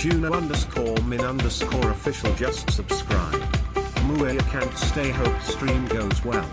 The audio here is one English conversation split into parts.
Juno_min_official just subscribe. Muaya can't stay, hope stream goes well.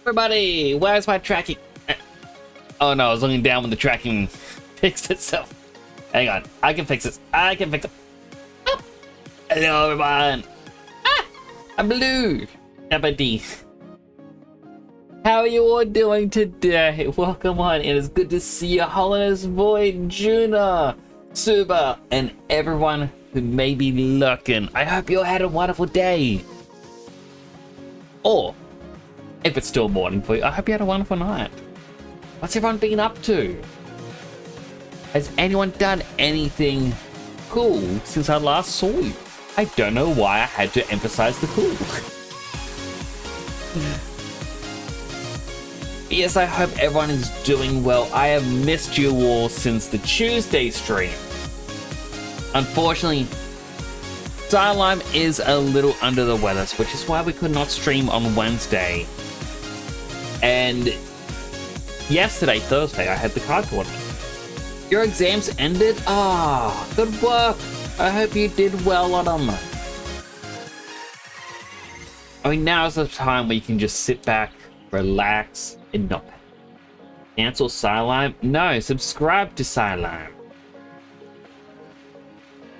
Everybody, where's my tracking? Oh no, I was looking down when the tracking fixed itself. Hang on, I can fix this. I can fix it. Ah. Hello, everyone. Ah, I'm blue. Ebony. How are you all doing today? Welcome on. It is good to see you, Holiness Void, Juna, Suba, and everyone who may be lurking. I hope you all had a wonderful day. Or, if it's still morning for you, I hope you had a wonderful night. What's everyone been up to? Has anyone done anything cool since I last saw you? I don't know why I had to emphasize the cool. Yes, I hope everyone is doing well. I have missed you all since the Tuesday stream. Unfortunately, Starlime is a little under the weather, which is why we could not stream on Wednesday. And yesterday, Thursday, I had the card tournament. Your exams ended? Ah, good work. I hope you did well on them. I mean, now's the time where you can just sit back, relax, and not cancel Psylime. No, subscribe to Psylime.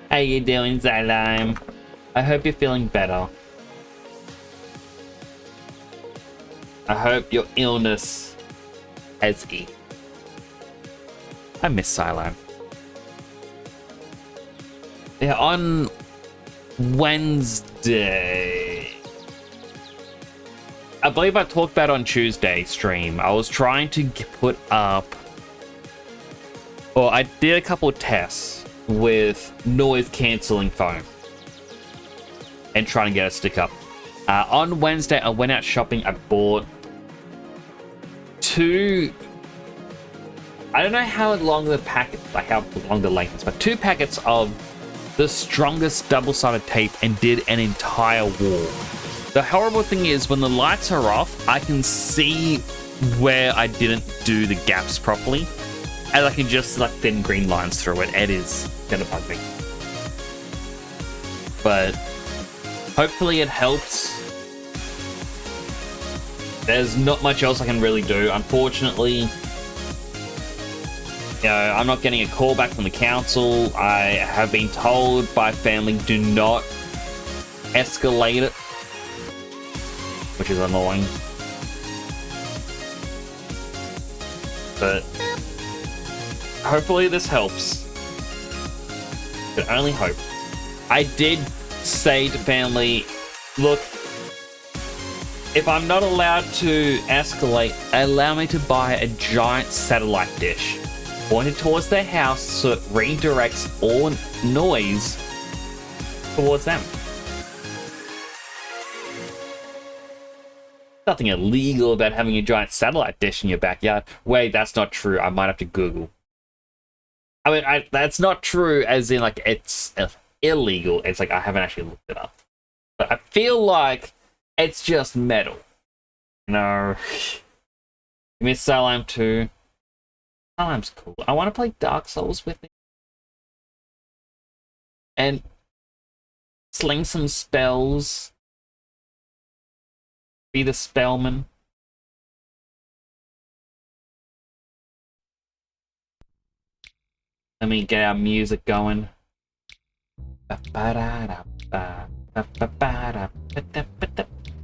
How you doing, Psylime? I hope you're feeling better. I hope your illness has eased. I miss Psylime. Yeah, on Wednesday, I believe I talked about on Tuesday stream, I was trying to put up, or I did a couple tests with noise cancelling foam and trying to get it to stick up. On Wednesday, I went out shopping. I bought two, I don't know how long the packet, like how long the length is, but 2 packets of the strongest double-sided tape and did an entire wall. The horrible thing is when the lights are off, I can see where I didn't do the gaps properly, and I can just like thin green lines through it. It is gonna bug me, but hopefully it helps. There's not much else I can really do, unfortunately. You know, I'm not getting a call back from the council. I have been told by family, do not escalate it, which is annoying. But hopefully this helps. Can only hope. I did say to family, look, if I'm not allowed to escalate, allow me to buy a giant satellite dish pointed towards their house so it redirects all noise towards them. Nothing illegal about having a giant satellite dish in your backyard. Wait, that's not true. I might have to Google. I mean, that's not true as in, like, it's illegal. It's like, I haven't actually looked it up. But I feel like it's just metal. No. Miss Psylime 2. Psylime's cool. I want to play Dark Souls with it. And sling some spells. Be the spellman. Let me get our music going. But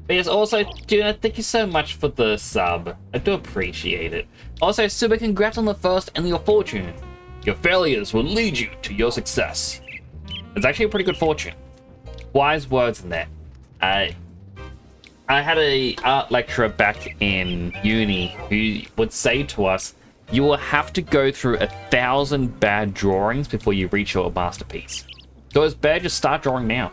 yes, also, Juna, thank you so much for the sub. I do appreciate it. Also, super congrats on the first and your fortune. Your failures will lead you to your success. It's actually a pretty good fortune. Wise words in there. I had a art lecturer back in uni who would say to us, you will have to go through 1,000 bad drawings before you reach your masterpiece. So it's better just start drawing now.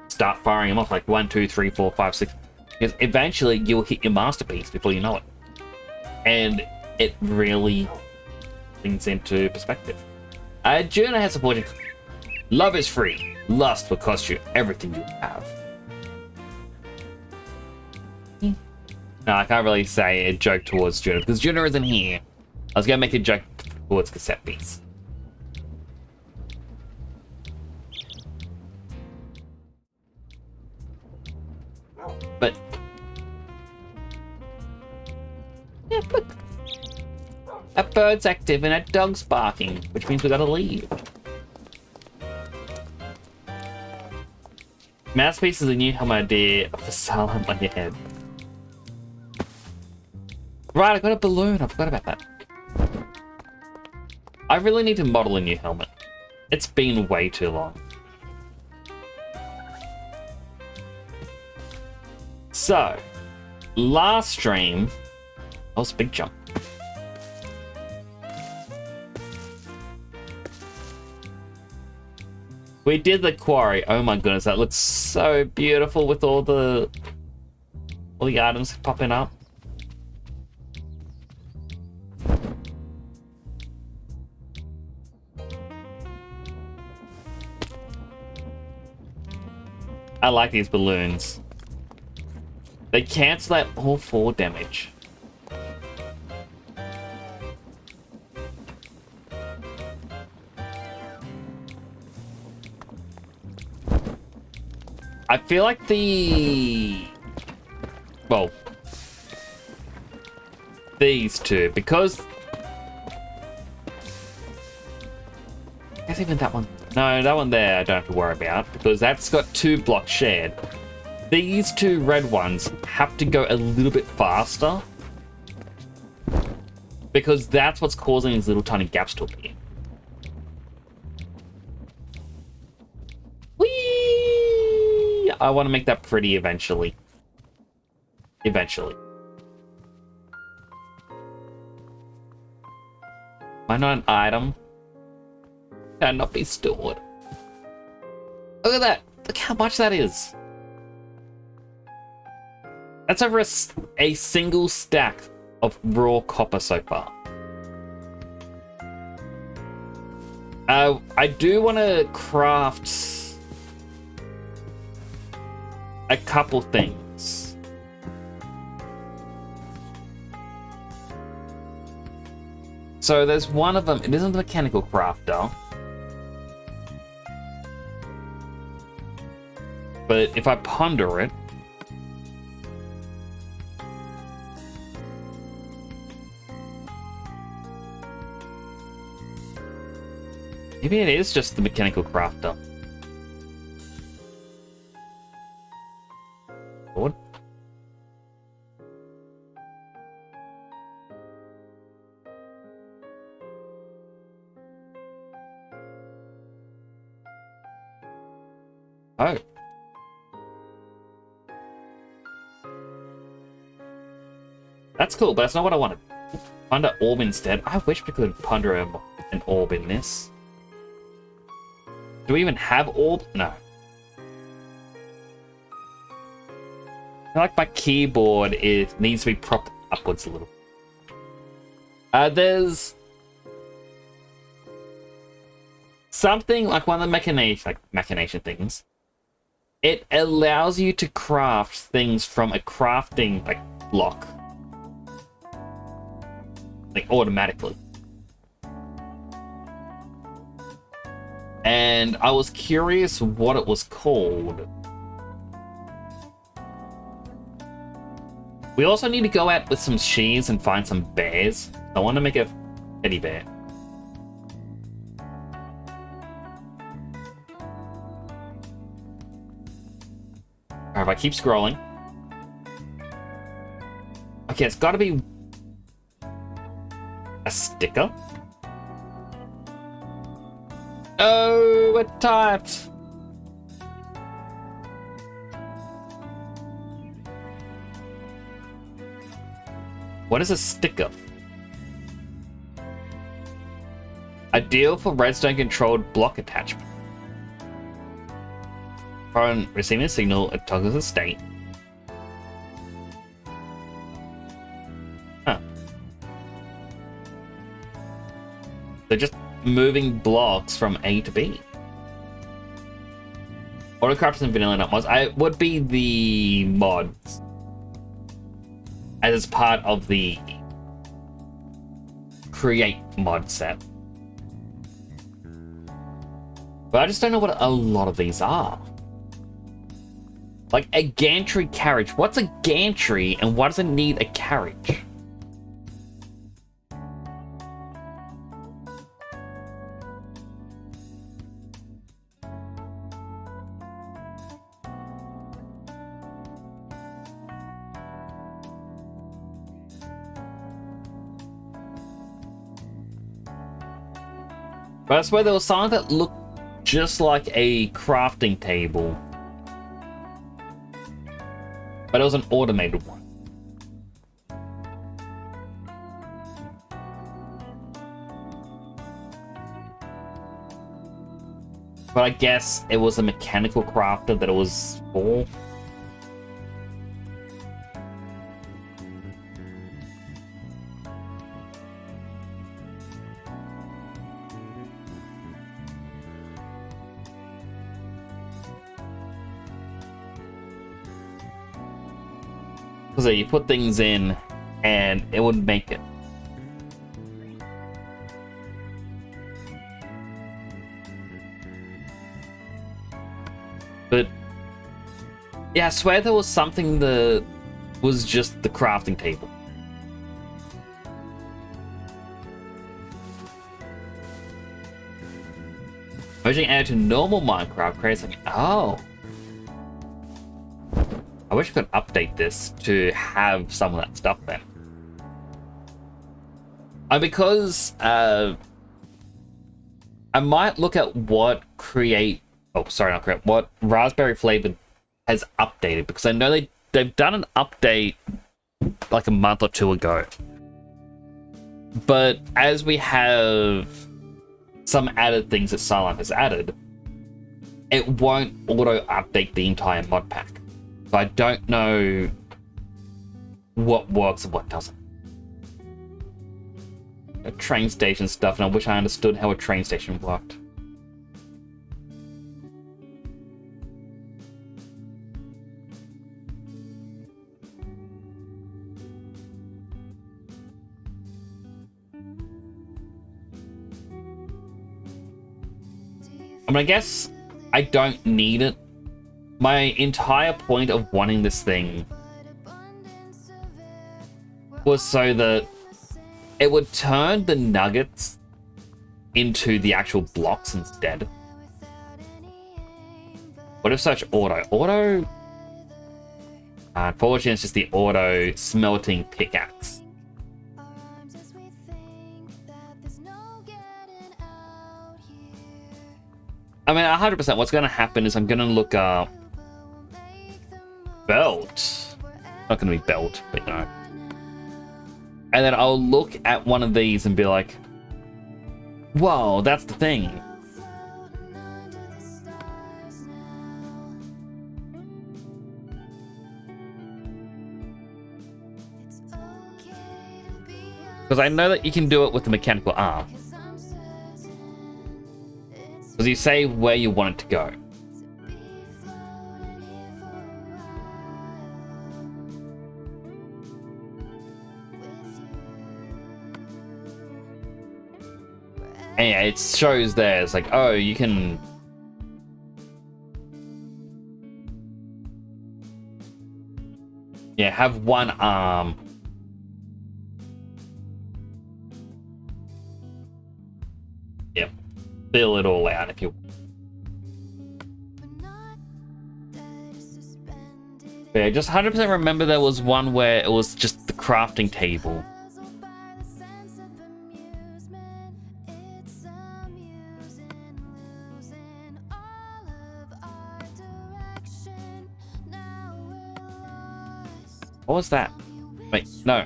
Start firing them off like 1, 2, 3, 4, 5, 6. Because eventually you'll hit your masterpiece before you know it. And it really things into perspective. Juna has supported. Love is free. Lust will cost you everything you have. No, I can't really say a joke towards Juna because Juna isn't here. I was gonna make a joke towards Cassette Beats. But A bird's active and a dog's barking, which means we gotta leave. Mouthpiece is a new helmet idea for Salem on your head. Right, I got a balloon. I forgot about that. I really need to model a new helmet. It's been way too long. So, last stream, that was a big jump. We did the quarry. Oh my goodness, that looks so beautiful with all the items popping up. I like these balloons. They cancel out all 4 damage. I feel like well, these two, because I guess even that one. No, that one there I don't have to worry about because that's got 2 blocks shared. These 2 red ones have to go a little bit faster because that's what's causing these little tiny gaps to appear. Whee! I want to make that pretty eventually. Eventually. Why not an item? Cannot be stored. Look at that! Look how much that is! That's over a single stack of raw copper so far. I do want to craft a couple things. So there's one of them, it isn't the mechanical crafter. But if I ponder it, maybe it is just the mechanical crafter. What? Oh. That's cool, but that's not what I wanted. Ponder orb instead. I wish we could ponder an orb in this. Do we even have orb? No. I feel like my keyboard needs to be propped upwards a little. There's something like one of the machination things. It allows you to craft things from a crafting block, automatically. And I was curious what it was called. We also need to go out with some shears and find some bears. I want to make a teddy bear. Alright, if I keep scrolling. Okay, it's got to be a sticker. Oh, we're typed. What is a sticker? Ideal for redstone controlled block attachment. Upon receiving a signal, it toggles the state. Huh. They're just moving blocks from A to B. Autocrafters and vanilla not mods. I would be the mods. As part of the create mod set. But I just don't know what a lot of these are. Like a gantry carriage. What's a gantry and why does it need a carriage? But I swear there was something that looked just like a crafting table. But it was an automated one. But I guess it was a mechanical crafter that it was for. So you put things in and it would make it. But yeah, I swear there was something that was just the crafting table. Merging added to normal Minecraft creates like, oh. I wish I could update this to have some of that stuff then. And because I might look at what what Raspberry Flavoured has updated, because I know they've done an update like a month or two ago. But as we have some added things that Silent has added, it won't auto update the entire mod pack. So I don't know what works and what doesn't. A train station stuff, and I wish I understood how a train station worked. I mean, I guess I don't need it. My entire point of wanting this thing was so that it would turn the nuggets into the actual blocks instead. What if search auto? Auto? Unfortunately, it's just the auto smelting pickaxe. I mean, 100% what's going to happen is I'm going to look up belt. Not going to be belt, but you know. And then I'll look at one of these and be like, whoa, that's the thing. Because I know that you can do it with the mechanical arm. Because you say where you want it to go. And yeah, it shows there, it's like, oh, you can... Yeah, have one arm. Yep. Fill it all out if you... But yeah, just 100% remember there was one where it was just the crafting table. What was that? Wait, no.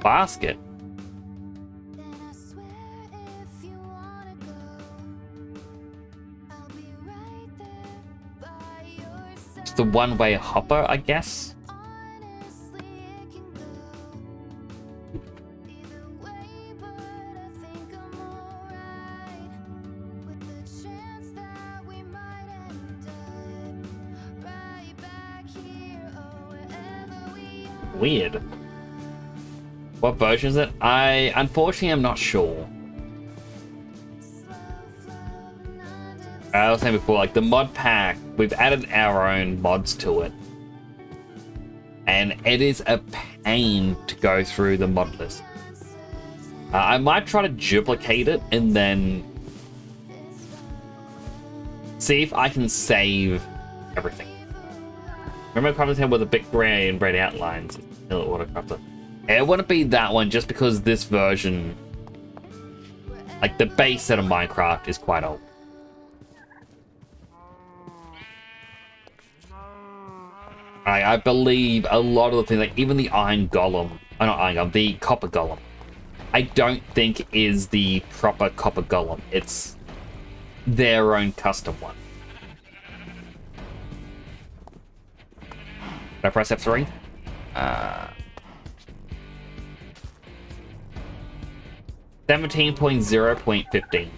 Basket. It's the one-way hopper, I guess. Weird. What version is it? I unfortunately am not sure. I was saying before, like the mod pack, we've added our own mods to it. And it is a pain to go through the mod list. I might try to duplicate it and then see if I can save everything. Remember crafting table with a bit grey and red outlines? Auto crafter. It wouldn't be that one just because this version, like the base set of Minecraft, is quite old. I believe a lot of the things, like even the Iron Golem, not Iron Golem, the Copper Golem, I don't think is the proper Copper Golem. It's their own custom one. Did I press F3? 17.0.15.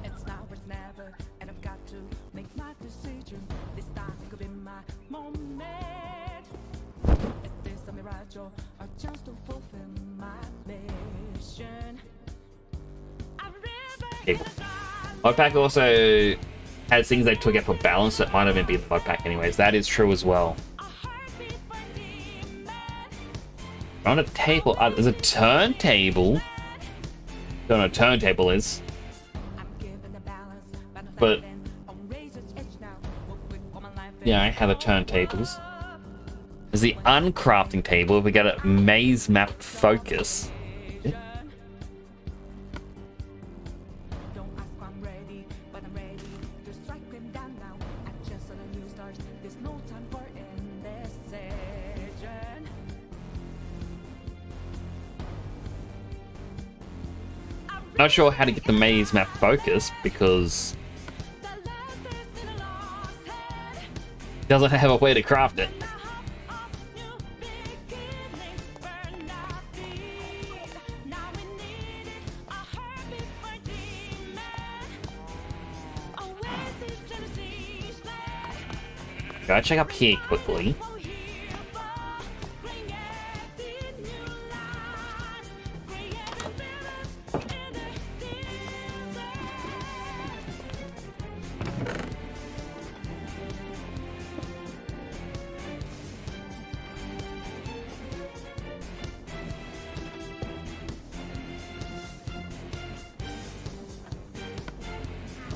It's now or it's never, and I've got to make my decision. This time could be my moment. Is this a mirage or a chance to fulfill my mission? Okay. Mod pack also has things they took out for balance that might have even been the mod pack anyways. That is true as well. On a table, there's a turntable. Don't know what a turntable is. But yeah, I have a turntables. There's the uncrafting table. We got a maze map focus. Not sure how to get the maze map focus because it doesn't have a way to craft it. Gotta check up here quickly.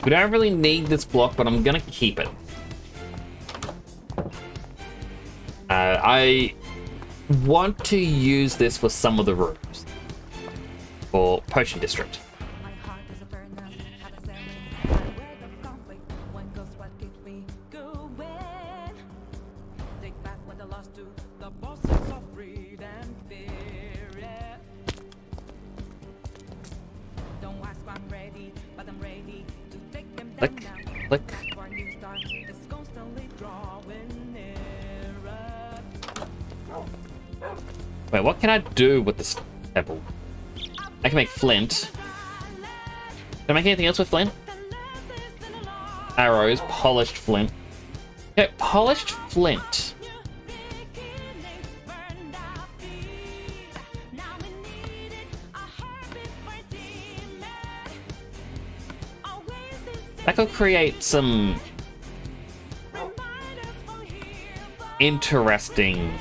We don't really need this block, but I'm gonna keep it. I want to use this for some of the rooms for Potion District. My heart is a furnace, had a sailing, where the conflict, one goes what keeps me going. Take back what I lost to the bosses of greed and fear. Yeah. Don't ask why I'm ready, but I'm ready to take them down Click, now. click. For a new start, it's constantly drawing nearer. Wait, what can I do with this pebble? I can make flint. Can I make anything else with flint? Arrows, polished flint. Okay, polished flint. That could create some interesting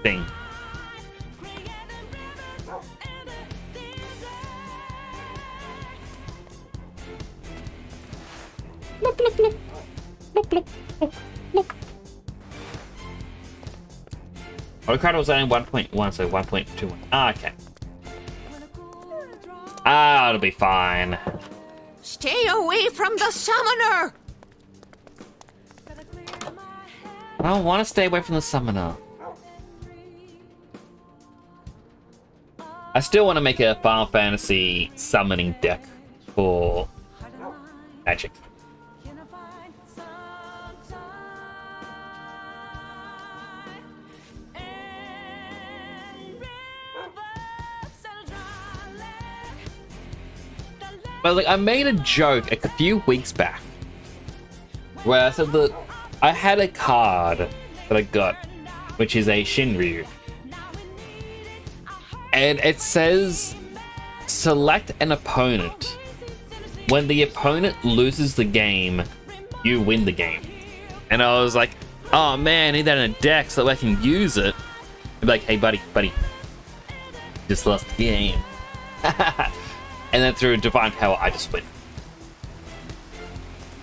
thing. Bloop, bloop, bloop. Bloop, bloop, bloop, bloop. Ricardo was adding 1.1, so 1.21. Ah, okay. Ah, it'll be fine. Stay away from the summoner! I don't want to stay away from the summoner. I still want to make a Final Fantasy summoning deck for Magic. But like, I made a joke a few weeks back where I said that I had a card that I got, which is a Shinryu, and it says select an opponent. When the opponent loses the game, you win the game. And I was like, oh man, I need that in a deck so I can use it. I'd be like, hey buddy, just lost the game. And then through Divine Power, I just win.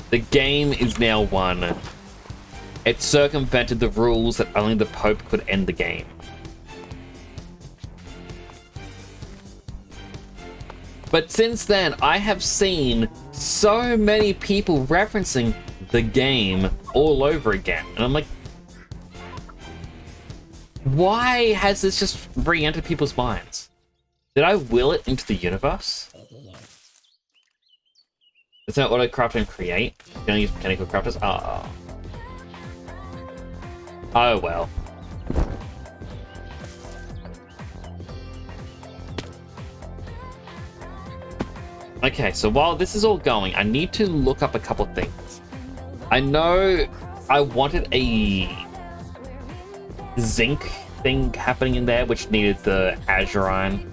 The game is now won. It circumvented the rules that only the Pope could end the game. But since then, I have seen so many people referencing the game all over again. And I'm like, why has this just re-entered people's minds? Did I will it into the universe? Is that auto-craft and create? Gonna use mechanical crafters? Oh. Oh well. Okay, so while this is all going, I need to look up a couple things. I know I wanted a zinc thing happening in there, which needed the azurine.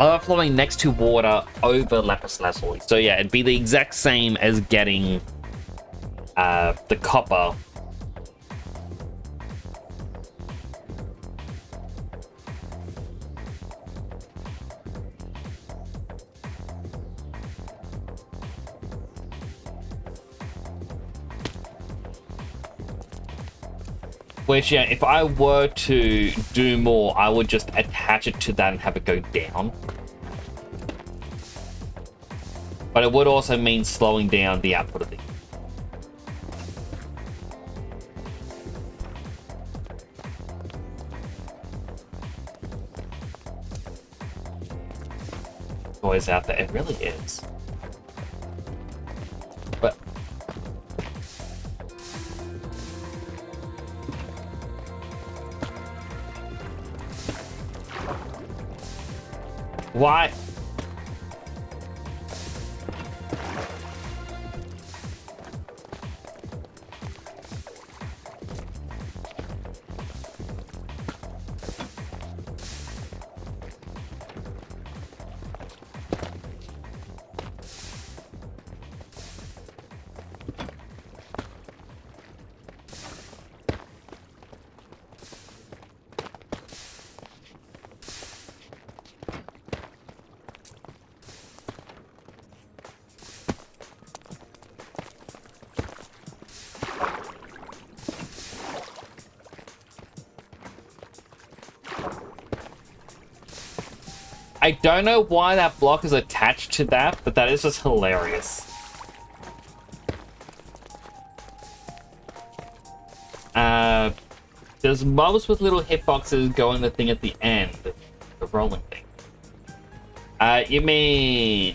Overflowing next to water over lapis lazuli. So yeah, it'd be the exact same as getting the copper. Which, yeah, if I were to do more, I would just attach it to that and have it go down. But it would also mean slowing down the output of the... Always out there. It really is. But... why? I don't know why that block is attached to that, but that is just hilarious. There's mobs with little hitboxes going the thing at the end. The rolling thing. You mean...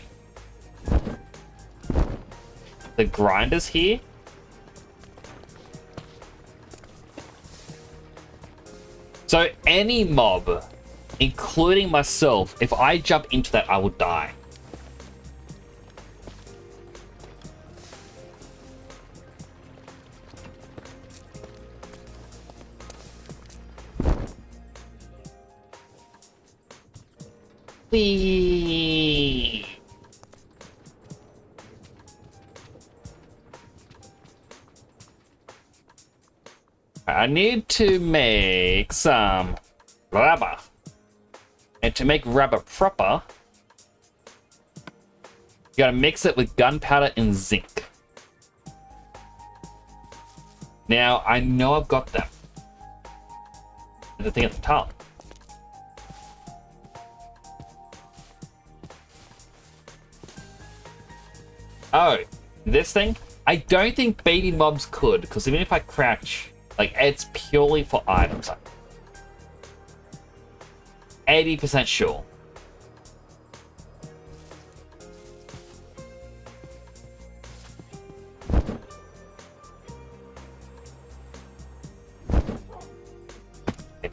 the grinders here? So any mob, including myself, if I jump into that, I will die. Whee! I need to make some rubber. And to make rubber proper, you gotta mix it with gunpowder and zinc. Now, I know I've got them. There's a thing at the top. Oh, this thing? I don't think baby mobs could, because even if I crouch, like, it's purely for items. 80% sure.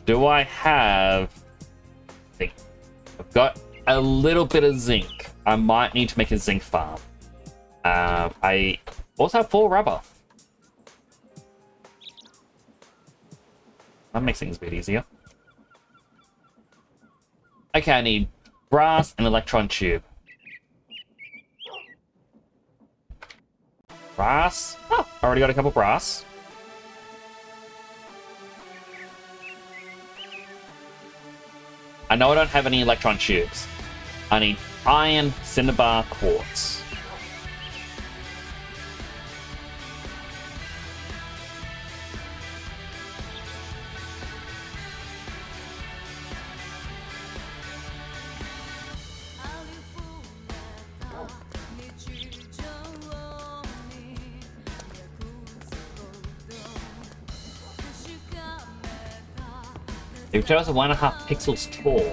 Do I have zinc? I've got a little bit of zinc. I might need to make a zinc farm. I also have 4 rubber. That makes things a bit easier. Okay, I need brass and electron tube. Brass? Oh, already got a couple brass. I know I don't have any electron tubes. I need iron, cinnabar, quartz. It shows 1.5 pixels tall.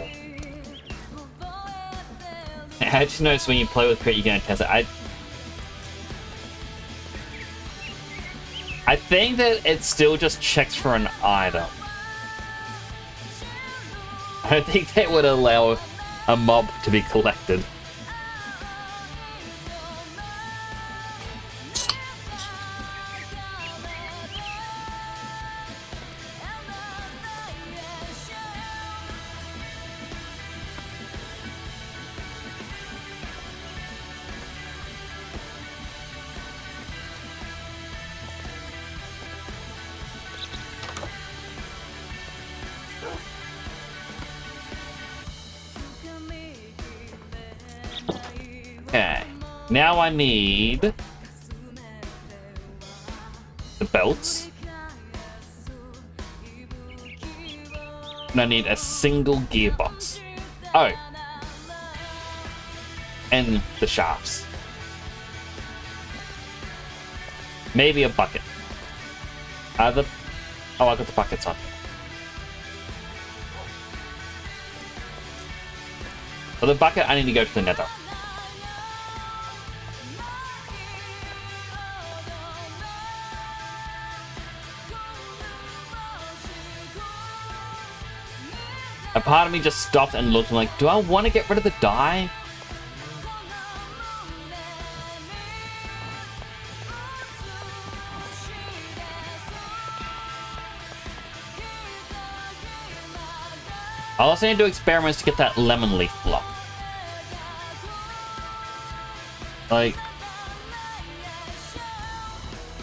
I just noticed when you play with Crit, you're gonna test it. I think that it still just checks for an item. I don't think they would allow a mob to be collected. Okay, now I need the belts. And I need a single gearbox. Oh. And the shafts. Maybe a bucket. Oh, I got the buckets on. For the bucket, I need to go to the nether. A part of me just stopped and looked and like, do I want to get rid of the dye? I also need to do experiments to get that lemon leaf block. Like,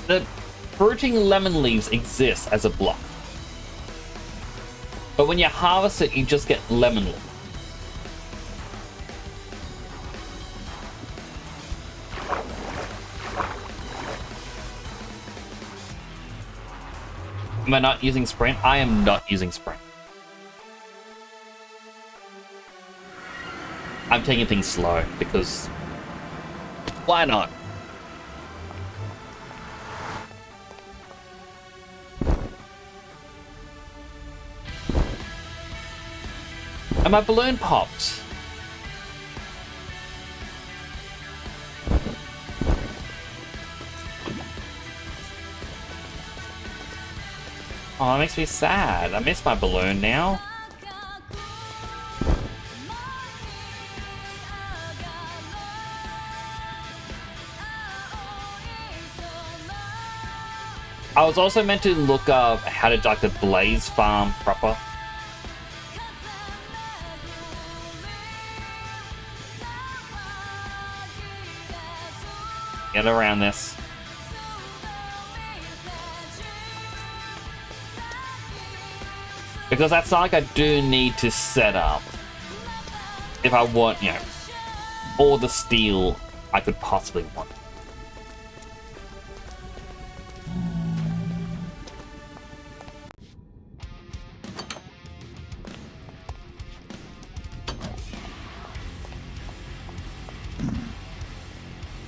the fruiting lemon leaves exist as a block. But when you harvest it, you just get lemon leaf. Am I not using sprint? I am not using sprint. I'm taking things slow because why not? And my balloon popped. Oh, that makes me sad. I miss my balloon now. I was also meant to look up how to like the blaze farm proper. Get around this. Because that's like I do need to set up if I want, you know, all the steel I could possibly want.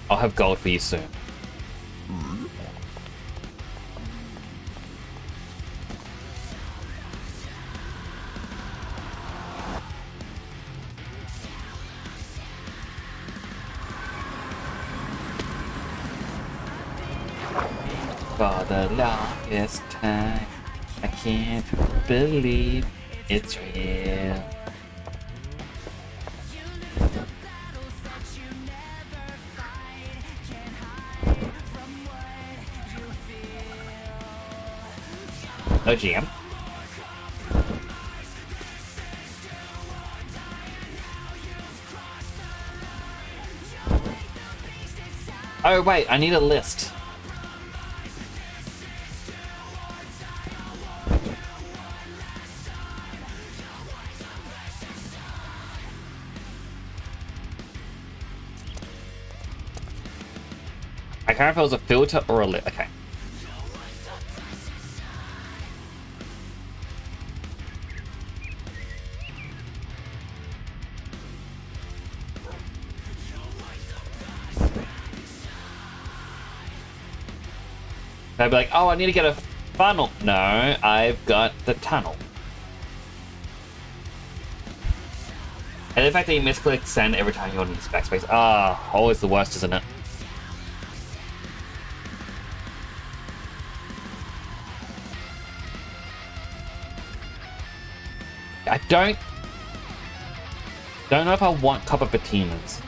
I'll have gold for you soon. For the longest time, I can't believe it's real. No GM. Oh wait, I need a list. I can't remember if it was a filter or a lip. Okay. I'd be like, oh, I need to get a funnel. No, I've got the tunnel. And the fact that you misclick send every time you want to use backspace. Ah, always the worst, isn't it? I don't know if I want copper patinas.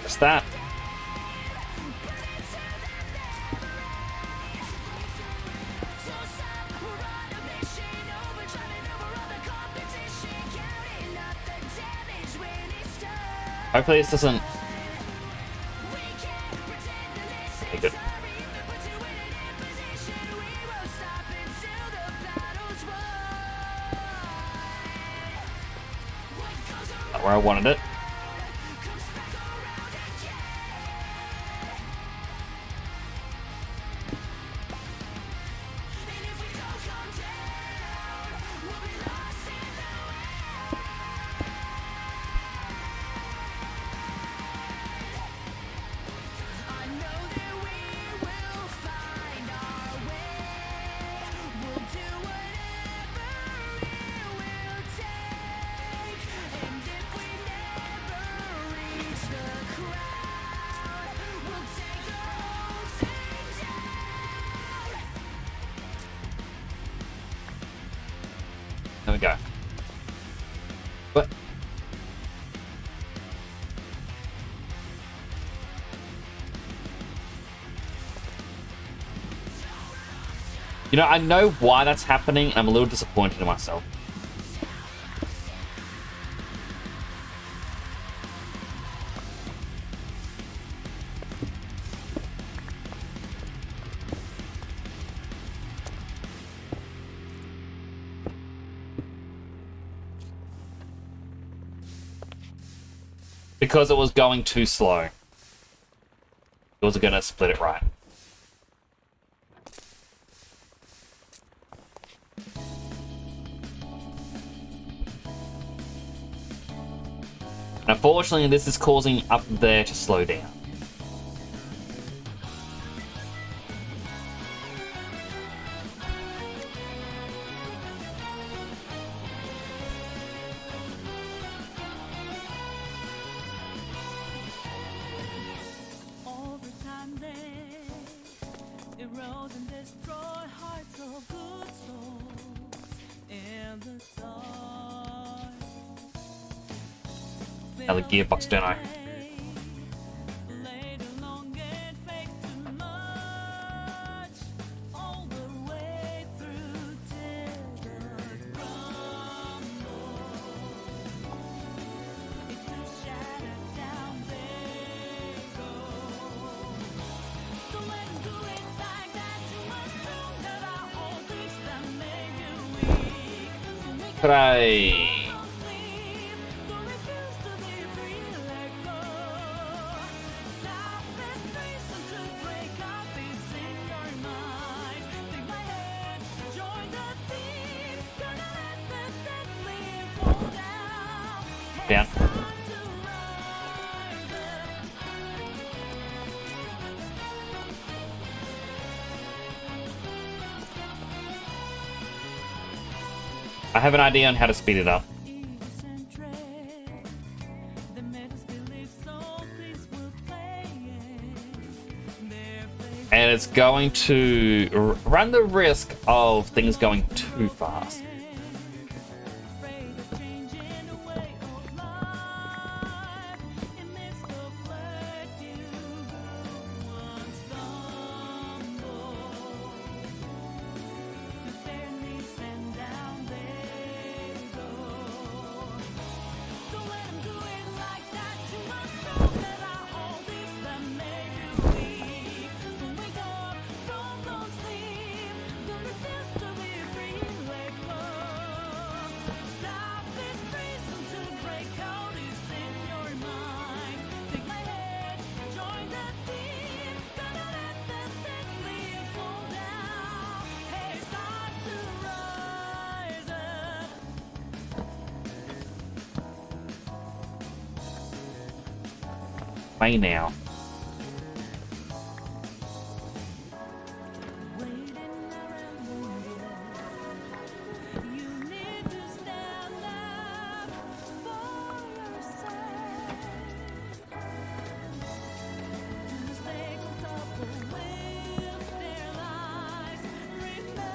What's that? Hopefully this doesn't... Okay, good. Not where I wanted it. There we go. What? You know, I know why that's happening, and I'm a little disappointed in myself. Because it was going too slow. It wasn't going to split it right. Unfortunately, this is causing up there to slow down. All the time they erode and destroy hearts of good souls in the soil. Now the gearbox, don't I? Laid along and fake too much, all the way through till the crumble. It's too shattered down they go. Don't let 'em do it like that. You must know that I always that made you weak. So make Hooray! don't refuse to be free, let go. Stop this reason to break up peace in your mind. Take my hand, join the team. Gonna let the dead leaves fall down. Down. It's time to rise I have an idea on how to speed it up. egocentric. They made us believe so peace will play their place. And it's going to run the risk of things going too fast. Afraid of changing the way of life. In midst of blood, you grew unstumbled. To fairly say way now. Waiting around you need to stand up for yourself. Mistakes will topple with their lies. Remember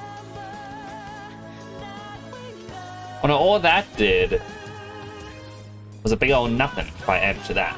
that we know. Well, no, all that did was a big old nothing if I add to that.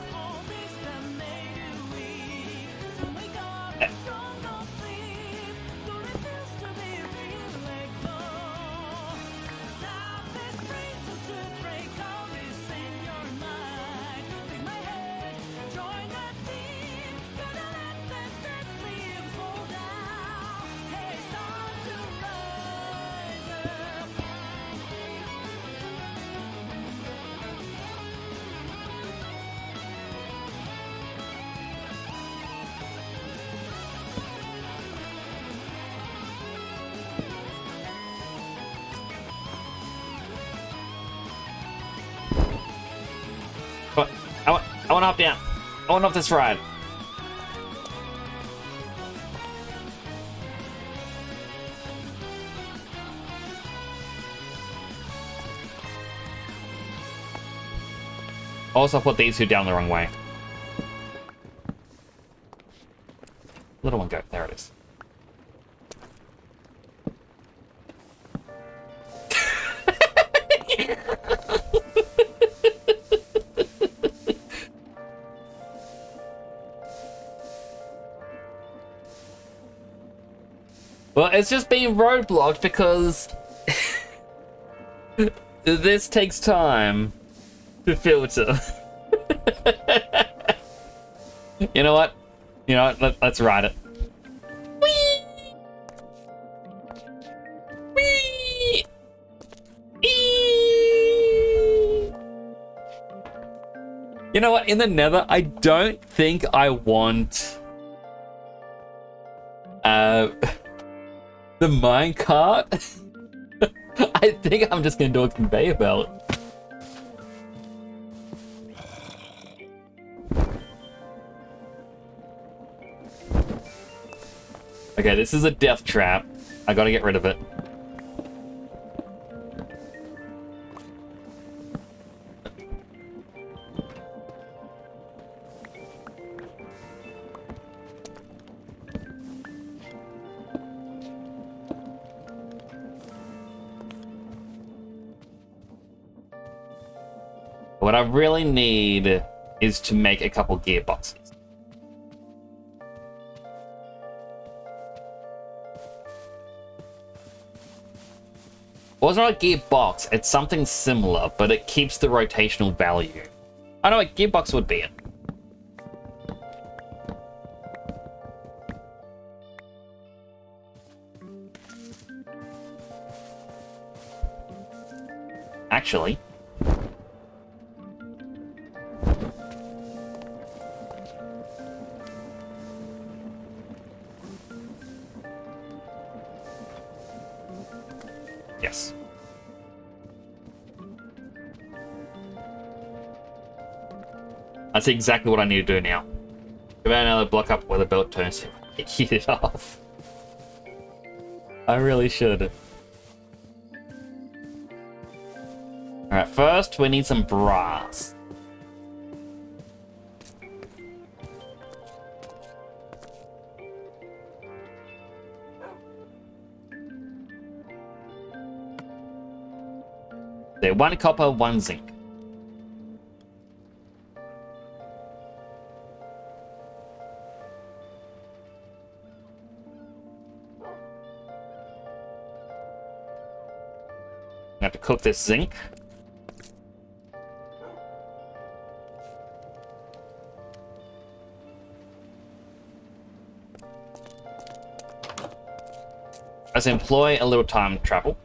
But I want to hop down. I want off this ride. Also put these two down the wrong way. Little one go. There it is. Well, it's just being roadblocked because this takes time to filter. You know what? You know what? Let's ride it. Whee! Whee! Eee! You know what? In the Nether, I don't think I want the minecart. I think I'm just gonna do a conveyor belt. Okay, this is a death trap. I gotta get rid of it. What I really need is to make a couple gearboxes. Well, it's not a gearbox, it's something similar, but it keeps the rotational value. I know what gearbox would be it. Actually, yes. I see exactly what I need to do now. Give out another block up where the belt turns. Heat it off. I really should. Alright, first we need some brass. There, 1 copper, 1 zinc. I have to cook this zinc. Let's employ a little time travel.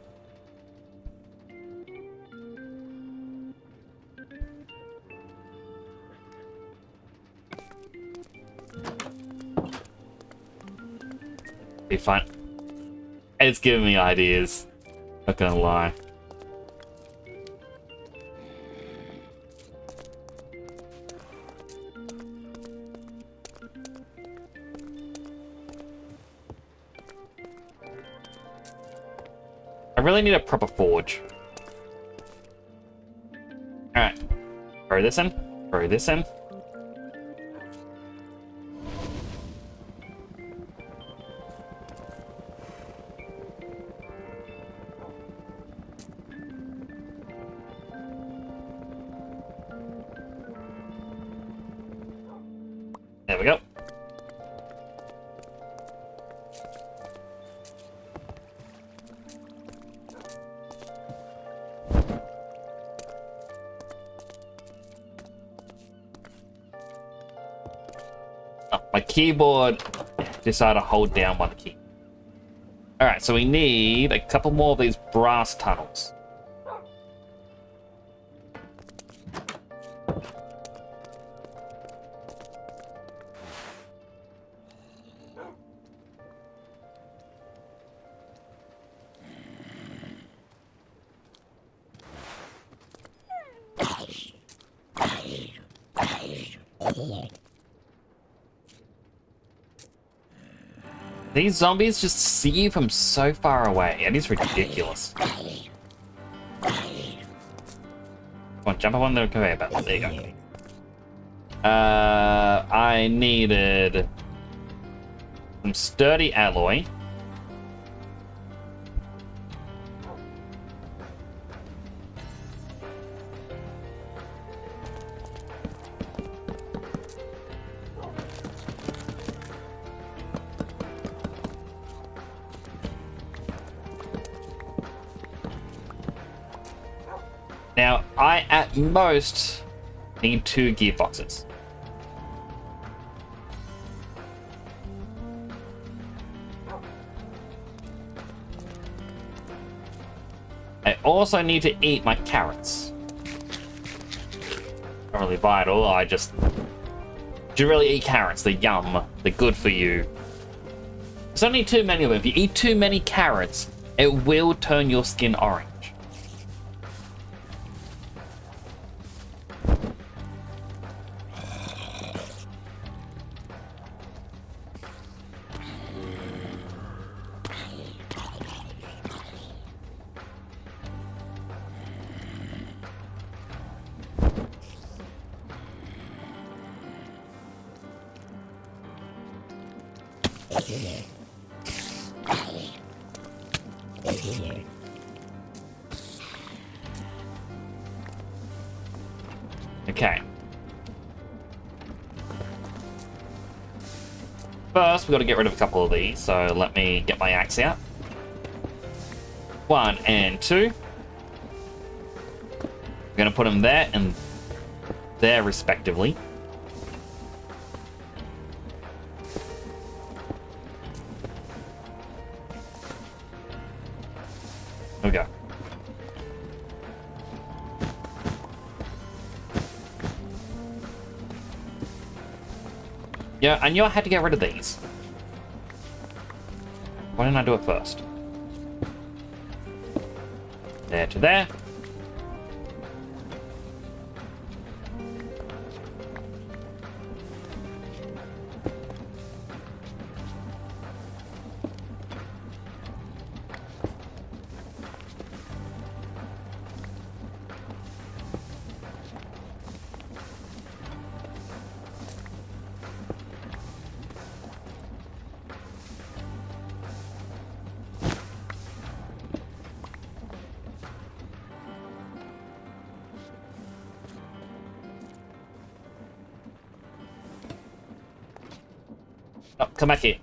Be fun. It's giving me ideas. Not gonna lie. really need a proper forge. Alright. Throw this in. Throw this in. There we go. Oh, my keyboard decided to hold down one key. Alright, so we need a couple more of these brass tunnels. These zombies just see you from so far away. It is ridiculous. Come on, jump up on the conveyor belt. There you go. I needed some sturdy alloy. Now, I at most need 2 gearboxes. I also need to eat my carrots. Not really vital, I just... Do you really eat carrots? They're yum. They're good for you. There's only too many of them. If you eat too many carrots, it will turn your skin orange. Okay. First, we've got to get rid of a couple of these, so let me get my axe out. 1 and 2. I'm going to put them there and there, respectively. There we go. Yeah, I knew I had to get rid of these. Why didn't I do it first? There to there. Oh, come back here.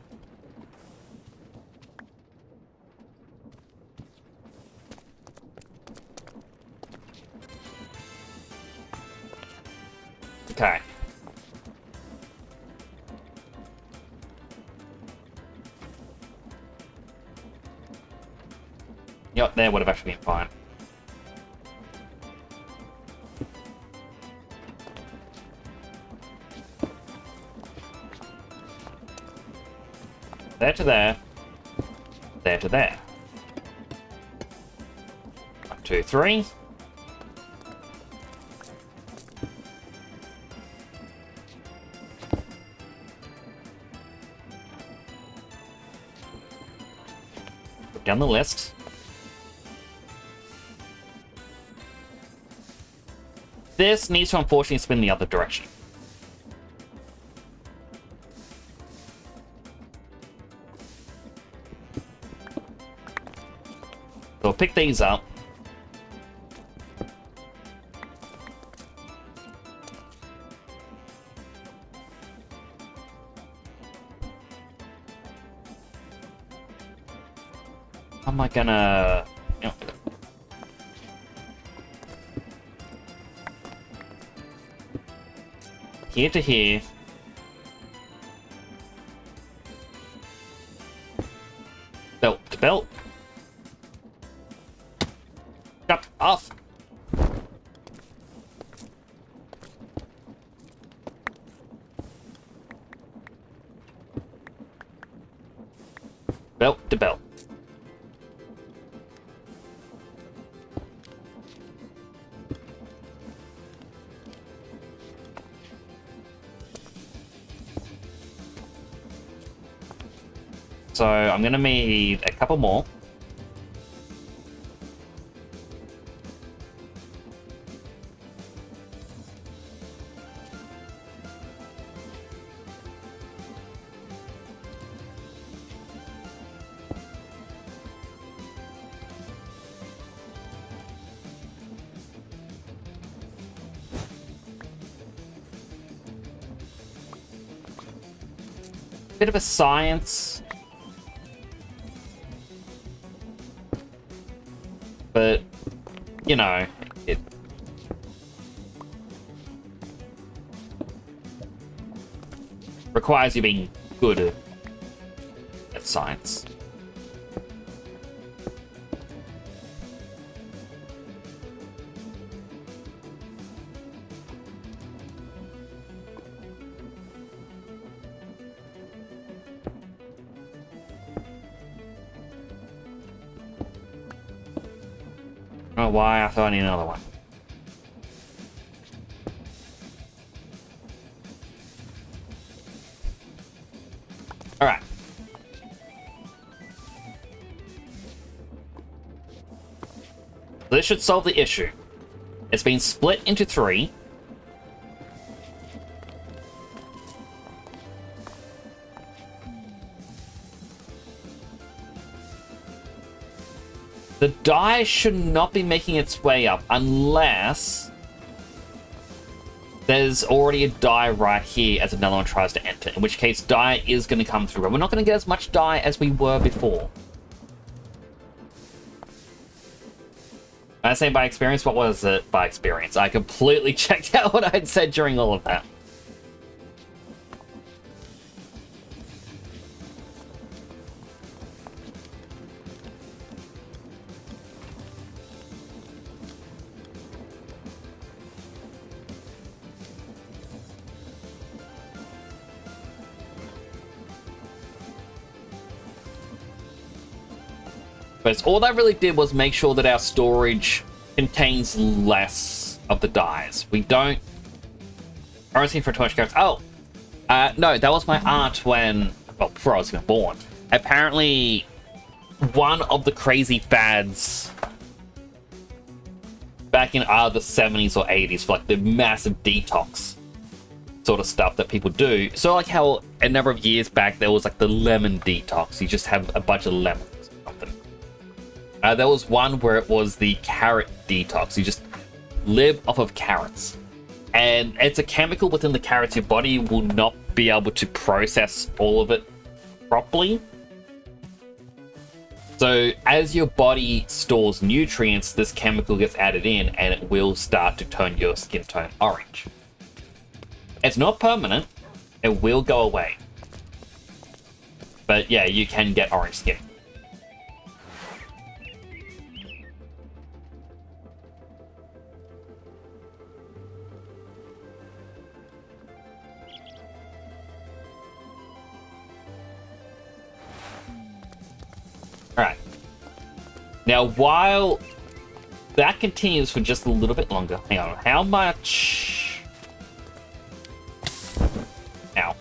Okay. Yep, there would have actually been fine. There to there. There to there. 1, 2, 3. Put down the list. This needs to unfortunately spin the other direction. So we'll pick these up. How am I gonna... You know, here to here. Belt to belt. Shut off. Belt to belt. So I'm gonna need a couple more. Bit of a science. But, you know, it... requires you being good at science. Oh, why? I thought I need another one. Alright. This should solve the issue. It's been split into 3. The die should not be making its way up unless there's already a die right here as another one tries to enter, in which case die is going to come through. And we're not going to get as much die as we were before. I say by experience, what was it by experience? I completely checked out what I had said during all of that. But all that really did was make sure that our storage contains less of the dies. We don't... Origin for 20 cards. Oh! No, that was my aunt when... Well, before I was even born. Apparently, one of the crazy fads back in the 70s or 80s for like the massive detox sort of stuff that people do. So like how a number of years back there was like the lemon detox. You just have a bunch of lemons or something. There was one where it was the carrot detox. You just live off of carrots. And it's a chemical within the carrots. Your body will not be able to process all of it properly. So as your body stores nutrients, this chemical gets added in and it will start to turn your skin tone orange. It's not permanent. It will go away. But yeah, you can get orange skin. Alright. Now, while that continues for just a little bit longer, hang on, how much... Ow.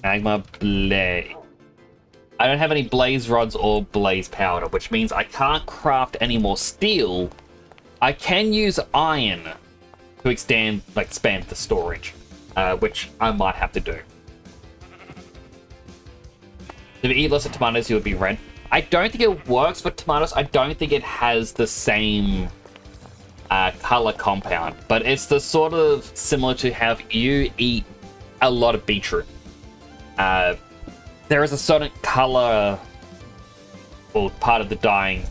Magma Blade. I don't have any blaze rods or blaze powder, which means I can't craft any more steel. I can use iron to expand the storage, which I might have to do. If you eat lots of tomatoes, you would be red. I don't think it works for tomatoes. I don't think it has the same color compound, but it's the sort of similar to how you eat a lot of beetroot. There is a certain color, or part of the dyeing,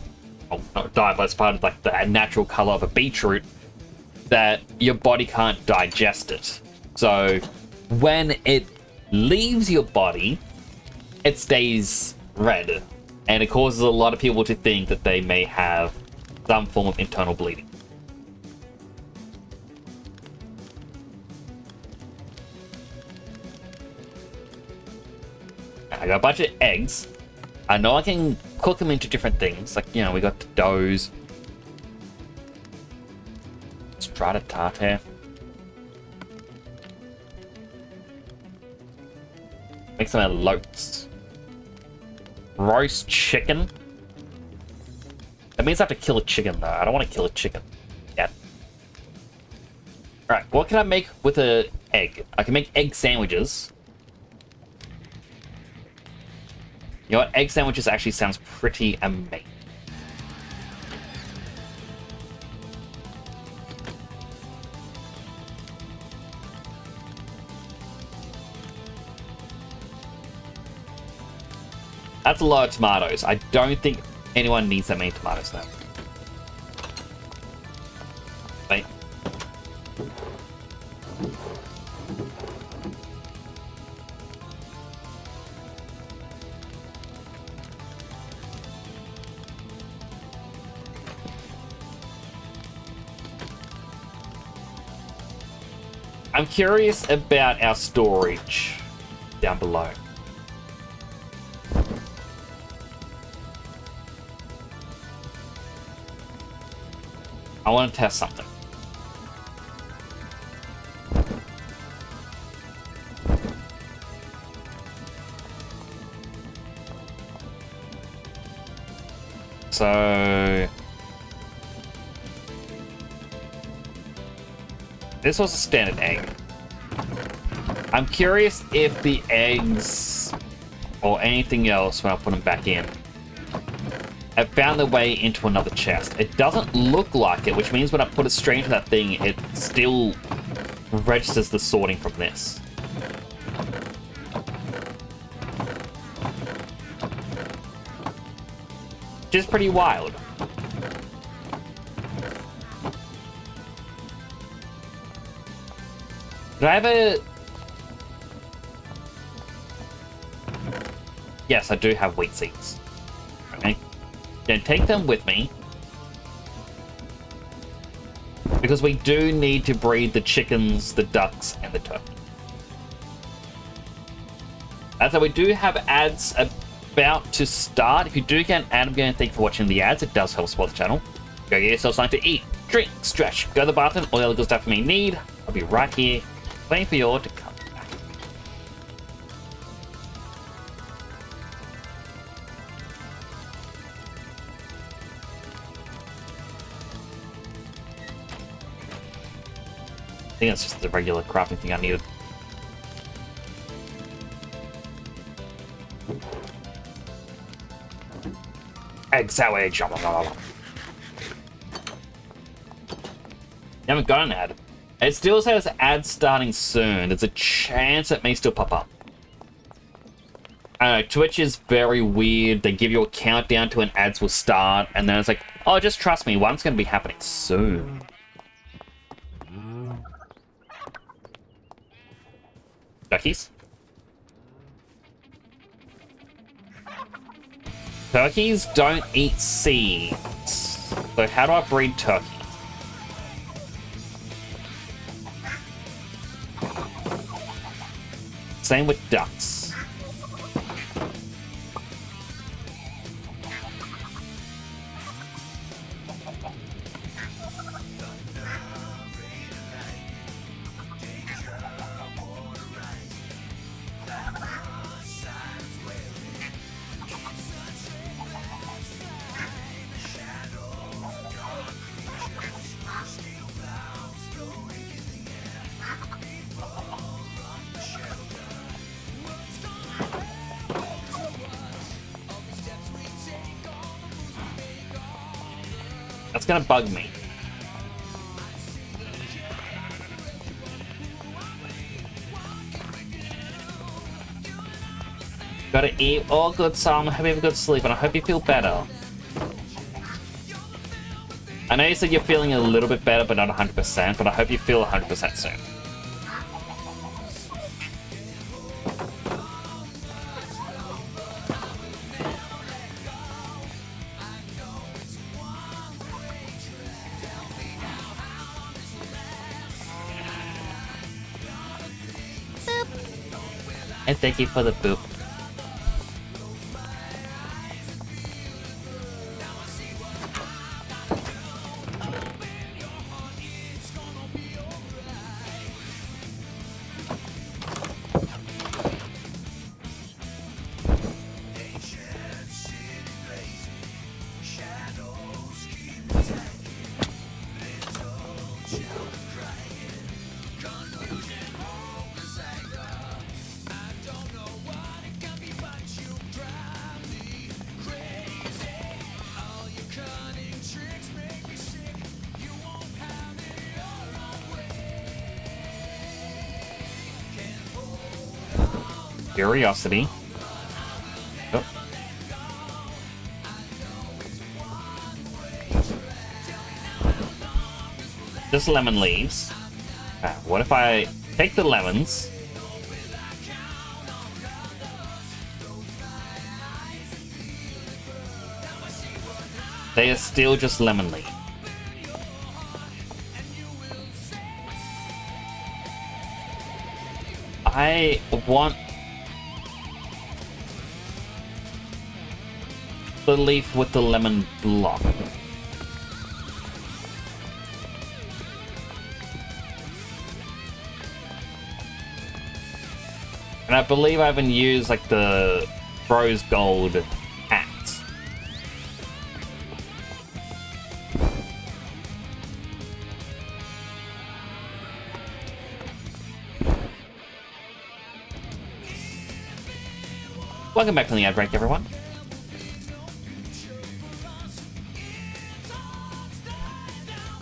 well, not dye, but it's part of like the natural color of a beetroot that your body can't digest it. So when it leaves your body, it stays red, and it causes a lot of people to think that they may have some form of internal bleeding. I got a bunch of eggs. I know I can cook them into different things, like, you know, we got the doughs. Strata tartare. Make some loats. Roast chicken. That means I have to kill a chicken, though. I don't want to kill a chicken yet. Alright, what can I make with an egg? I can make egg sandwiches. You know what? Egg sandwiches actually sounds pretty amazing. That's a lot of tomatoes. I don't think anyone needs that many tomatoes now. Wait. I'm curious about our storage down below. I want to test something. So this was a standard egg. I'm curious if the eggs or anything else when I put them back in have found their way into another chest. It doesn't look like it, which means when I put it straight into that thing, it still registers the sorting from this. Which is pretty wild. Do I have a... Yes, I do have wheat seeds. Okay. Then take them with me. Because we do need to breed the chickens, the ducks, and the turkey. So we do have ads about to start. If you do get an ad, I'm going to thank you for watching the ads. It does help support the channel. Go get yourself something to eat, drink, stretch, go to the bathroom, all the other good stuff you may need. I'll be right here, waiting for you all to come back. I think that's just the regular crafting thing I needed. Egg sandwich. You haven't got an ad. It still says ad starting soon. There's a chance it may still pop up. I don't know, Twitch is very weird. They give you a countdown to when ads will start, and then it's like, oh, just trust me, one's going to be happening soon. Duckies? Turkeys don't eat seeds. So how do I breed turkeys? Same with ducks. That's gonna bug me. Gotta eat all good, Sam. I hope you have a good sleep, and I hope you feel better. I know you said you're feeling a little bit better, but not 100%, but I hope you feel 100% soon. And thank you for the boop. Curiosity. Oh. Just lemon leaves. What if I take the lemons? They are still just lemon leaves. I want the leaf with the lemon block. And I believe I haven't used like the rose gold hats. Welcome back to the ad break, everyone.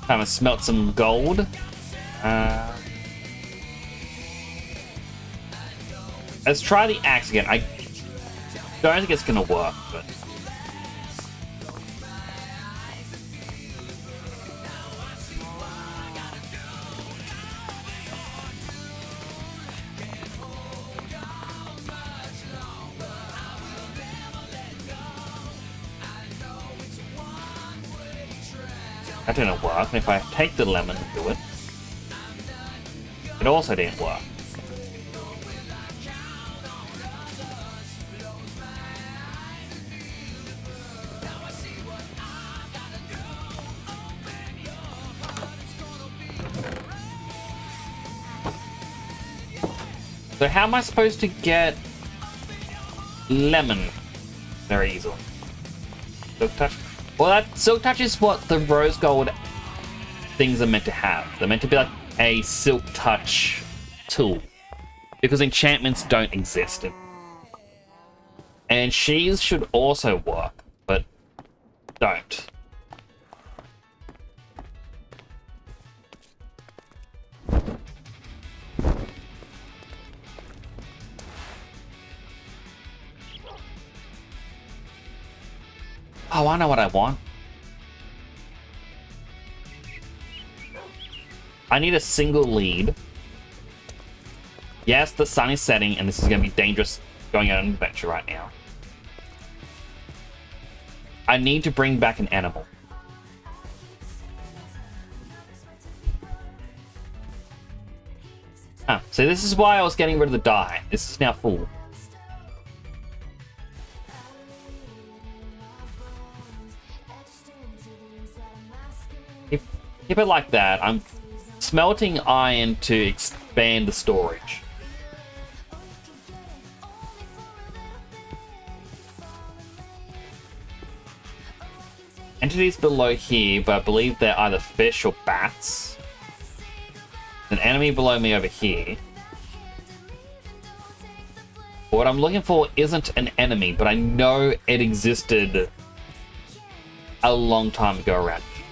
Time to smelt some gold. Let's try the axe again. I don't think it's gonna work, but that didn't work. And if I take the lemon and do it, it also didn't work. So how am I supposed to get lemon very easily? Silk touch? Well, that silk touch is what the rose gold things are meant to have. They're meant to be like a silk touch tool. Because enchantments don't exist. And she's should also work, but don't. Oh, I know what I want. I need a single lead. Yes, the sun is setting, and this is going to be dangerous going on an adventure right now. I need to bring back an animal. Ah, so this is why I was getting rid of the dye. This is now full. Keep it like that. I'm smelting iron to expand the storage. Entities below here, but I believe they're either fish or bats. An enemy below me over here. What I'm looking for isn't an enemy, but I know it existed a long time ago around here.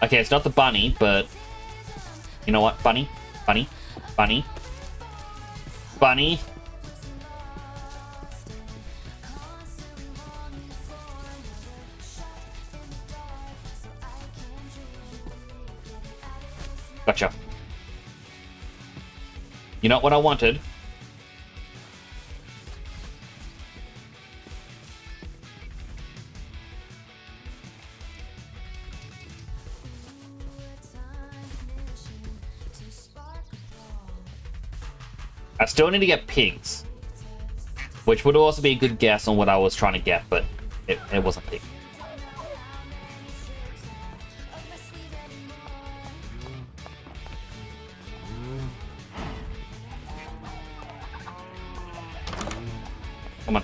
Okay, it's not the bunny, but... You know what? Bunny? Bunny? Bunny? Bunny? Gotcha. You know what I wanted? I still need to get pigs, which would also be a good guess on what I was trying to get, but it wasn't pig. Come on.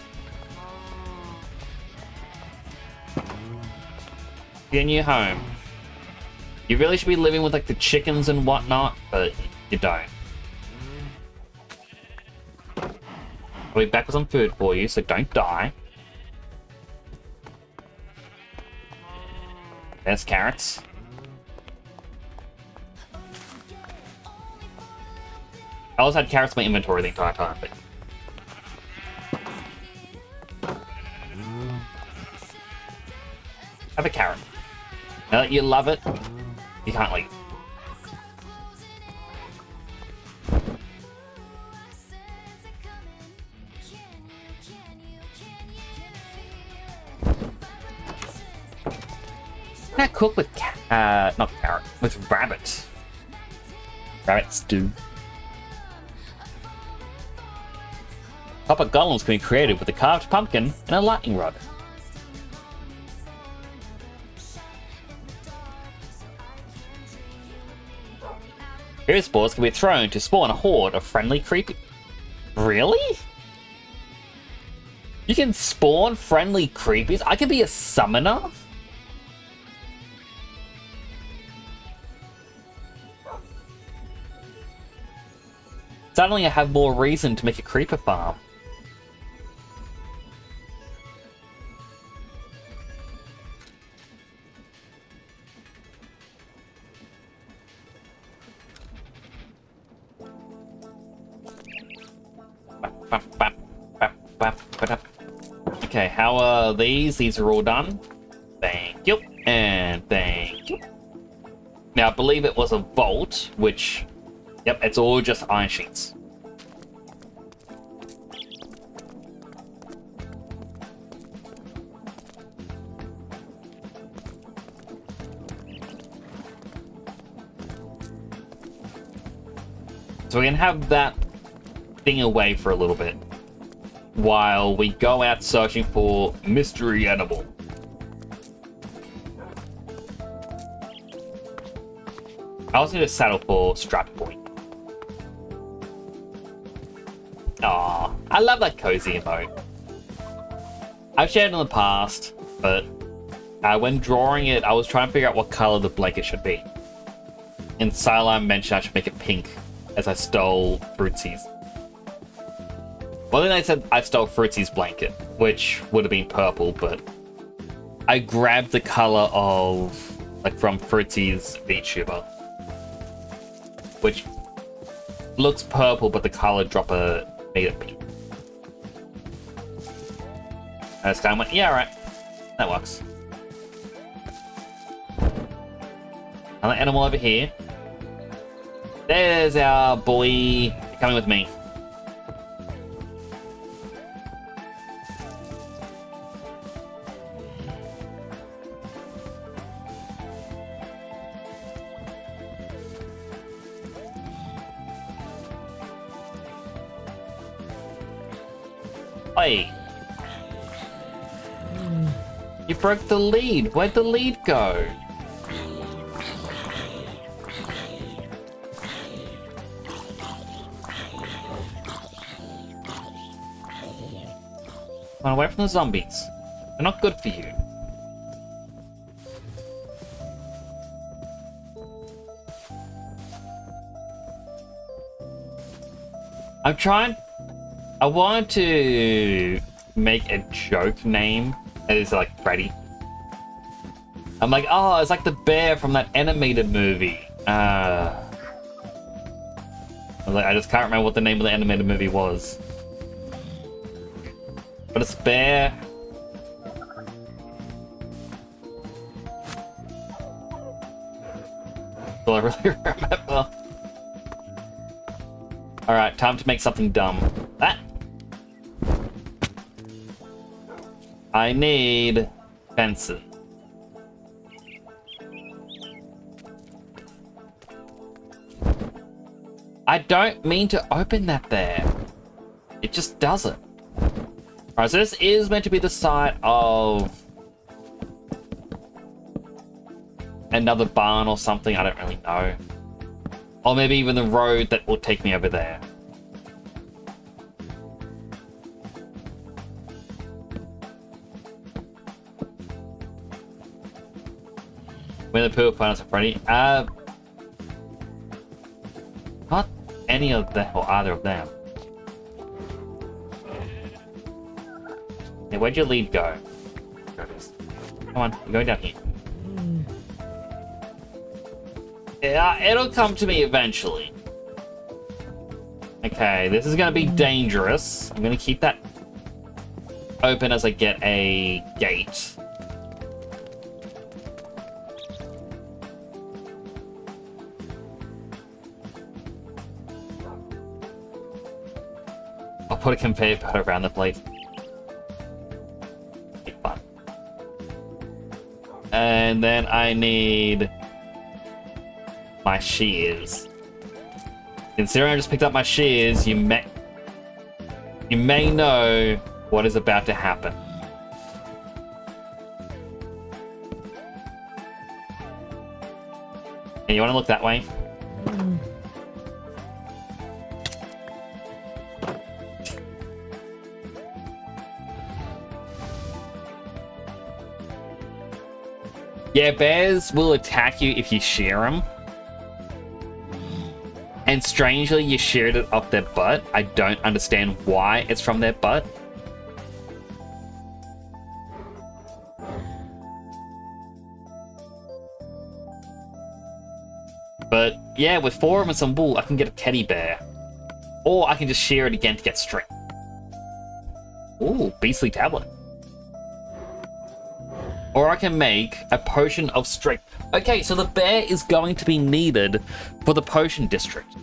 Get a new home. You really should be living with like the chickens and whatnot, but you don't. I'll be back with some food for you, so don't die. There's carrots. I always had carrots in my inventory the entire time, but... Have a carrot. Now that you love it, you can't leave. Can I cook with not carrot, with rabbit? Rabbit stew. Copper golems can be created with a carved pumpkin and a lightning rod. Spirit spores can be thrown to spawn a horde of friendly creepy. Really? You can spawn friendly creepies? I can be a summoner? Suddenly I have more reason to make a creeper farm. Okay, how are these? These are all done. Thank you. And thank you. Now, I believe it was a vault, which... Yep, it's all just iron sheets. So we can have that thing away for a little bit while we go out searching for mystery animal. I also need a saddle for Strap Point. Aww, I love that cozy emote. I've shared it in the past, but when drawing it, I was trying to figure out what color the blanket should be. And Sideline mentioned I should make it pink, as I stole Fruitsy's. Well, then I said I stole Fruitsy's blanket, which would have been purple, but I grabbed the color of, like, from Fruitsy's VTuber, which looks purple, but the color dropper made it pink. And I just kind of went, yeah, right, that works. Another animal over here. There's our boy. You're coming with me. Hey. You broke the lead. Where'd the lead go? Run away from the zombies. They're not good for you. I'm trying... I wanted to make a joke name that is like Freddy. I'm like, oh, it's like the bear from that animated movie. I was like, I just can't remember what the name of the animated movie was. But it's bear. All I really remember. Alright, time to make something dumb. Ah! I need fences. I don't mean to open that there. It just doesn't. Alright, so this is meant to be the site of another barn or something, I don't really know. Or maybe even the road that will take me over there. When the pool planets are ready. Not any of them or either of them. Hey, where'd your lead go? There it is. Come on, you're going down here. Yeah, it'll come to me eventually. Okay, this is gonna be dangerous. I'm gonna keep that open as I get a gate. I'll put a conveyor belt around the place. Be fun. And then I need my shears. Considering I just picked up my shears, you may know what is about to happen. And you want to look that way? Yeah, bears will attack you if you shear them. And strangely, you sheared it up their butt. I don't understand why it's from their butt. But yeah, with 4 of them and some wool, I can get a teddy bear. Or I can just shear it again to get strength. Ooh, beastly tablet. Or I can make a potion of strength. Okay, so the bear is going to be needed for the potion district.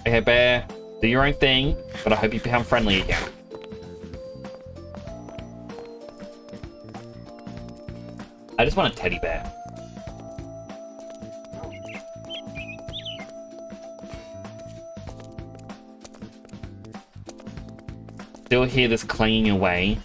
Okay, bear, do your own thing, but I hope you become friendly again. I just want a teddy bear. Still hear this clanging away.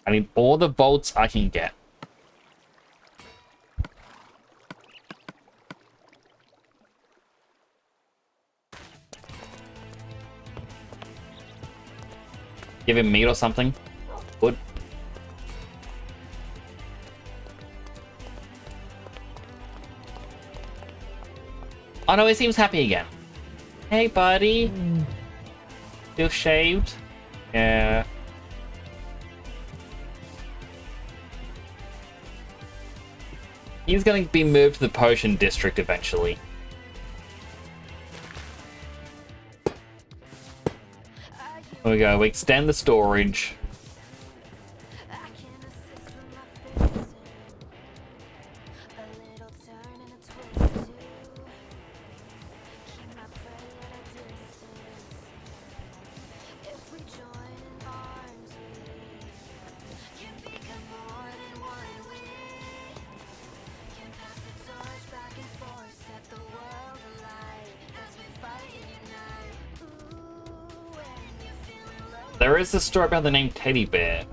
I need all the bolts I can get. Give him meat or something. Good. Oh no, he seems happy again. Hey, buddy. Still shaved? Yeah. He's gonna be moved to the potion district eventually. There we go, we extend the storage. There is a story about the name Teddy Bear.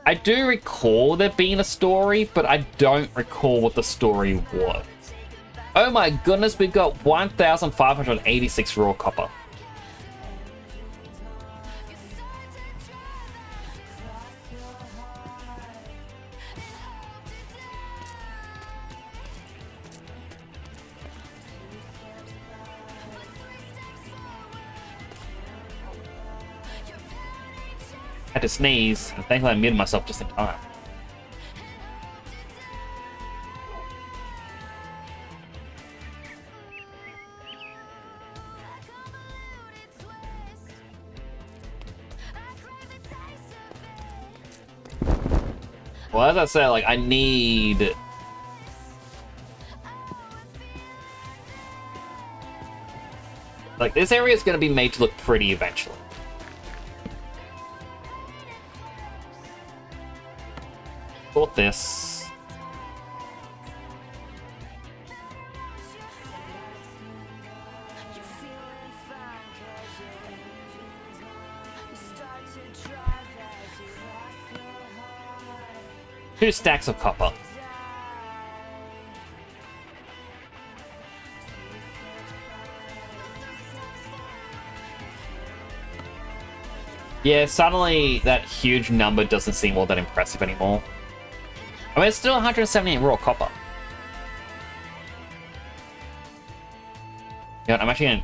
I do recall there being a story, but I don't recall what the story was. Oh my goodness, we've got 1,586 raw copper. Had to sneeze, and thankfully I muted myself just in time. Well, as I said, like, I need... Like, this area is going to be made to look pretty eventually. Bought this. Two stacks of copper. Yeah, suddenly that huge number doesn't seem all that impressive anymore. I mean, it's still 178 raw copper. Yeah, I'm actually gonna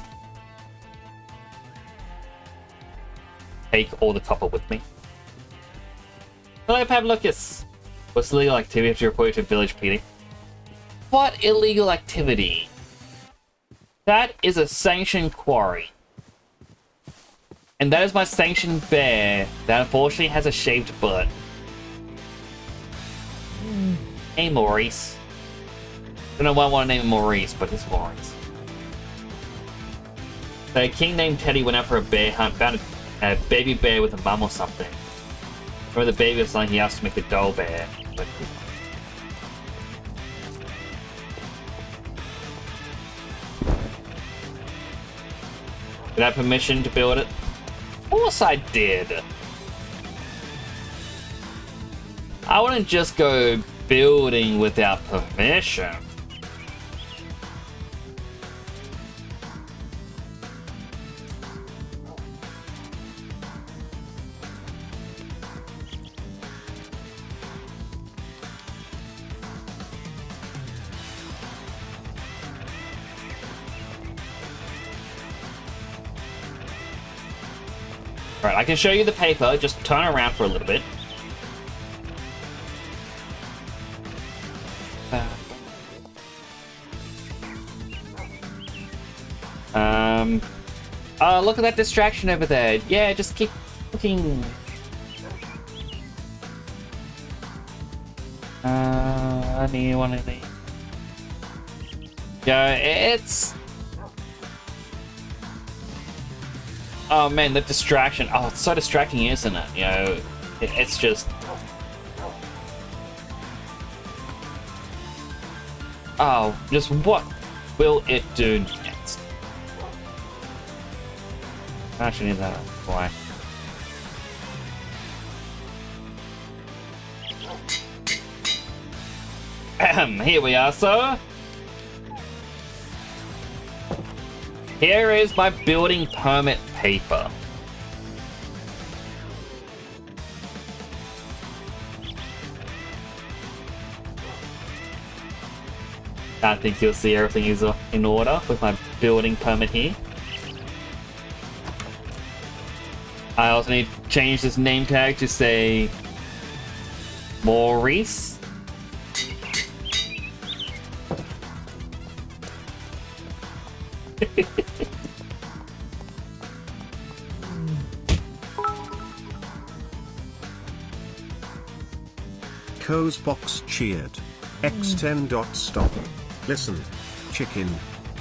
take all the copper with me. Hello, Pavlocus. What's illegal activity to report to Village PD? What illegal activity? That is a sanctioned quarry. And that is my sanctioned bear that unfortunately has a shaved butt. Hey, Maurice. Don't know why I want to name him Maurice, but it's Maurice. So a king named Teddy went out for a bear hunt, found a baby bear with a mum or something. Remember the baby was something he asked to make a doll bear. But... Did I have permission to build it? Of course I did. I wouldn't just go building without permission. Alright, I can show you the paper, just turn around for a little bit. Oh, look at that distraction over there. Yeah, just keep looking. I need one of these. Yeah, it's... Oh man, the distraction. Oh, it's so distracting, isn't it? You know, it's just... Oh, just what will it do next? I actually need that. Why? Here we are, sir. Here is my building permit paper. I think you'll see everything is in order with my building permit here. I also need to change this name tag to say Maurice. Co's box cheered. X10. Stop. Listen. Chicken.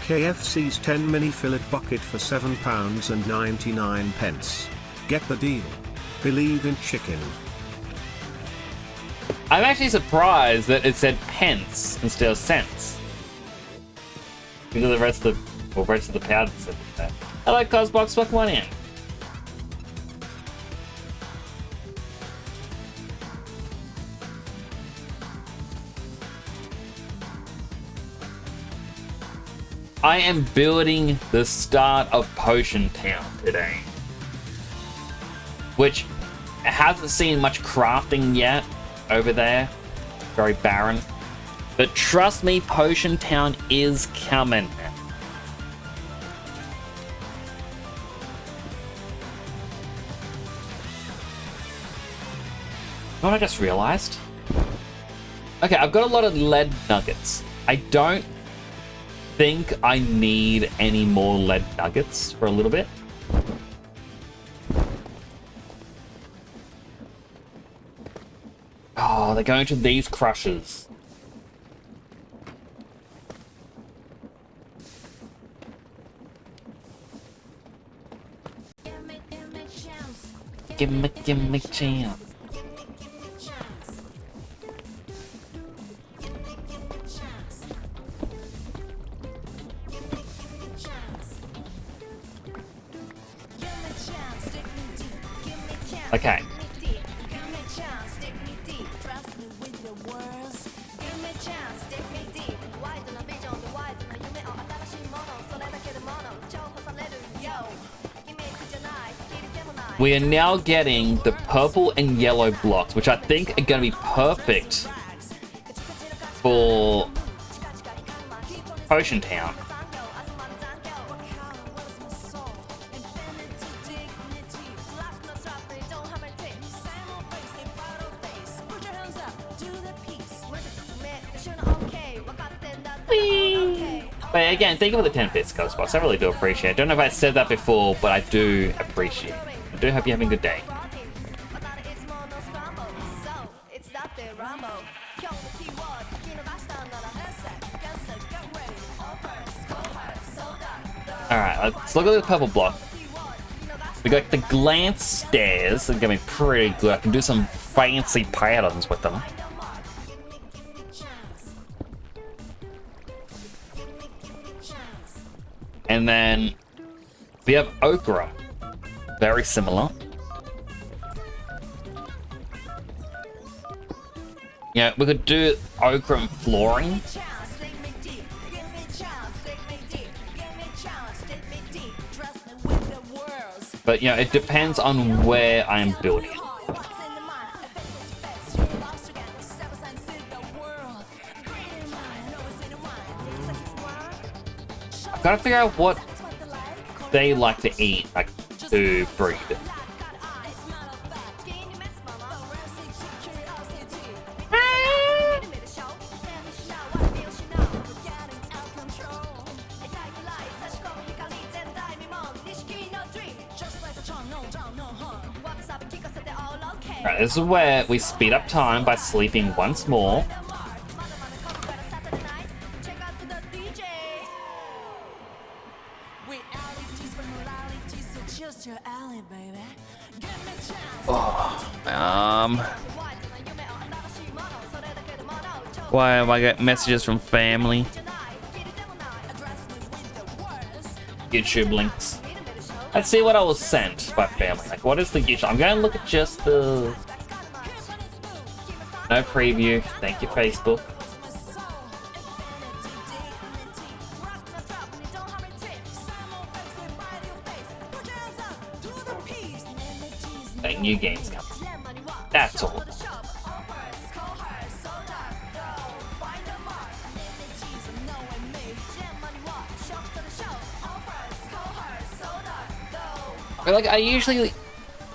KFC's 10 mini fillet bucket for £7.99. Get the deal. Believe in chicken. I'm actually surprised that it said pence instead of cents. Because the rest of the powder said that. I like Cosbox, fuck one in. I am building the start of Potion Town today. Which hasn't seen much crafting yet over there. Very barren. But trust me, Potion Town is coming. What I just realized? Okay, I've got a lot of lead nuggets. I don't think I need any more lead nuggets for a little bit. Oh, they're going to these crushers. Give me chance. Okay. We are now getting the purple and yellow blocks, which I think are going to be perfect for Potion Town. But again, thank you for the 10 bits, Ghostbox. I really do appreciate it. I don't know if I said that before, but I do appreciate it. I do hope you're having a good day. Alright, let's look at the purple block. We got the glance stairs. They're gonna be pretty good. I can do some fancy patterns with them. And then we have ochre. Very similar. Yeah, we could do ochre and flooring. But, you know, it depends on where I'm building. I've got to figure out what they like to eat, like, to breed. Alright, this is where we speed up time by sleeping once more. Why am I getting messages from family? YouTube links. Let's see what I was sent by family. Like, what is the YouTube? I'm going to look at just the... No preview. Thank you, Facebook. New games coming. That's all. Like, I usually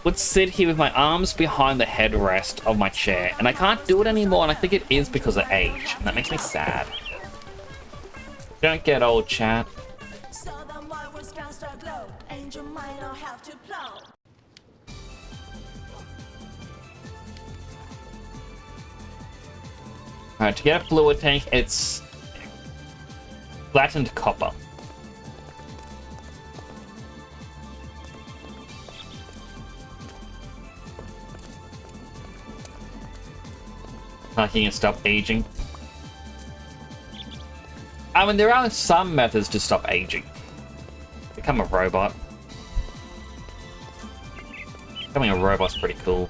would sit here with my arms behind the headrest of my chair, and I can't do it anymore, and I think it is because of age, and that makes me sad. Don't get old, chat. Alright, to get a fluid tank, it's flattened copper. Like you can stop aging. I mean, there are some methods to stop aging. Become a robot. Becoming a robot's pretty cool.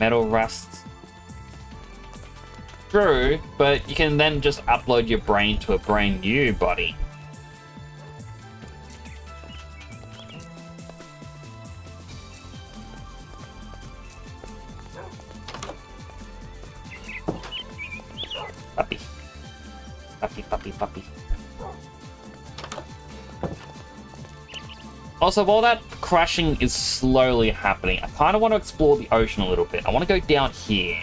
Metal rusts. True, but you can then just upload your brain to a brand new body. Puppy. Puppy, puppy, puppy. Also, while that crashing is slowly happening, I kind of want to explore the ocean a little bit. I want to go down here.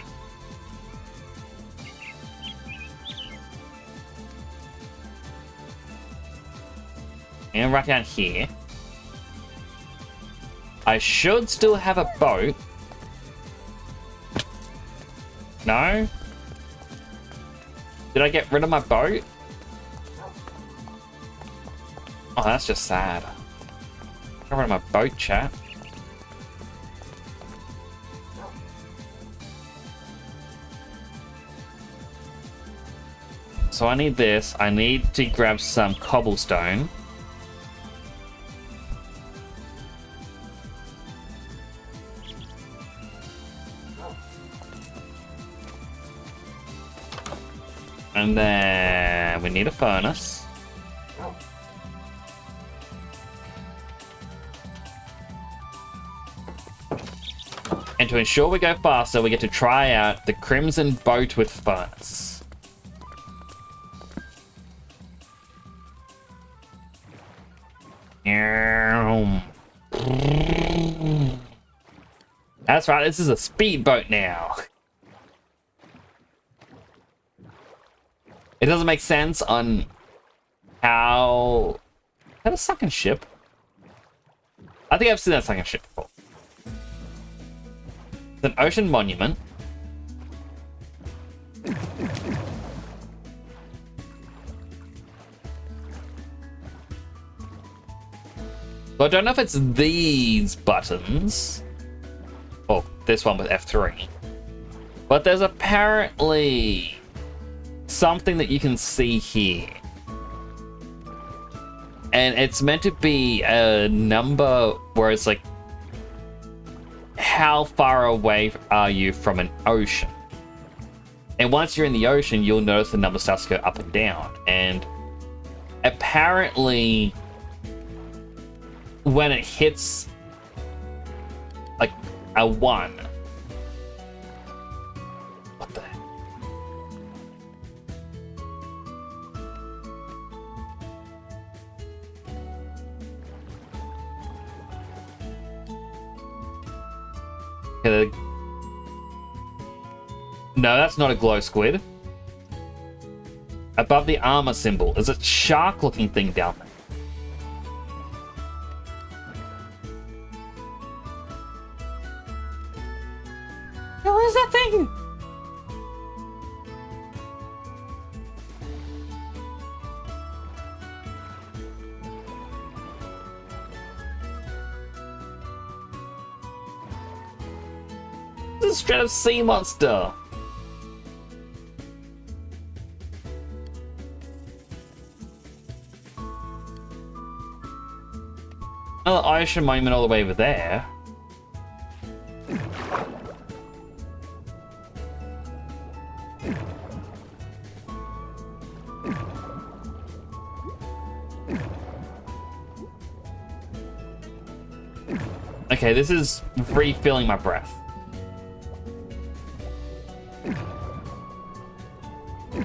And right down here. I should still have a boat. No? Did I get rid of my boat? Oh, that's just sad. Got rid of my boat, chat. So I need this. I need to grab some cobblestone. And then we need a furnace. And to ensure we go faster, we get to try out the Crimson Boat with furnace. That's right, this is a speedboat now. It doesn't make sense on how... Is that a sunken ship? I think I've seen that sunken ship before. It's an ocean monument. So I don't know if it's these buttons. Oh, this one with F3. But there's apparently something that you can see here. And it's meant to be a number where it's like, how far away are you from an ocean? And once you're in the ocean, you'll notice the number starts to go up and down. And apparently, when it hits like a 1, what the heck? No, that's not a glow squid. Above the armor symbol is a shark looking thing down there. What is that thing? This is a straight up sea monster. Another ocean monument all the way over there. Okay, this is refilling my breath.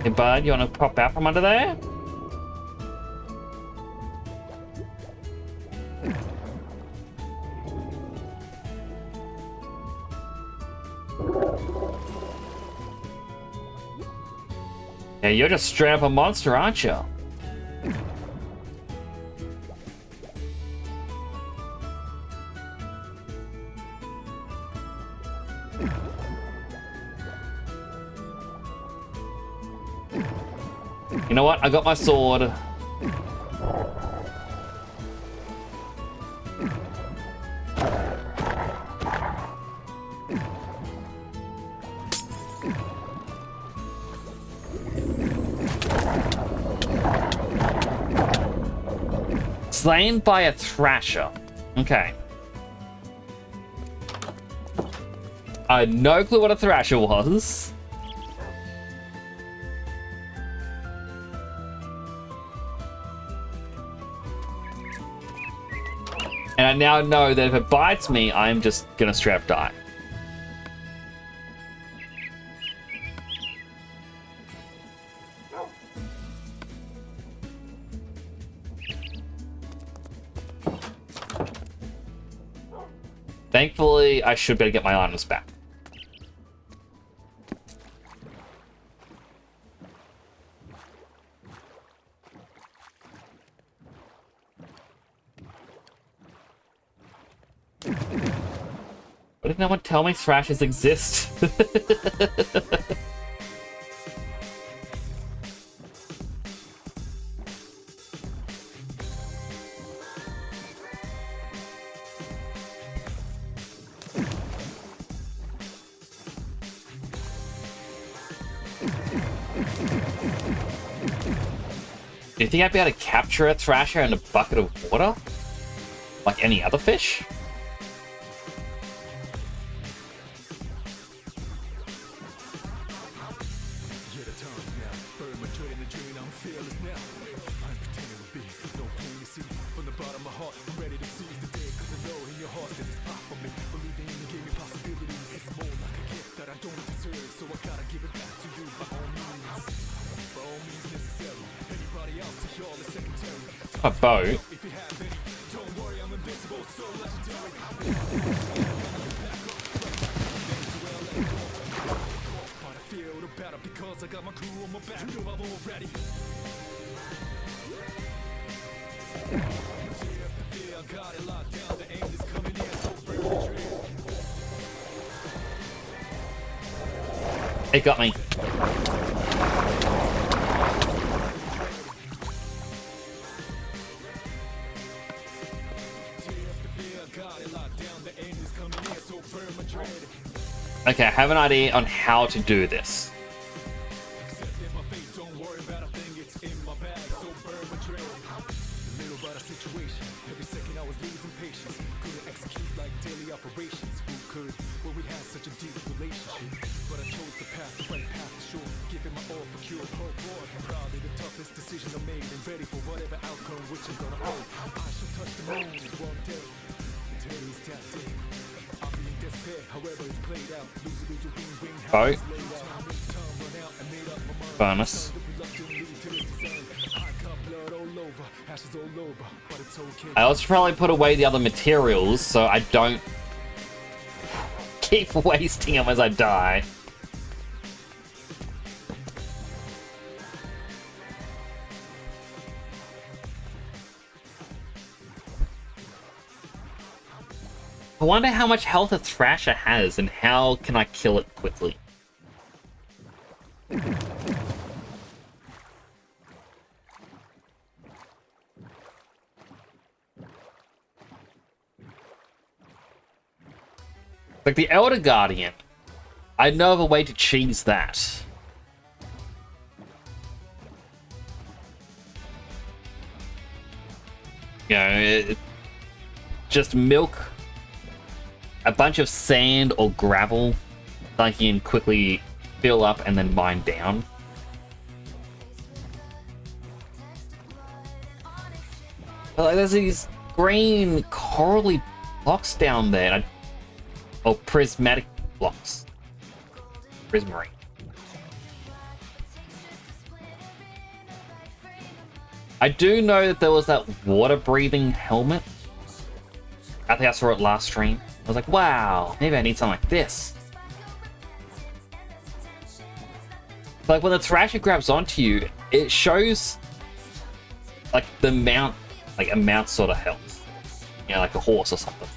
Hey, bud, you want to pop out from under there? Yeah, you're just straight up a monster, aren't you? You know what? I got my sword. Slain by a thrasher. Okay. I had no clue what a thrasher was. And I now know that if it bites me, I'm just gonna straight up die. Thankfully, I should be able to get my items back. Why did no one tell me thrashers exist? Do you think I'd be able to capture a thrasher in a bucket of water? Like any other fish? A boat. It got me. Okay, I have an idea on how to do this. Boat. Furnace. I also probably put away the other materials so I don't keep wasting them as I die. I wonder how much health a thrasher has and how can I kill it quickly. Like the Elder Guardian, I know of a way to cheese that. You know, just milk a bunch of sand or gravel that you can quickly fill up and then mine down. But like, there's these green corally blocks down there. Or prismatic blocks. Prismarine. I do know that there was that water-breathing helmet. I think I saw it last stream. I was like, wow, maybe I need something like this. Like when the thrasher grabs onto you, it shows like the amount sort of health. You know, like a horse or something.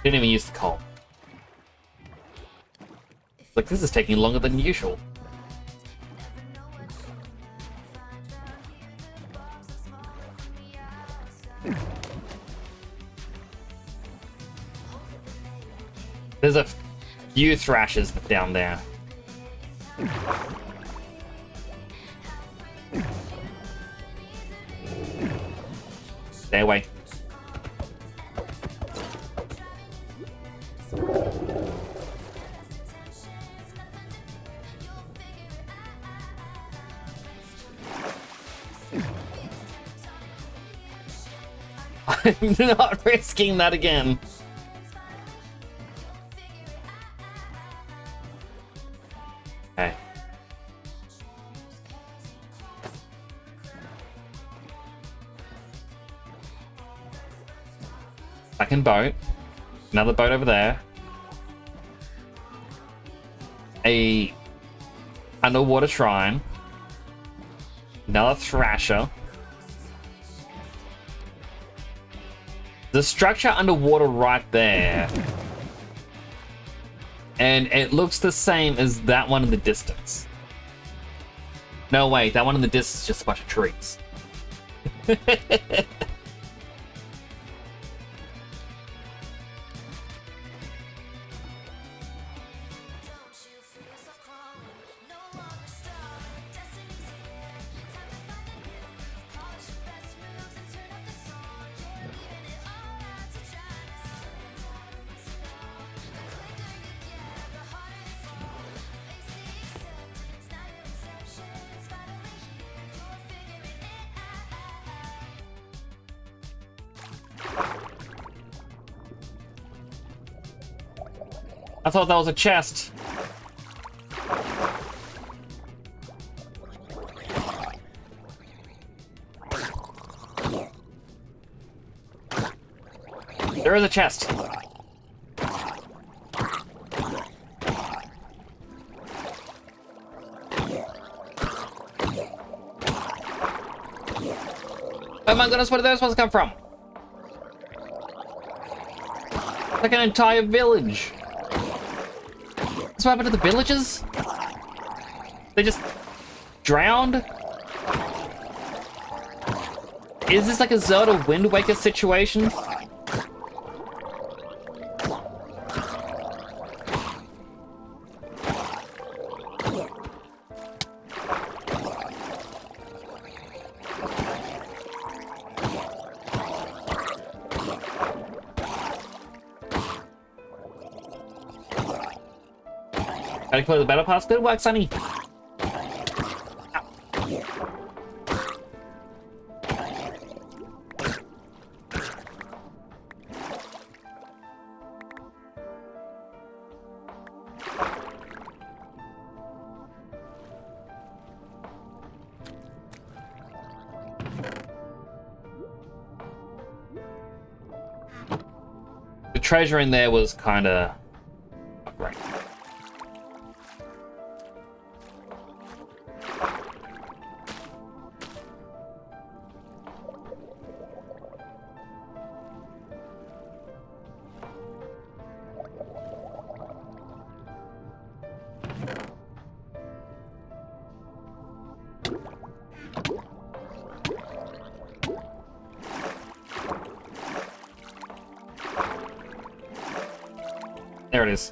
Didn't even use the coal. Like, this is taking longer than usual. There's a few thrashers down there. Stay away. I'm not risking that again. Okay. Second boat. Another boat over there. A underwater shrine. Another thrasher. The structure underwater right there. And it looks the same as that one in the distance. No, wait, that one in the distance is just a bunch of trees. I thought that was a chest. There is a chest. Oh my goodness, where did those supposed to come from? Like an entire village. What's what happened to the villagers? They just drowned? Is this like a Zelda Wind Waker situation? Gotta clear the battle pass. Good work, Sonny. The treasure in there was kind of right. There it is.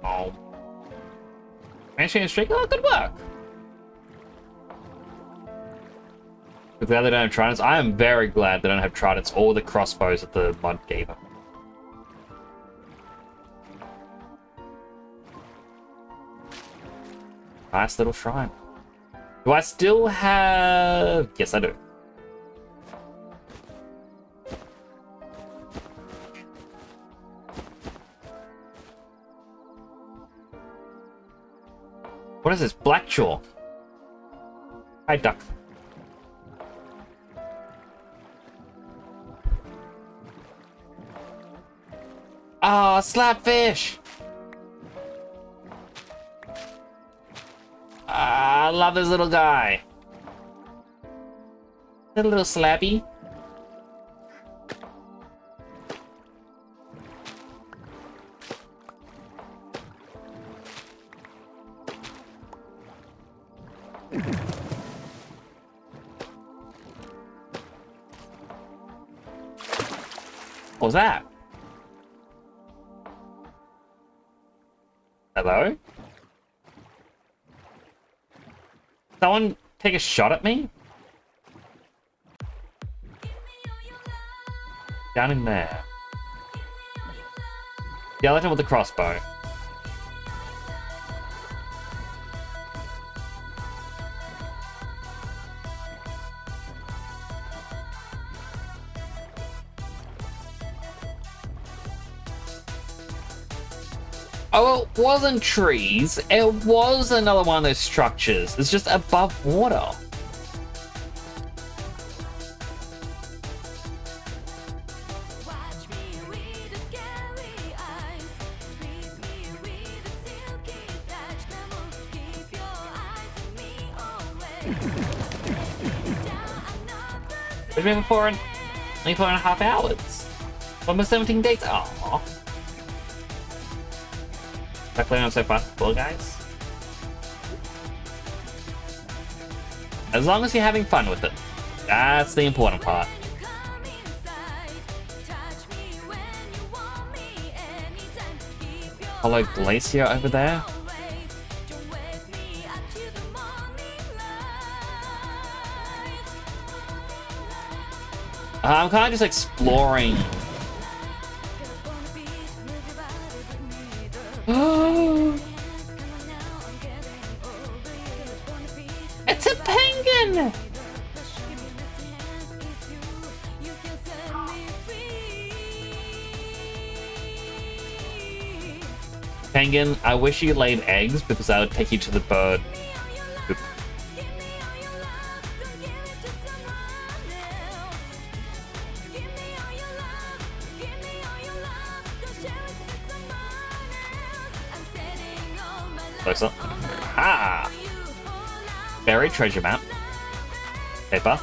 Oh. Mansion streak. Oh, good work. With the other don't have tridents, I am very glad they don't have tridents or the crossbows that the mod gave them. Nice little shrine. Do I still have... Yes, I do. What is this? Black chalk. Hi, duck. Ah, slapfish! I love this little guy. That little slappy. What was that? Hello? Someone take a shot at me? Down in there. Skeleton with a crossbow. Oh, it wasn't trees. It was another one of those structures. It's just above water. Watch me with the scary eyes, freeze me with the silky touch. Come on, keep your eyes on me always. Down another It's been for only 4.5 hours. Almost 17 days. Aww. Am I playing on so fast, well, guys? As long as you're having fun with it. That's the important part. come inside. Touch me when you want me anytime. Keep your Hello, Glacier over there. always. Don't wake me up to the morning light. I'm kind of just exploring. It's a penguin! Penguin, I wish you laid eggs because I would take you to the bird. Oop. Closer. Ah! Buried treasure map. Paper.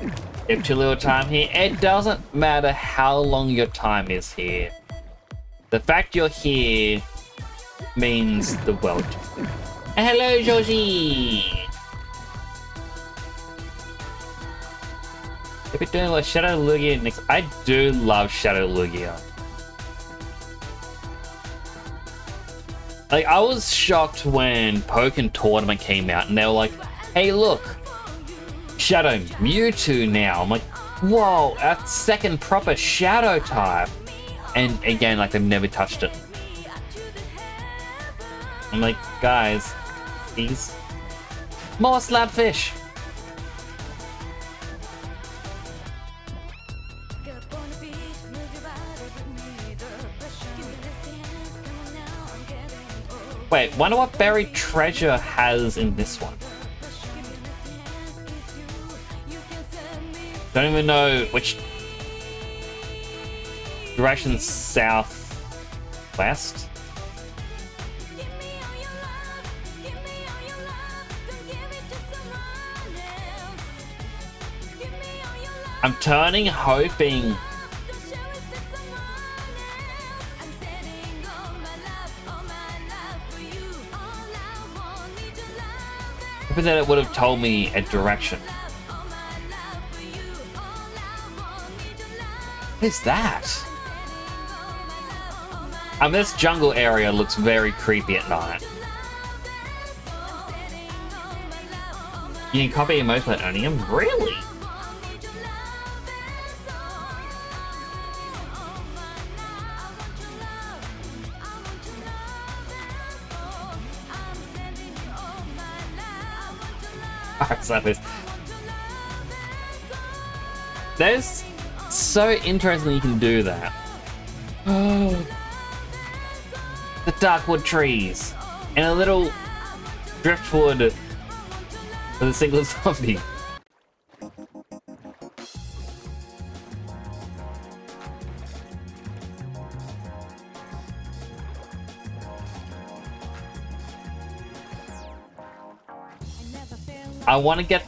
You have too little time here. It doesn't matter how long your time is here. The fact you're here means the world. Hello, Georgie! If you're doing like Shadow Lugia next, I do love Shadow Lugia. Like, I was shocked when Pokken Tournament came out and they were like, hey, look, Shadow Mewtwo now. I'm like, whoa, a second proper Shadow type. And again, like, they've never touched it. I'm like, guys, please. More slabfish. Wait, wonder what buried treasure has in this one. Don't even know which direction, south, west. I'm turning, hoping. Hoping that it would have told me a direction. What is that? I mean, this jungle area looks very creepy at night. You can copy emotes by owning them? Really? Alright, that is so interesting that you can do that. Oh. The darkwood trees and a little driftwood with a single zombie. I want to get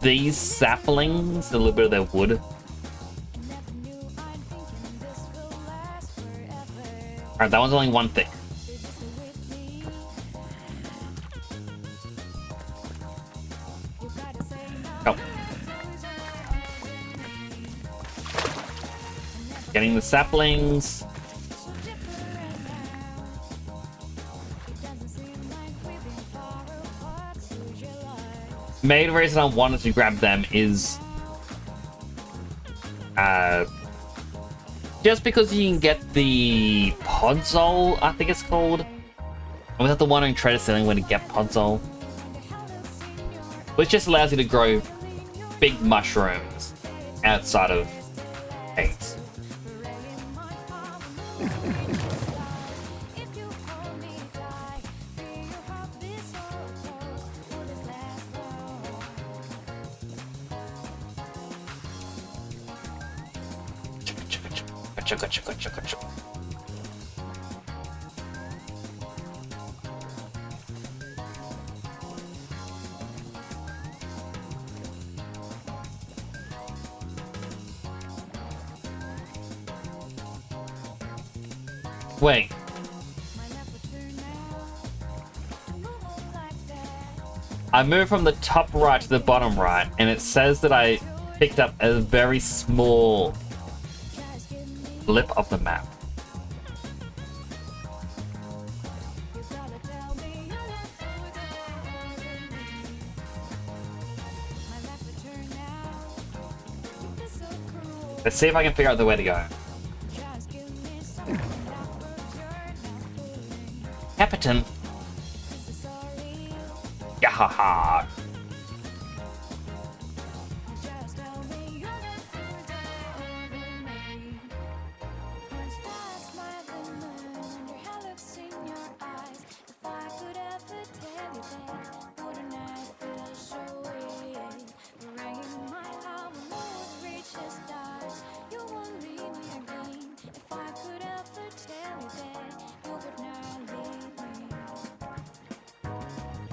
these saplings, a little bit of their wood. Alright, that one's only one thick. Oh. Getting the saplings. Main reason I wanted to grab them is Just because you can get the Podzol, I think it's called. And without the wandering treasure ceiling when to get Podzol. Which just allows you to grow big mushrooms outside of eggs. Gotcha. Wait. I moved from the top right to the bottom right, and it says that I picked up a very small blip of the map. Let's see if I can figure out the way to go. Captain. Yahaha.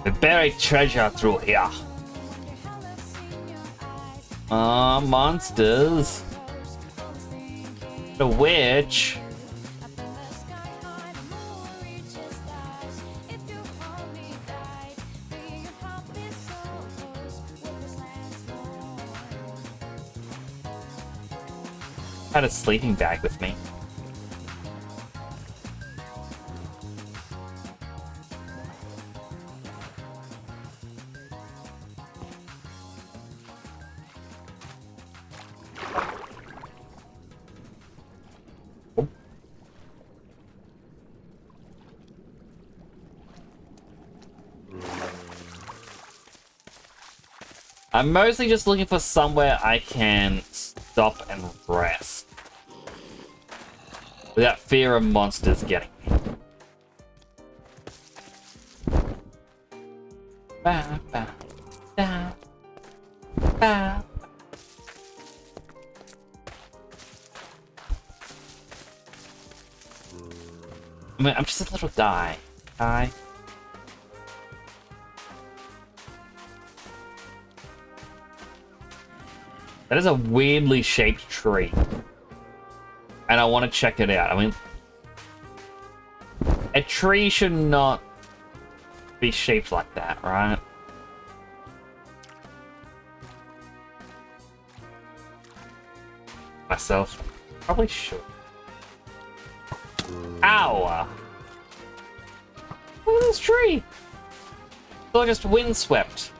The buried treasure through here. Monsters. The witch. I had a sleeping bag with me. I'm mostly just looking for somewhere I can stop and rest without fear of monsters getting me. Ba, ba, da, ba. I mean, I'm just a little die. That is a weirdly shaped tree. And I want to check it out. I mean, a tree should not be shaped like that, right? Myself, probably should. Ow! Look at this tree! It's all just windswept.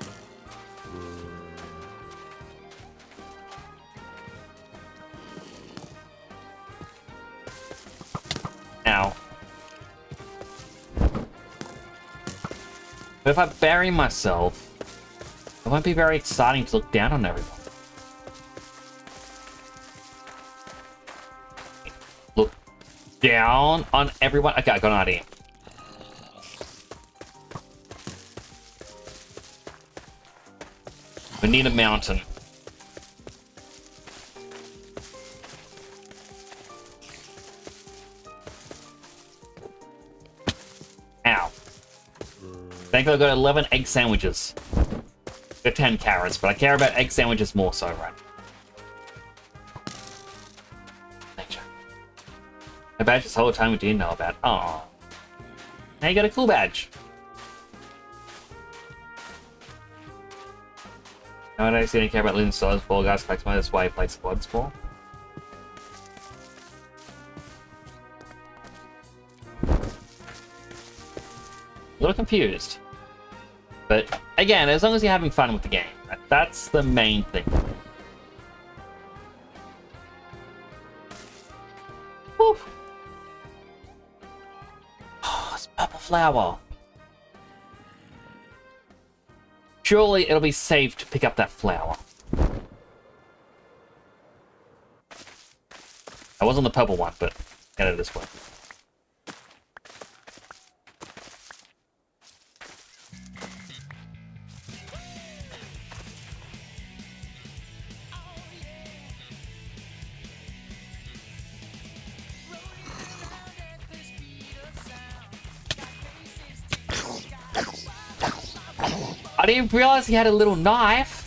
Ow. But if I bury myself, it won't be very exciting to look down on everyone. Look down on everyone. Okay, I got an idea. We need a mountain. Ow. Thankfully I got 11 egg sandwiches. Got 10 carrots, but I care about egg sandwiches more so, right? Nature. A badge this whole time we didn't know about. Oh. Now you got a cool badge. Nowadays, you don't care about losing souls. Fall guys collects money. That's why he plays squads more. A little confused. But again, as long as you're having fun with the game, that's the main thing. Whew. Oh, it's purple flower. Surely it'll be safe to pick up that flower. I was on the purple one, but get it this way. I didn't realize he had a little knife.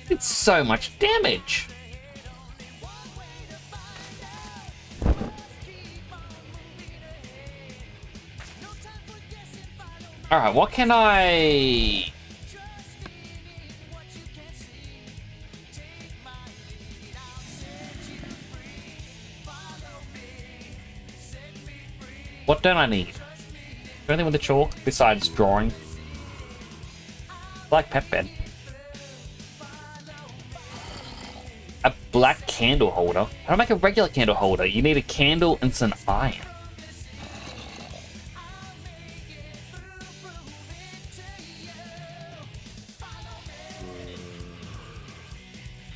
It's so much damage. Alright, what can I... What don't I need? Anything with the chalk besides drawing? Black pet bed. A black candle holder? How do I make a regular candle holder? You need a candle and some iron.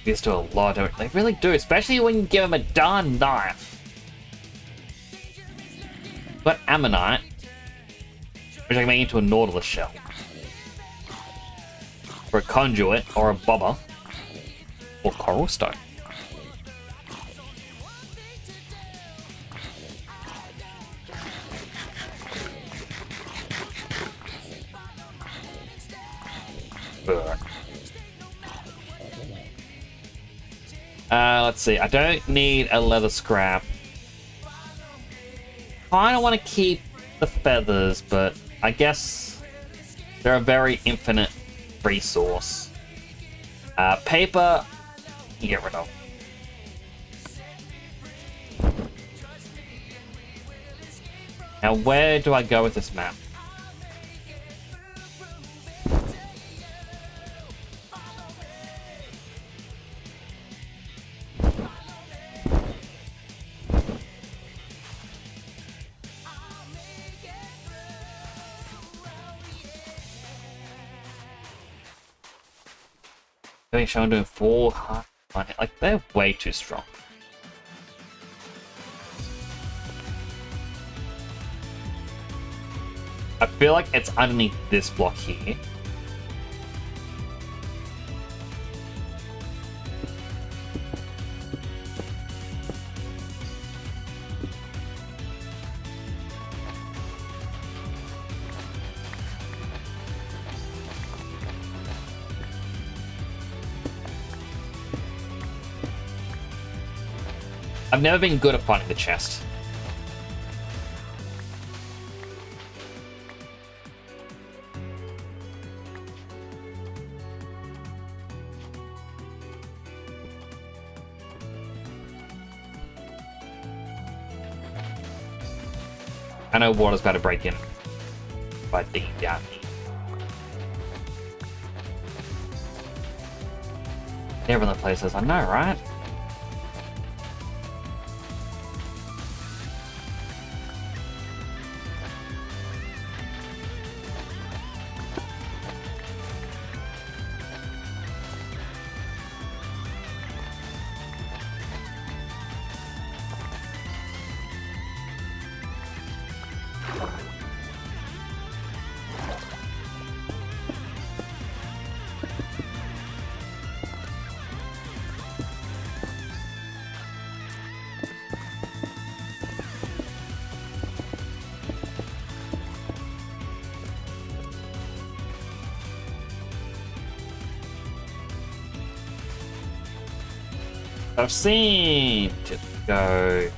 These do a lot of it. They really do, especially when you give them a darn knife. But ammonite, which I can make into a nautilus shell. Or a conduit, or a bobber, or coral stone. Let's see. I don't need a leather scrap. Kinda want to keep the feathers, but I guess they're a very infinite resource. Paper, you get rid of. Now, where do I go with this map? They're showing doing 4 hard. Like, they're way too strong. I feel like it's underneath this block here. I've never been good at finding the chest. I know water's about to break in by deep down here. They're in the places I know, right? I've seen it go.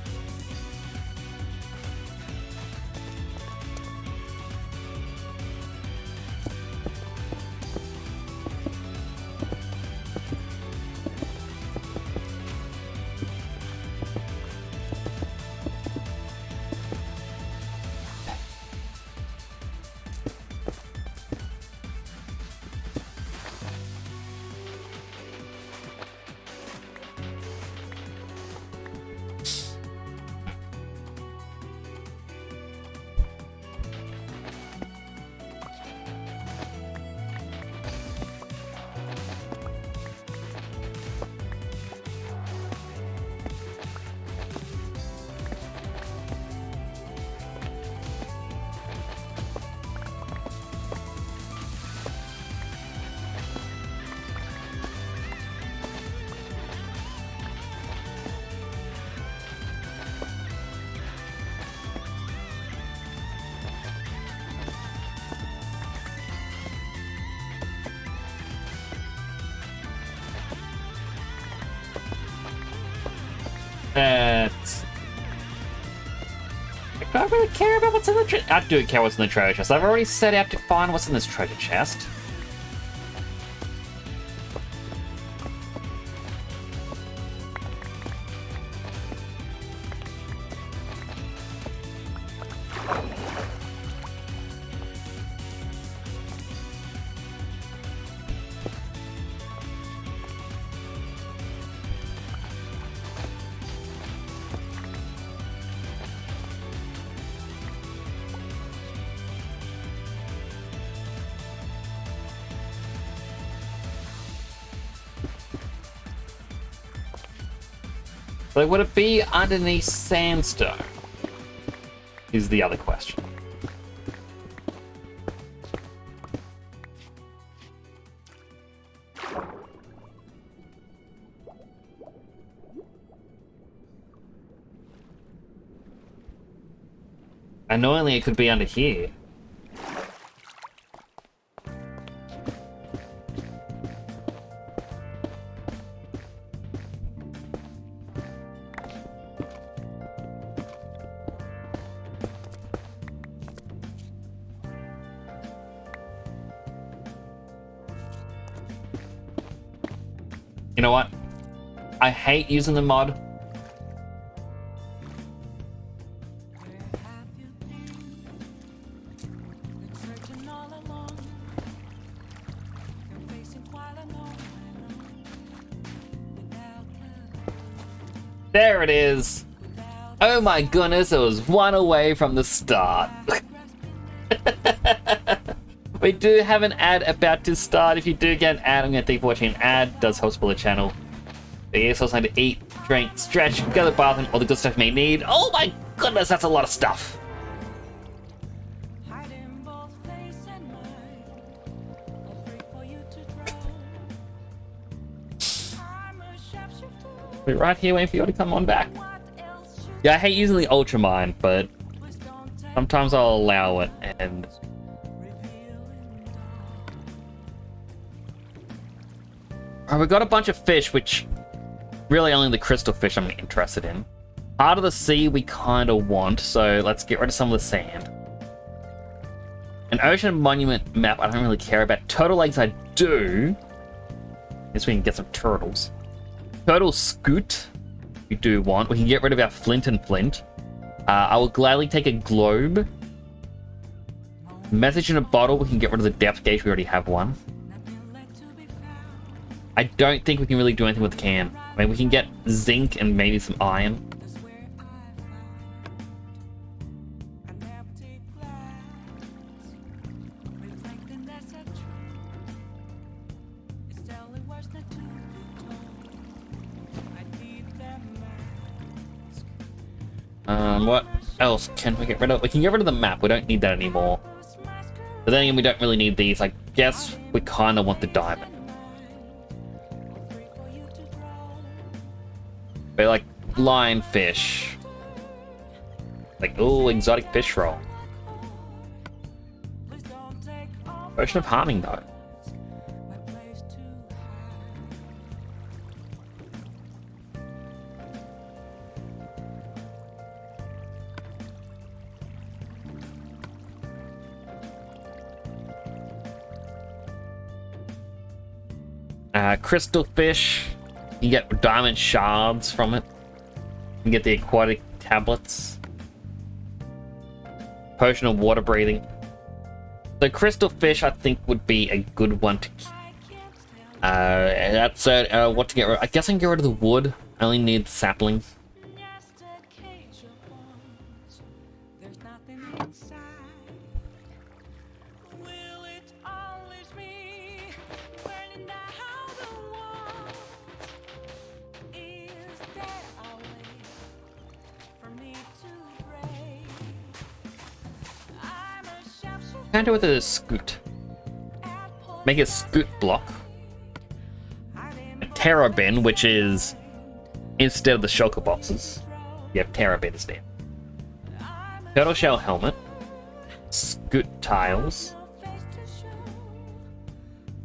That's... Do I really care about what's in the treasure? I do care what's in the treasure chest. I've already set out to find what's in this treasure chest. So would it be underneath sandstone? Is the other question. Annoyingly, it could be under here. You know what? I hate using the mod. Where have you been? Been searching all along. Been facing quite alone without love, There it is. Oh my goodness, it was one away from the start. We do have an ad about to start. If you do get an ad, I'm going to thank you for watching an ad. It does help support the channel. But yes, also time to eat, drink, stretch, go to the bathroom, all the good stuff you may need. Oh my goodness, that's a lot of stuff. hiding both face and mind, all free for you to draw. I'm a sharpshooter. We're right here waiting for you to come on back. What else should Yeah, I hate using the Ultra Mind, but twist don't take sometimes I'll allow it. And revealing we got a bunch of fish, which really only the crystal fish I'm interested in. Part of the sea we kind of want, so let's get rid of some of the sand. An ocean monument map I don't really care about. Turtle legs I do. Guess we can get some turtles. Turtle scoot we do want. We can get rid of our flint and flint. I will gladly take a globe. Message in a bottle, we can get rid of the depth gauge, we already have one. nothing left to be found. I don't think we can really do anything with the can. I mean, we can get zinc and maybe some iron. That's where I found an empty glass, reflecting that's a truth. It's telling words not to be told. I need them mask. What else can we get rid of? We can get rid of the map. We don't need that anymore. But then again, we don't really need these. I guess we kind of want the diamond. But like lionfish. Like, ooh, exotic fish roll. Ocean of Harming though. Crystal fish. You get diamond shards from it. You can get the aquatic tablets. Potion of water breathing. The crystal fish, I think, would be a good one to keep. That's what to get rid of. I guess I can get rid of the wood. I only need saplings. Just a cage of bones. There's nothing inside. Will it unleash me? Burning down the walls. Is there a way for me to break? I'm a sharpshooter Can I do with a scoot? at Make a scoot block. hiding A terror bin, which is instead of the shulker boxes, you have terror bin instead. Turtle shell helmet. Scoot tiles. face to show.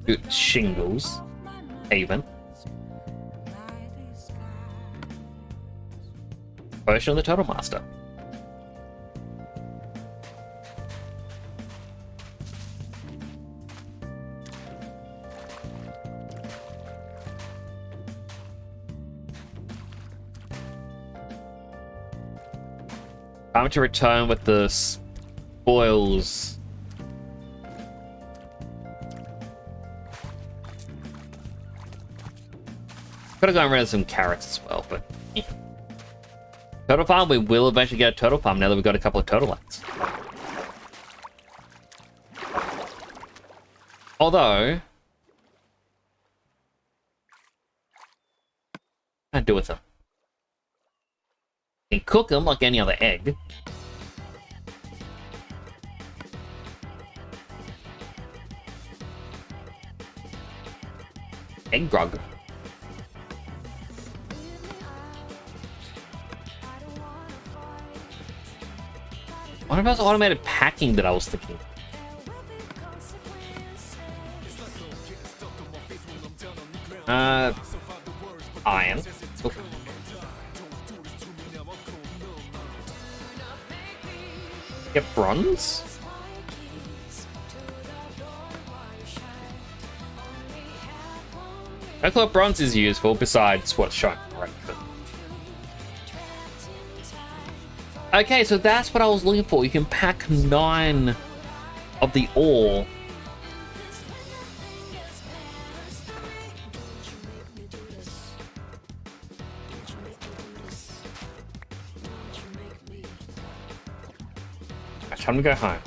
Scoot shingles. Haven. My disguise. Potion of the Turtle Master. Time to return with the spoils. Gotta go and run some carrots as well, but yeah. Turtle farm, we will eventually get a turtle farm now that we've got a couple of turtle lights. Although, I do with them. You can cook them like any other egg. Egg grog. What about automated packing that I was thinking? Iron. Okay. Get bronze? I thought bronze is useful besides what's shown right. Okay, so that's what I was looking for. You can pack 9 of the ore. Time to go home.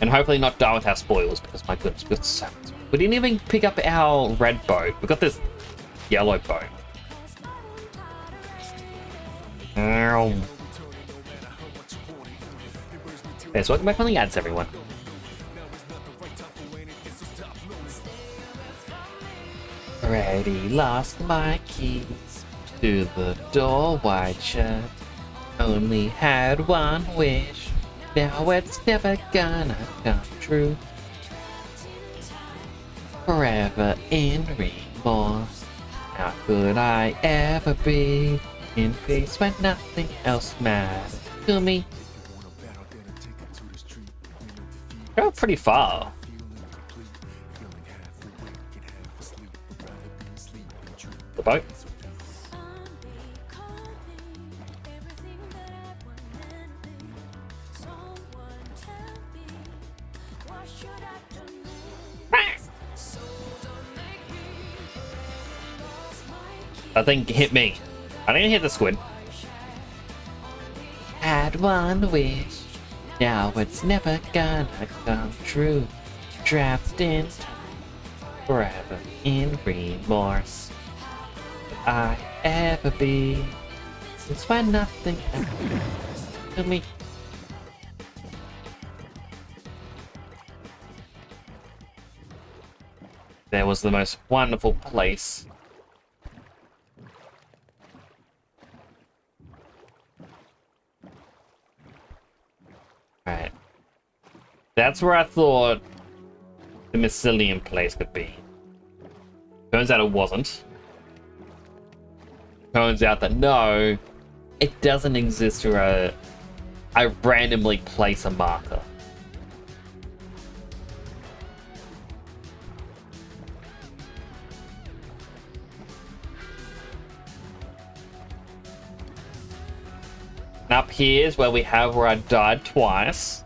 And hopefully not die with our spoils, because my goodness, we've got so much. We didn't even pick up our red boat. We got this yellow boat. Ow. Okay, so welcome back on the ads, everyone. Already lost my keys to the door wide shut. Only had one wish, now it's never gonna come true. Forever in remorse, how could I ever be in peace when nothing else matters to me? Go pretty far. The boat. I think hit me. I didn't hit the squid. Had one wish, now it's never gonna come true. Trapped in time, forever in remorse. Could I ever be? It's when nothing happens to me. There was the most wonderful place. Right. That's where I thought the mycelium place could be. Turns out it wasn't. Turns out that no, it doesn't exist where I randomly place a marker. And up here is where we have where I died twice.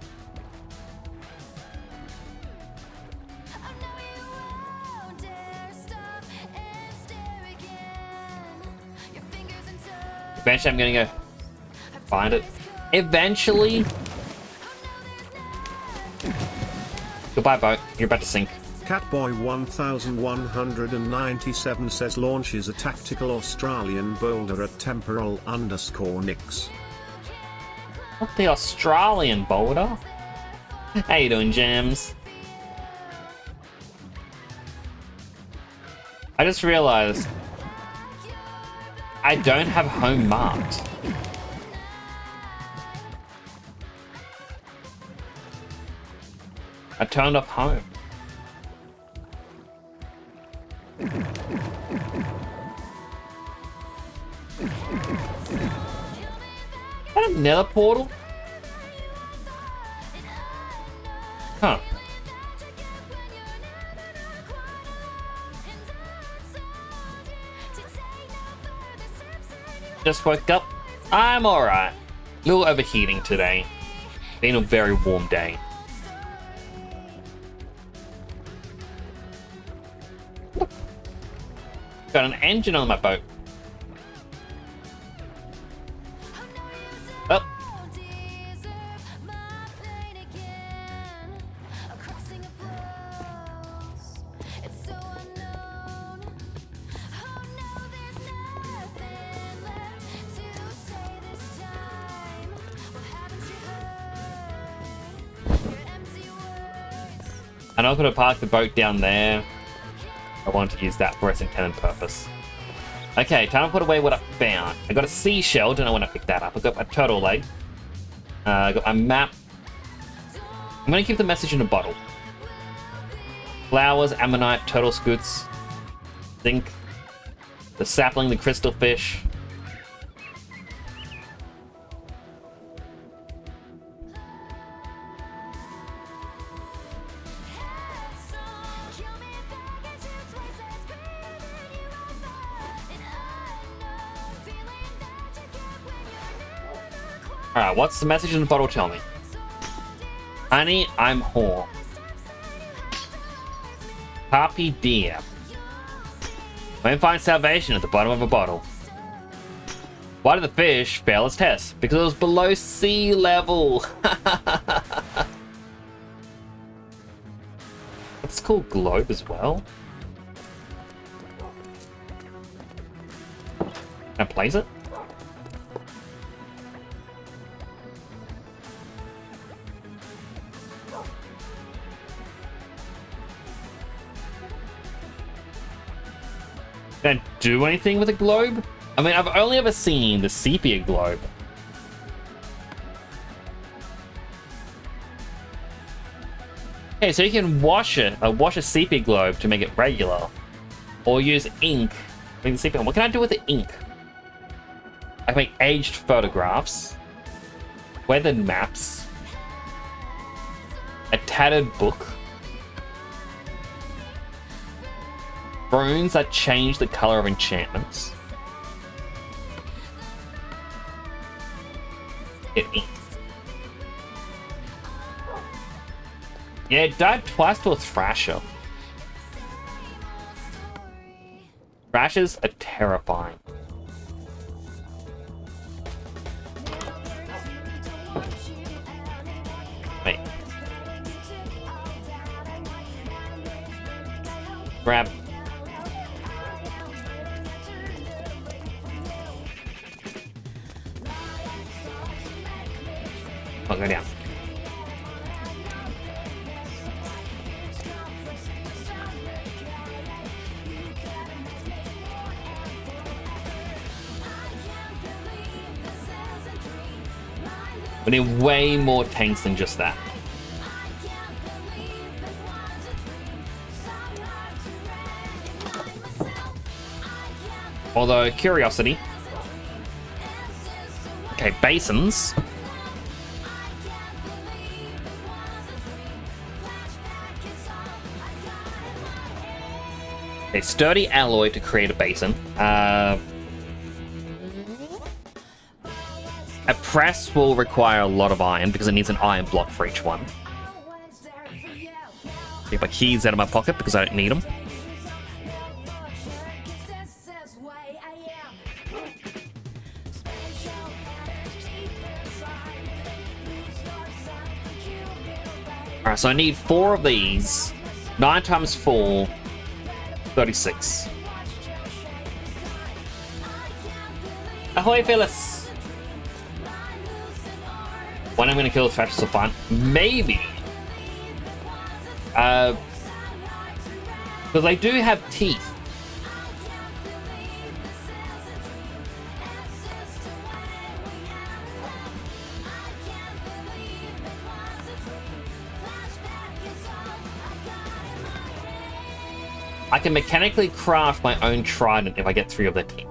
Eventually I'm gonna go find it. Eventually. Goodbye, boat. You're about to sink. Catboy1197 says launches a tactical Australian boulder at temporal_nix. What the Australian boulder? How you doing, Jams? I just realized I don't have home marked. I turned off home. that a nether portal? Huh. Just woke up. I'm alright. A little overheating today. Been a very warm day. Got an engine on my boat. Oh. And I'm going to park the boat down there. I want to use that for its intended purpose. Okay, time to put away what I found. I got a seashell, don't know when I picked that up. I got my turtle leg. I got my map. I'm going to keep the message in a bottle. Flowers, ammonite, turtle scoots, zinc, the sapling, the crystal fish. Alright, what's the message in the bottle tell me? Honey, I'm whore. Happy dear. Won't find salvation at the bottom of a bottle. Why did the fish fail its test? Because it was below sea level. It's called globe as well. Can I place it? Can I do anything with a globe? I mean, I've only ever seen the sepia globe. Okay, so you can wash a sepia globe to make it regular, or use ink. Make the sepia. What can I do with the ink? I can make aged photographs, weathered maps, a tattered book. Runes that change the color of enchantments. It inks. Yeah, it died twice to a thrasher. Thrashers are terrifying. Wait. Grab. I'll go down. We need way more tanks than just that. Although, curiosity. Okay, basins. A sturdy alloy to create a basin. A press will require a lot of iron because it needs an iron block for each one. Get my keys out of my pocket because I don't need them. Alright, so I need 4 of these. 9 times 4, 36. Ahoy, Phyllis! When I'm gonna kill the Thrashers for fun? Maybe. Because they do have teeth. I can mechanically craft my own trident if I get 3 of their teeth.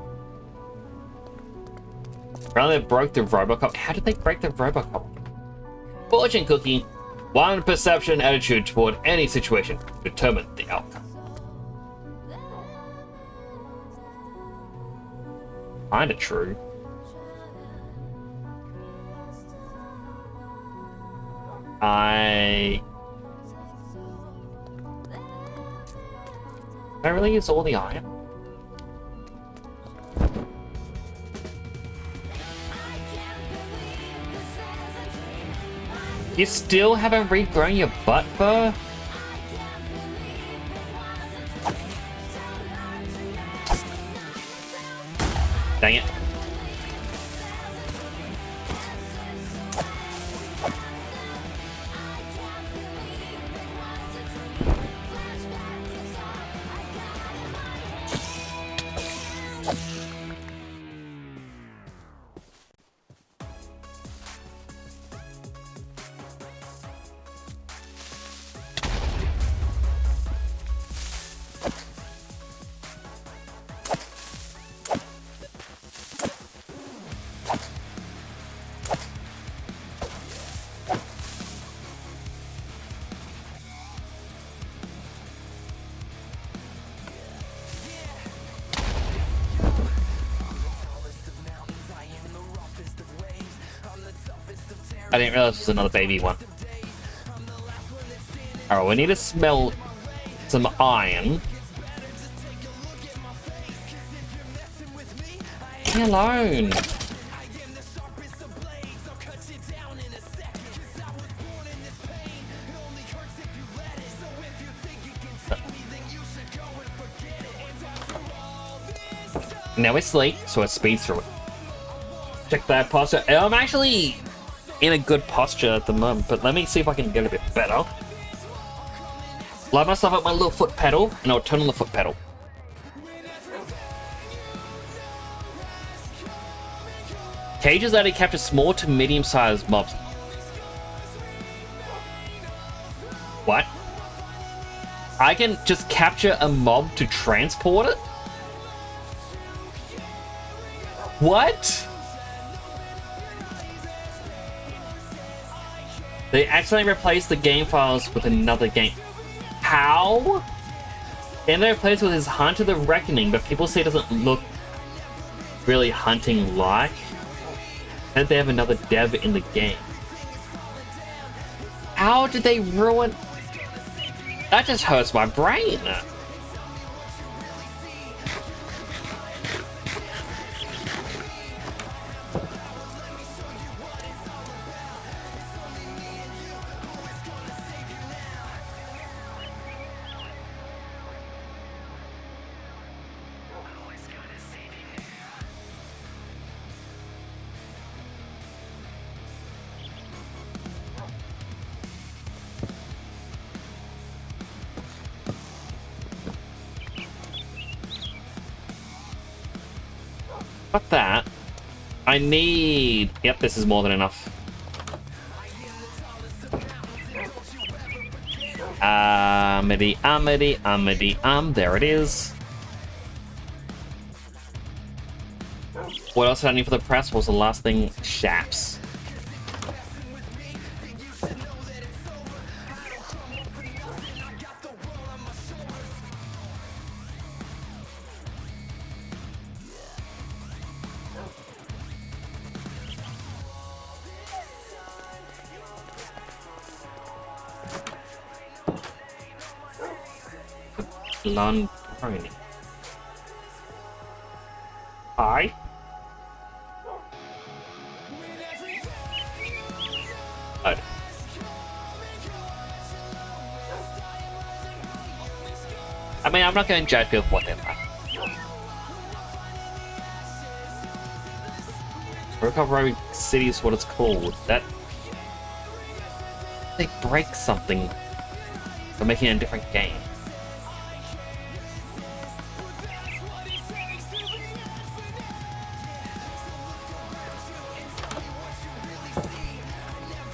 Apparently they broke the Robocop. How did they break the Robocop? Fortune cookie. One perception attitude toward any situation determine the outcome. Kinda true. Did I really use all the iron? You still haven't regrown your butt fur? Dang it. I didn't realize it was another baby one. Alright, we need to smell some iron. Leave me alone. Now we're asleep, so I speed through it. Check that posture. I'm actually in a good posture at the moment, but let me see if I can get a bit better. Light myself up my little foot pedal, and I'll turn on the foot pedal. Cages that capture small to medium-sized mobs. What? I can just capture a mob to transport it? What? They accidentally replaced the game files with another game. How? Then they replaced with his Hunt of the Reckoning, but people say it doesn't look really hunting-like. And they have another dev in the game. How did they ruin... That just hurts my brain. Fuck that. I need... Yep, this is more than enough. There it is. What else did I need for the press? What was the last thing? Shafts. Lawn pony. Hi. Good. I mean, I'm not going to judge people for what they like. Recovery City is what it's called. That they break something for making it a different game.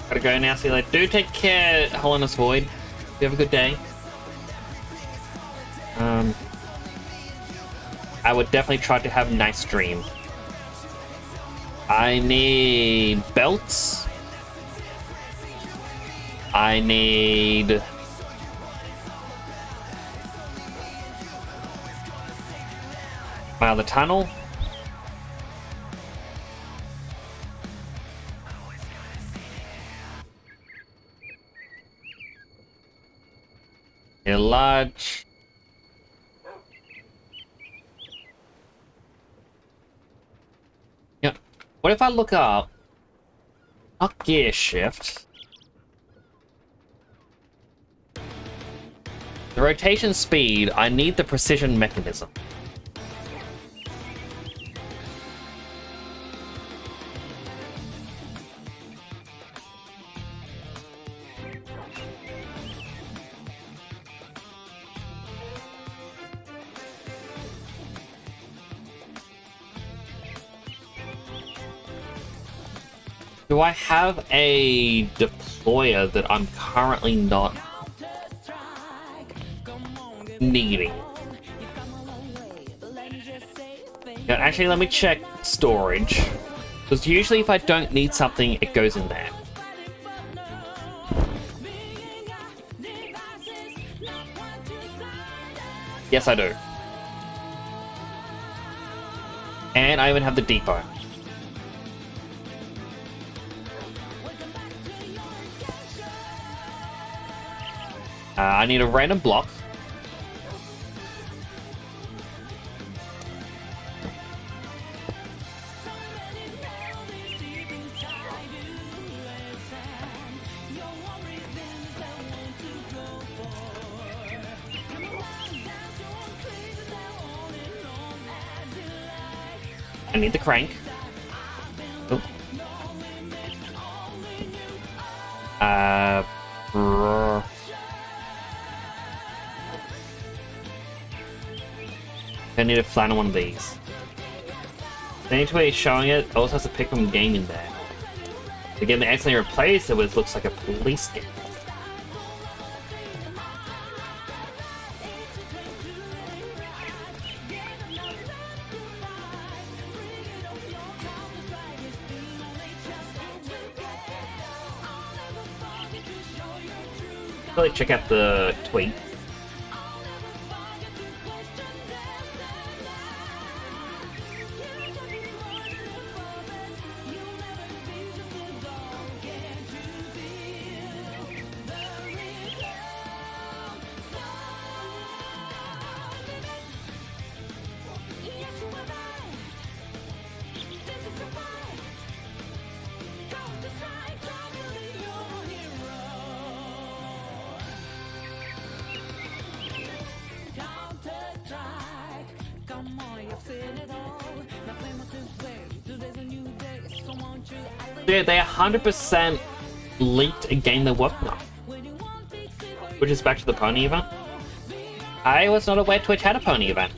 Gotta go now, see you later. Do take care, Holiness Void. You have a good day. I would definitely try to have a nice dream. I need belts. I need... the tunnel. A large. Yeah. What if I look up? Not gear shift. The rotation speed, I need the precision mechanism. Do I have a deployer that I'm currently not needing? Yeah, actually, let me check storage. Because usually if I don't need something, it goes in there. Yes, I do. And I even have the depot. I need a random block. I need the crank. Oh. I need to flatten one of these. The only way showing it also has to pick from game in there. Again, they accidentally replaced it with looks like a police game. Really check out the tweet. Yeah, they 100% leaked a game they're working on. Which is back to the pony event. I was not aware Twitch had a pony event.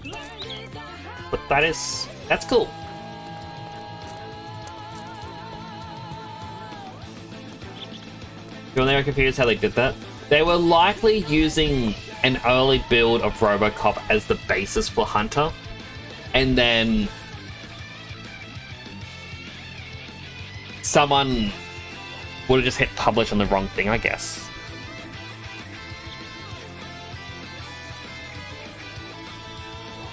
But that's cool. You're never confused how they did that? They were likely using an early build of RoboCop as the basis for Hunter. And then someone would have just hit publish on the wrong thing, I guess.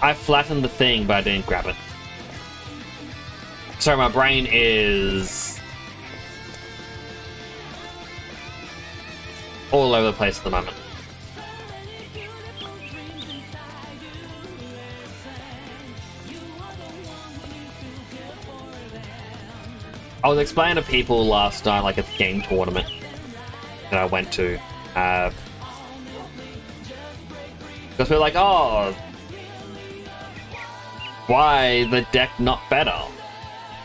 I flattened the thing, but I didn't grab it. Sorry, my brain is all over the place at the moment. I was explaining to people last night, like at the game tournament that I went to, because we're like, oh, why the deck not better?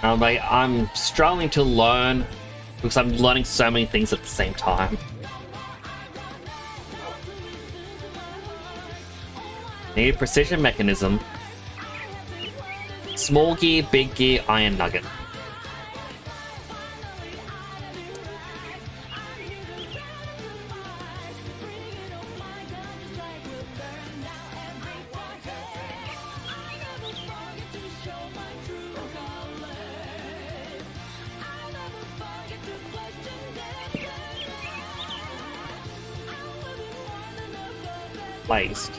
And I'm like, I'm struggling to learn because I'm learning so many things at the same time. Need a precision mechanism. Small gear, big gear, iron nugget. replaced.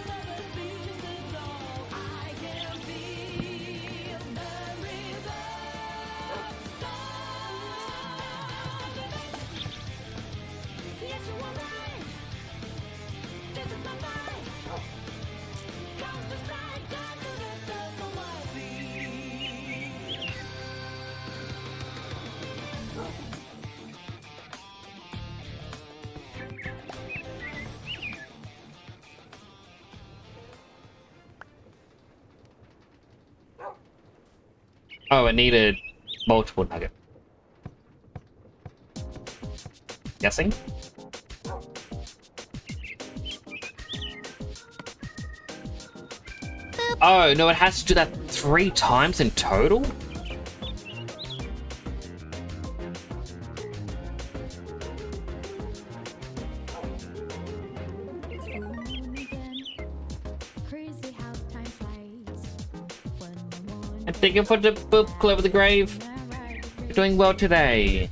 Oh, it needed multiple nugget. Guessing? Oh, no, it has to do that 3 times in total? And thank you for the book, Clever the Grave. You're doing well today.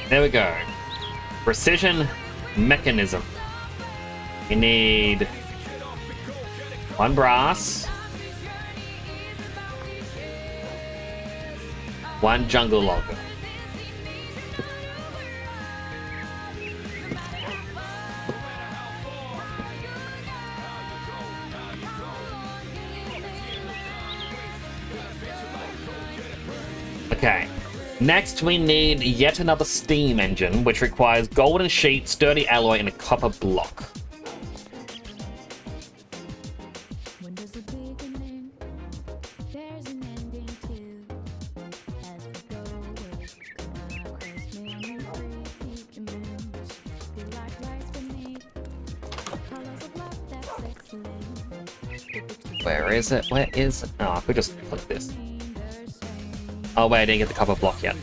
There we go. Precision mechanism. You need 1 brass, 1 jungle logger. Okay. Next, we need yet another steam engine, which requires golden sheet, sturdy alloy, and a copper block. Where is it? Where is it? Oh, we just click this. Oh wait, I didn't get the copper block yet.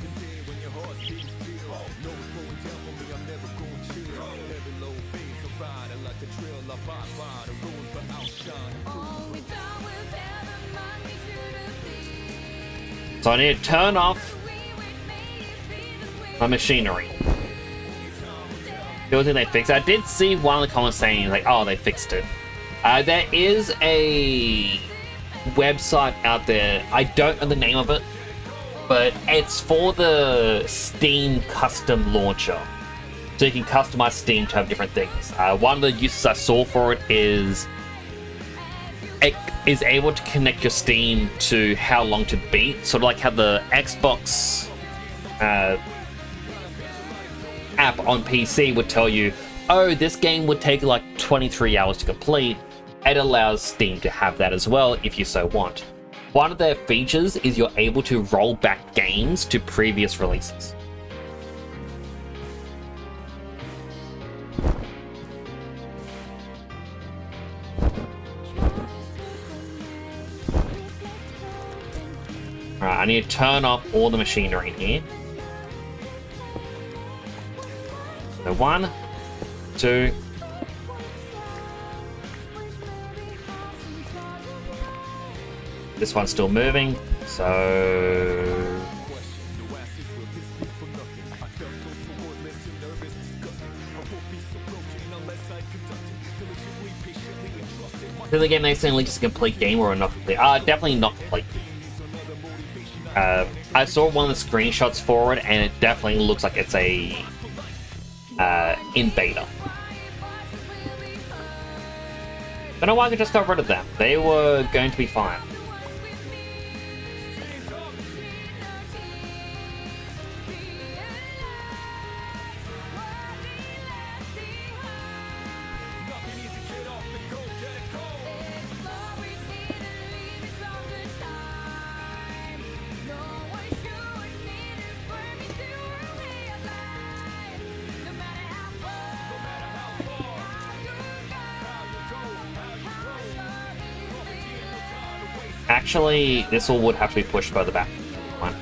So I need to turn off my machinery. The only thing they fixed. I did see one of the comments saying like, "Oh, they fixed it." There is a website out there. I don't know the name of it, but it's for the Steam custom launcher. So you can customize Steam to have different things. One of the uses I saw for it is able to connect your Steam to how long to beat, sort of like how the Xbox app on PC would tell you, oh, this game would take like 23 hours to complete. It allows Steam to have that as well if you so want. One of their features is you're able to roll back games to previous releases. Alright, I need to turn off all the machinery here. So 1, 2. This one's still moving, so... Did the game next thing just a complete game or not complete? Definitely not complete. I saw one of the screenshots for it, and it definitely looks like it's a in beta. But no, I could just got rid of them. They were going to be fine. Actually, this all would have to be pushed further back. Fine.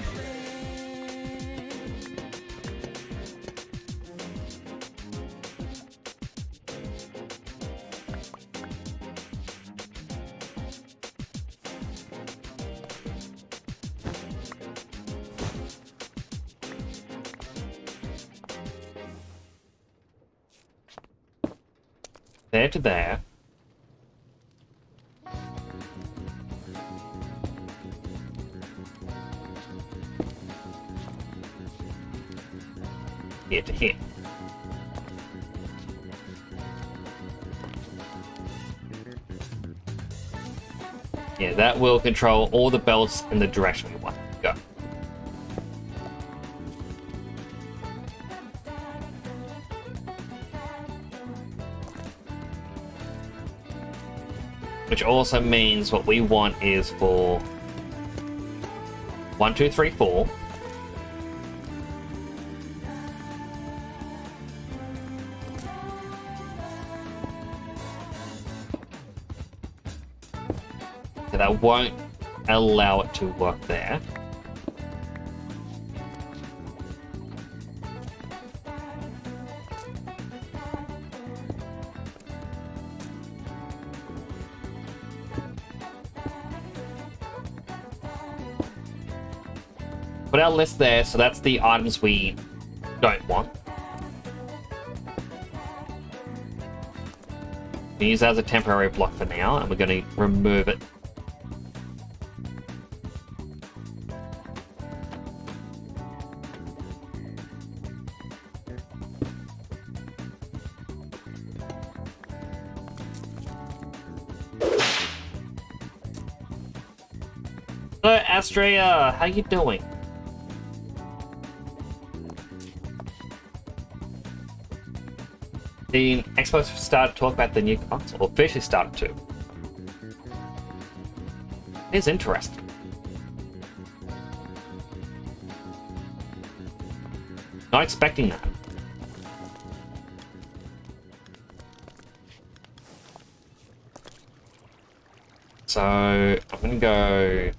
There to there. Here to here. Yeah, that will control all the belts in the direction we want to go. Which also means what we want is for 1, 2, 3, 4. So that won't allow it to work there. Put our list there, so that's the items we don't want. We use that as a temporary block for now, and we're going to remove it. Hello, Astrea, how you doing? The Expo started to talk about the new console, or officially started to. It is interesting. Not expecting that. So, I'm gonna go...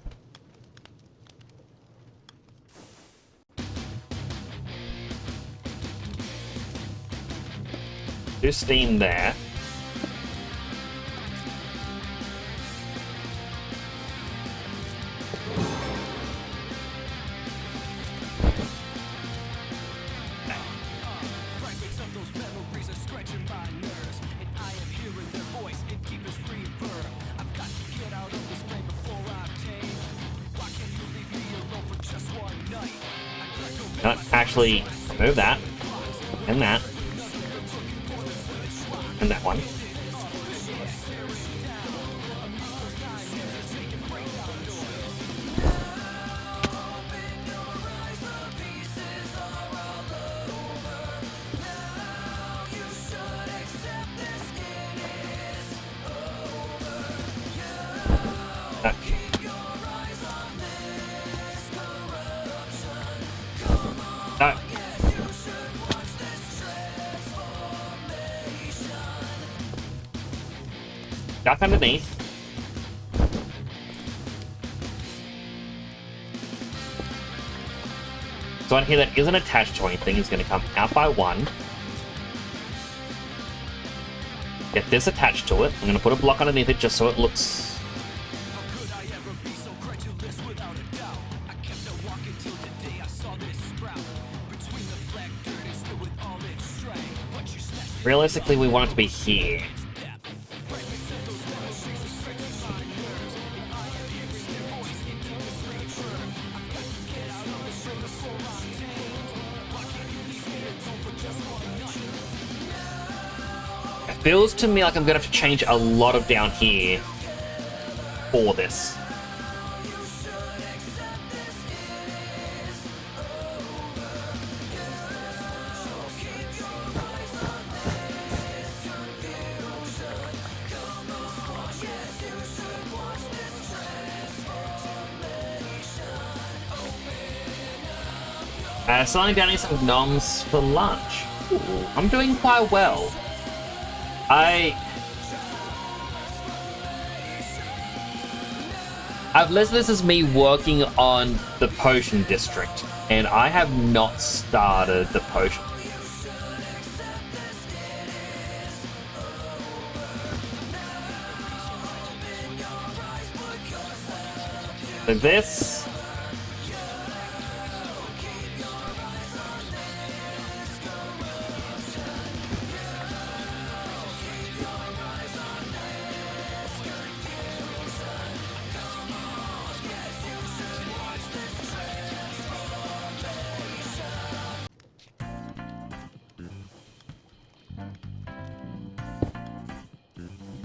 do Steam there. Fragments of those memories are scratching my nerves, and I am hearing their voice in deepest reverb. I've got to get out of this pain before I'm tamed. Why can't you leave me alone for just one night? Not actually remove that. And that. And that one. No. Duck underneath. So one here that isn't attached to anything is going to come out by one. Get this attached to it. I'm going to put a block underneath it just so it looks... Realistically, we want it to be here. It feels to me like I'm going to have to change a lot of down here for this. Selling down some gnomes for lunch. Ooh, I'm doing quite well. I I've listed this as me working on the potion district, and I have not started the potion. So this.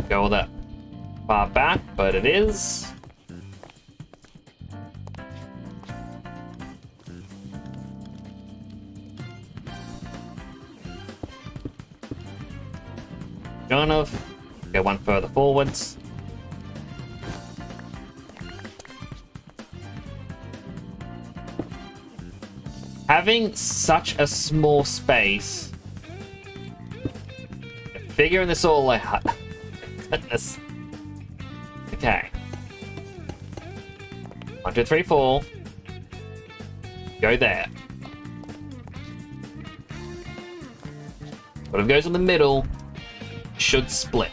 Go that far back, but it is. Kind of. Go one further forwards. Having such a small space, figuring this all out. Goodness. Okay. 1, 2, 3, 4. Go there. Whatever goes in the middle should split.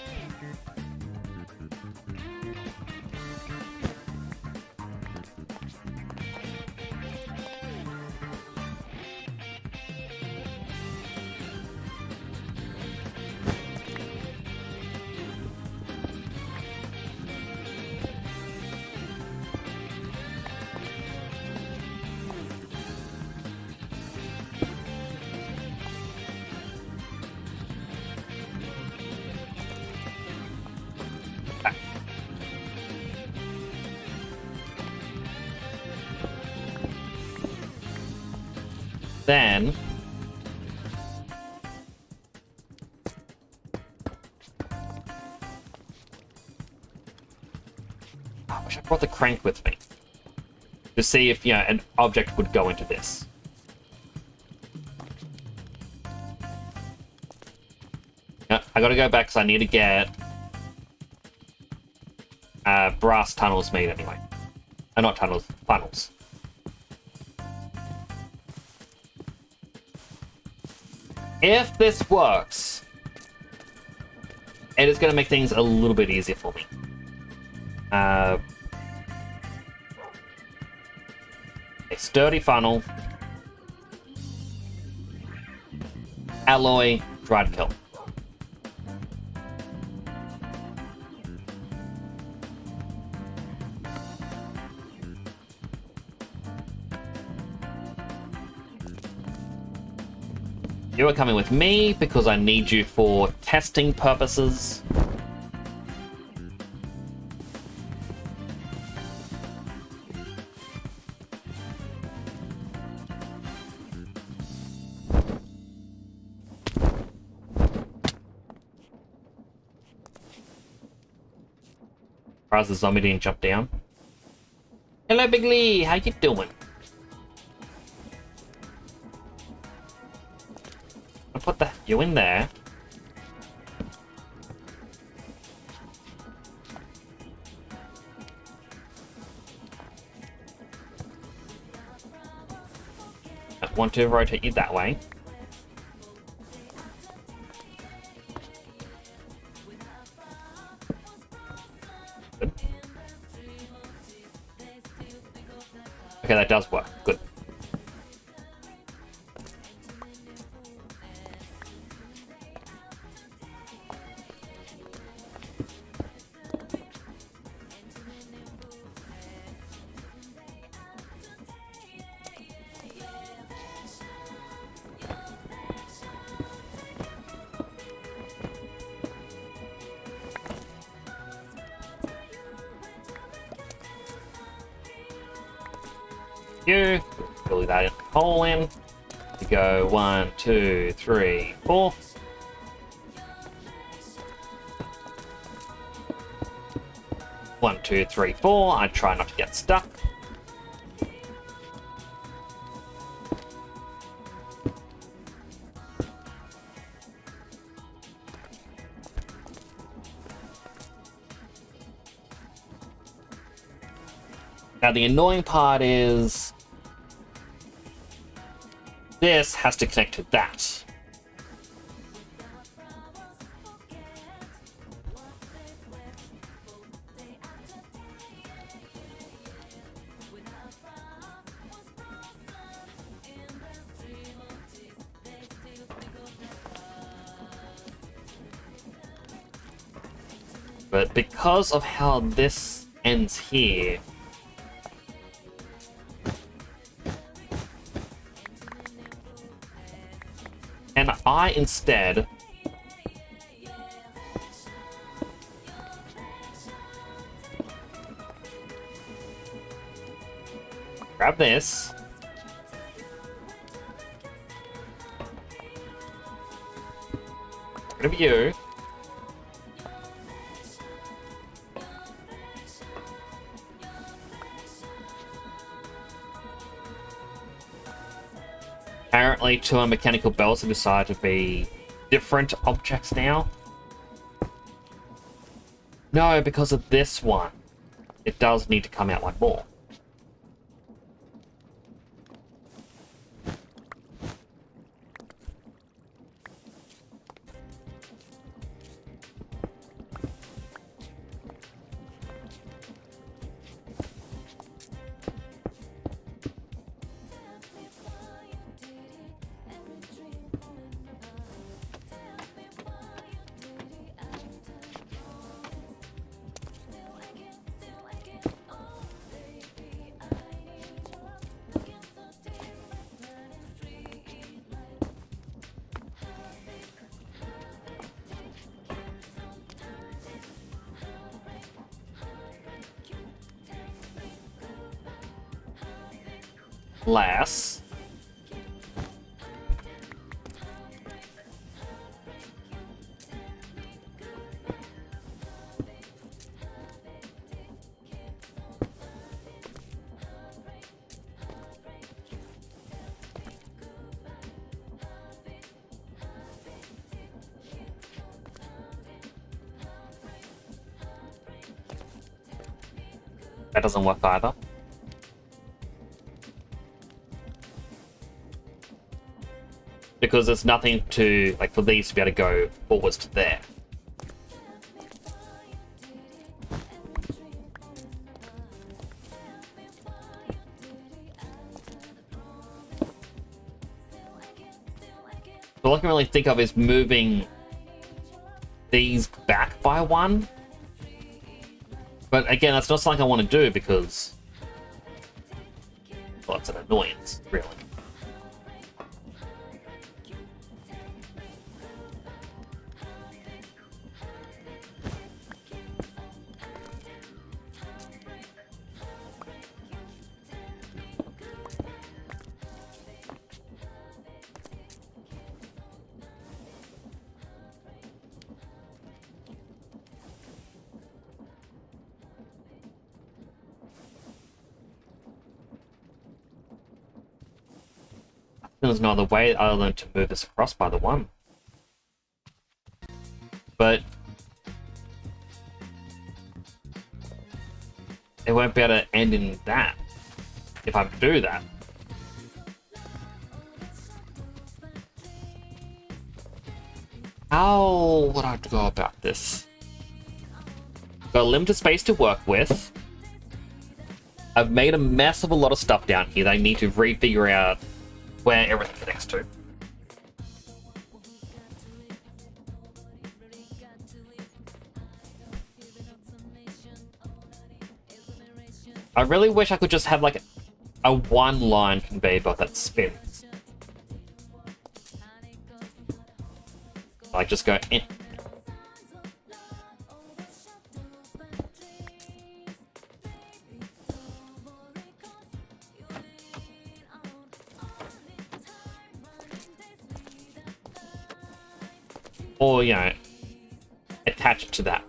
Then I wish I brought the crank with me to see if, an object would go into this. I gotta go back because I need to get brass tunnels made anyway. Not tunnels, funnels. If this works, it is going to make things a little bit easier for me. A sturdy funnel, alloy, dried kiln. You are coming with me because I need you for testing purposes. Surprised the zombie didn't jump down. Hello, Big Lee. How you doing? Put you in there. I want to rotate you that way. Good. Okay, that does work. Good. You fill that hole in. You go 1, 2, 3, 4. One, two, three, four. I try not to get stuck. Now the annoying part is this has to connect to that. But because of how this ends here, and I instead grab this, rid of you, apparently two mechanical belts have decided to be different objects now. No, because of this one. It does need to come out one more. Last. That doesn't work either. Because there's nothing to, like, for these to be able to go forwards to there. All I can really think of is moving these back by one. But again, that's not something I want to do because, well, it's an annoyance, really. There's no other way other than to move this across by the one. But it won't be able to end in that if I do that. How would I have to go about this? Got limited space to work with. I've made a mess of a lot of stuff down here that I need to refigure out where everything connects to. I really wish I could just have like a one-line conveyor belt that spins. Like just go in. Or, you know, attach it to that.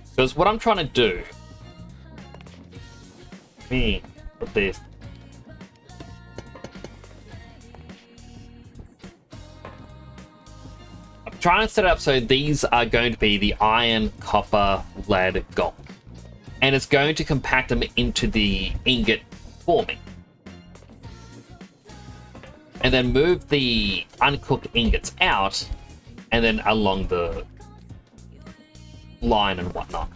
Because what I'm trying to do... Me, put this... trying to set it up so these are going to be the iron, copper, lead, gold. And it's going to compact them into the ingot forming. And then move the uncooked ingots out, and then along the line and whatnot.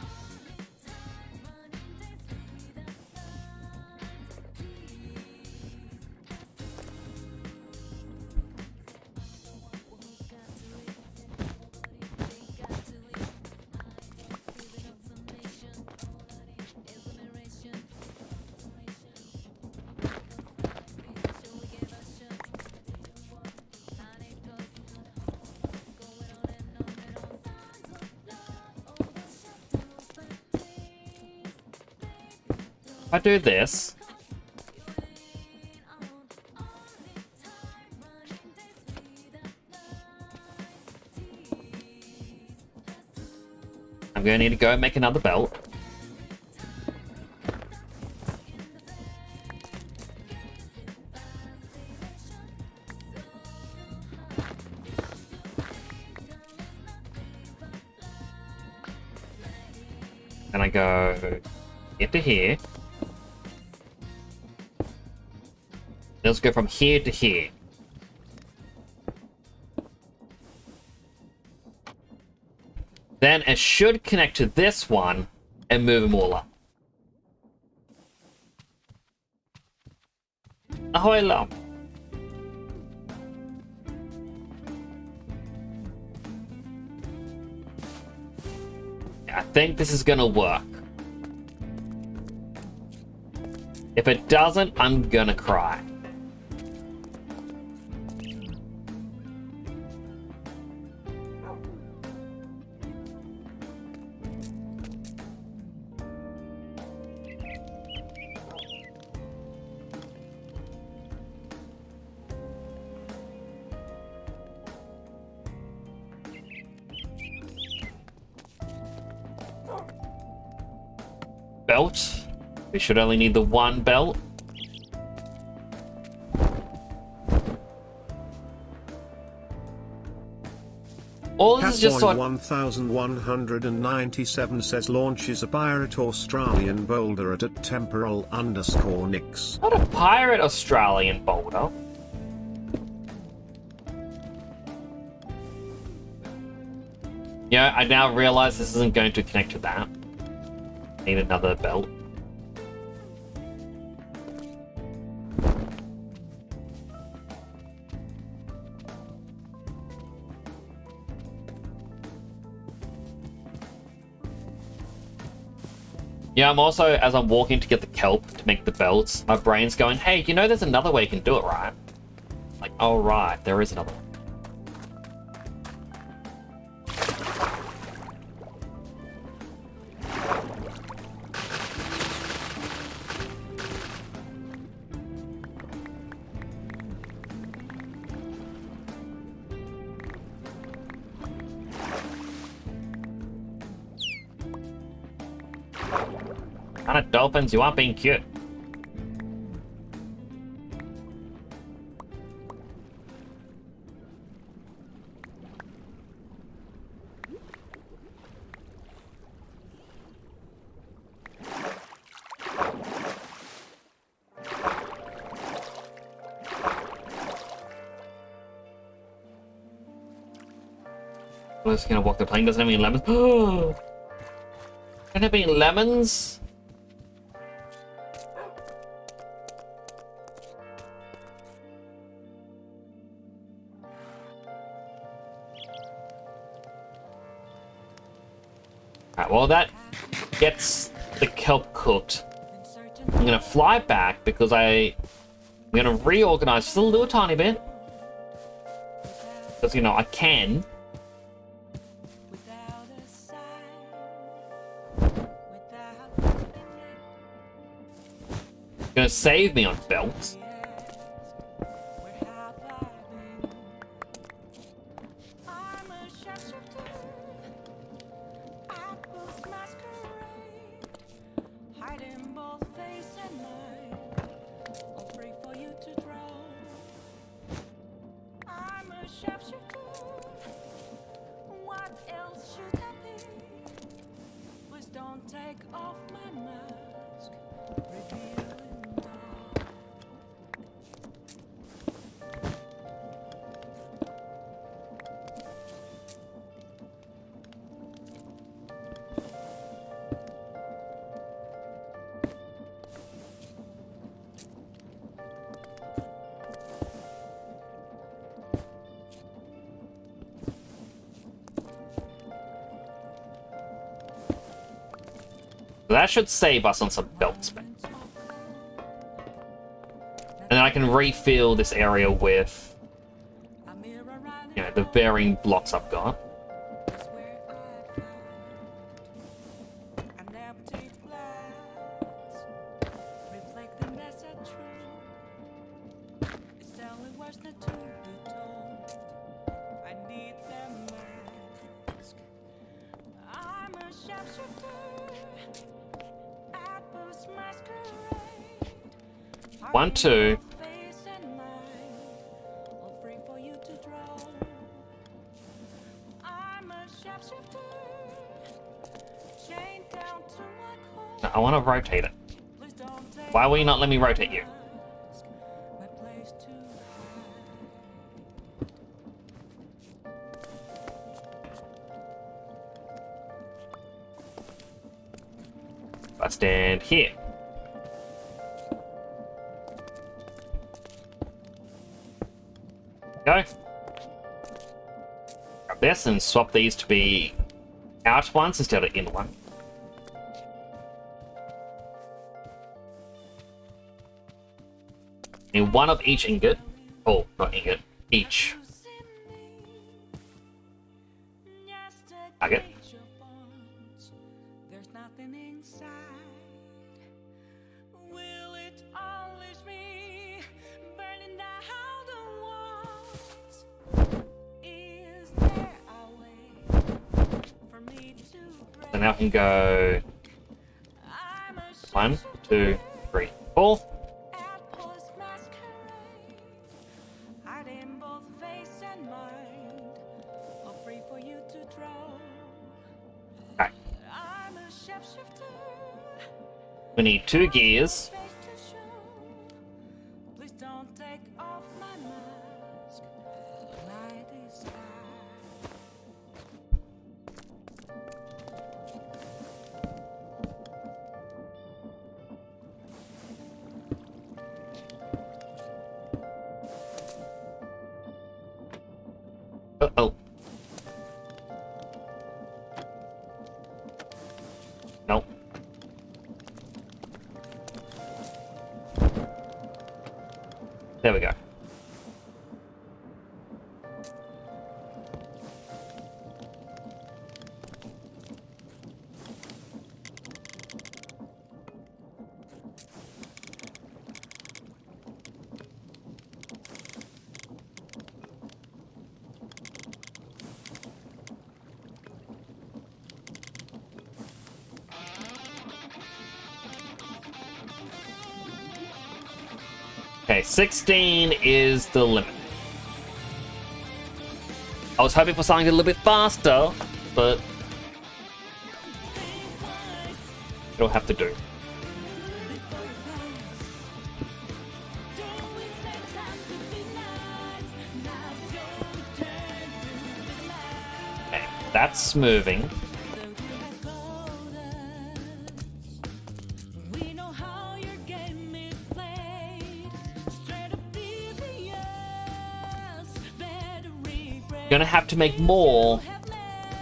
If I do this, I'm going to need to go make another belt. And I go here to here. Let's go from here to here. Then it should connect to this one and move them all up. Ahoy, love. I think this is gonna work. If it doesn't, I'm gonna cry. Belt. We should only need the one belt. All this is just Catboy sort 1197 says launches a pirate Australian boulder at @temporal_nix. not a pirate Australian boulder. Yeah, I now realize this isn't going to connect to that. Need another belt. Yeah, I'm also, as I'm walking to get the kelp to make the belts, my brain's going, hey, you know there's another way you can do it, right? Like, oh right, there is another one. Kind of dolphins, you aren't being cute. I'm just gonna walk the plane. Doesn't have any lemons. Oh, don't have any lemons. Alright, well that gets the kelp cooked. I'm gonna fly back because I'm gonna reorganize just a little tiny bit. Because, you know, I can. Gonna save me on belts. off my mask, revealing dark. That should save us on some belt space. And then I can refill this area with, A mirror running you know, the varying blocks I've got. is where I found an empty glass, reflecting that's a truth. It's telling words not to be told. I need them mask. I'm a sharpshooter. Apples masquerade. 1, 2. Face and mind, all free for you to draw. I'm a sharpshooter, chained down to my core. No, I want to rotate it. Please don't take Why will you not let me rotate you? my place to I stand here. Go. Grab this and swap these to be out ones instead of in one. And one of each ingot. Oh, not ingot. Each. Target. There's nothing inside. Will it always be burning down the walls? Is there a way for me to break? So now I can go I'm a 1, 2, 3, 4. Apples masquerade, hiding both face and mind, all free for you to draw. Okay. I'm a shapeshifter, We need 2 gears. face to show. Please don't take off my mask. Night is sky. Uh-oh. Nope. There we go. Okay, 16 is the limit. I was hoping for something a little bit faster, but it'll have to do. Okay, that's moving. We know how your game is played. Straight up devious, better regret. Gonna have to make more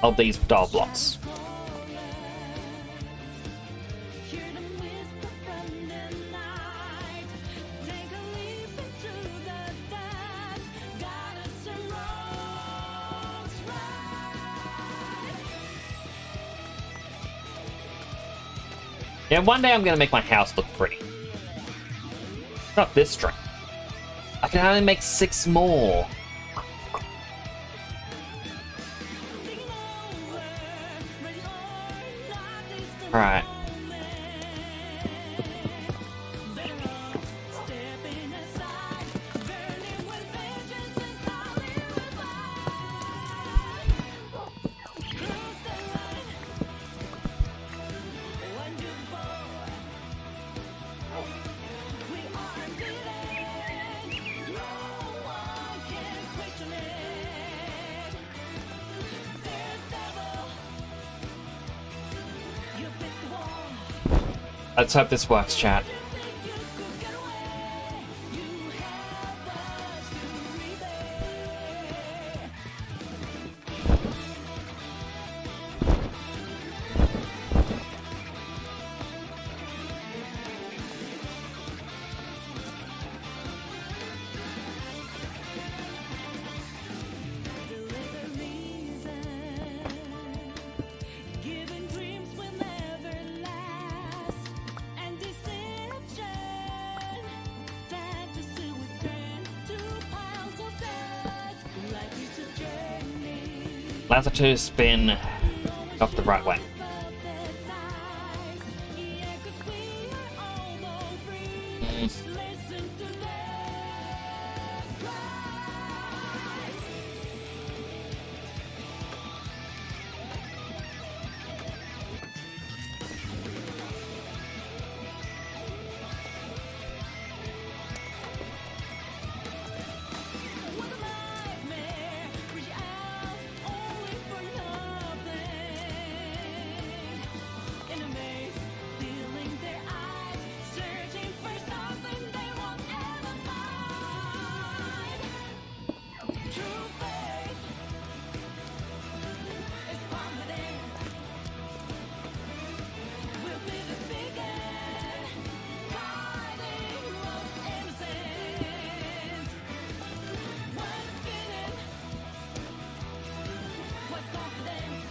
of these dial blocks. Hear them whisper from the night. Take a leap into the dark. Got us a Rolls Royce. Yeah, one day I'm gonna make my house look pretty. Not this string. I can only make 6 more. Alright. Stepping aside, burning with vengeance and solid revive. Cruise the line. When you Let's hope this works, chat. Giving dreams will never last, and deception, fantasy will turn to piles of dust. Life is a journey. Lazarus spin off the right way. Perfect eyes. Yeah, 'cause we are almost free. Mm. Listen to their cries. What a nightmare, reach out only for nothing. In a maze, feeling their eyes, searching for something they won't ever find. True faith is confident. We'll be the beacon, guiding lost innocence. What's hidden? What's confident?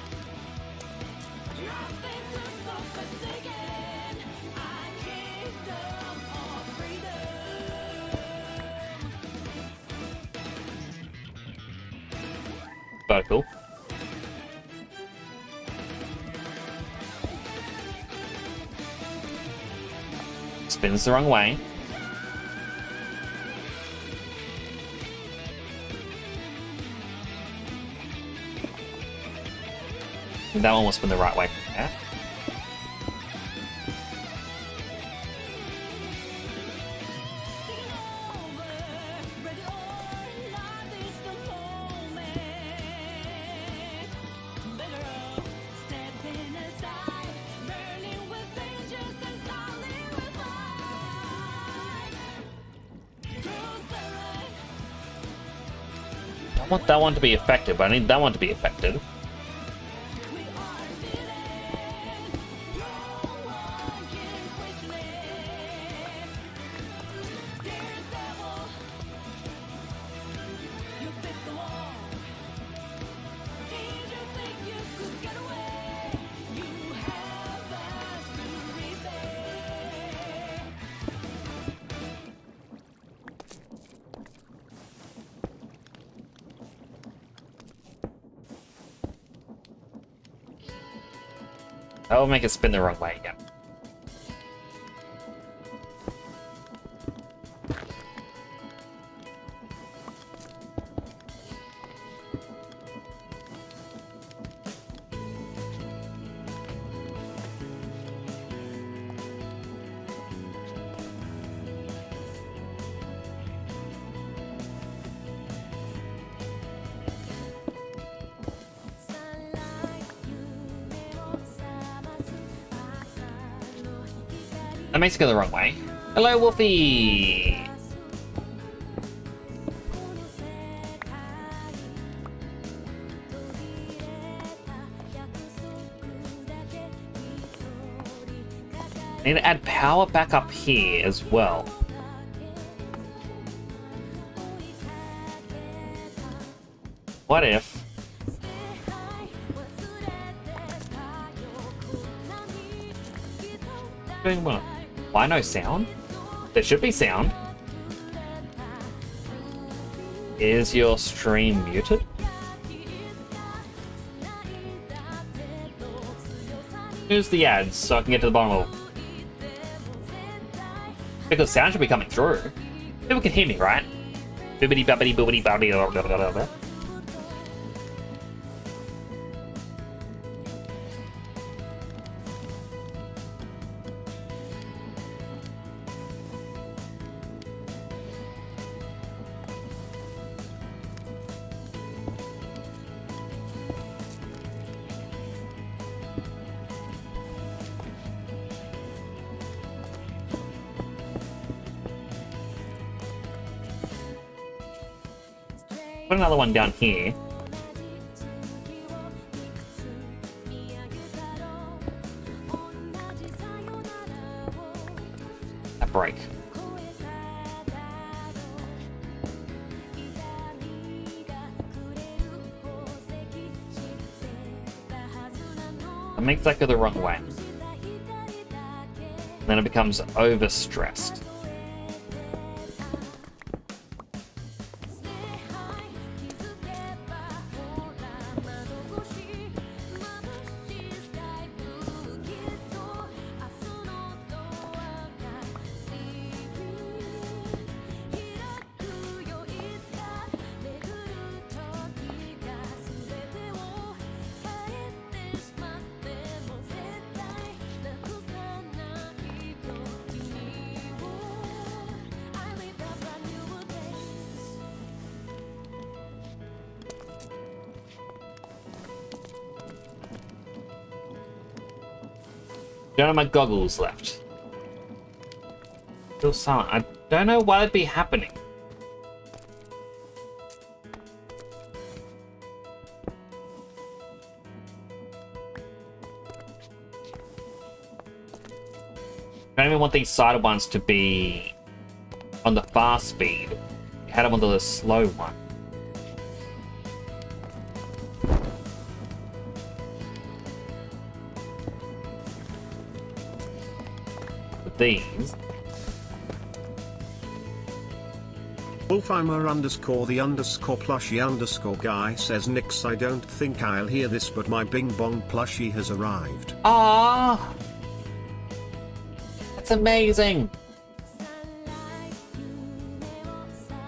Nothing to stop us again. Our kingdom of freedom. Vocal. Spins the wrong way. That one will spin the right way. Yeah. Ready or not, it's the moment. Better off stepping aside, burning with vengeance and solid revive. Through the light, I want that one to be effective, but I need that one to be effective. we are villains. No one can question it. Daredevil, you fit the wall. Did you think you could get away? You have us to repay. That will make it spin the wrong way again. That makes it go the wrong way. Hello, Wolfie! I need to add power back up here as well. What if... Doing what? Why no sound? There should be sound. Is your stream muted? Here's the ads so I can get to the bottom of it. Because sound should be coming through. People can hear me, right? Bibbidi babbidi boobidi bobbidi blah, blah, blah, blah, blah. Put another one down here. A break. It makes that go the wrong way. Then it becomes overstressed. Don't have my goggles left. Still silent. I don't know why it'd be happening. I don't even want these sided ones to be on the fast speed. You had them on the slow one. These. Wolfheimer underscore the underscore plushie underscore guy says Nix, I don't think I'll hear this, but my Bing Bong plushie has arrived. Ah, that's amazing.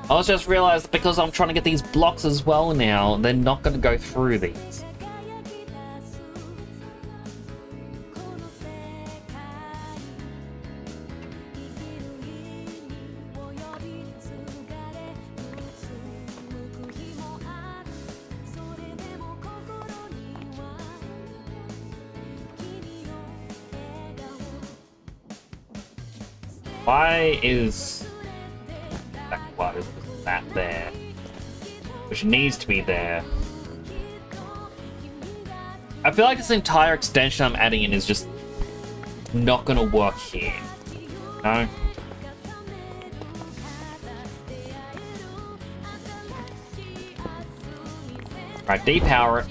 I was just realized that because I'm trying to get these blocks as well now, they're not going to go through these. Why is that there? Which needs to be there. I feel like this entire extension I'm adding in is just not gonna work here. No? Right, depower it.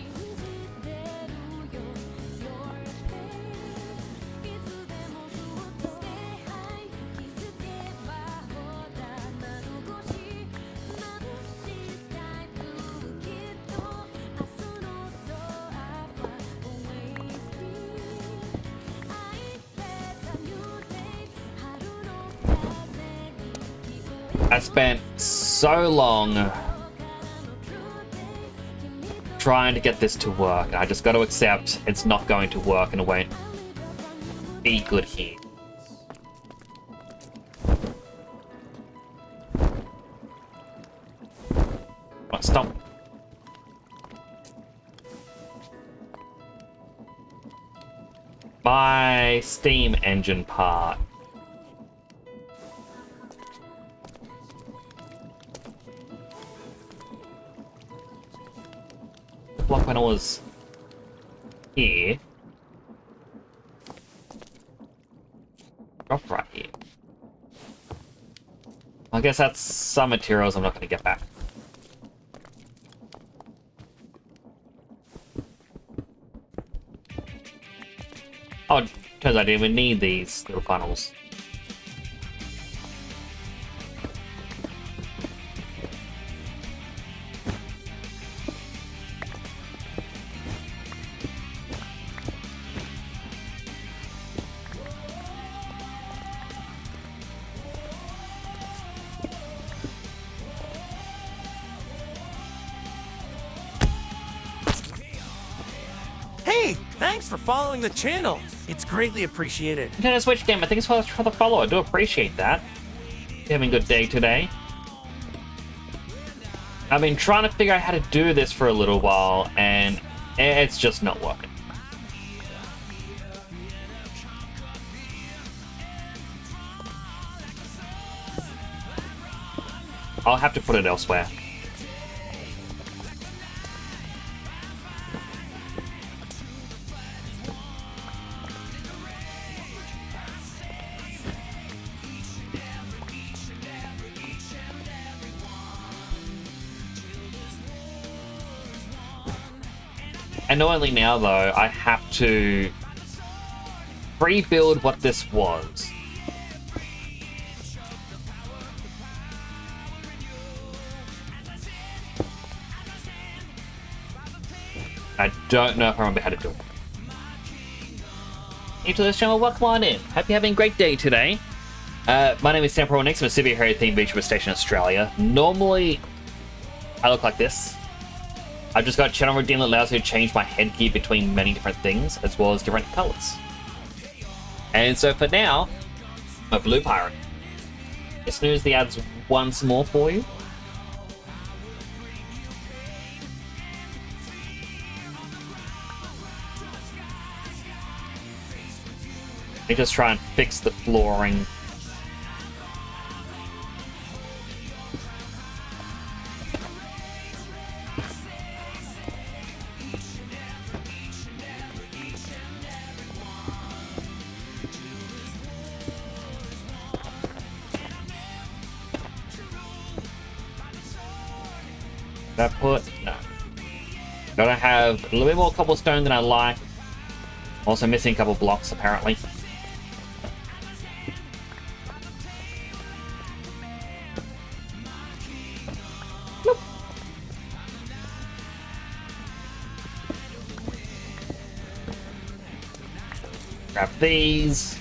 I spent so long trying to get this to work, and I just got to accept it's not going to work and it won't be good here. Right, stop. My steam engine part. Block when I was here. Drop right here. I guess that's some materials I'm not going to get back. Oh, turns out I didn't even need these little funnels. Hey, thanks for following the channel. It's greatly appreciated. Nintendo Switch game, I think it's for the follow. I do appreciate that. You're having a good day today. I've been trying to figure out how to do this for a little while, and it's just not working. I'll have to put it elsewhere. Annoyingly now, though, I have to rebuild what this was. I don't know if I remember how to do it. New to this channel, welcome on in. Hope you're having a great day today. My name is Temporal Nix. I'm a superhero themed VTuber station in Australia. Normally, I look like this. I've just got a channel routine that allows me to change my headgear between many different things, as well as different colors. And so for now, I'm a blue pirate. As soon as the ads once more for you. Let me just try and fix the flooring. Did I put? No. Gotta have a little bit more cobblestone than I like. Also missing a couple blocks apparently. Grab these.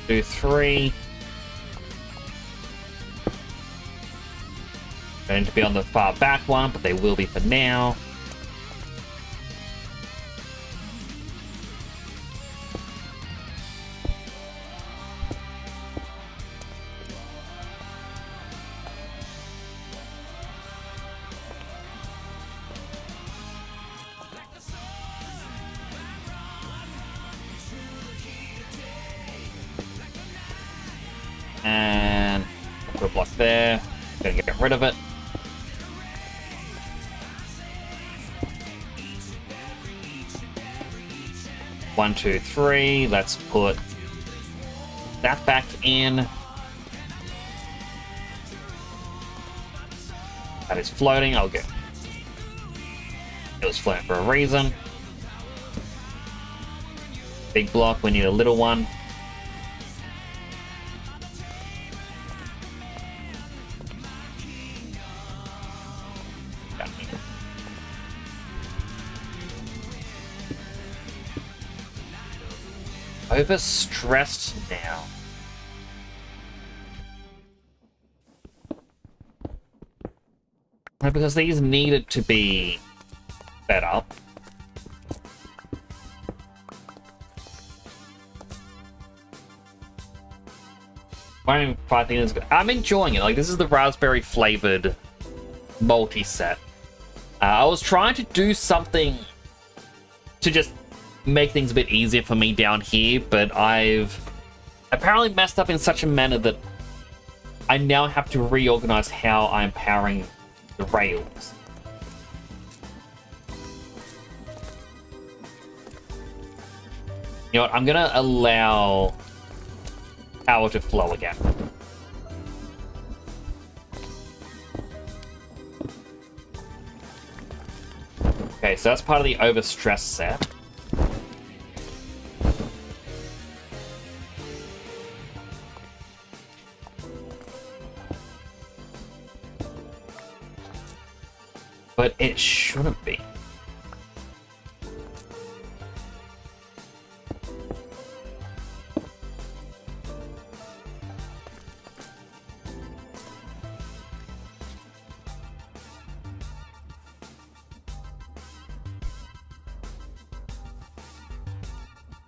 Do 3. Going to be on the far back one, but they will be for now. And put a block there. Gonna get rid of it. One, two, three. Let's put that back in. That is floating. I'll go. It was floating for a reason. Big block. We need a little one. Overstressed now. Because these needed to be fed up. I'm enjoying it. Like, this is the raspberry flavored multi-set. I was trying to do something to just make things a bit easier for me down here, but I've apparently messed up in such a manner that I now have to reorganize how I'm powering the rails. You know what? I'm gonna allow power to flow again. Okay, so that's part of the overstress set. But it shouldn't be.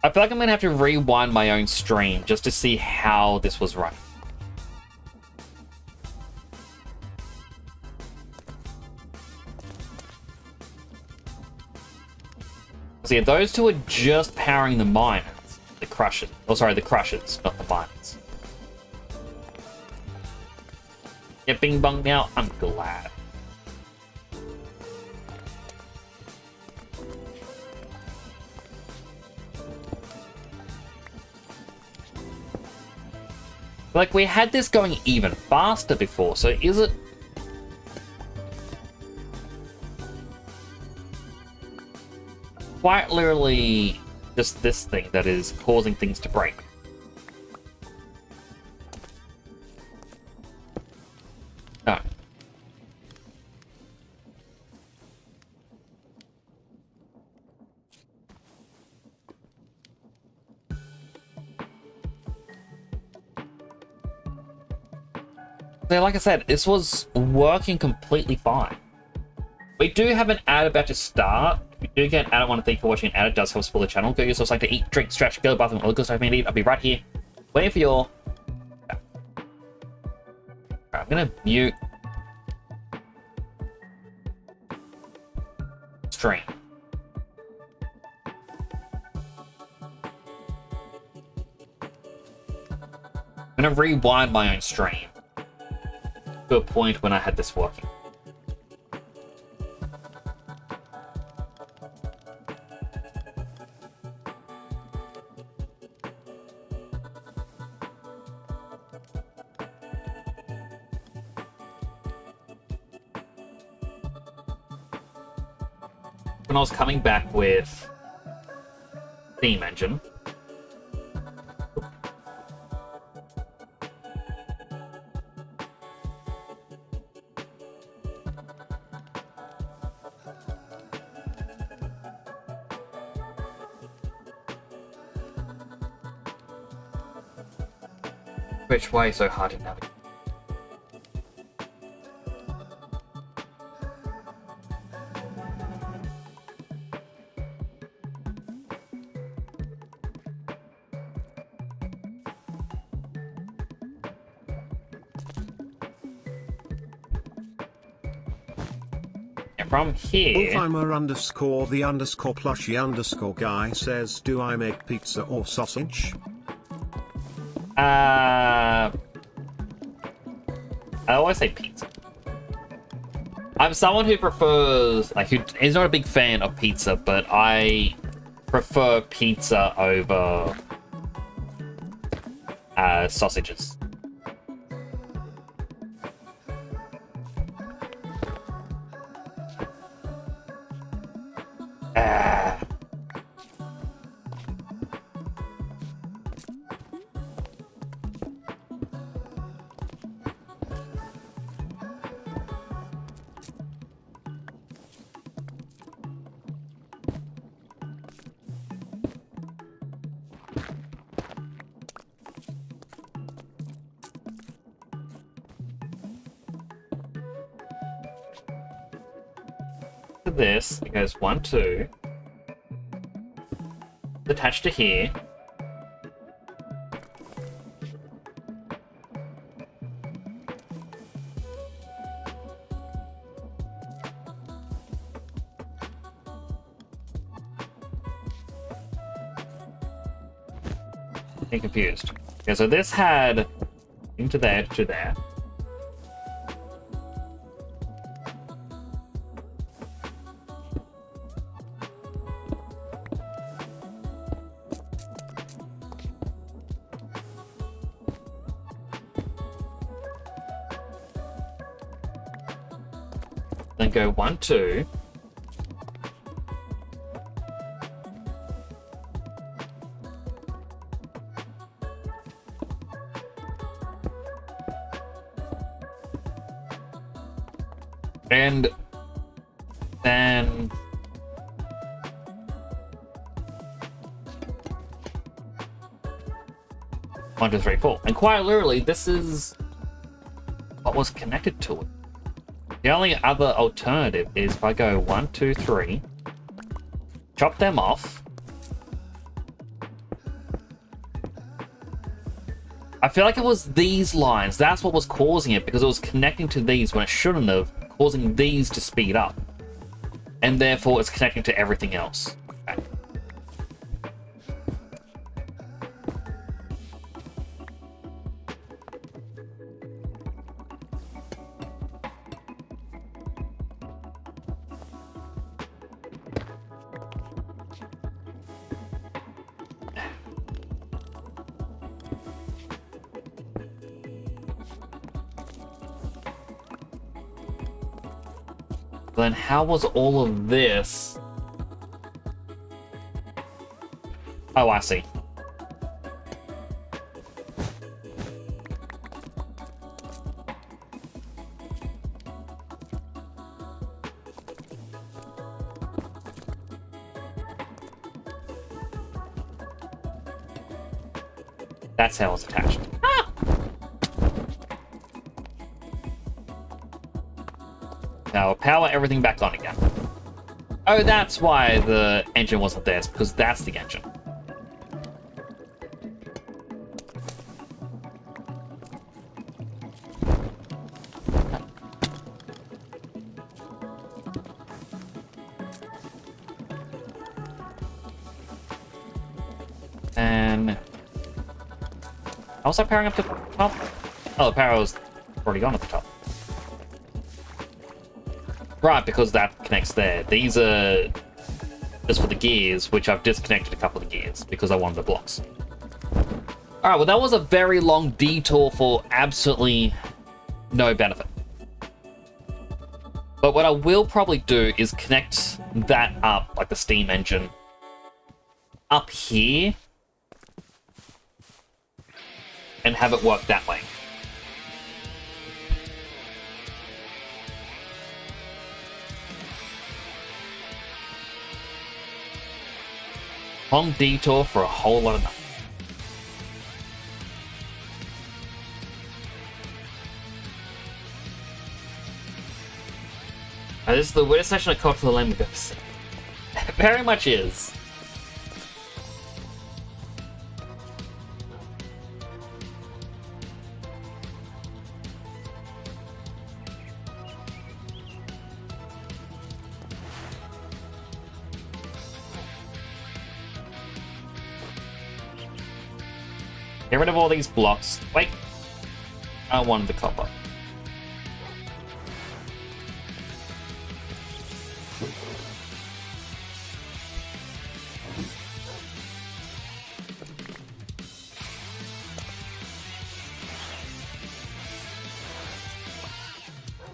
I feel like I'm gonna have to rewind my own stream just to see how this was run. So yeah, those two are just powering the miners. The crushers. Oh, sorry, the crushers, not the miners. Yeah, bing bong now. I'm glad. Like, we had this going even faster before, so is it... quite literally just this thing that is causing things to break? No. So like I said, this was working completely fine. We do have an ad about to start. If you do get an ad, I want to thank you for watching an ad. It does help support the channel. Go yourselves like to eat, drink, stretch, go to the bathroom, all the good stuff you need. I'll be right here waiting for your... I'm gonna mute stream. I'm gonna rewind my own stream to a point when I had this working. When I was coming back with theme engine, which way so hard to navigate? From here, Wolfheimer underscore the underscore plushy underscore guy says, do I make pizza or sausage? I always say pizza. I'm someone who prefers, like, who is not a big fan of pizza, but I prefer pizza over sausages. This, it goes 1, 2, attached to here. Getting confused. Okay, so this had into there to there. Then go 1, 2. And then one, two, three, four. And quite literally, this is what was connected to it. The only other alternative is if I go 1, 2, 3, chop them off. I feel like it was these lines. That's what was causing it, because it was connecting to these when it shouldn't have, causing these to speed up. And therefore it's connecting to everything else. Okay. Then how was all of this? Oh, I see. That's how it's attached. Ah! Now we'll power everything back on again. Oh, that's why the engine wasn't there, because that's the engine. And how's that powering up to the top? Oh, the power was already on at the top. Right, because that connects there. These are just for the gears, which I've disconnected a couple of the gears because I wanted the blocks. Alright, well that was a very long detour for absolutely no benefit. But what I will probably do is connect that up, like the steam engine, up here, and have it work that way. Long detour for a whole lot of nothing. This is the weirdest section of Cultural Languages. It very much is. Get rid of all these blocks. Wait. I wanted the copper.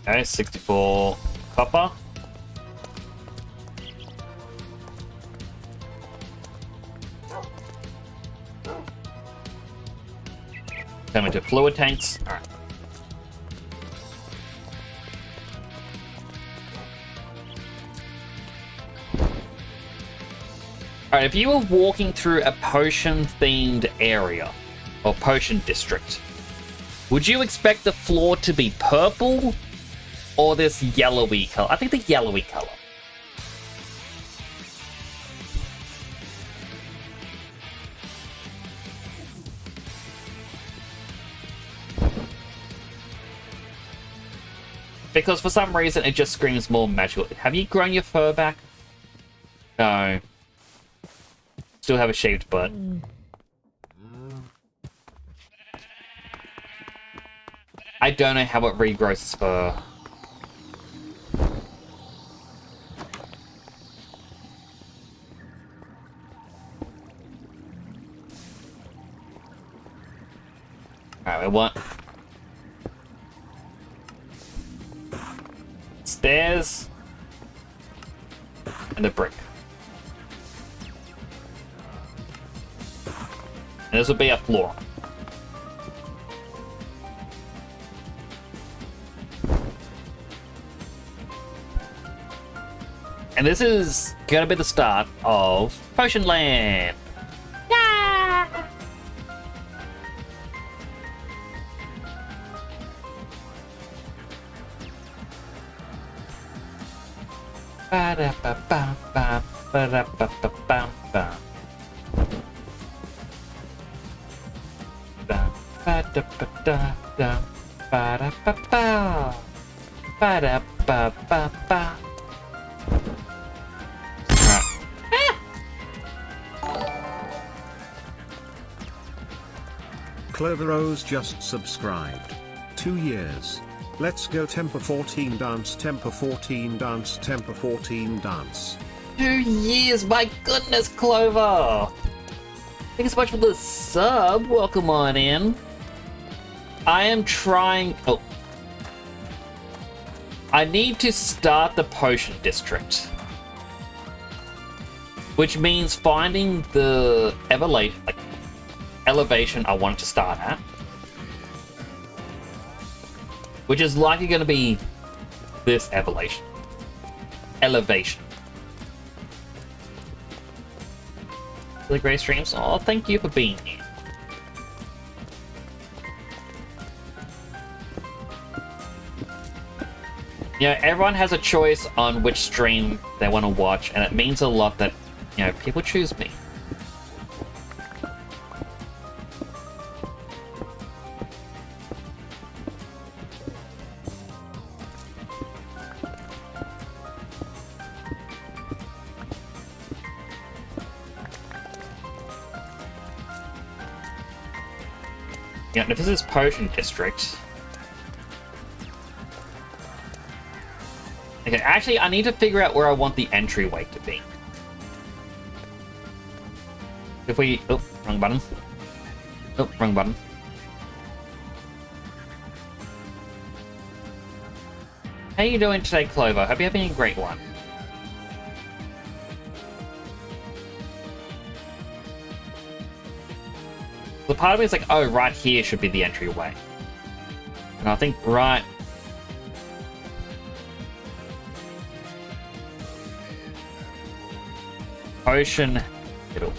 Okay, 64 copper. Turn into fluid tanks. Alright. Alright, if you were walking through a potion-themed area, or potion district, would you expect the floor to be purple, or this yellowy color? I think the yellowy color. Because for some reason it just screams more magical. Have you grown your fur back? No. Still have a shaved butt. I don't know how it regrows its fur. Alright, we want stairs and a brick. And this will be a floor. And this is gonna be the start of Potion Land. Yeah! Ba-da-ba-ba-ba, ba-da-ba-ba-ba-ba. Ba-da-ba-da-da, ba-da-ba-ba, ba-da-ba-ba-ba. Clover Rose just subscribed. 2 years. Let's go Temper 14 dance, Temper 14 dance, Temper 14 dance. 2 years, my goodness, Clover! Thank you so much for the sub. Welcome on in. I am trying. Oh. I need to start the potion district. Which means finding the elevation I want it to start at. Which is likely going to be this elevation. The great streams. Oh, thank you for being here. You know, everyone has a choice on which stream they want to watch, and it means a lot that, you know, people choose me. Yeah, if this is Potion District. Okay, actually, I need to figure out where I want the entryway to be. If we... Oh, wrong button. Oh, wrong button. How you doing today, Clover? Hope you're having a great one. The part of me is like, oh, right here should be the entryway. And I think right... Potion middle.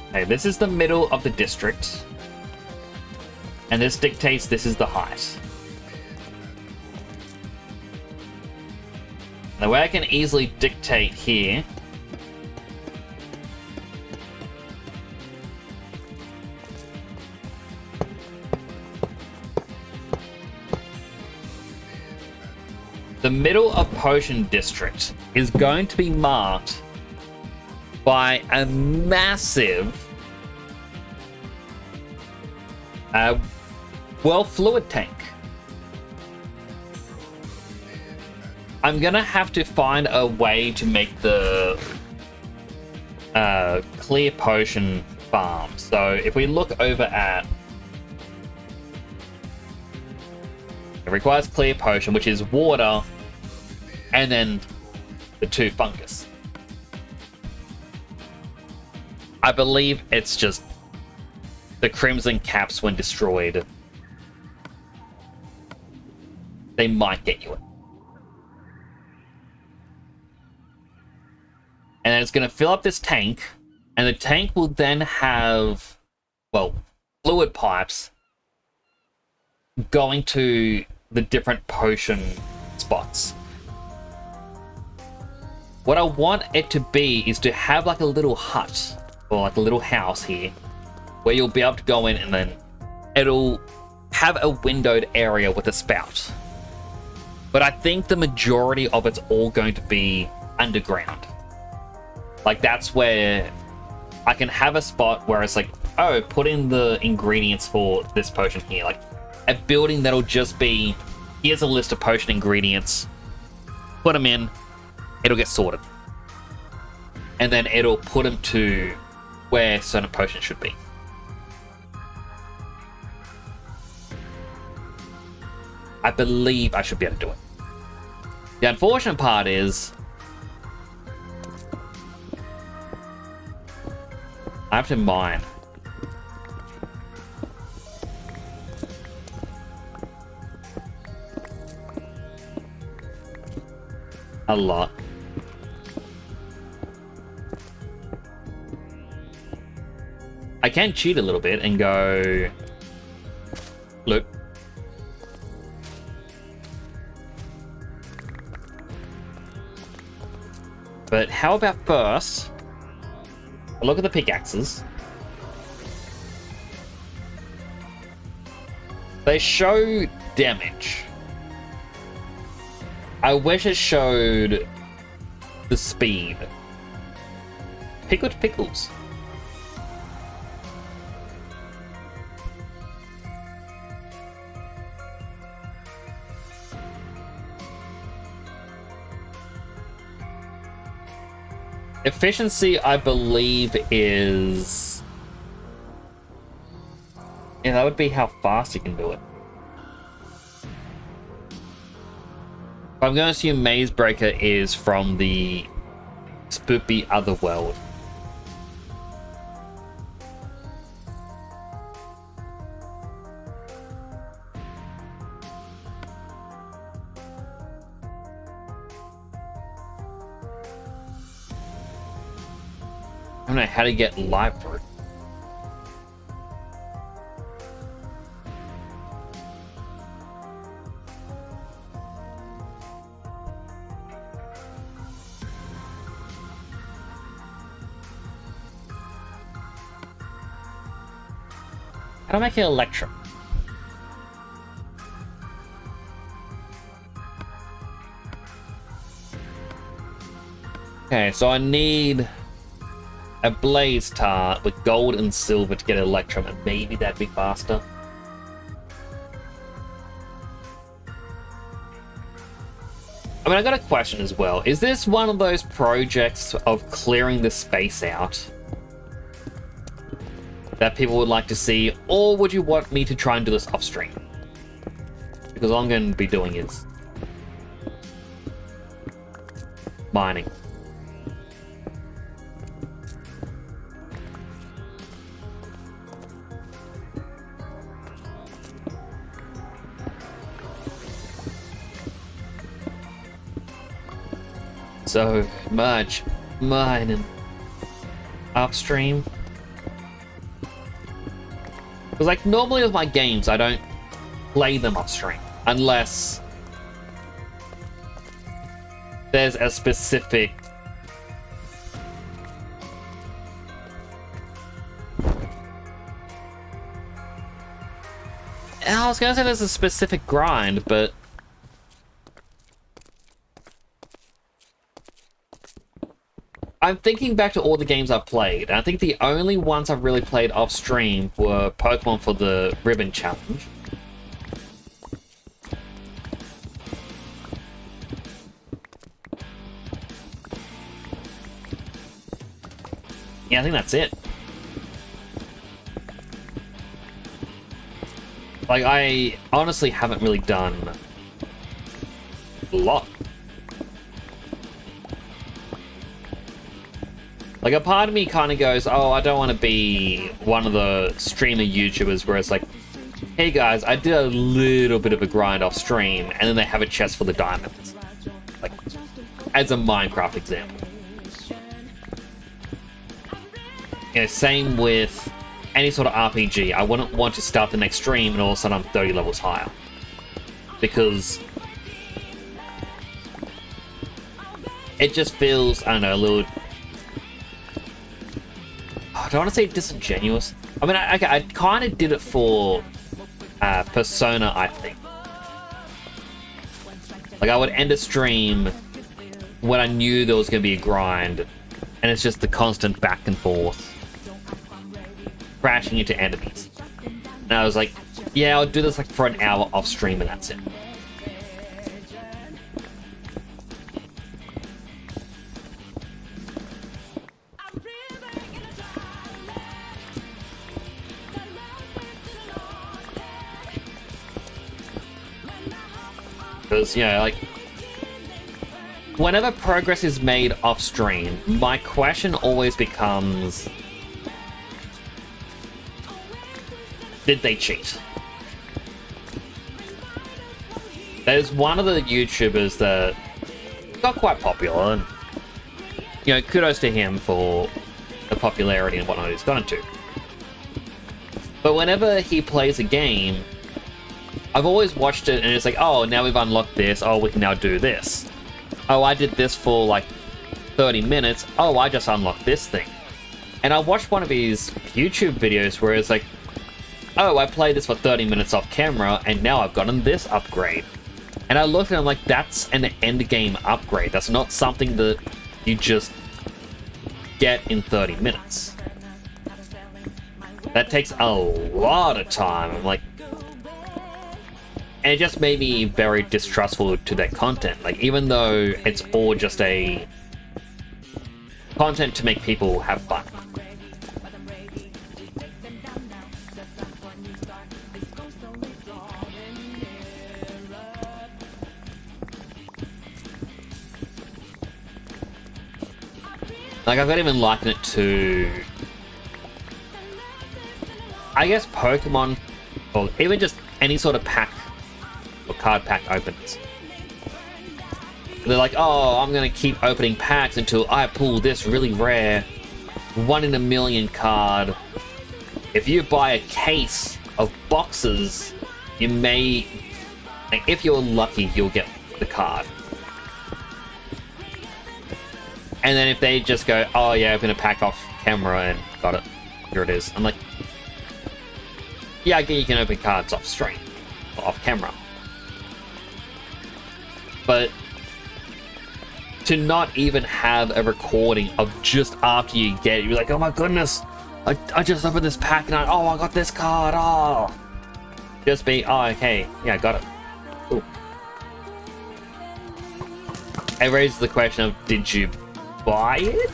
Okay, this is the middle of the district. And this dictates this is the height. The way I can easily dictate here the middle of Potion District is going to be marked by a massive fluid tank. I'm gonna have to find a way to make the clear potion farm. So if we look over at... It requires clear potion, which is water, and then the 2 fungus. I believe it's just the crimson caps when destroyed. They might get you it. And then it's going to fill up this tank, and the tank will then have, well, fluid pipes going to the different potion spots. What I want it to be is to have like a little hut, or like a little house here, where you'll be able to go in and then it'll have a windowed area with a spout. But I think the majority of it's all going to be underground. Like, that's where I can have a spot where it's like, oh, put in the ingredients for this potion here. Like, a building that'll just be, here's a list of potion ingredients, put them in, it'll get sorted. And then it'll put them to where certain potions should be. I believe I should be able to do it. The unfortunate part is I have to mine. A lot. I can cheat a little bit and go... Look. But how about first... Look at the pickaxes. They show damage. I wish it showed the speed. Pickled pickles. Efficiency, I believe, is Yeah, that would be how fast you can do it. I'm going to assume Maze Breaker is from the Spoopy Otherworld. I don't know how to get live for it. How do I make it Electrum? Okay, so I need a Blaze Tart with gold and silver to get Electrum, and maybe that'd be faster. I mean, I got a question as well. Is this one of those projects of clearing the space out that people would like to see, or would you want me to try and do this off stream? Because all I'm going to be doing is mining. So much mining upstream. Because, like, normally with my games, I don't play them upstream unless there's a specific I was gonna say there's a specific grind, but I'm thinking back to all the games I've played, and I think the only ones I've really played off stream were Pokemon for the Ribbon Challenge. Yeah, I think that's it. Like, I honestly haven't really done a lot. Like, a part of me kind of goes, oh, I don't want to be one of the streamer YouTubers where it's like, hey guys, I did a little bit of a grind off stream, and then they have a chest for the diamonds. Like, as a Minecraft example. You know, same with any sort of RPG. I wouldn't want to start the next stream and all of a sudden I'm 30 levels higher. Because it just feels, I don't know, a little... I don't want to say disingenuous. I mean, I kind of did it for Persona, I think. Like, I would end a stream when I knew there was going to be a grind, and it's just the constant back and forth, crashing into enemies. And I was like, yeah, I'll do this like for an hour off stream, and that's it. Because, you know, like, whenever progress is made off stream, my question always becomes, did they cheat? There's one of the YouTubers that got quite popular, and, you know, kudos to him for the popularity and whatnot he's gotten to. But whenever he plays a game, I've always watched it and it's like, oh, now we've unlocked this, oh, we can now do this. Oh, I did this for like 30 minutes, oh, I just unlocked this thing. And I watched one of his YouTube videos where it's like, oh, I played this for 30 minutes off camera and now I've gotten this upgrade. And I looked at him like, that's an end game upgrade. That's not something that you just get in 30 minutes. That takes a lot of time. I'm like, and it just made me very distrustful to that content. Like, even though it's all just a content to make people have fun. Like, I've got to even liken it to, I guess, Pokemon, or even just any sort of pack or card pack opens. They're like, oh, I'm gonna keep opening packs until I pull this really rare 1 in a million card. If you buy a case of boxes, you may, like, if you're lucky, you'll get the card. And then if they just go, oh yeah, open a pack off camera and got it, here it is. I'm like, yeah, I get you can open cards off screen, off camera. But to not even have a recording of just after you get it, you're like, oh my goodness, I just opened this pack and I got this card, oh. Just be, oh, okay, yeah, I got it. Cool. It raises the question of, did you buy it?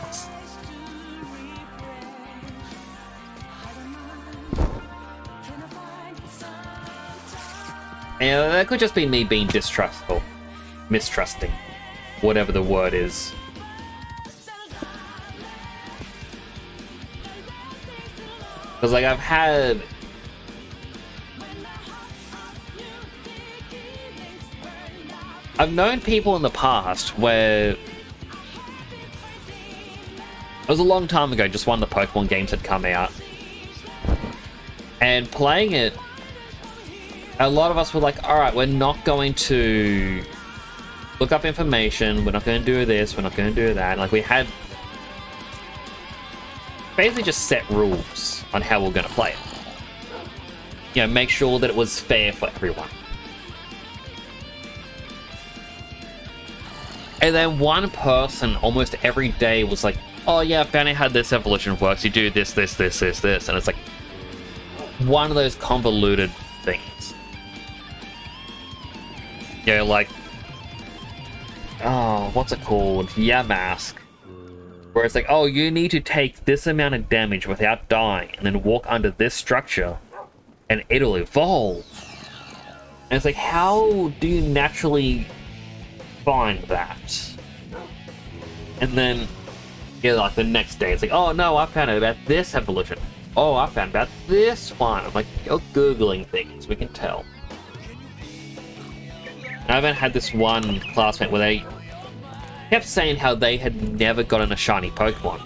And that could just be me being distrustful, mistrusting, whatever the word is. Because, like, I've known people in the past where it was a long time ago, just one of the Pokemon games had come out, and playing it, a lot of us were like, alright, we're not going to look up information, we're not going to do this, we're not going to do that. Like, we had basically just set rules on how we're going to play it. You know, make sure that it was fair for everyone. And then one person almost every day was like, oh yeah, I found out how this evolution works, you do this, this, this, this, this. And it's like one of those convoluted things. You know, like, oh, what's it called? Yamask. Where it's like, oh, you need to take this amount of damage without dying and then walk under this structure and it'll evolve. And it's like, how do you naturally find that? And then, yeah, like the next day, it's like, oh no, I found out about this evolution. Oh, I found out about this one. I'm like, you're Googling things, we can tell. And I even had this one classmate where they kept saying how they had never gotten a shiny Pokemon.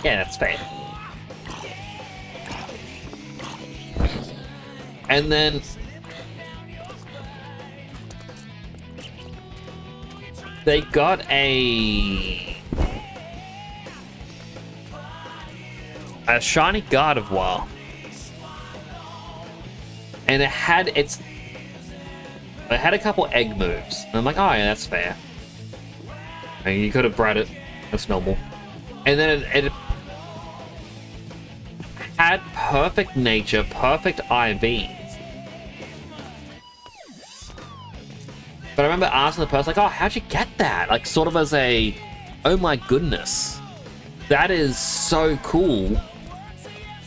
Yeah, that's fair. And then they got a shiny Gardevoir, and it had a couple egg moves, and I'm like, oh yeah, that's fair. I mean, you could have bred it, that's normal. And then it had perfect nature, perfect IVs. But I remember asking the person, like, oh, how'd you get that? Like, sort of as a, oh my goodness, that is so cool.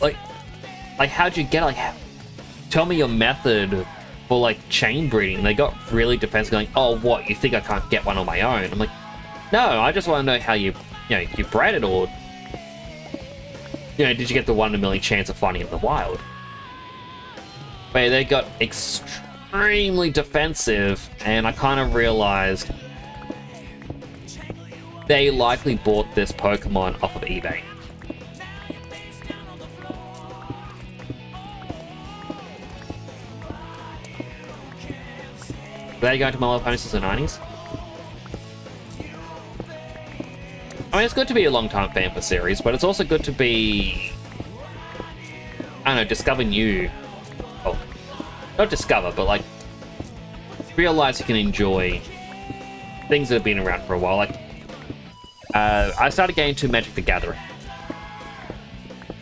Like how'd you get it? Like, tell me your method for, like, chain breeding. And they got really defensive, going, oh, what, you think I can't get one on my own? I'm like, no, I just want to know how you bred it, or, did you get the 1 in a million chance of finding it in the wild? But yeah, they got extremely defensive, and I kind of realized they likely bought this Pokemon off of eBay. Were they going to My Little Pony since the 90s? I mean, it's good to be a long-time fan of the series, but it's also good to be, I don't know, discover new... Oh, not discover, but, like, realize you can enjoy things that have been around for a while. Like, I started getting into Magic the Gathering.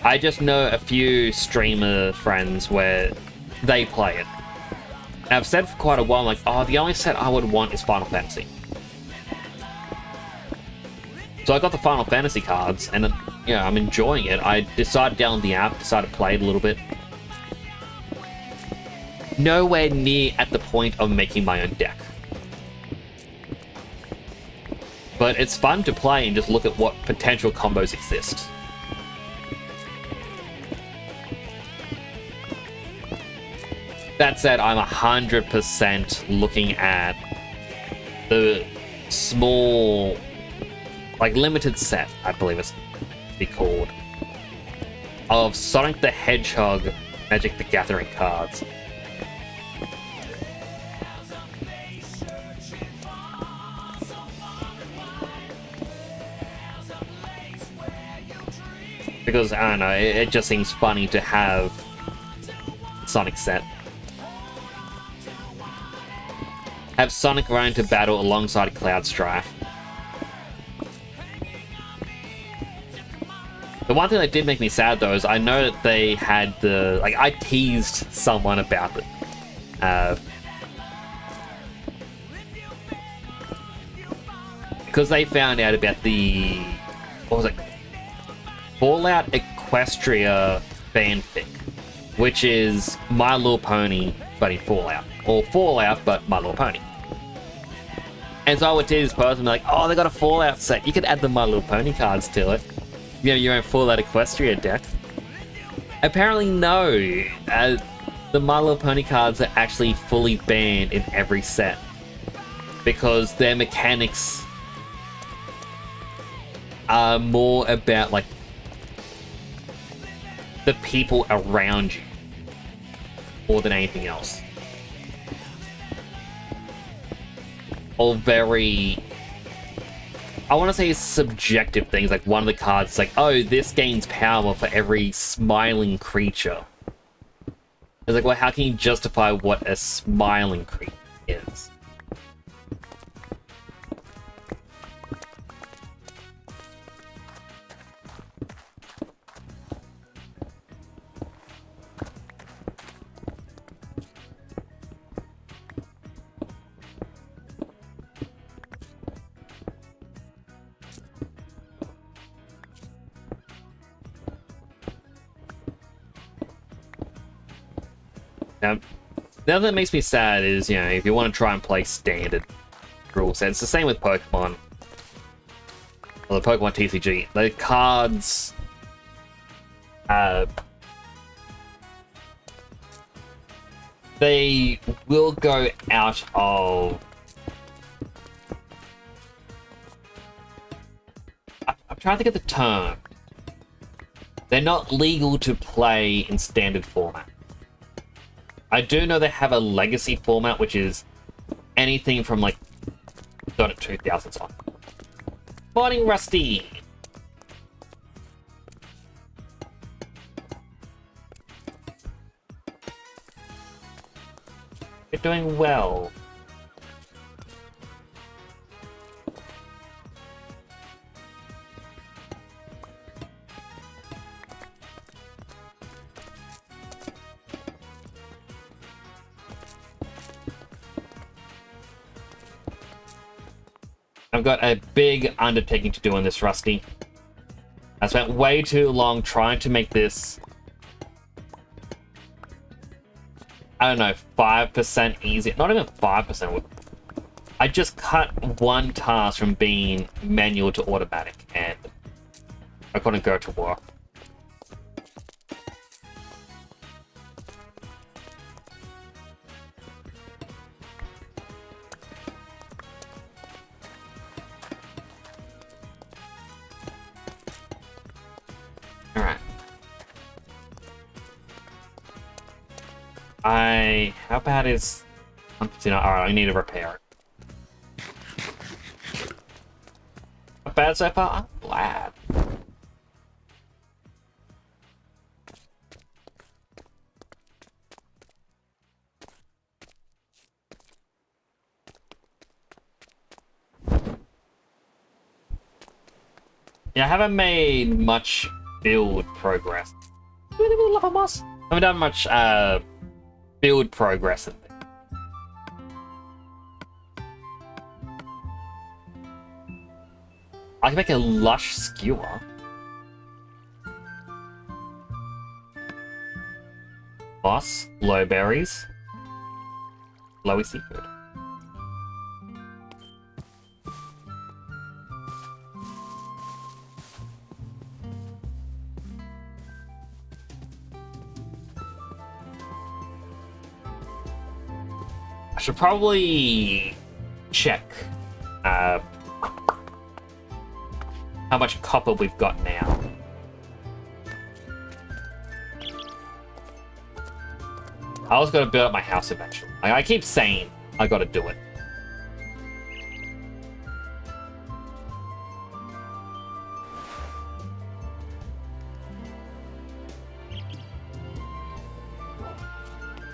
I just know a few streamer friends where they play it. And I've said for quite a while, I'm like, oh, the only set I would want is Final Fantasy. So I got the Final Fantasy cards, and I'm enjoying it. I decided to download the app, decided to play it a little bit. Nowhere near at the point of making my own deck. But it's fun to play and just look at what potential combos exist. That said, I'm 100% looking at the small, like limited set, I believe it's be called, of Sonic the Hedgehog Magic the Gathering cards. Because, I don't know, it just seems funny to have Sonic set. Have Sonic run into battle alongside Cloud Strife. The one thing that did make me sad, though, is I know that they had the... Like, I teased someone about it. Because they found out about the... What was it? Fallout Equestria fanfic. Which is My Little Pony, but in Fallout. Or Fallout, but My Little Pony. And so I would tell this person, like, oh, they got a Fallout set. You could add the My Little Pony cards to it. You know, your own Fallout Equestria deck. Apparently, no. The My Little Pony cards are actually fully banned in every set. Because their mechanics are more about, like, the people around you more than anything else. All very, I want to say, subjective things. Like one of the cards is like, oh, this gains power for every smiling creature. It's like, well, how can you justify what a smiling creature is? Now, the other thing that makes me sad is, you know, if you want to try and play standard rule set, it's the same with Pokemon. Or the Pokemon TCG. The cards... they will go out of... I'm trying to think of the term. They're not legal to play in standard format. I do know they have a legacy format, which is anything from, like, Dota 2000s on. Morning, Rusty! You're doing well. I've got a big undertaking to do on this, Rusty. I spent way too long trying to make this, I don't know, 5% easier. Not even 5%. I just cut one task from being manual to automatic, and I couldn't go to war. How bad is... Alright, I need to repair it. Not bad so far? I'm glad. Yeah, I haven't made much build progress. Do we really love a moss? I haven't done much, build progress in it. I can make a lush skewer. Boss, low berries. Lowy seafood. I should probably check how much copper we've got now. I was gonna build up my house eventually. I keep saying I gotta do it.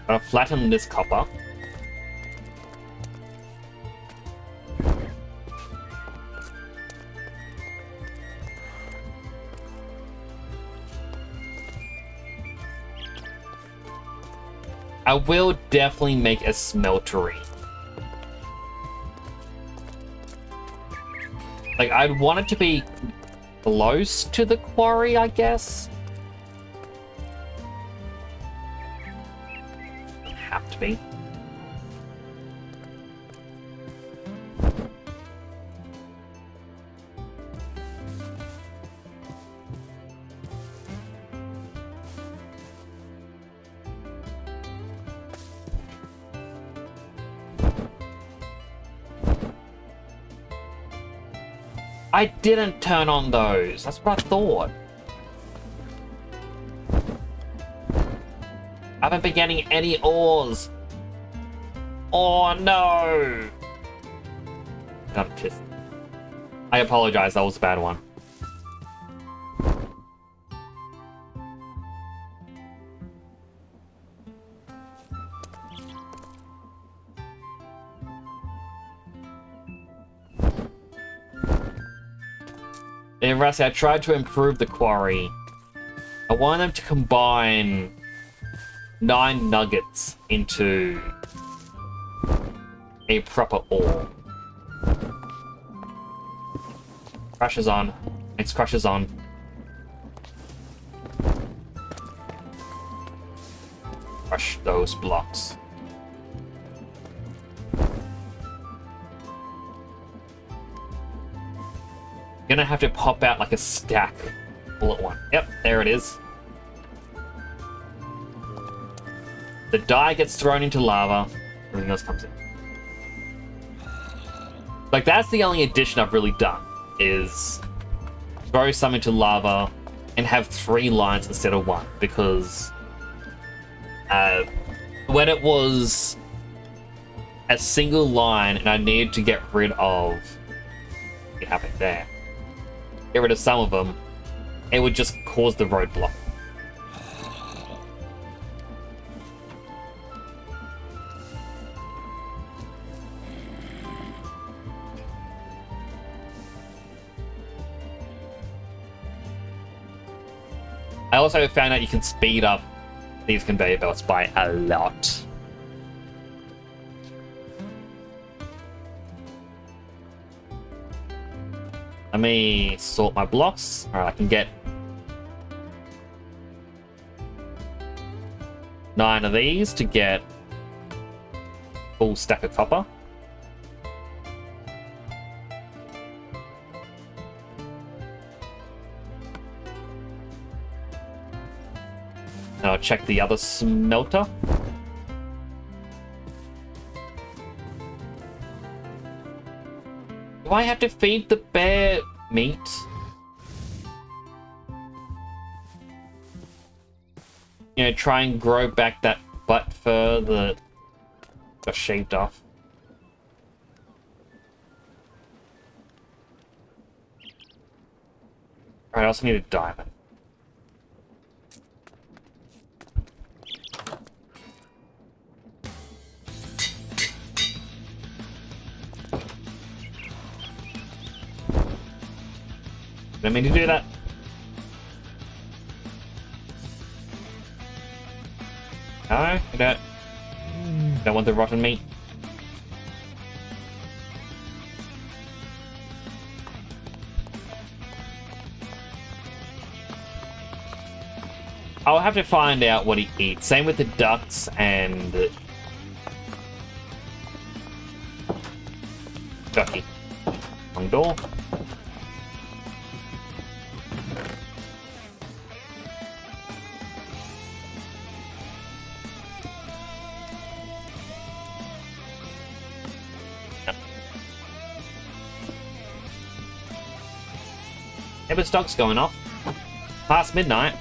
I'm gonna flatten this copper. I will definitely make a smeltery. Like, I'd want it to be close to the quarry, I guess. Doesn't have to be. I didn't turn on those. That's what I thought. I haven't been getting any ores. Oh no! I'm pissed. I apologize, that was a bad one. And Rusty, I tried to improve the quarry. I want them to combine 9 nuggets into a proper ore. Crusher's on. Next crusher's on. Crush those blocks. Gonna have to pop out like a stack all at once. Yep, there it is. The dye gets thrown into lava, everything else comes in. Like, that's the only addition I've really done, is throw some into lava and have 3 lines instead of 1, because when it was a single line and I needed to get rid of it happened there. Get rid of some of them, it would just cause the roadblock. I also found out you can speed up these conveyor belts by a lot. Let me sort my blocks. Alright, I can get 9 of these to get full stack of copper. And I'll check the other smelter. Do I have to feed the bear meat? You know, try and grow back that butt fur that got shaved off. Alright, I also need a diamond. Didn't mean to do that. No, I don't want the rotten meat. I'll have to find out what he eats. Same with the ducks and ducky. Wrong door. Paper stock's going off. Past midnight.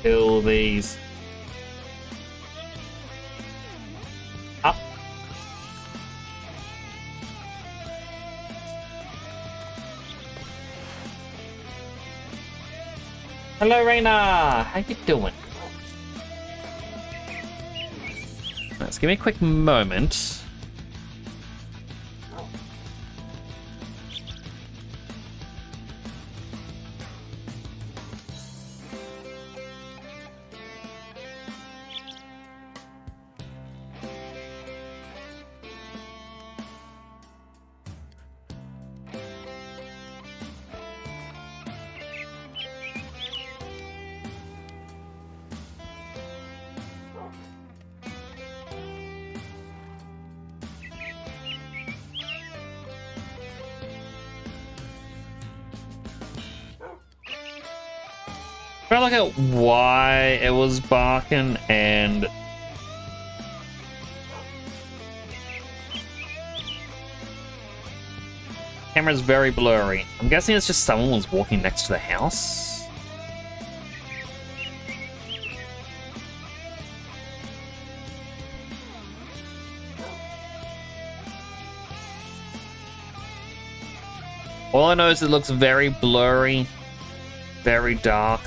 Kill these. Up. Hello, Raina. How you doing? Let's give me a quick moment. Try to look at why it was barking and camera's very blurry. I'm guessing it's just someone was walking next to the house. All I know is it looks very blurry, very dark.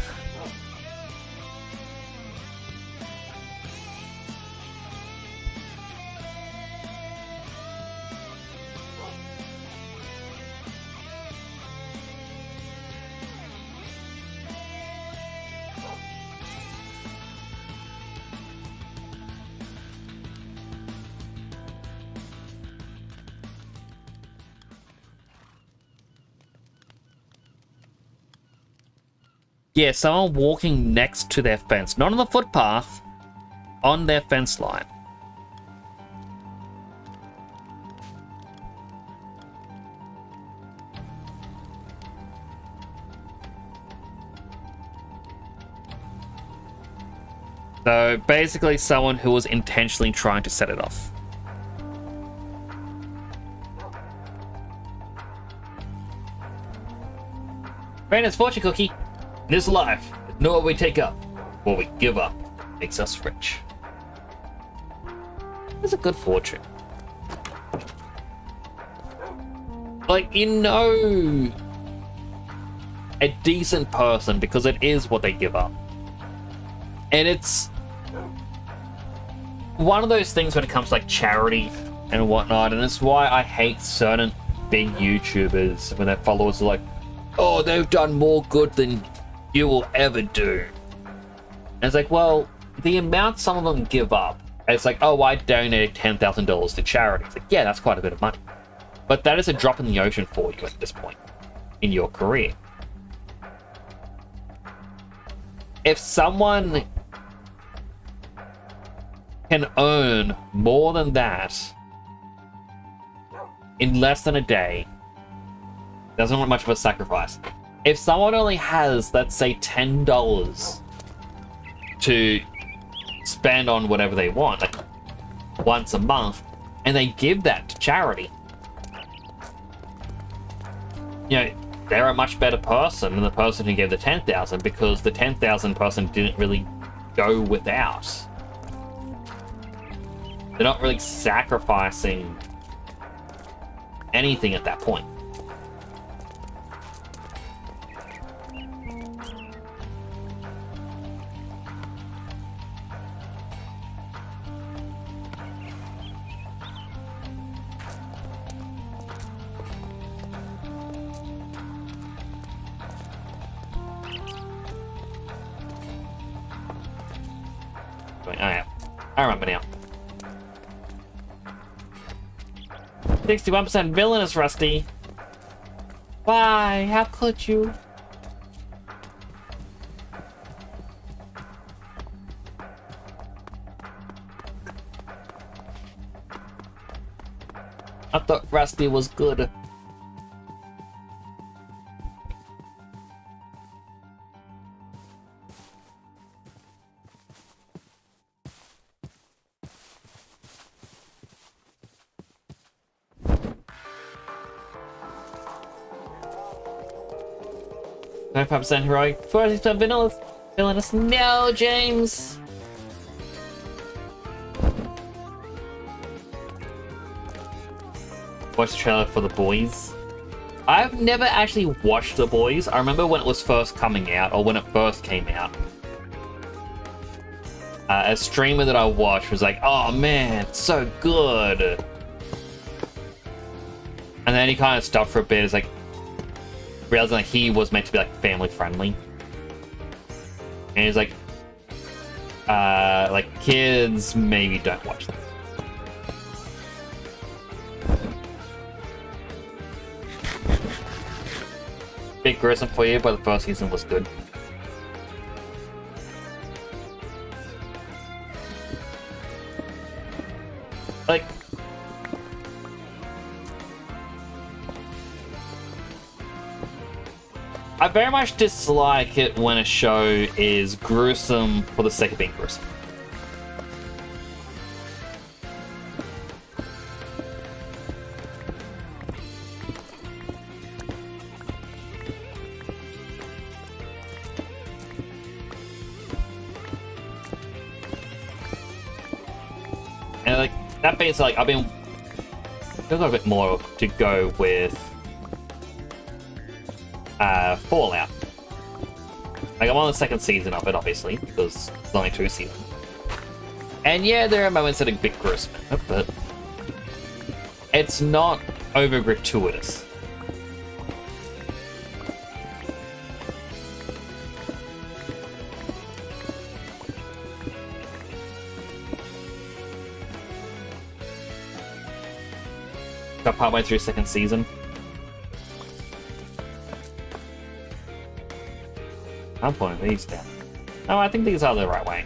Yeah, someone walking next to their fence. Not on the footpath, on their fence line. So basically someone who was intentionally trying to set it off. Brandon's fortune cookie. In this life, know what we take up, what we give up makes us rich. That's a good fortune. Like, you know, a decent person because it is what they give up. And it's one of those things when it comes to like charity and whatnot, and it's why I hate certain big YouTubers when their followers are like, oh, they've done more good than you will ever do. And it's like, well, the amount some of them give up, it's like, oh, I donated $10,000 to charity. It's like, yeah, that's quite a bit of money. But that is a drop in the ocean for you at this point in your career. If someone can earn more than that in less than a day, doesn't want much of a sacrifice. If someone only has, let's say, $10 to spend on whatever they want, like once a month, and they give that to charity, you know, they're a much better person than the person who gave the 10,000 because the 10,000 person didn't really go without. They're not really sacrificing anything at that point. Oh yeah, I remember now. 61% villainous, Rusty. Why? How could you? I thought Rusty was good. .5% heroic, 40% villainous. No, James. Watch the trailer for The Boys. I've never actually watched The Boys. I remember when it was first coming out, or when it first came out. A streamer that I watched was like, "Oh man, it's so good." And then he kind of stopped for a bit. It's like realizing like he was meant to be like family friendly, and he's like kids maybe don't watch them. Bit gruesome for you, but the first season was good. Like, I very much dislike it when a show is gruesome for the sake of being gruesome. And like that being said, like I've got a bit more to go with Fallout. Like I'm on the second season of it, obviously, because there's only 2 seasons. And yeah, there are moments that are a bit gruesome, but it's not over gratuitous. Got partway through second season. I'm putting these down. Oh, I think these are the right way.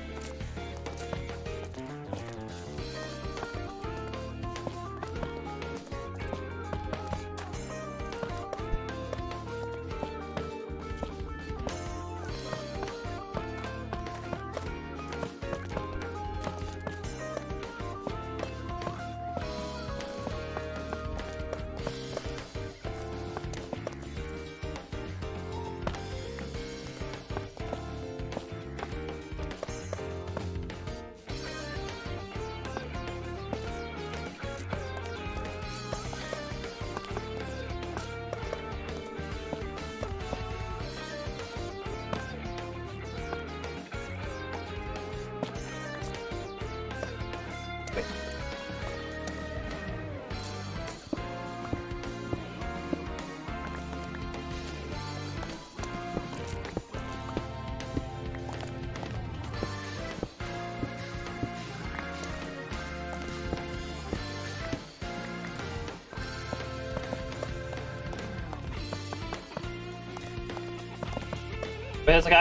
But it's like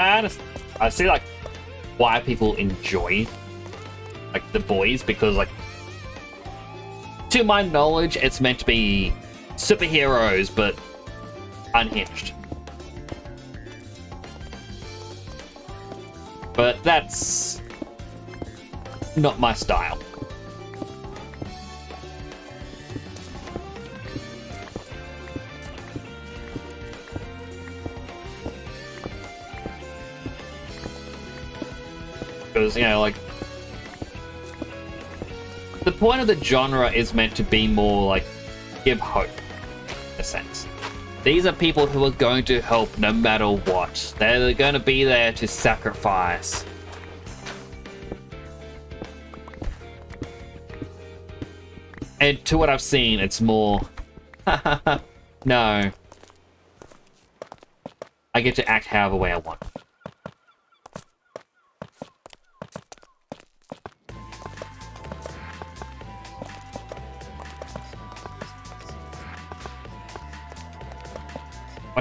I see like why people enjoy like The Boys, because like to my knowledge it's meant to be superheroes but unhinged. But that's not my style. Because, you know, like, the point of the genre is meant to be more, like, give hope, in a sense. These are people who are going to help no matter what. They're going to be there to sacrifice. And to what I've seen, it's more, no. I get to act however way I want.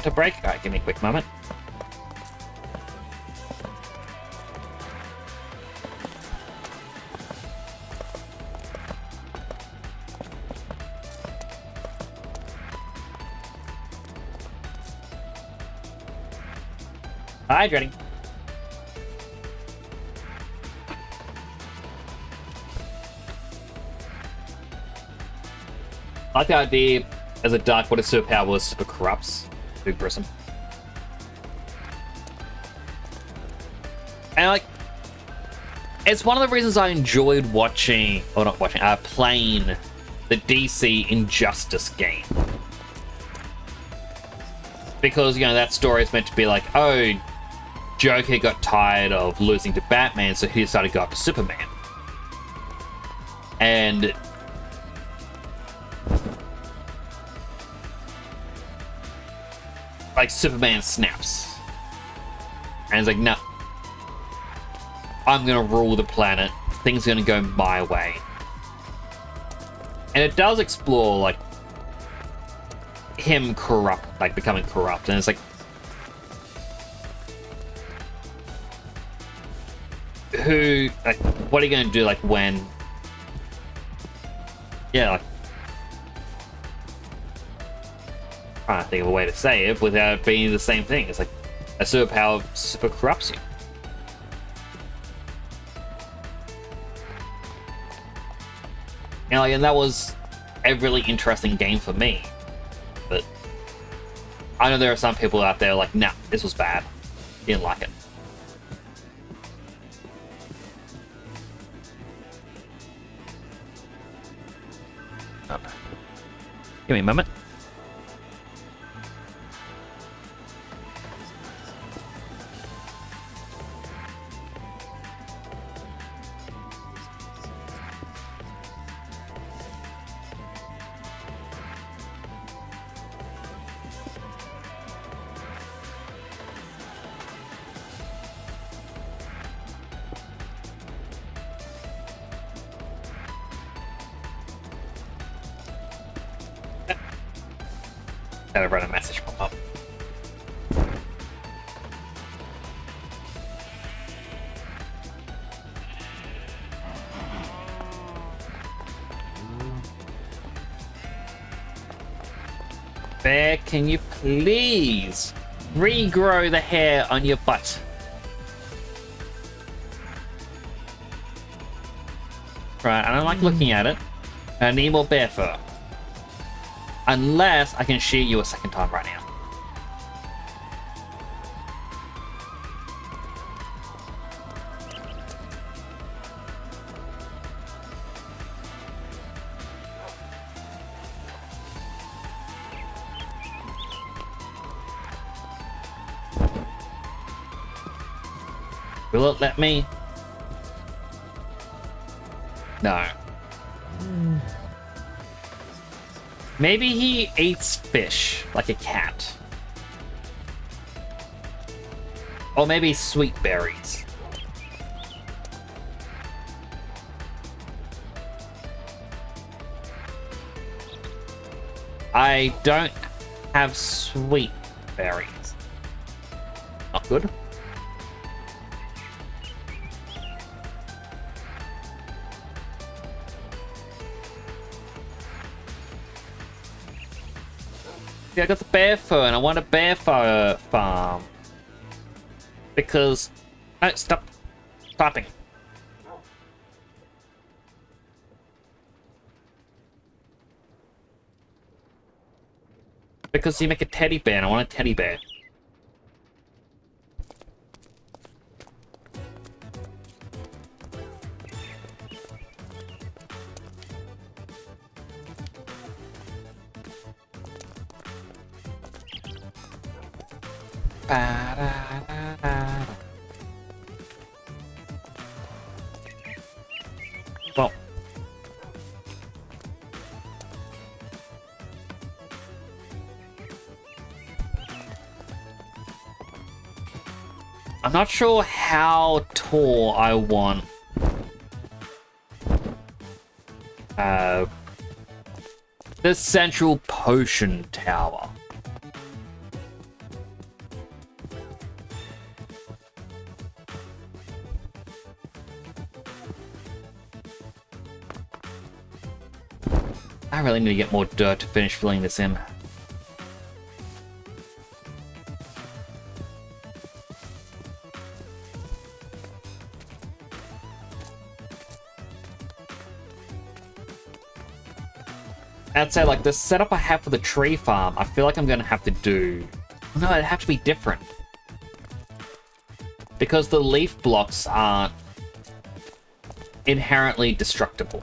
water break? Alright, give me a quick moment. Hydrating. I like the idea as a dark water superpower was super corrupts. Big Grissom. And like, it's one of the reasons I enjoyed watching, or not watching, playing the DC Injustice game. Because, you know, that story is meant to be like, oh, Joker got tired of losing to Batman, so he decided to go after Superman. And like Superman snaps. And it's like, no. I'm gonna rule the planet. Things are gonna go my way. And it does explore like him becoming corrupt, and it's like, who, like, what are you gonna do, like, when, yeah, like, I'm trying to think of a way to say it without it being the same thing. It's like a superpower super corrupts you. You know, like, and that was a really interesting game for me. But I know there are some people out there like, nah, this was bad. Didn't like it. Oh. Give me a moment. Gotta run a message pop up. Bear, can you please regrow the hair on your butt? Right, I don't like looking at it. I need more bear fur. Unless I can shear you a second time right now. Will it let me? No. Maybe he eats fish, like a cat. Or maybe sweet berries. I don't have sweet berries. Not good. Yeah, I got the bear fur, and I want a bear fur farm. Because... Oh, stop typing. Because you make a teddy bear, and I want a teddy bear. Well, I'm not sure how tall I want the central potion tower. I really need to get more dirt to finish filling this in. I'd say, like, the setup I have for the tree farm, I feel like I'm gonna have to do... No, it'd have to be different. Because the leaf blocks aren't inherently destructible.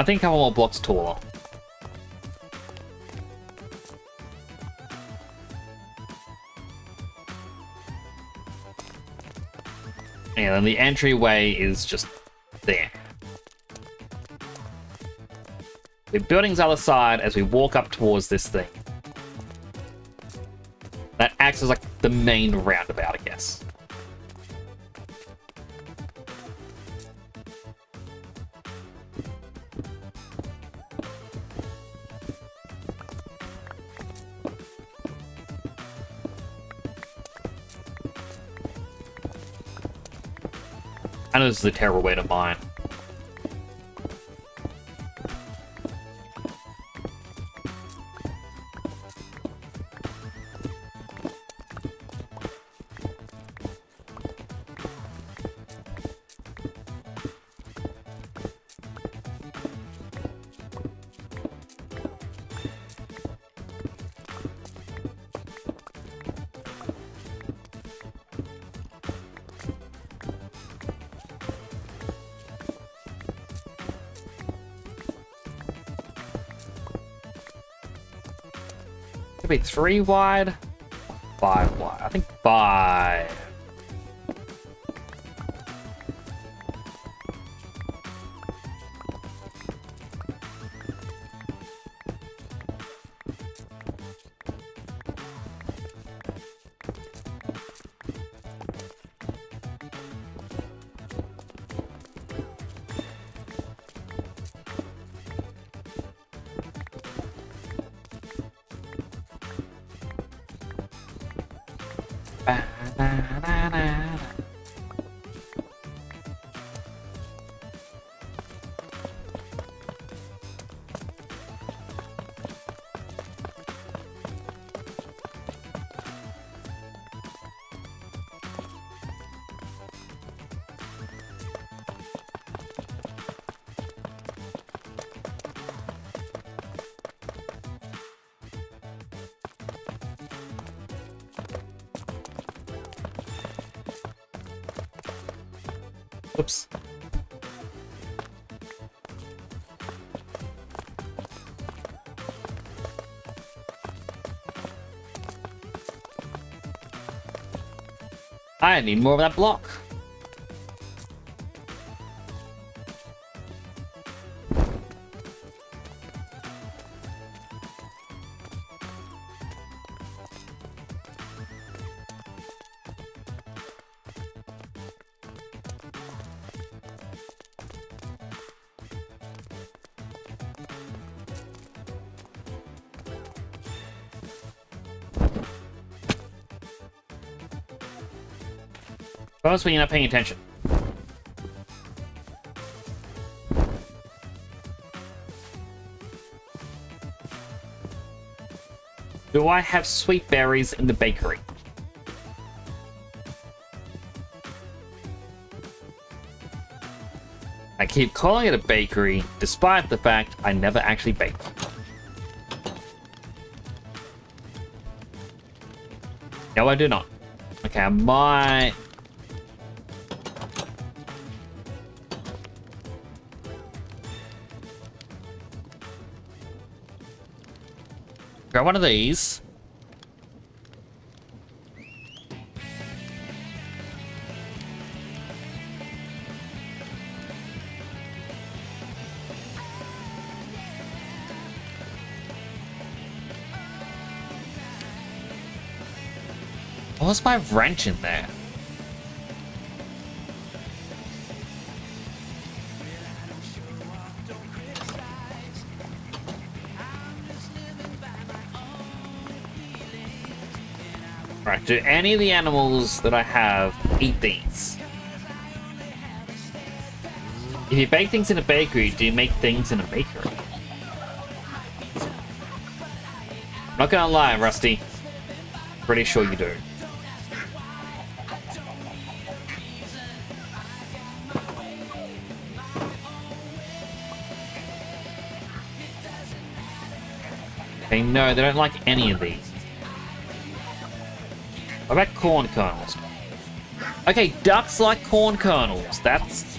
I think a couple more blocks taller. And then the entryway is just there. The building's other side as we walk up towards this thing. That acts as like the main roundabout, I guess. I know this is a terrible way to mine. Could be 3 wide, 5 wide. I think 5. Oops. I need more of that block. Suppose when you're not paying attention. Do I have sweet berries in the bakery? I keep calling it a bakery, despite the fact I never actually bake. No, I do not. Okay, I might... grab one of these. What was my wrench in there? Right, do any of the animals that I have eat these? If you bake things in a bakery, do you make things in a bakery? Not gonna lie, Rusty. Pretty sure you do. Okay, no, they don't like any of these. What about corn kernels? Okay, ducks like corn kernels. That's...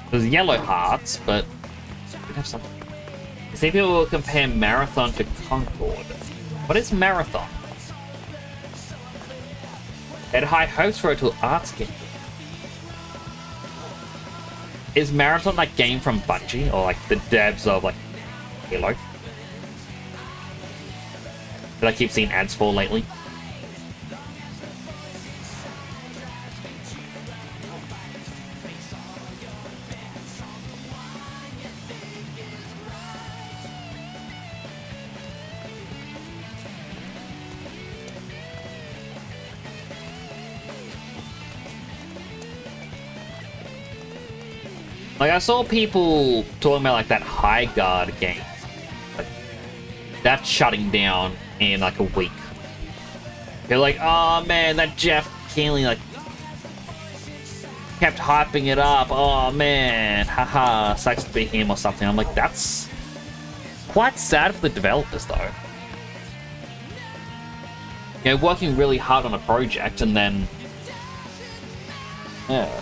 There's yellow hearts, but we have something. See, people will compare Marathon to Concord. What is Marathon? Had high hopes for it to arts game. Is Marathon that game from Bungie, or like the devs of like Halo? That I keep seeing ads for lately. Like, I saw people talking about, like, that High Guard game. Like, that's shutting down in, like, a week. They're like, oh, man, that Jeff Keighley, like, kept hyping it up. Oh, man, haha, sucks to be him or something. I'm like, that's quite sad for the developers, though. You know, working really hard on a project and then... Yeah.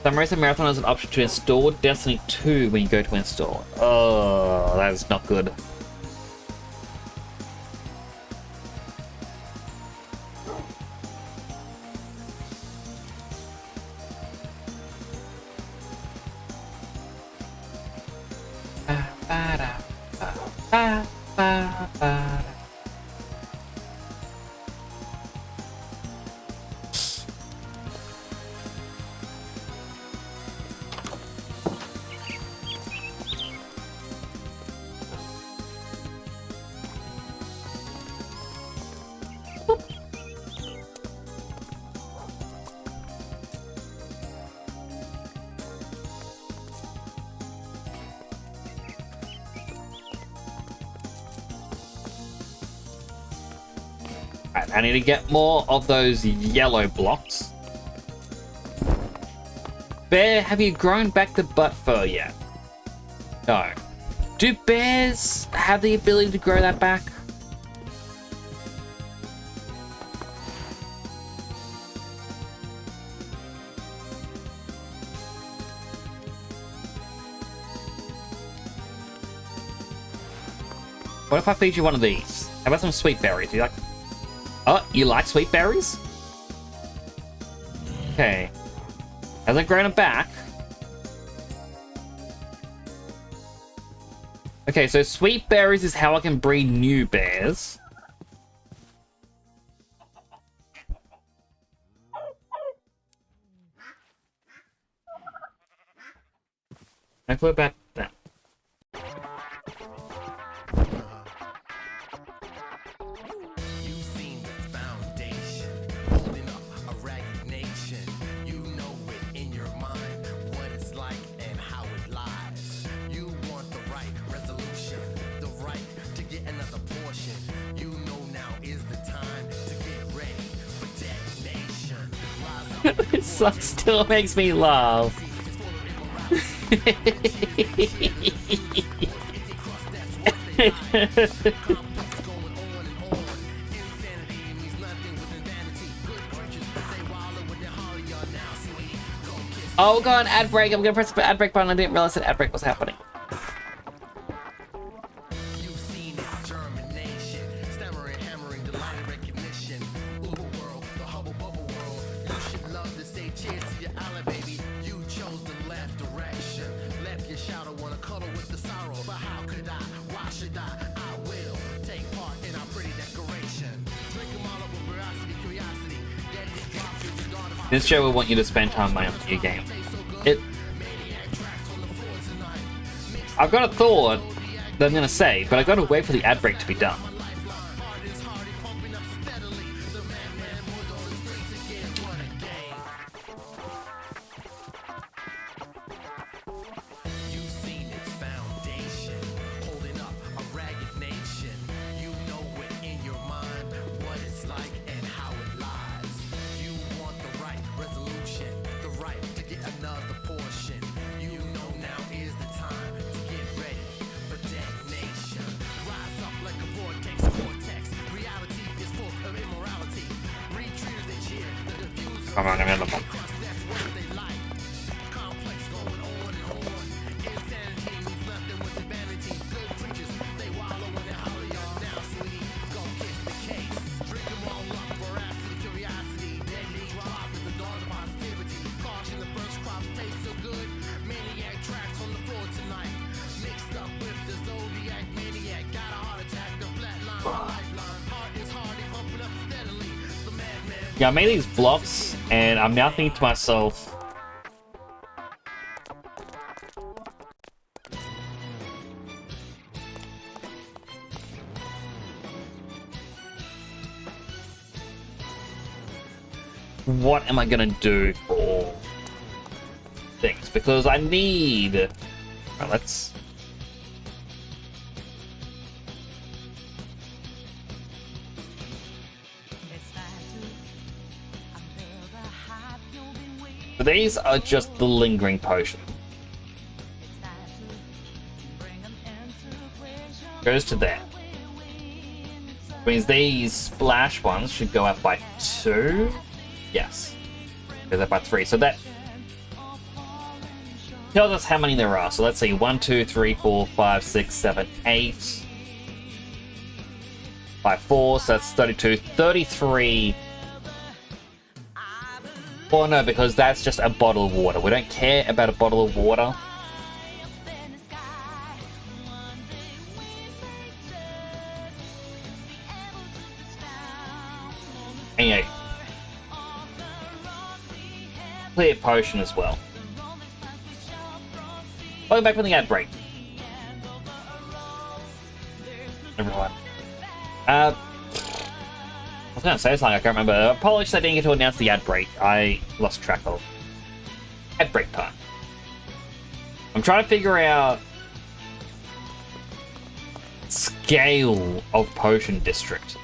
Some reason Marathon has an option to install Destiny 2 when you go to install. Oh, that is not good. I need to get more of those yellow blocks. Bear, have you grown back the butt fur yet? No. Do bears have the ability to grow that back? What if I feed you one of these? How about some sweet berries? You like... Oh, you like sweet berries? Okay. Hasn't grown it back. Okay, so sweet berries is how I can breed new bears. No clue about that. This song still makes me laugh. Oh god, ad break. I'm gonna press the ad break button. I didn't realize that ad break was happening. cuddle with the sorrow. But how could I? Why should I will take part in our pretty decoration. Drink 'em all up with veracity, curiosity. Deadly drops with the dawn of This show will want you to spend time on your game. I've got a thought that I'm gonna say, but I gotta wait for the ad break to be done. Come on, I'm in the phone. Yeah, I made these blocks, and I'm now thinking to myself, what am I gonna do for things? Because I need... Right, let's... These are just the lingering potion. Goes to there. Means these splash ones should go up by 2. Yes. Goes up by 3. So that tells us how many there are. So let's see. 1, 2, 3, 4, 5, 6, 7, 8. By 4, so that's 32. 33. Oh no, because that's just a bottle of water. We don't care about a bottle of water. Anyway. Clear potion as well. Welcome back from the ad break. Everyone. I was gonna say something, I can't remember. Apologies I didn't get to announce the ad break. I lost track of ad break time. I'm trying to figure out scale of Potion District.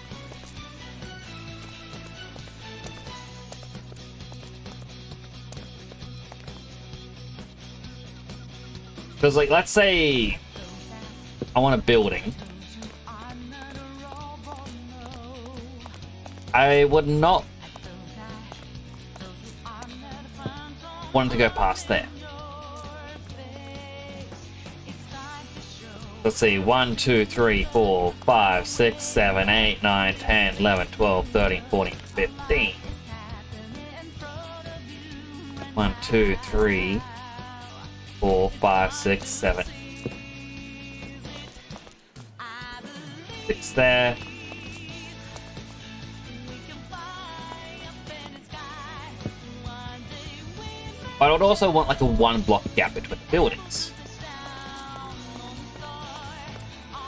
Because, like, let's say I want a building. I would not want to go past there. Let's see, 1, 2, 3, 4, 5, 6, 7, 8, 9, 10, 11, 12, 13, 14, 15. 1, 2, 3, 4, 5, 6, 7. 6 there. But I would also want like a 1 block gap between the buildings.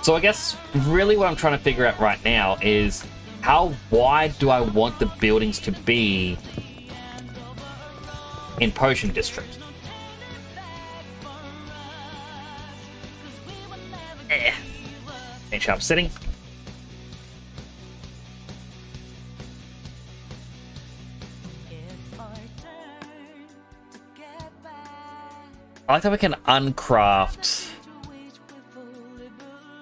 So I guess really what I'm trying to figure out right now is how wide do I want the buildings to be in Potion District? Change how I'm sitting. I like how we can uncraft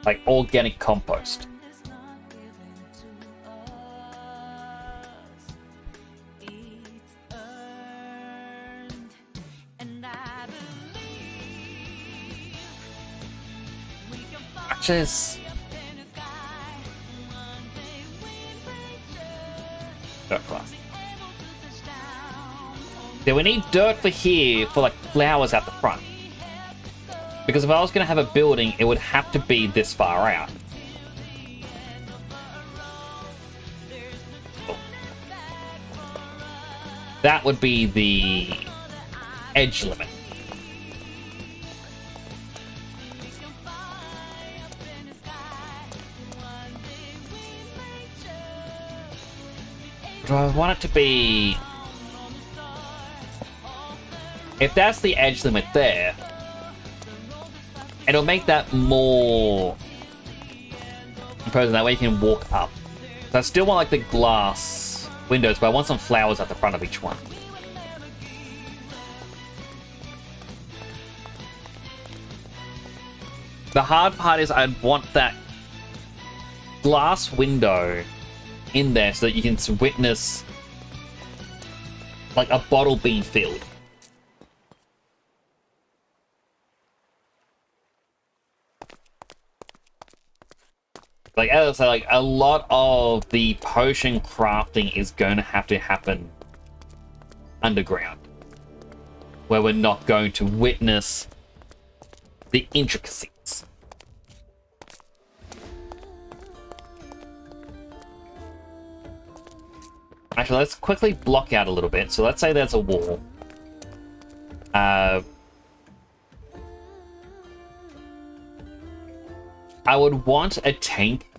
like organic compost. Actually, it's dirt class. Yeah, we need dirt for here for like flowers at the front. Because if I was going to have a building, it would have to be this far out. That would be the edge limit. Do I want it to be... If that's the edge limit there, it'll make that more imposing. That way you can walk up. So I still want like the glass windows, but I want some flowers at the front of each one. The hard part is I'd want that glass window in there so that you can witness like a bottle being filled. Like, as I say, like, a lot of the potion crafting is going to have to happen underground, where we're not going to witness the intricacies. Actually, let's quickly block out a little bit. So let's say there's a wall. I would want a tank.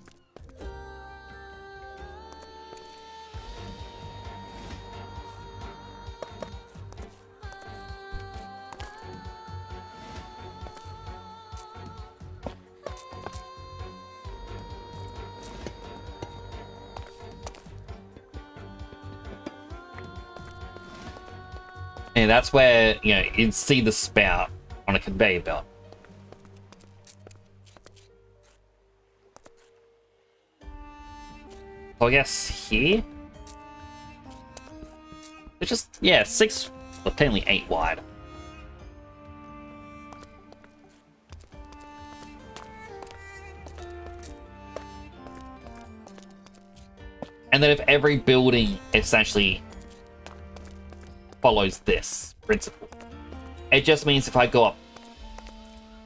And that's where, you know, you'd see the spout on a conveyor belt. So I guess here? It's just, yeah, 6, well, technically 8 wide. And then if every building essentially follows this principle, it just means if I go up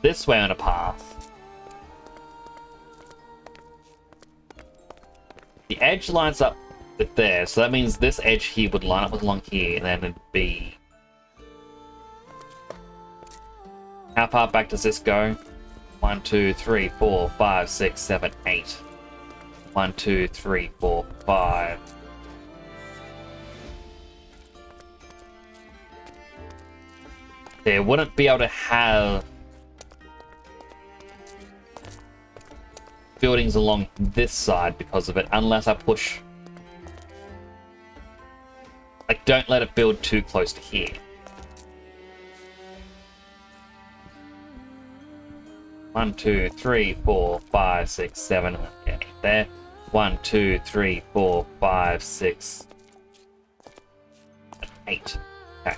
this way on a path, the edge lines up with there, so that means this edge here would line up with along here, and then it'd be... How far back does this go? 1, 2, 3, 4, 5, 6, 7, 8. 1, 2, 3, 4, 5. They wouldn't be able to have buildings along this side because of it, unless I push... Like, don't let it build too close to here. One, 2, 3, 4, 5, 6, 7, yeah, there. 1, 2, 3, 4, 5, 6, 8. Okay.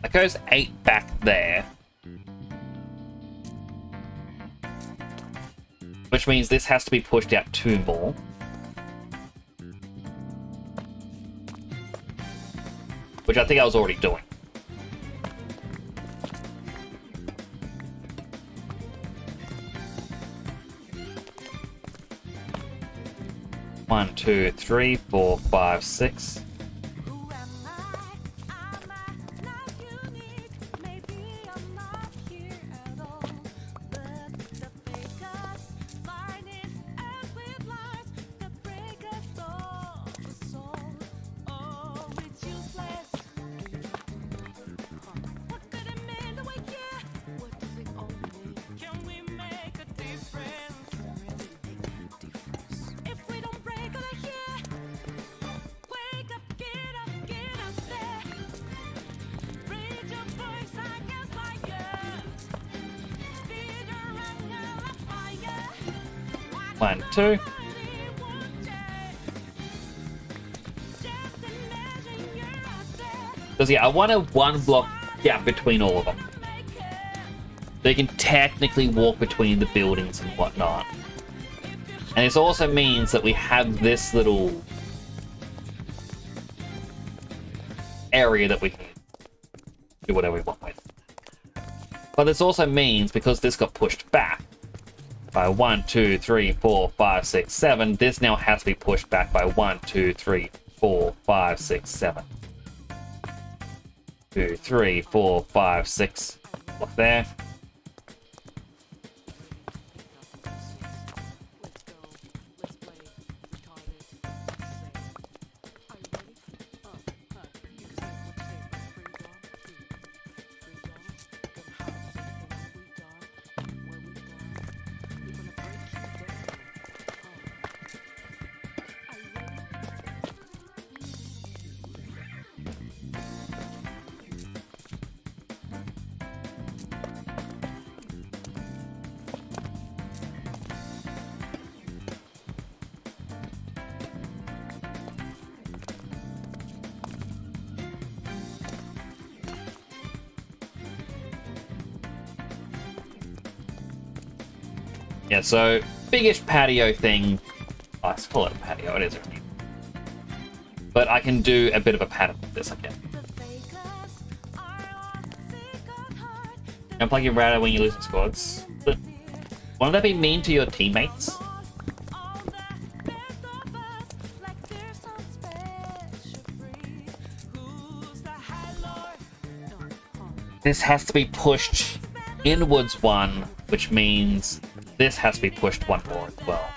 That goes 8 back there. Which means this has to be pushed out 2 more. Which I think I was already doing. One, 2, 3, 4, 5, 6. 1, 2. Because yeah, I want a 1 block gap between all of them. So you can technically walk between the buildings and whatnot. And this also means that we have this little area that we can do whatever we want with. But this also means, because this got pushed back by 1, 2, 3, 4, 5, 6, 7, this now has to be pushed back by 1, 2, 3, 4, 5, 6, 7. 2, 3, 4, 5, 6. Block there. Yeah, so biggest patio thing. Oh, let's call it a patio. It is already. But I can do a bit of a pattern with this, I guess. And plug your router when you lose in squads. But won't that be mean to your teammates? This has to be pushed inwards 1, which means this has to be pushed 1 more as well.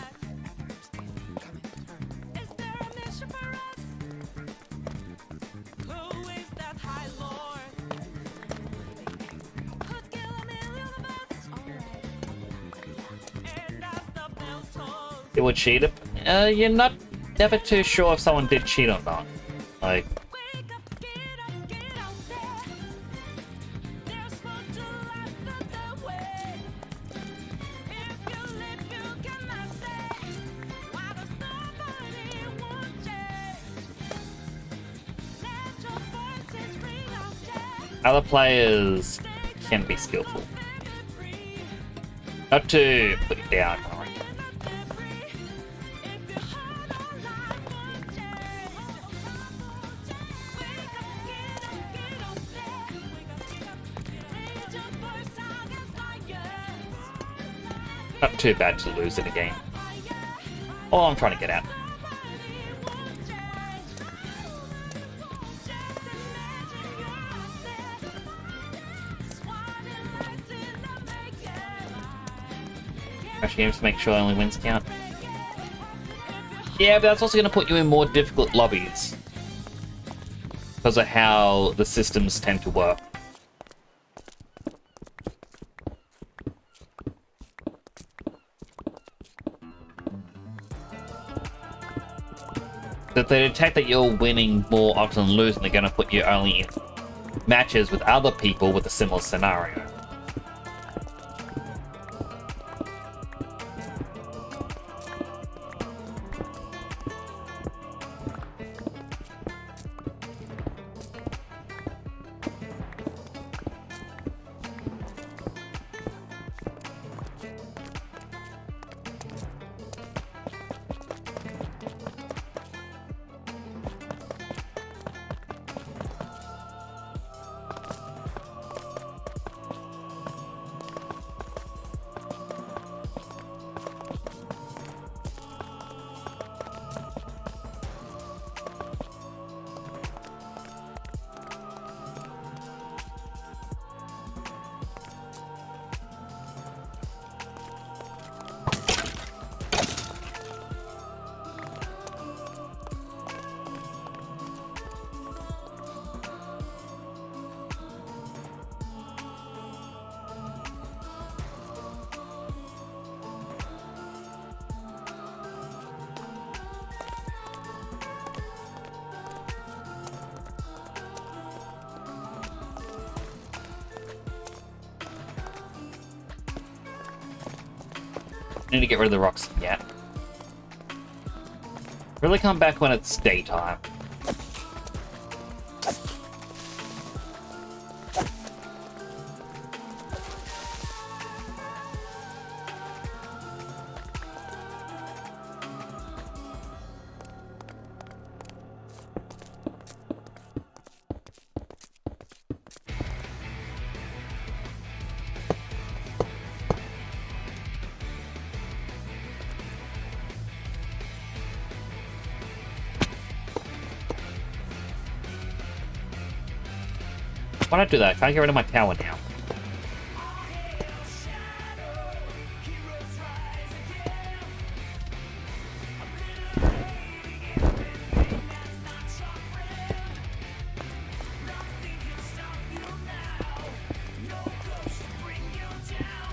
It would cheat it. You're never too sure if someone did cheat or not. Like, other players can be skillful. Not to put it down. Not too bad to lose in a game. All I'm trying to get at. Crash games to make sure only wins count. Yeah, but that's also going to put you in more difficult lobbies. Because of how the systems tend to work. If they detect that you're winning more often than losing, they're going to put you only in matches with other people with a similar scenario. I need to get rid of the rocks. Yeah. Really come back when it's daytime. Why not do that? Can I get rid of my tower now?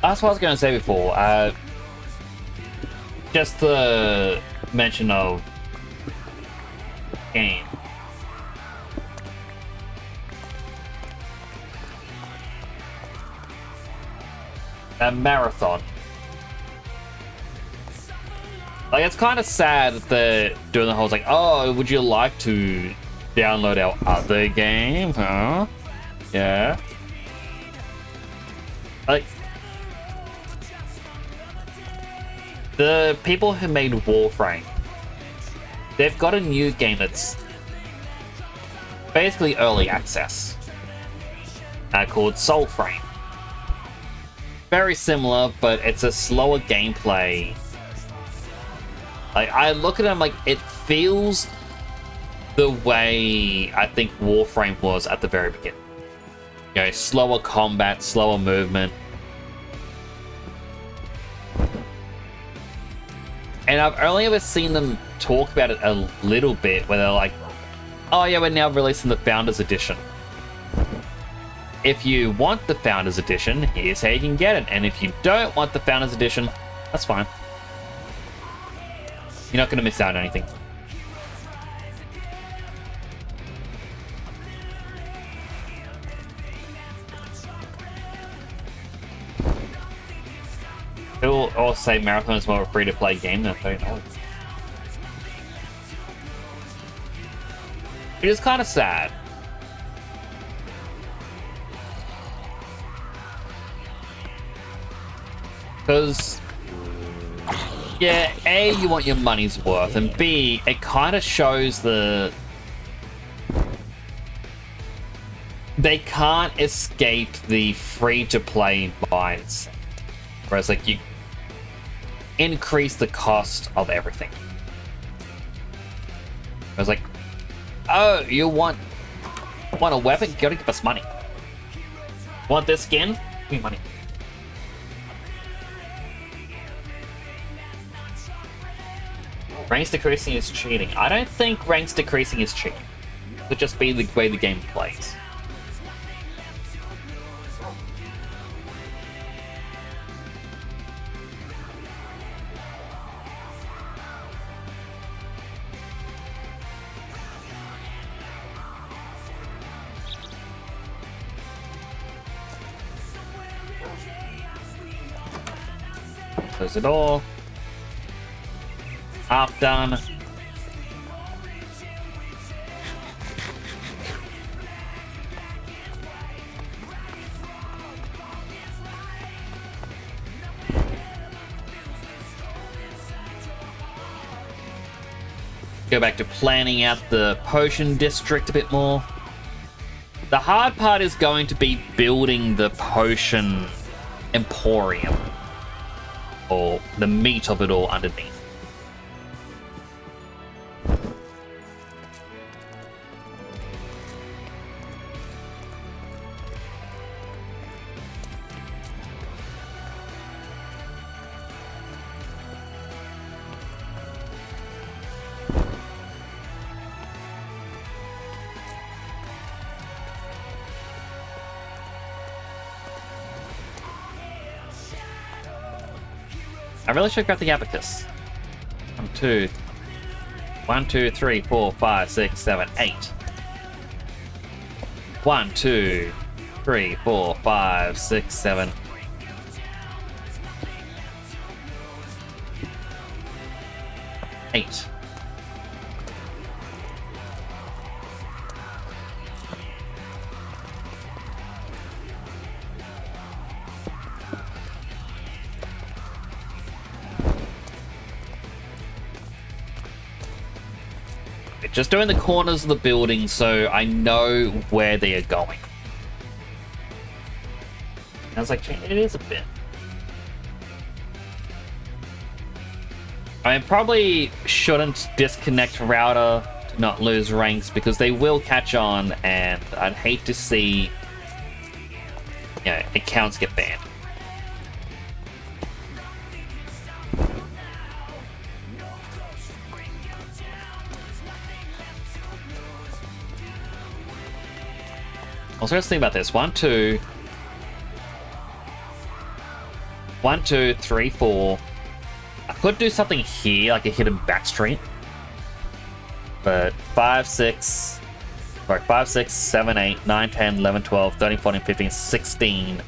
That's what I was going to say before. Just the mention of game. A marathon. Like, it's kind of sad that they're doing the whole like, oh, would you like to download our other game? Huh? Yeah. Like, the people who made Warframe, they've got a new game that's basically early access, called Soulframe. Very similar, but it's a slower gameplay. Like, I look at them like it feels the way I think Warframe was at the very beginning. You know, slower combat, slower movement. And I've only ever seen them talk about it a little bit, where they're like, oh yeah, we're now releasing the Founders Edition. If you want the Founders Edition, here's how you can get it. And if you don't want the Founders Edition, that's fine. You're not going to miss out on anything. People also say Marathon is more of a free-to-play game than $30. It is kind of sad. Because, yeah, A, you want your money's worth, and B, it kind of shows the... They can't escape the free-to-play mindset. Whereas, like, you increase the cost of everything. Whereas, like, oh, you want a weapon? You gotta give us money. Want this skin? Give me money. Ranks decreasing is cheating. I don't think ranks decreasing is cheating. It could just be the way the game plays. Close the door. Half done. Go back to planning out the potion district a bit more. The hard part is going to be building the potion emporium, or the meat of it all underneath. I really should grab the abacus. 1, 2, 3, 4, 5, 6, 7, 8. 1, 2, 3, 4, 5, 6, 7. 8. just doing the corners of the building so I know where they are going. And I was like, it is a bit. I probably shouldn't disconnect router to not lose ranks because they will catch on, and I'd hate to see, you know, accounts get banned. Also, let's think about this. 1, 2, 3, 4. I could do something here, like a hidden back street. But 5, 6, 7, 8, 9, 10, 11, 12, 13, 14, 15, 16.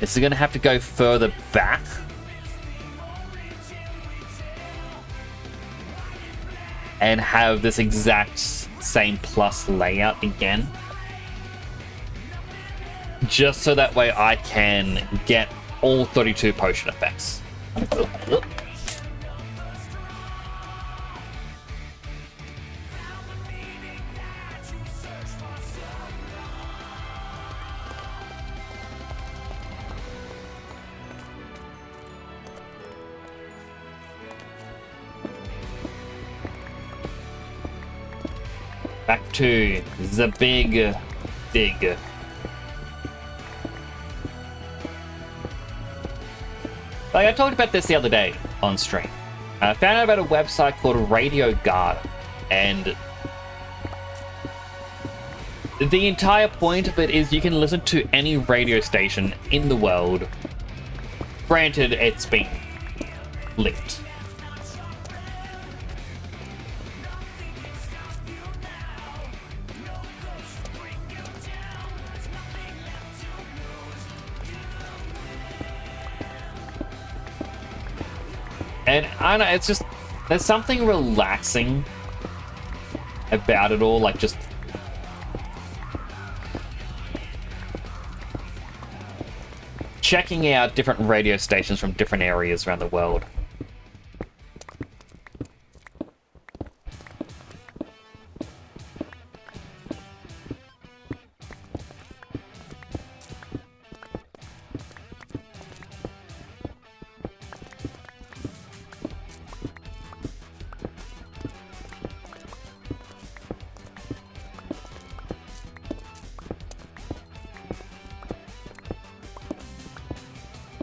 This is going to have to go further back. And have this exact same plus layout again. Just so that way I can get all 32 potion effects. Back to the big dig. Like, I talked about this the other day on stream. I found out about a website called Radio Garden, and the entire point of it is you can listen to any radio station in the world. Granted, it's been linked. And I don't know, it's just, there's something relaxing about it all, like just checking out different radio stations from different areas around the world.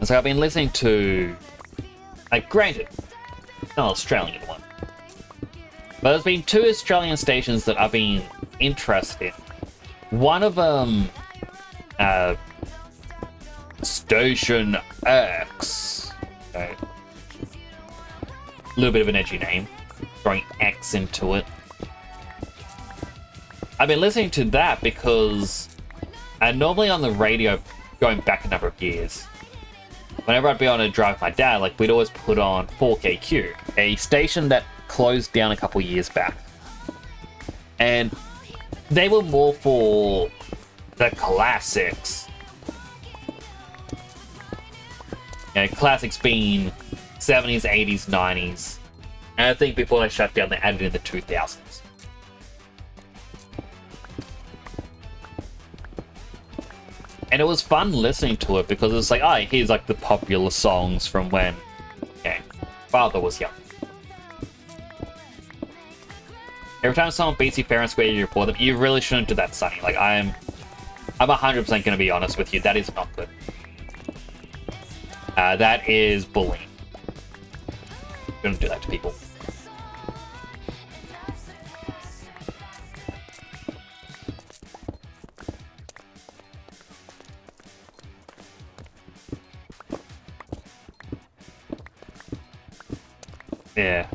So I've been listening to, like, granted, not Australian one, but there's been 2 Australian stations that I've been interested in. One of them, Station X. Okay. A little bit of an edgy name, throwing X into it. I've been listening to that because normally on the radio, going back a number of years, whenever I'd be on a drive with my dad, like, we'd always put on 4KQ, a station that closed down a couple years back. And they were more for the classics. You know, classics being 70s, 80s, 90s. And I think before they shut down, they added in the 2000s. And it was fun listening to it because it's like, oh, here's like the popular songs from when, okay, father was young. Every time someone beats you fair and square, you report them. You really shouldn't do that, Sonny. Like, I'm 100% going to be honest with you. That is not good. That is bullying. Shouldn't do that to people. Yeah,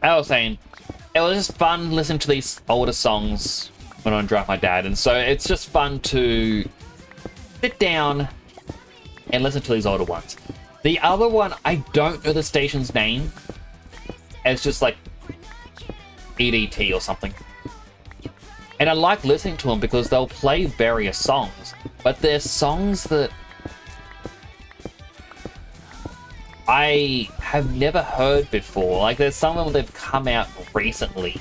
I was saying, it was just fun listening to these older songs when I drive my dad, and so it's just fun to sit down and listen to these older ones. The other one, I don't know the station's name. It's just like EDT or something. And I like listening to them because they'll play various songs, but they're songs that I have never heard before. Like, there's some of them that have come out recently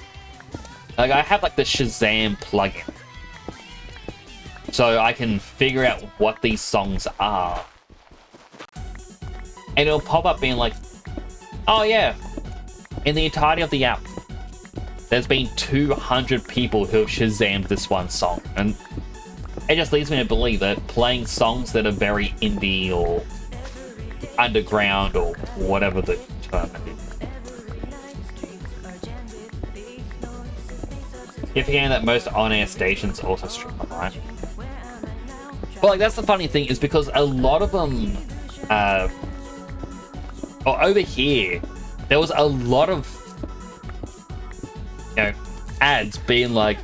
Like, I have, like, the Shazam plugin. So I can figure out what these songs are. And it'll pop up being like, oh yeah, in the entirety of the app, there's been 200 people who have Shazammed this one song. And it just leads me to believe that playing songs that are very indie or underground or whatever the term is. You're forgetting that most on-air stations also stream online. But like, that's the funny thing, is because a lot of them, over here, there was a lot of, you know, ads being like,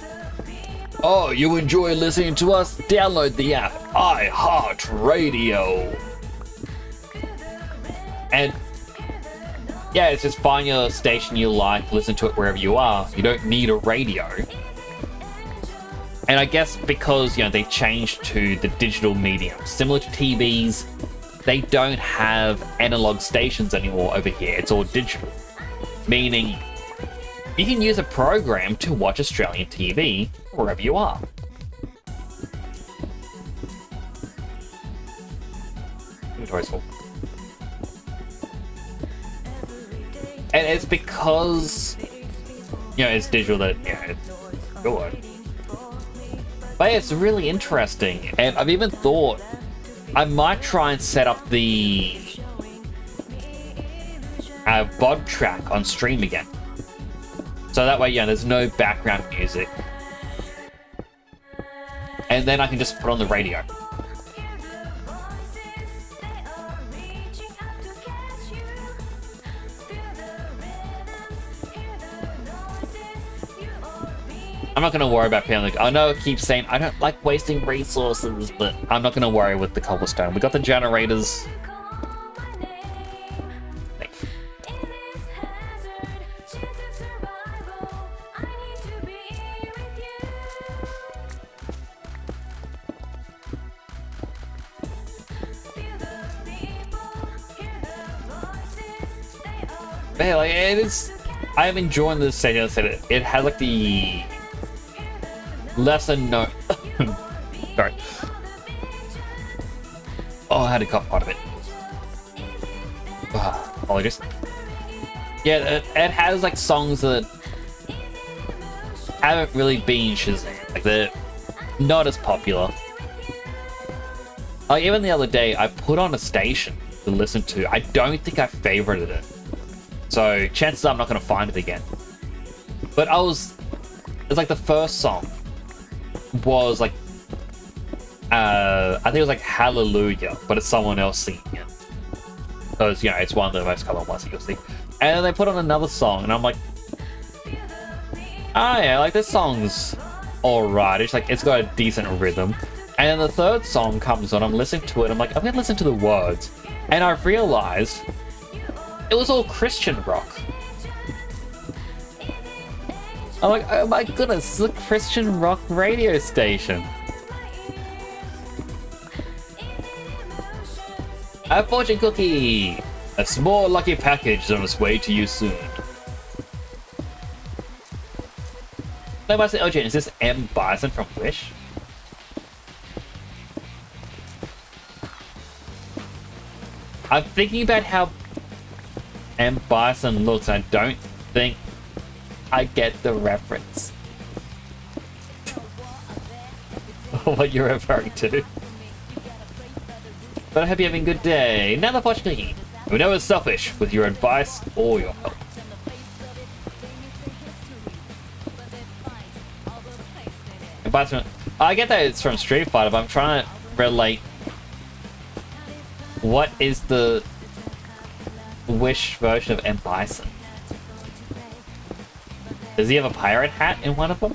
oh, you enjoy listening to us? Download the app, iHeartRadio. And yeah, it's just find your station you like, listen to it wherever you are. You don't need a radio. And I guess because, you know, they changed to the digital medium, similar to TVs, they don't have analog stations anymore over here. It's all digital. Meaning, you can use a program to watch Australian TV wherever you are. Inventory's full. And it's because, you know, it's digital that, yeah, it's good. But yeah, it's really interesting. And I've even thought I might try and set up the bod track on stream again. So that way, yeah, there's no background music. And then I can just put on the radio. I'm not going to worry about paying. Like, I know it keeps saying I don't like wasting resources, but I'm not going to worry with the cobblestone. We got the generators. But yeah, like, it is. I'm enjoying this stage. I said it has like the lesser known. Sorry. Oh, I had to cut part of it. Apologies. Yeah, it has like songs that haven't really been Shazam. Like, they're not as popular. Like, even the other day, I put on a station to listen to. I don't think I favorited it. So chances are I'm not going to find it again. But it's like the first song was like, I think it was like Hallelujah, but it's someone else singing it. Because, you know, it's one of the most common ones that you'll see. And then they put on another song, and I'm like, oh yeah, like this song's alright. It's like, it's got a decent rhythm. And then the third song comes on, I'm listening to it, I'm like, I'm going to listen to the words. And I realized it was all Christian rock. I'm like, oh my goodness, it's a Christian rock radio station. A fortune cookie! A small lucky package on its way to you soon. No, I say, oh Jane, is this M. Bison from Wish? I'm thinking about how M. Bison looks, I don't think I get the reference. What you're referring to. But I hope you're having a good day. Now the fortune cookie. We're never selfish with your advice or your help. Bison, I get that it's from Street Fighter, but I'm trying to relate. What is the Wish version of M. Bison? Does he have a pirate hat in one of them?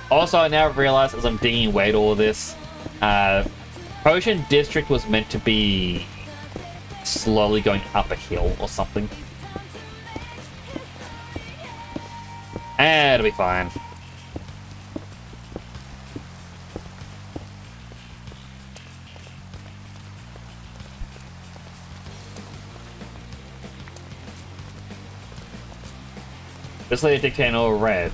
Also, I now realize as I'm digging away to all this, Potion District was meant to be slowly going up a hill or something. And it'll be fine. Just like a dictator or red.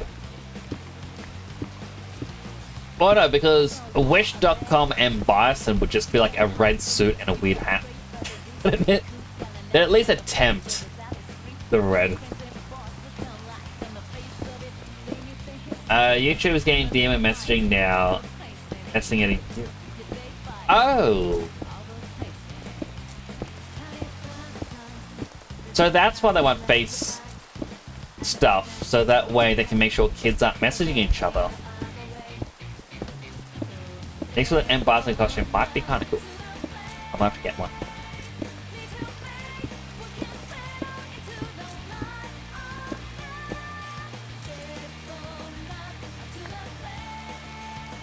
Well, no, because Wish.com and Bison would just be like a red suit and a weird hat. They at least attempt the red. YouTube is getting DM messaging now. Testing it. Oh! So that's why they want face stuff, so that way they can make sure kids aren't messaging each other. Thanks for the M Bison costume, might be kind of cool. I might have to get one.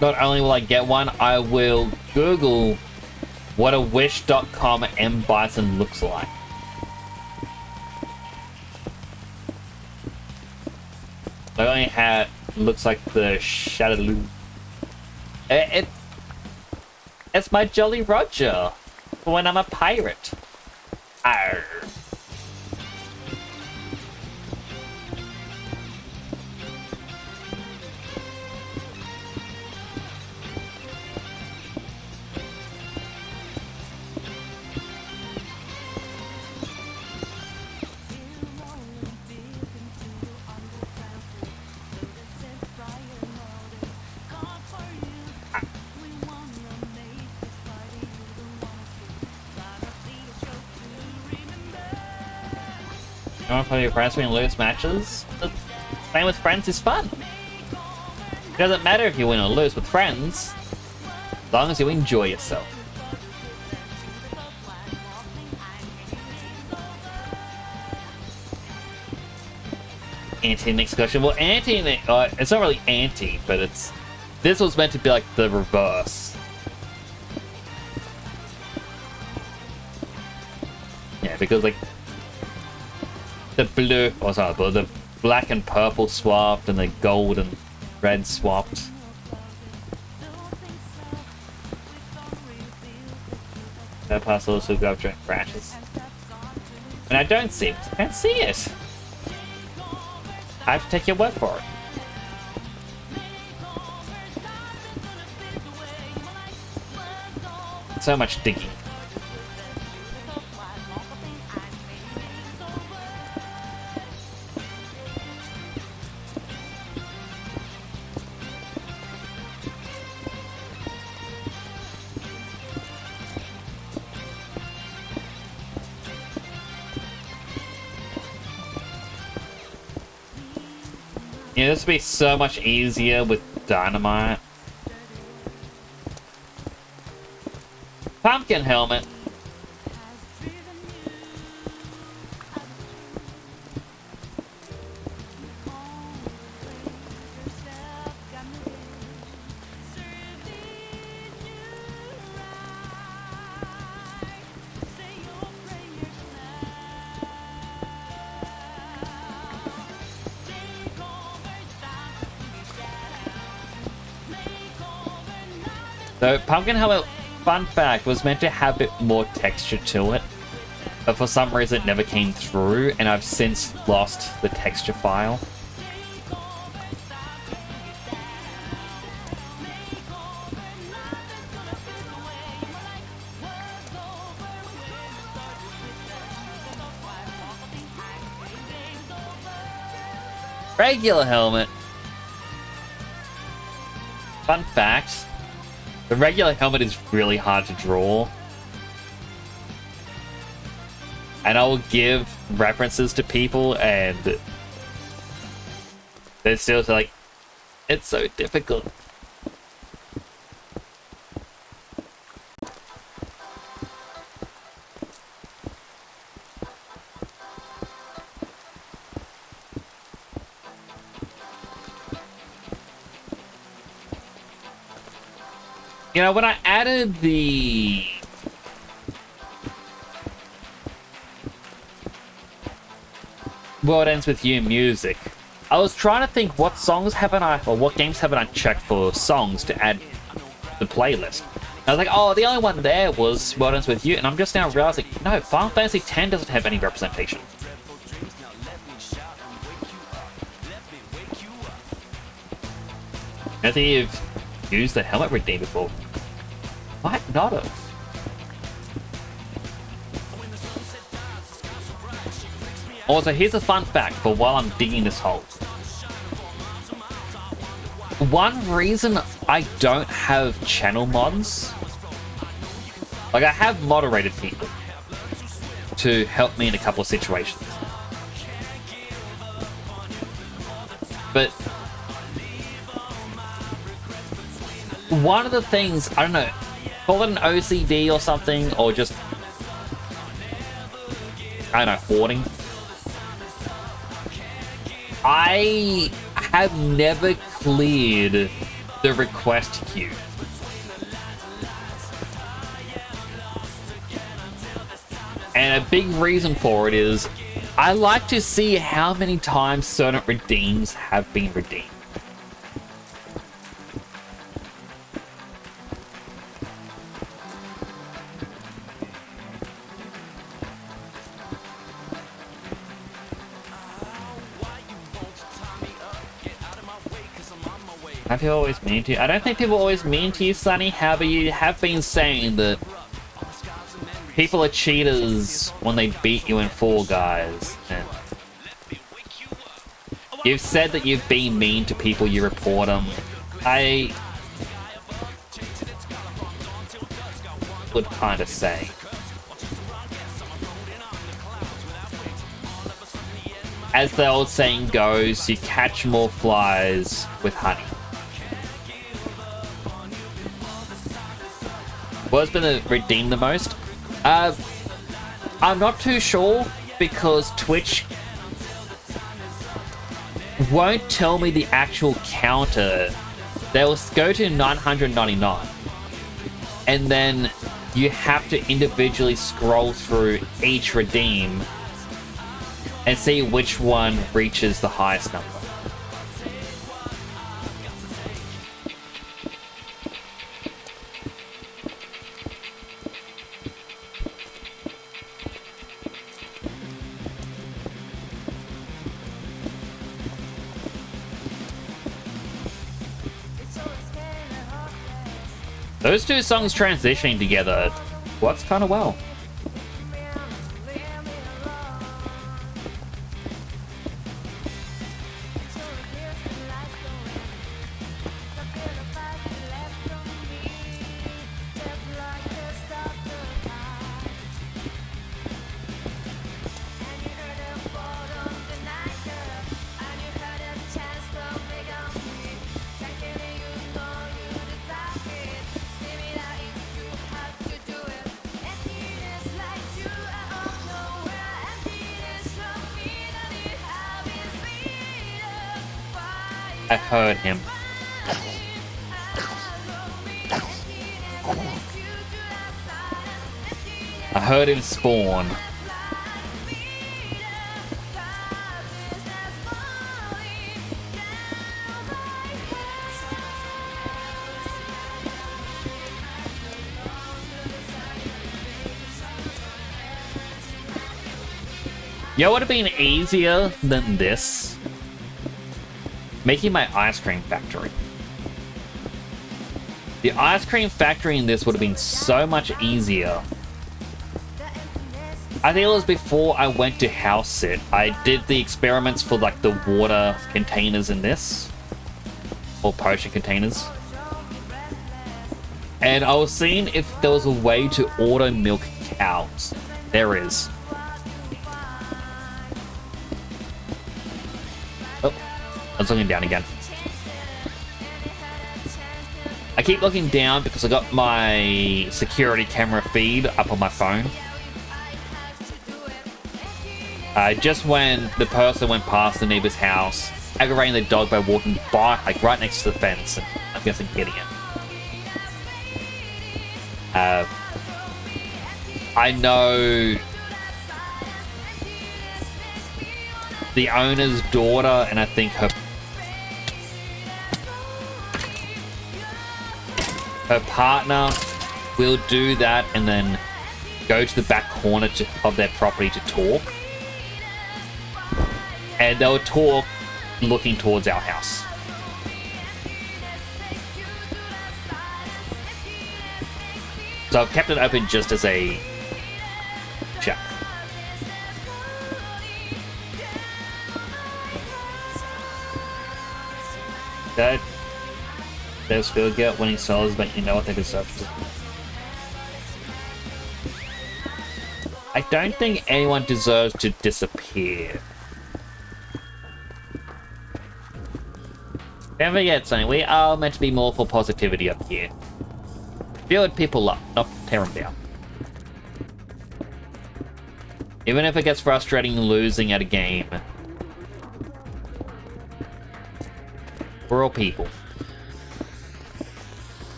Not only will I get one, I will Google what a Wish.com M Bison looks like. The only hat looks like the Shadaloo. It's my Jolly Roger for when I'm a pirate. Arr. You want to play with your friends when you lose matches? Playing with friends is fun. It doesn't matter if you win or lose with friends, as long as you enjoy yourself. Anti next question. Well, anti, it's not really anti, but it's. This was meant to be like the reverse. Yeah, because like. The blue, or sorry, but the black and purple swapped, and the gold and red swapped. That pass also go up during crashes. And I don't see it. I can't see it. I have to take your word for it. So much digging. Yeah, this would be so much easier with dynamite. Pumpkin helmet. So, Pumpkin Helmet, fun fact, was meant to have a bit more texture to it, but for some reason it never came through, and I've since lost the texture file. Regular helmet. Fun fact. The regular helmet is really hard to draw. And I will give references to people and they're still like, it's so difficult. You know, when I added the World Ends With You music, I was trying to think what songs haven't I, or what games haven't I checked for songs to add the playlist. I was like, oh, the only one there was World Ends With You, and I'm just now realizing, no, Final Fantasy X doesn't have any representation. I think you've used the helmet redeem before. Might not have. Also, here's a fun fact for while I'm digging this hole. One reason I don't have channel mods, like I have moderated people to help me in a couple of situations. But one of the things, I don't know, call it an OCD or something, or just, I don't know, hoarding. I have never cleared the request queue. And a big reason for it is I like to see how many times certain redeems have been redeemed. Have people always mean to you? I don't think people always mean to you, Sonny. However, you have been saying that people are cheaters when they beat you in Fall Guys. And you've said that you've been mean to people, you report them. I would kind of say. As the old saying goes, you catch more flies with honey. What's been redeemed the most? I'm not too sure because Twitch won't tell me the actual counter. They'll go to 999 and then you have to individually scroll through each redeem and see which one reaches the highest number. Those two songs transitioning together works kind of well. I heard him. I heard him spawn. Yo, would have been easier than this. Making my ice cream factory. The ice cream factory in this would have been so much easier. I think it was before I went to house sit. I did the experiments for like the water containers in this. Or potion containers. And I was seeing if there was a way to auto milk cows. There is. Oh, I was looking down again. I keep looking down because I got my security camera feed up on my phone. Just when the person went past the neighbor's house, aggravating the dog by walking by, like right next to the fence, and I'm guessing getting it. I know the owner's daughter, and I think her partner will do that and then go to the back corner of their property to talk. And they'll talk looking towards our house. So I've kept it open just as a check. That does feel good. Winning solos, but you know what they deserve. I don't think anyone deserves to disappear. Don't forget something, we are meant to be more for positivity up here. Build people up, not tear them down. Even if it gets frustrating losing at a game. We're all people.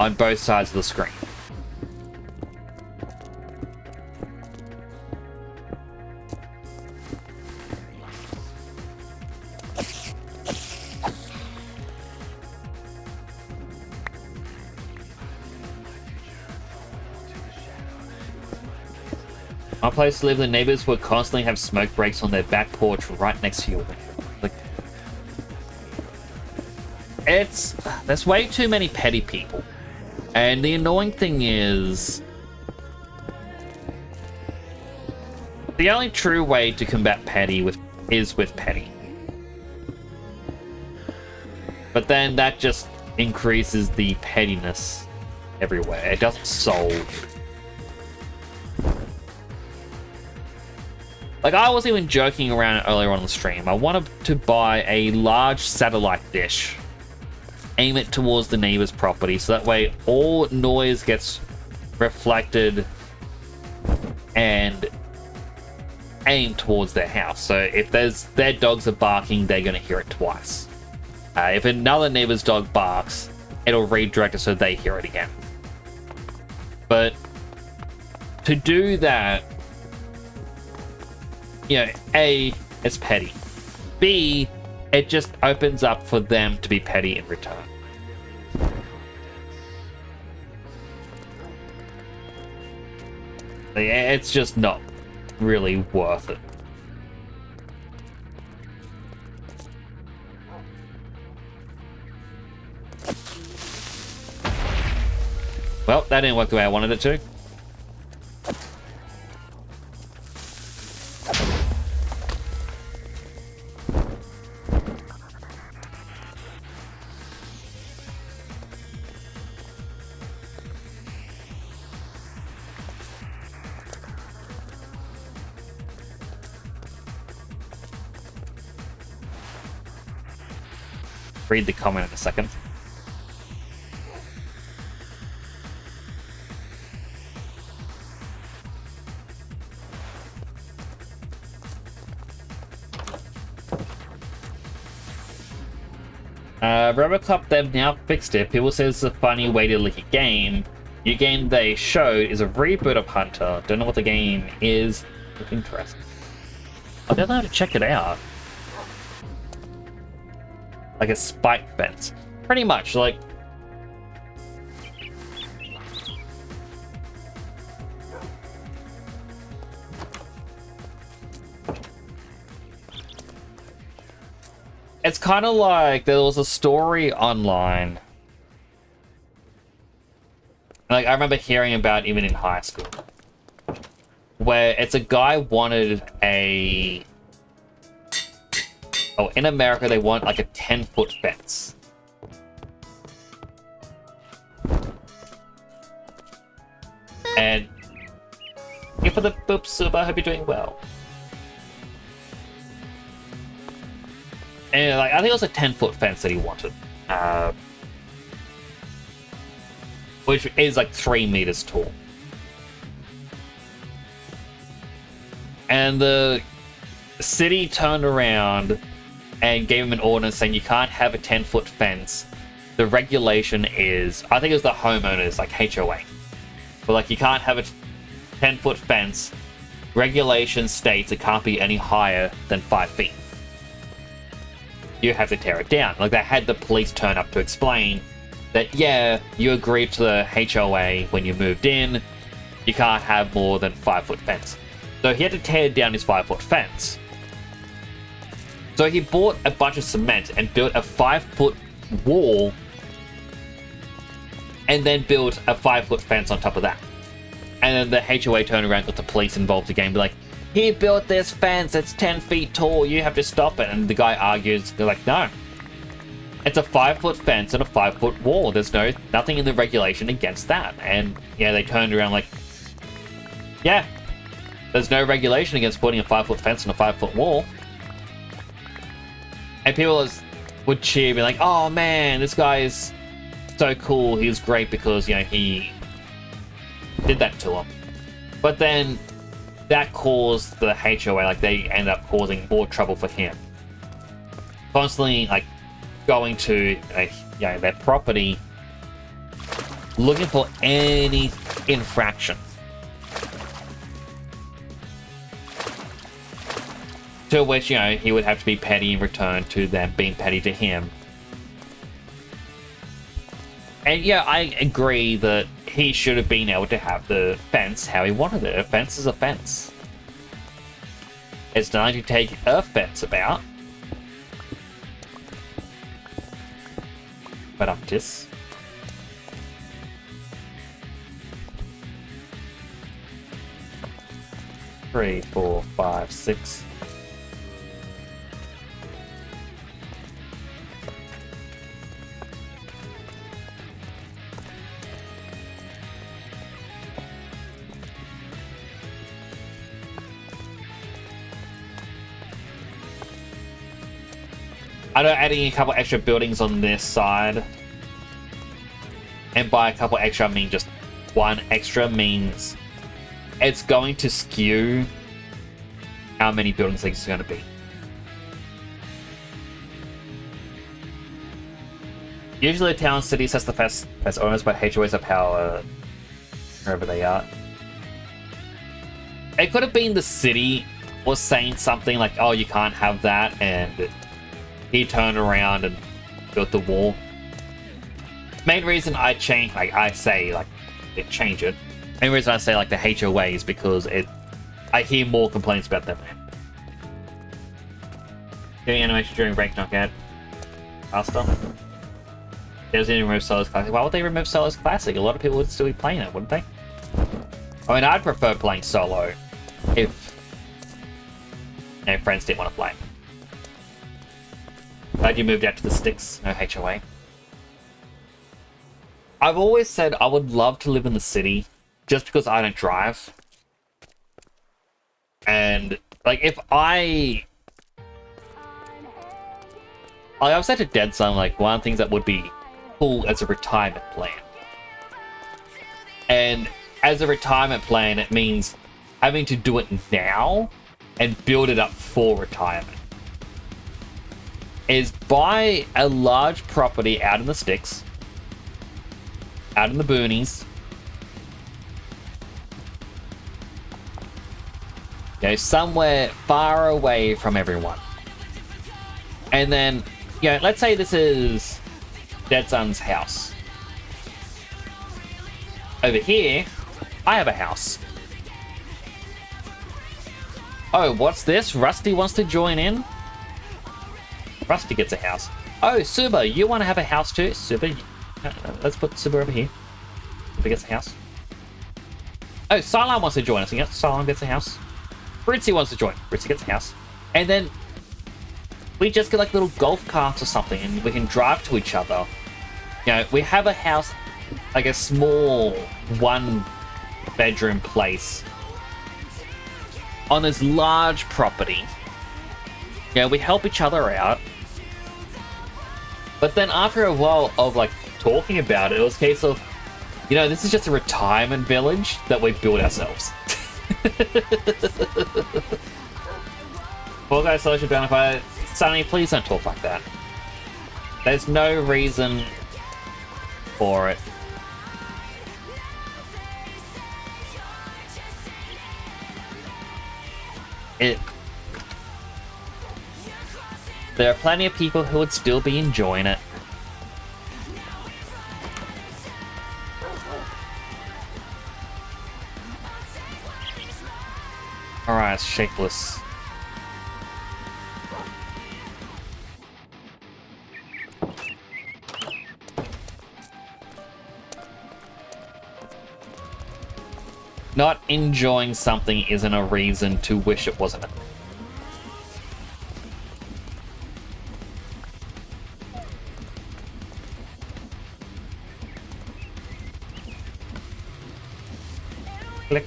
On both sides of the screen. My place to live, the neighbors would constantly have smoke breaks on their back porch right next to your window. Like, there's way too many petty people. And the annoying thing is, the only true way to combat petty is with petty. But then that just increases the pettiness everywhere. It doesn't solve. Like, I was even joking around earlier on the stream. I wanted to buy a large satellite dish, aim it towards the neighbor's property, so that way all noise gets reflected and aimed towards their house. So if their dogs are barking, they're going to hear it twice. If another neighbor's dog barks, it'll redirect it so they hear it again. But to do that, you know, A, it's petty. B, it just opens up for them to be petty in return. It's just not really worth it. Well, that didn't work the way I wanted it to. Read the comment in a second. Robocop, they've now fixed it. People say it's a funny way to leak a game. New game they showed is a reboot of Hunter. Don't know what the game is. Look interesting. I'll definitely have to check it out. Like a spike fence. Pretty much, like... It's kind of like there was a story online. Like, I remember hearing about even in high school. Where it's a guy wanted a... Oh, in America, they want like a 10-foot fence. And... Here for the boop, Super. Hope you're doing well. And like, I think it was a 10-foot fence that he wanted. Which is like 3 meters tall. And the city turned around and gave him an ordinance saying you can't have a 10-foot fence. The regulation is, I think it was the homeowners, like HOA. But like, you can't have a 10-foot fence. Regulation states it can't be any higher than 5 feet. You have to tear it down. Like, they had the police turn up to explain that, yeah, you agreed to the HOA when you moved in. You can't have more than 5-foot fence. So he had to tear down his 5-foot fence. So he bought a bunch of cement and built a 5-foot wall and then built a 5-foot fence on top of that. And then the HOA turned around, got the police involved again, be like, he built this fence, it's 10 feet tall, you have to stop it. And the guy argues, they're like, no. It's a 5-foot fence and a 5-foot wall. There's nothing in the regulation against that. And yeah, they turned around like, yeah, there's no regulation against putting a 5-foot fence and a 5-foot wall. And people would cheer, be like, oh man, this guy is so cool. He's great because, you know, he did that to him. But then that caused the HOA, like, they end up causing more trouble for him. Constantly, like, going to, you know, their property, looking for any infraction. To which, you know, he would have to be petty in return to them being petty to him. And yeah, I agree that he should have been able to have the fence how he wanted it. A fence is a fence. It's nothing to take offense about. But I'm just... 3, 4, 5, 6. I know adding a couple extra buildings on this side, and by a couple extra I mean just one extra, means it's going to skew how many buildings it's going to be. Usually a town city sets the fest owners, but HOAs are power wherever they are. It could have been the city was saying something like, oh, you can't have that, and he turned around and built the wall. Main reason I change, like I say, like it change it. Main reason I say like the HOA is because I hear more complaints about them. Getting animation during rank knockout faster. There's any remove Solar's Classic. Why would they remove Solar's Classic? A lot of people would still be playing it, wouldn't they? I mean, I'd prefer playing solo if friends didn't want to play. Glad you moved out to the sticks, no HOA. I've always said I would love to live in the city just because I don't drive. And, like, if I've said to Dead Son, like, one of the things that would be cool as a retirement plan. And as a retirement plan, it means having to do it now and build it up for retirement. Is buy a large property out in the sticks, out in the boonies. You know, somewhere far away from everyone. And then, you know, let's say this is Dead Son's house. Over here, I have a house. Oh, what's this? Rusty wants to join in? Rusty gets a house. Oh, Suba, you want to have a house too? Suba, let's put Suba over here. Suba gets a house. Oh, Cylon wants to join us. Yes, Cylon gets a house. Fritzy wants to join. Fritzy gets a house. And then we just get like little golf carts or something and we can drive to each other. You know, we have a house, like a small 1-bedroom place on this large property. You know, we help each other out. But then after a while of like talking about it, it was a case of, you know, this is just a retirement village that we built ourselves. Poor guy social benefit. Sonny, please don't talk like that. There's no reason for it. There are plenty of people who would still be enjoying it. Alright, it's shapeless. Not enjoying something isn't a reason to wish it wasn't a thing. Click.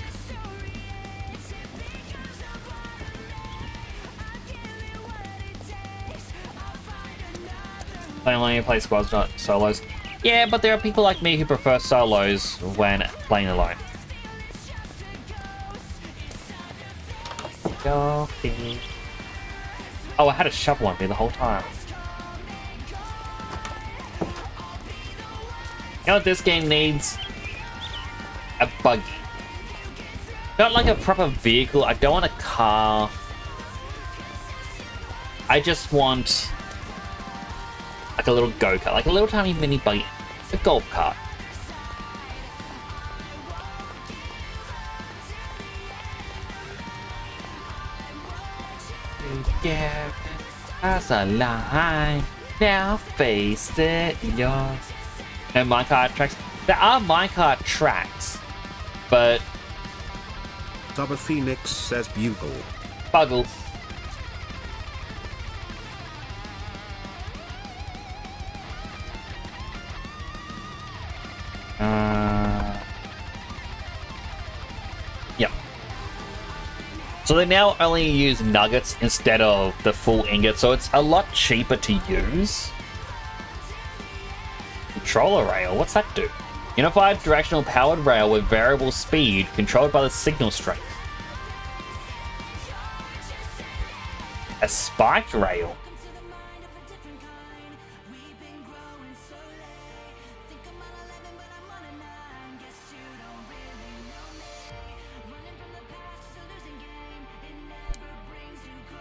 Only play squads, not solos. Yeah, but there are people like me who prefer solos when playing alone. Oh, I had a shovel on me the whole time. You know what this game needs? A buggy. Not like a proper vehicle. I don't want a car. I just want like a little go-kart, like a little tiny mini buggy, a golf cart. Yeah, as a line, now face it, yours. No minecart tracks. There are minecart tracks, but Tubber Phoenix says bugle. Buggle. Yep. So they now only use nuggets instead of the full ingot, so it's a lot cheaper to use. Controller rail, what's that do? Unified directional powered rail with variable speed controlled by the signal strength. A spiked rail.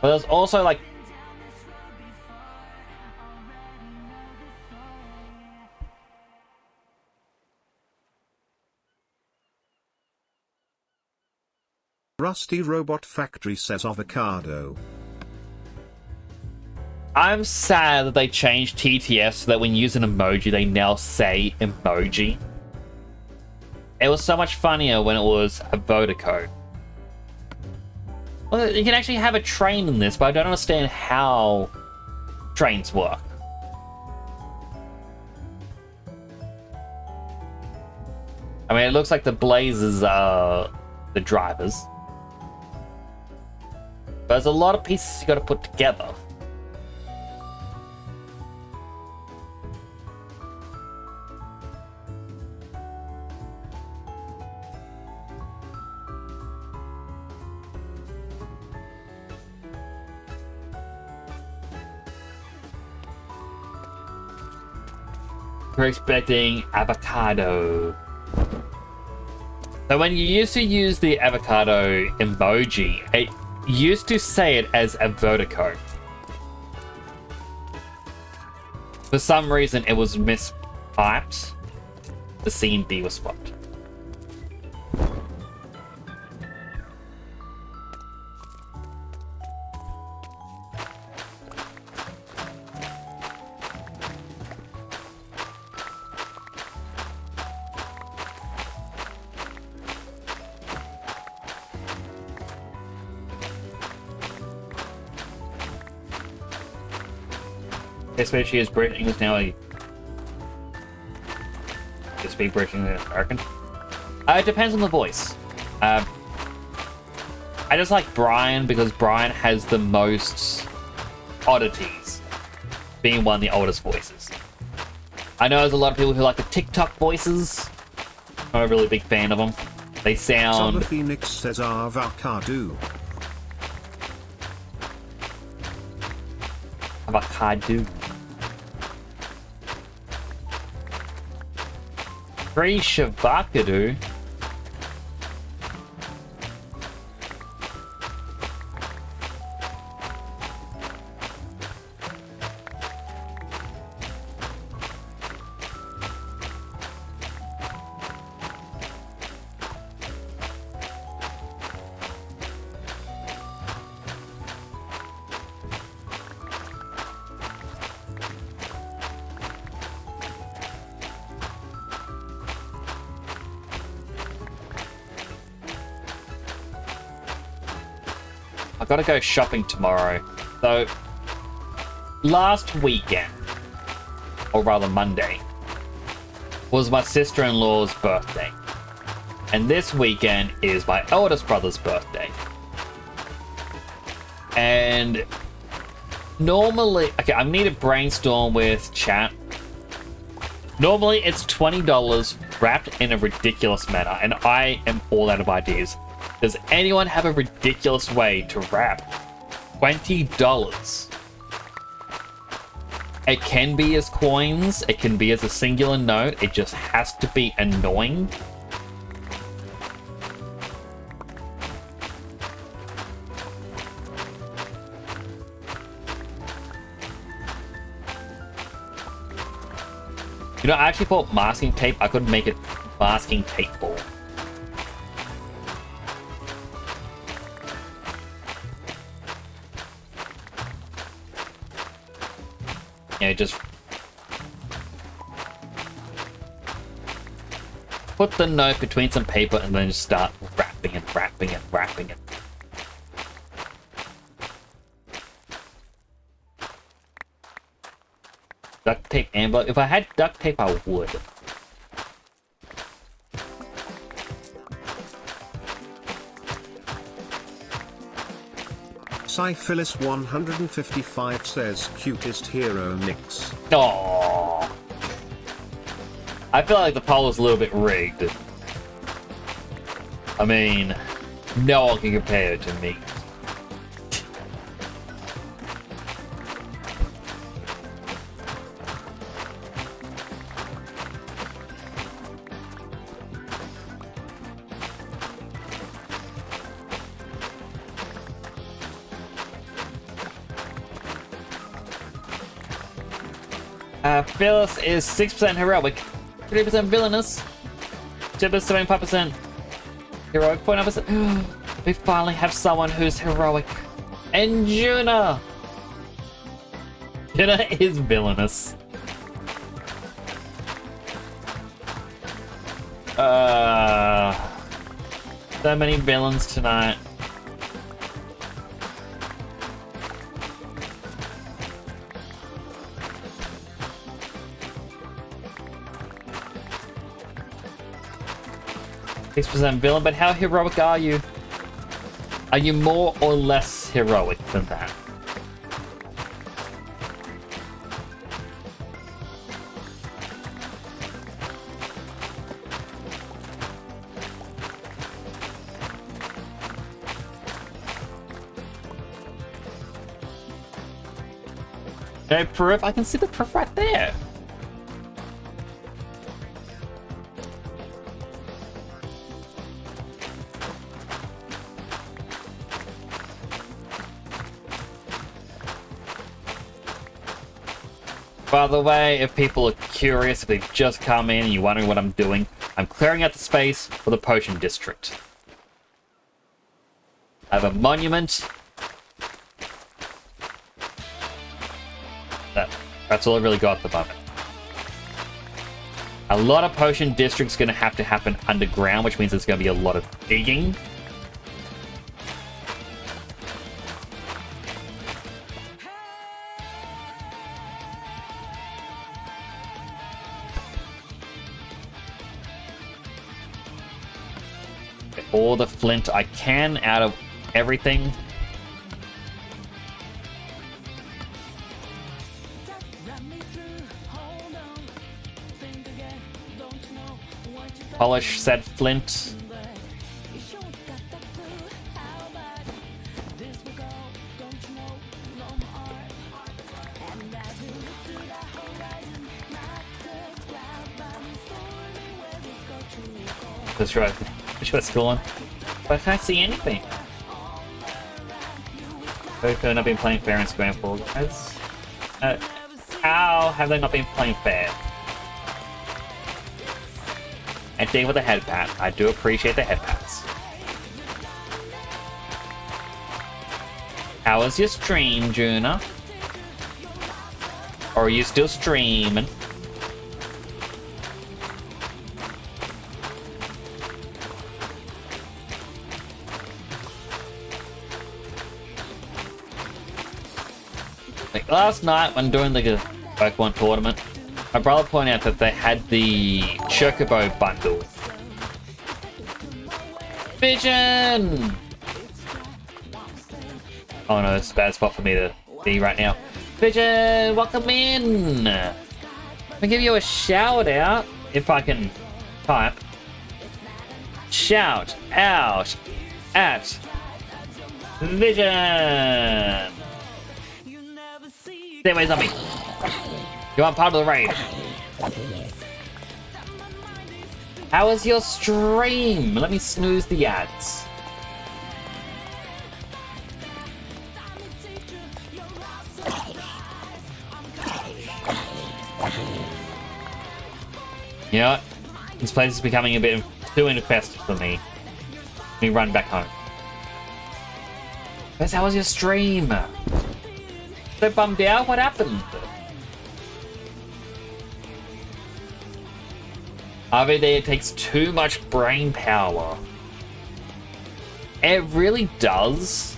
But there's also like Rusty Robot Factory says avocado. I'm sad that they changed TTS so that when you use an emoji, they now say emoji. It was so much funnier when it was a voter code. Well, you can actually have a train in this, but I don't understand how trains work. I mean, it looks like the Blazers are the drivers. But there's a lot of pieces you gotta put together. We're expecting avocado. So when you used to use the avocado emoji, it used to say it as a vertico. For some reason, it was mistyped. The C and D was swapped. Especially as British English now, I speak British English American. It depends on the voice. I just like Brian because Brian has the most oddities, being one of the oldest voices. I know there's a lot of people who like the TikTok voices. I'm a really big fan of them. They sound. Tubber Phoenix says avocado. Avocado. Free Shavakadu. I've got to go shopping tomorrow. So, last weekend, or rather Monday, was my sister-in-law's birthday. And this weekend is my eldest brother's birthday. And normally, okay, I need to brainstorm with chat. Normally, it's $20 wrapped in a ridiculous manner, and I am all out of ideas. Does anyone have a ridiculous way to wrap $20? It can be as coins, it can be as a singular note, it just has to be annoying. You know, I actually bought masking tape. I could make it masking tape ball. Yeah, just put the note between some paper and then just start wrapping it, wrapping it, wrapping it. Duct tape envelope. If I had duct tape, I would. Syphilis 155 says cutest hero Nix. Aww. I feel like the poll is a little bit rigged. I mean, no one can compare it to me. 'Phyllis is 6% heroic, 3% villainous, 75% heroic, 49%. We finally have someone who's heroic. And Juna! Juna is villainous. So many villains tonight. %, villain, but how heroic are you? Are you more or less heroic than that? No proof? I can see the proof right there. By the way, if people are curious, if they've just come in and you're wondering what I'm doing, I'm clearing out the space for the Potion District. I have a monument. That's all I really got at the moment. A lot of Potion District's going to happen underground, which means there's going to be a lot of digging. Get all the flint I can out of everything. Polish said flint. That's right. Which was going? But I can't see anything. Okay, not been playing fair in Scramble, guys. How have they not been playing fair? And Dave with a head pat. I do appreciate the head pats. How was your stream, Juna? Or are you still streaming? last night when doing the Pokemon tournament, my brother pointed out that they had the Chocobo bundle. Vision! Oh no, it's a bad spot for me to be right now. Vision, welcome in! I'll give you a shout out, if I can type. Shout out at Vision! Stay away, zombie! You want part of the raid? How was your stream? Let me snooze the ads. You know what? This place is becoming a bit too infested for me. Let me run back home. Wes, how was your stream? So bummed out? What happened? RVD takes too much brain power. It really does.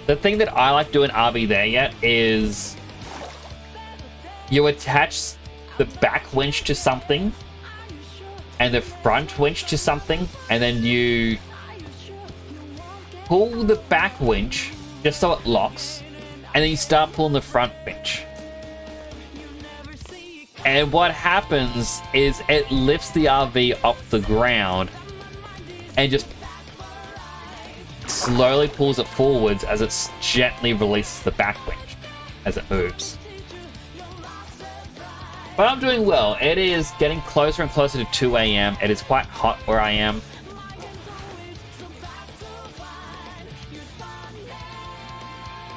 The thing that I like doing RV there yet is you attach the back winch to something and the front winch to something, and then you pull the back winch just so it locks, and then you start pulling the front winch. And what happens is it lifts the RV off the ground and just slowly pulls it forwards as it gently releases the back winch as it moves. But I'm doing well. It is getting closer and closer to 2 a.m. It is quite hot where I am.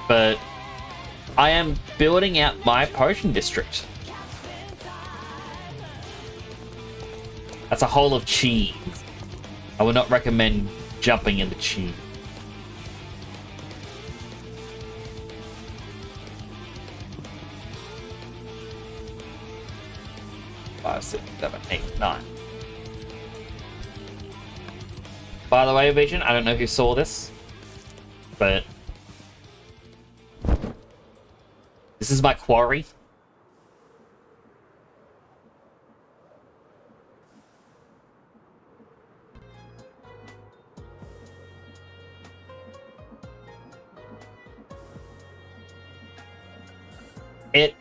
But I am building out my potion district. That's a hole of cheese. I would not recommend jumping into cheese. 5, 6, 7, 8, 9. By the way, Vision, I don't know if you saw this, but this is my quarry. It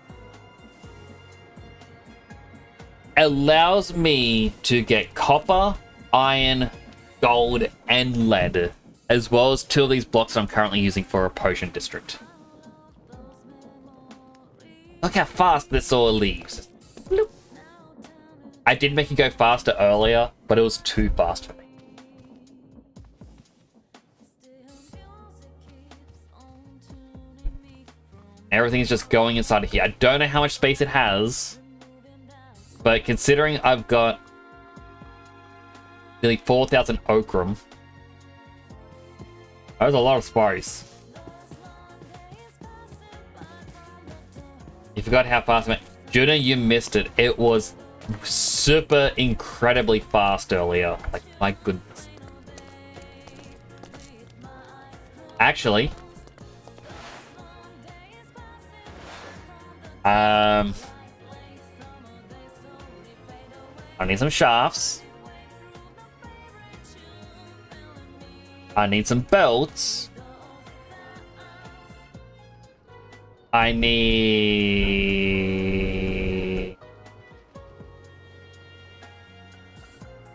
allows me to get copper, iron, gold, and lead, as well as 2 of these blocks I'm currently using for a potion district. Look how fast this all leaves. Bloop. I did make it go faster earlier, but it was too fast for me. Everything's just going inside of here. I don't know how much space it has, but considering I've got nearly 4,000 okram, that was a lot of space. You forgot how fast I went. Judah, you missed it. It was super incredibly fast earlier. Like, my goodness. Actually, I need some shafts. I need some belts. I need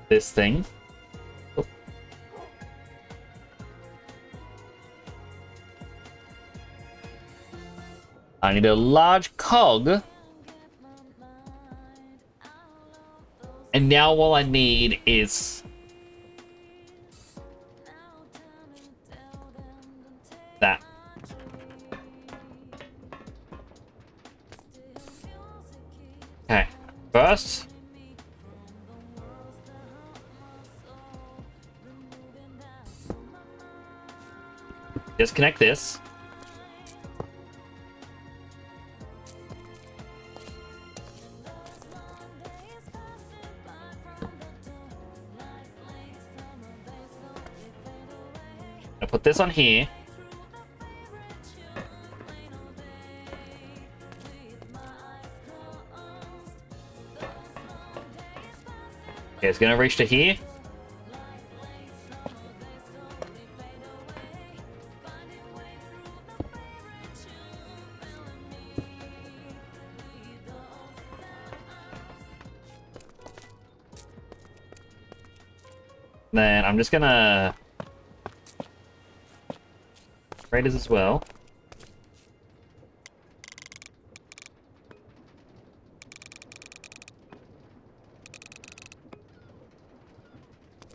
this thing. Oh. I need a large cog. And now all I need is that. Okay, first disconnect this. I'll put this on here. Okay, it's gonna reach to here. Then I'm just gonna Raiders as well.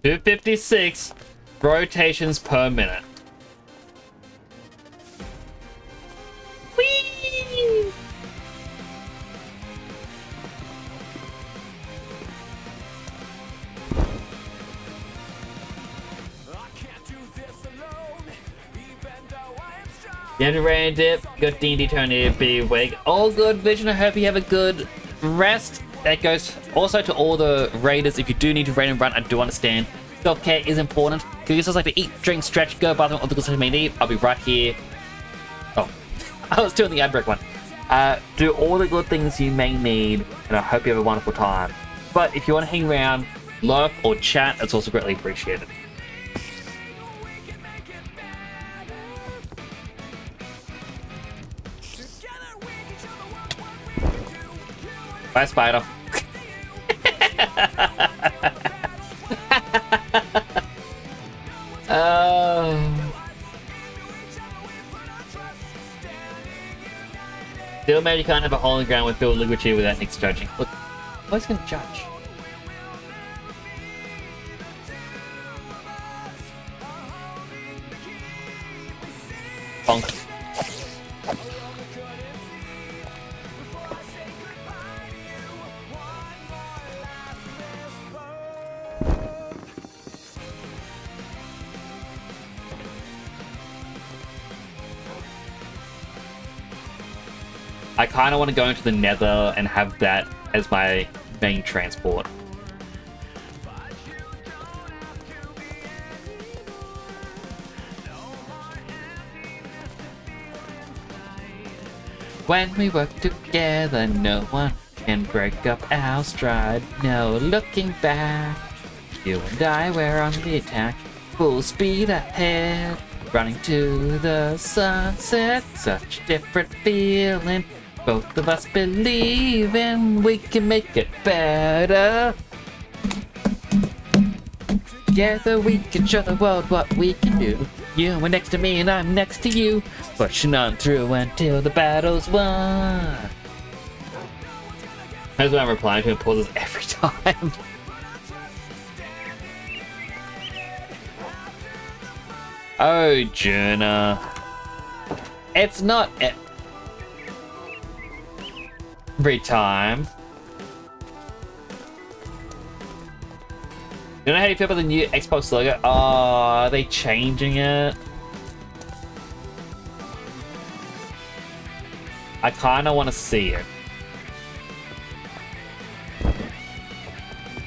$256 rotations per minute. Whee! Rain dip, good D&D Tony, be awake. All good, Vision. I hope you have a good rest. That goes also to all the raiders. If you do need to raid and run, I do understand. Self-care is important. Give yourselves like to eat, drink, stretch, go bathroom, all the good stuff you may need. I'll be right here. Oh, I was doing the ad break one. Do all the good things you may need, and I hope you have a wonderful time. But if you want to hang around, lurk, or chat, it's also greatly appreciated. Bye, Spider. Still mad you can't have a hole in the ground with filled liquid cheer without Nick's judging. Look, who's gonna judge? Bonk. I kind of want to go into the Nether and have that as my main transport. When we work together, no one can break up our stride. No looking back. You and I were on the attack, full speed ahead, running to the sunset. Such a different feeling. Both of us believing we can make it better. Together we can show the world what we can do. You were next to me and I'm next to you, pushing on through until the battle's won. That's what I'm replying to and pauses every time. Oh, Juna. It's not every time. You know how you feel about the new Xbox logo? Oh, are they changing it? I kind of want to see it.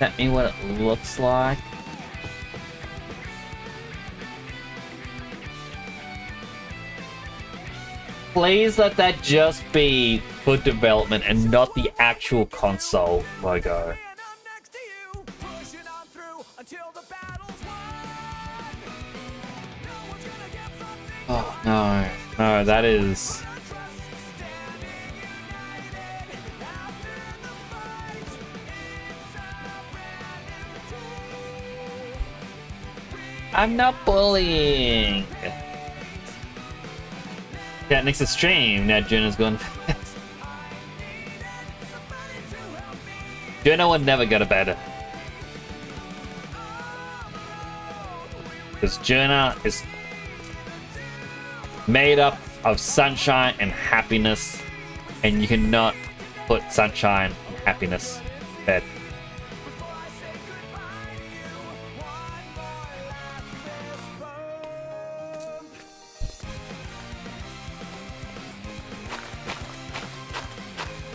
Let me what it looks like. Please let that just be for development and not the actual console logo. Oh, no. No, that is... I'm not bullying! Yeah, next to stream, now Juno's gone. Juno would never go to bed. Because Juno is made up of sunshine and happiness, and you cannot put sunshine and happiness in bed.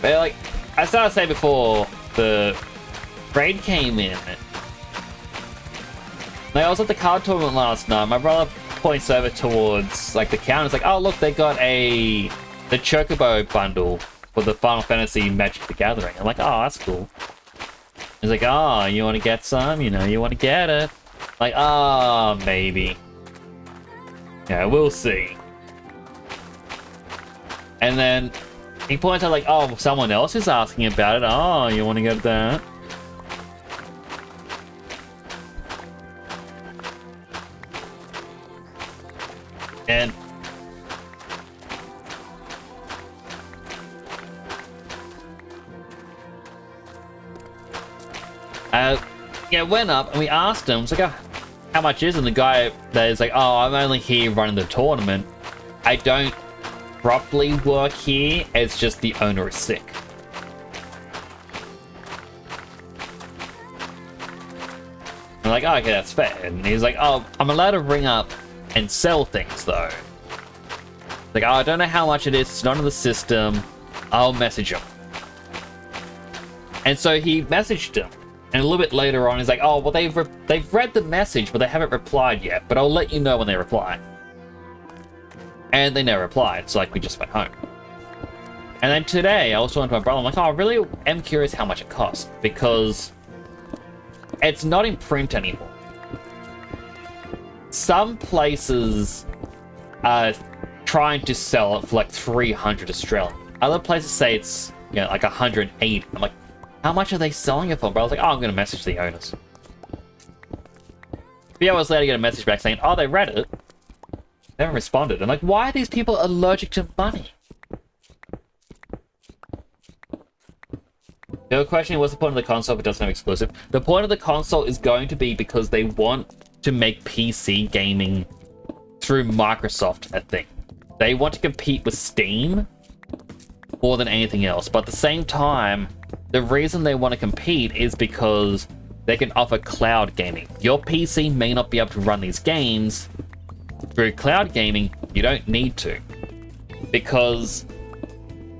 But like I started to say before the raid came in, I was at the card tournament last night. My brother points over towards like the counter. It's like, oh look, they got the Chocobo bundle for the Final Fantasy Magic the Gathering. I'm like, oh, that's cool. He's like, oh, you want to get some? You know, you want to get it. Like, ah, maybe. Yeah, we'll see. And then he points out like, oh, someone else is asking about it. Oh, you want to get that? And yeah, went up and we asked him, it's like, oh, how much is it? And the guy that is like, oh, I'm only here running the tournament. I don't properly work here. It's just the owner is sick. I'm like, oh, okay, that's fair. And he's like, oh, I'm allowed to ring up and sell things though. Like, oh, I don't know how much it is. It's not in the system. I'll message him. And so he messaged him. And a little bit later on, he's like, oh, well, they've read the message, but they haven't replied yet. But I'll let you know when they reply. And they never replied, so like we just went home. And then today, I was talking to my brother. I'm like, oh, I really am curious how much it costs. Because it's not in print anymore. Some places are trying to sell it for like 300 Australian. Other places say it's, you know, like 180. I'm like, how much are they selling it for? But I was like, oh, I'm going to message the owners. A few hours later, I get a message back saying, oh, they read it. They haven't responded. I'm like, why are these people allergic to money? They were questioning what's the point of the console if it doesn't have exclusive. The point of the console is going to be because they want to make PC gaming through Microsoft a thing. They want to compete with Steam more than anything else. But at the same time, the reason they want to compete is because they can offer cloud gaming. Your PC may not be able to run these games. Through cloud gaming, you don't need to. Because,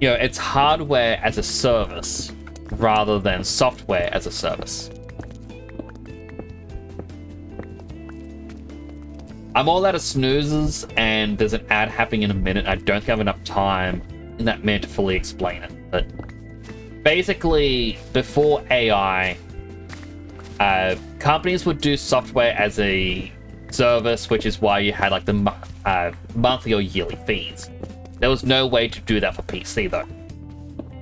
you know, it's hardware as a service rather than software as a service. I'm all out of snoozes, and there's an ad happening in a minute. I don't have enough time in that minute to fully explain it. But basically, before AI, companies would do software as a service, which is why you had like the monthly or yearly fees. There was no way to do that for PC though.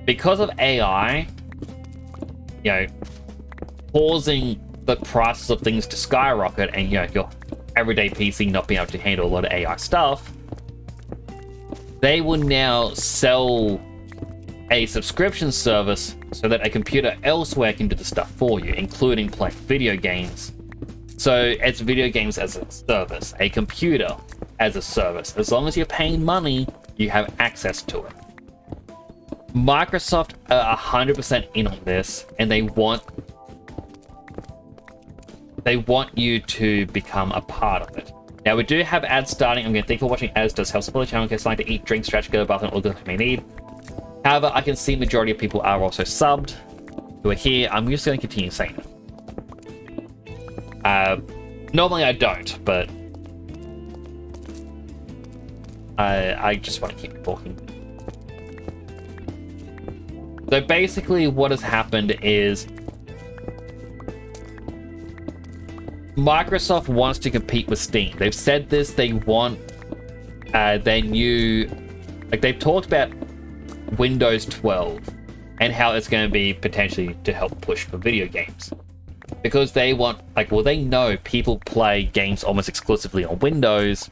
Because of AI, you know, causing the prices of things to skyrocket, and you know, your everyday PC not being able to handle a lot of AI stuff, they will now sell a subscription service so that a computer elsewhere can do the stuff for you, including playing video games. So it's video games as a service, a computer as a service. As long as you're paying money, you have access to it. Microsoft are 100% in on this, and they want you to become a part of it. Now, we do have ads starting. I'm going to thank you for watching. Ads does help support the channel. Get starting to eat, drink, stretch, go to the bathroom, all the things you may need. However, I can see majority of people are also subbed who are here. I'm just going to continue saying it. Normally I don't, but I just want to keep talking. So basically what has happened is Microsoft wants to compete with Steam. They've said this, they want their new... Like, they've talked about Windows 12 and how it's going to be potentially to help push for video games. Because they want, like, well, they know people play games almost exclusively on Windows.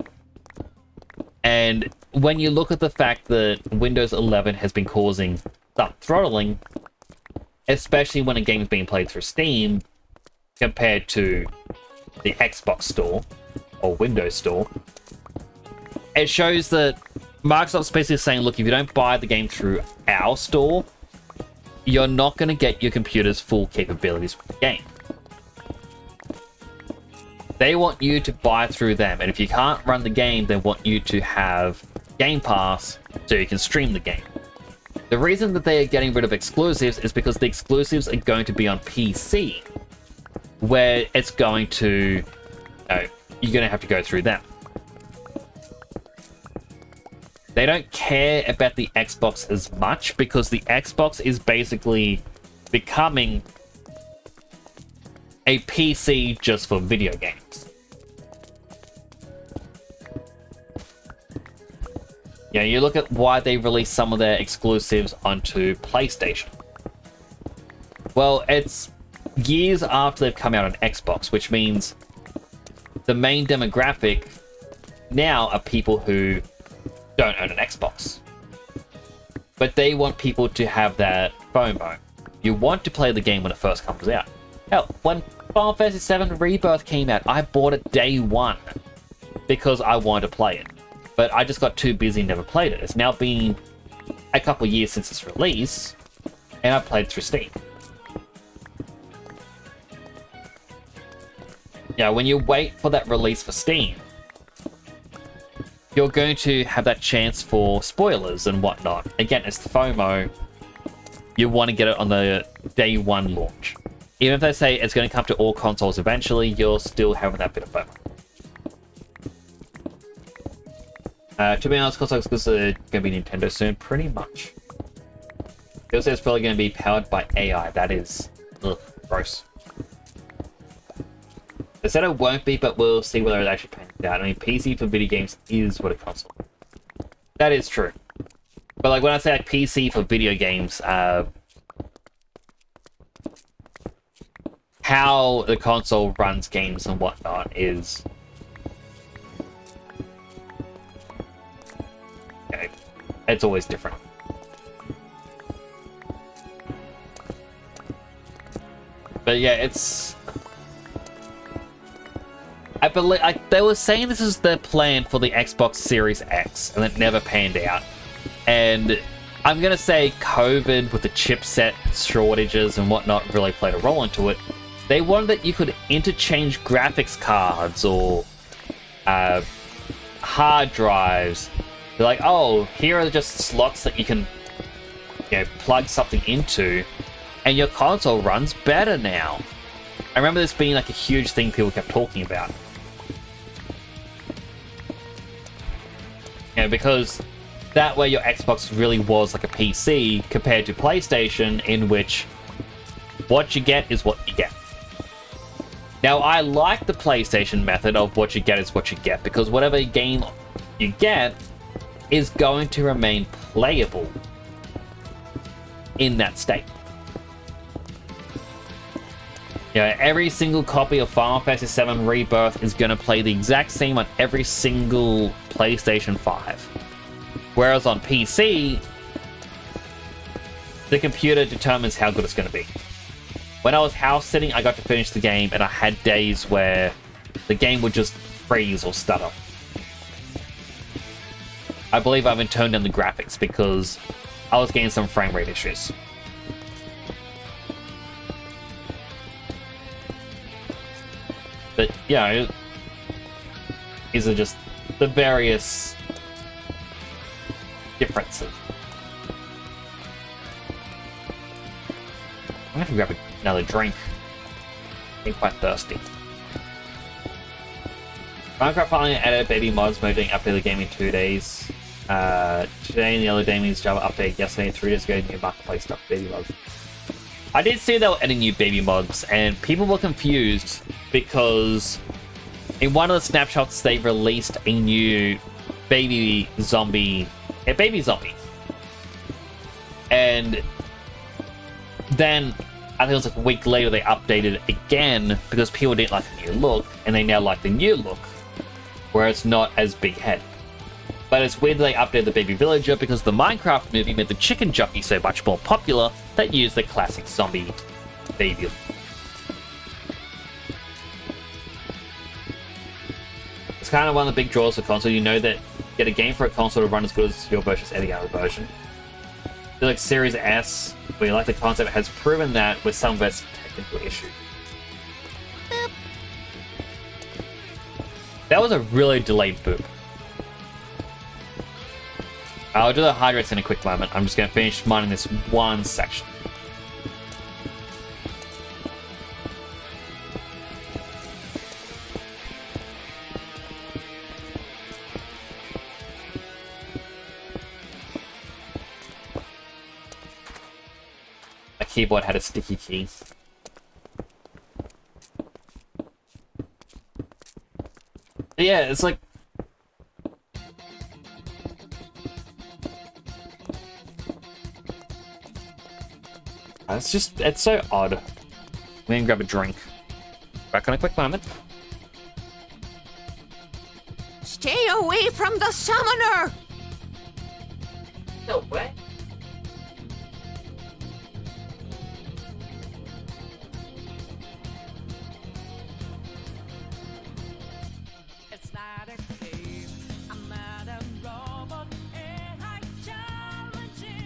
And when you look at the fact that Windows 11 has been causing some throttling, especially when a game is being played through Steam, compared to the Xbox Store or Windows Store, it shows that Microsoft's basically saying, look, if you don't buy the game through our store, you're not going to get your computer's full capabilities with the game. They want you to buy through them, and if you can't run the game, they want you to have Game Pass so you can stream the game. The reason that they are getting rid of exclusives is because the exclusives are going to be on PC, where it's going to, you're going to have to go through them. They don't care about the Xbox as much because the Xbox is basically becoming a PC just for video games. Yeah, you look at why they released some of their exclusives onto PlayStation. Well, it's years after they've come out on Xbox, which means the main demographic now are people who don't own an Xbox. But they want people to have that FOMO. You want to play the game when it first comes out. Hell, when Final Fantasy VII Rebirth came out, I bought it day one because I wanted to play it. But I just got too busy and never played it. It's now been a couple of years since its release, and I played through Steam. Yeah, when you wait for that release for Steam, you're going to have that chance for spoilers and whatnot. Again, it's the FOMO. You want to get it on the day one launch. Even if they say it's going to come to all consoles eventually, you're still having that bit of FOMO. To be honest, console exclusive going to be Nintendo soon, pretty much. It also it's probably going to be powered by AI. That is, gross. They said it won't be, but we'll see whether it actually pans out. I mean, PC for video games is what a console. That is true. But like when I say like PC for video games, how the console runs games and whatnot is... Okay, it's always different. But yeah, it's... I believe they were saying this is their plan for the Xbox Series X, and it never panned out. And I'm gonna say COVID with the chipset shortages and whatnot really played a role into it. They wanted that you could interchange graphics cards or hard drives. They're like, oh, here are just slots that you can, plug something into, and your console runs better now. I remember this being like a huge thing people kept talking about. Because that way your Xbox really was like a PC compared to PlayStation, in which what you get is what you get. Now, I like the PlayStation method of what you get is what you get, because whatever game you get is going to remain playable in that state. Every single copy of Final Fantasy VII Rebirth is going to play the exact same on every single PlayStation 5. Whereas on PC, the computer determines how good it's going to be. When I was house sitting, I got to finish the game, and I had days where the game would just freeze or stutter. I believe I even turned down the graphics because I was getting some frame rate issues. But, these are just the various differences. I'm gonna have to grab another drink. I'm quite thirsty. Minecraft finally added baby mods mode during update the game in 2 days. Today and the other Damien's Java update yesterday, 3 days ago, new marketplace stuff, baby mods. I did see they were adding new baby mods, and people were confused because in one of the snapshots they released a new baby zombie. And then I think it was like a week later they updated it again because people didn't like the new look, and they now like the new look where it's not as big head. But it's weird they updated the baby villager because the Minecraft movie made the chicken jockey so much more popular that used the classic zombie baby. It's kind of one of the big draws for console. You know that get a game for a console to run as good as your versus any other version. So like Series S, where you like the concept, has proven that with some of its technical issues. Boop. That was a really delayed boop. I'll do the hydrates in a quick moment. I'm just going to finish mining this one section. My keyboard had a sticky key. Yeah, it's like... it's so odd. Let me grab a drink. Back in a quick moment. Stay away from the summoner! No way. It's not a game. I'm not a robot, and I challenge you.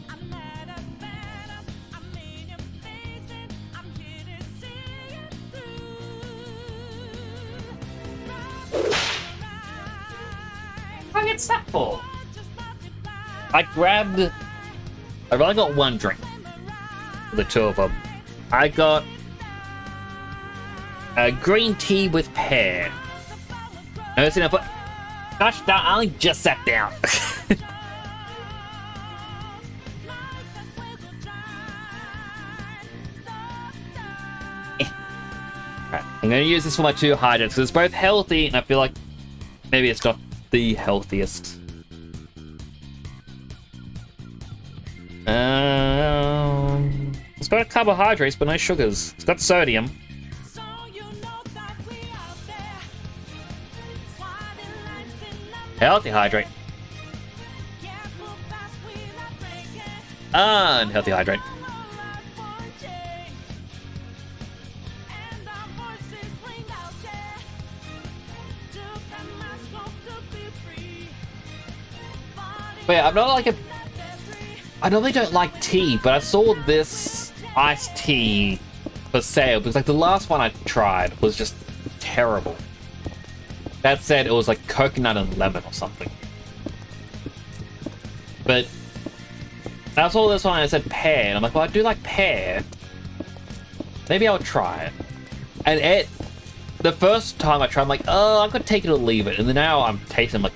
I'm not a phantom. I'm in your face, and I'm here to see it through. How gets that for? I only got one drink. For the two of them. I got a green tea with pear. No, it's enough. Gosh darn, I only just sat down. Alright, I'm gonna use this for my two hydrates because it's both healthy and I feel like maybe it's not the healthiest. It's got carbohydrates but no sugars. It's got sodium. So you know that we out there. Swatting lines in the Healthy hydrate. careful fast without breaking. Unhealthy hydrate. But yeah, I'm not like a... I normally don't like tea, but I saw this iced tea for sale because like the last one I tried was just terrible. That said, it was like coconut and lemon or something. But I saw this one and it said pear, and I'm like, well, I do like pear. Maybe I'll try it. And the first time I tried, I'm like, oh, I'm gonna take it or leave it. And then now I'm tasting like,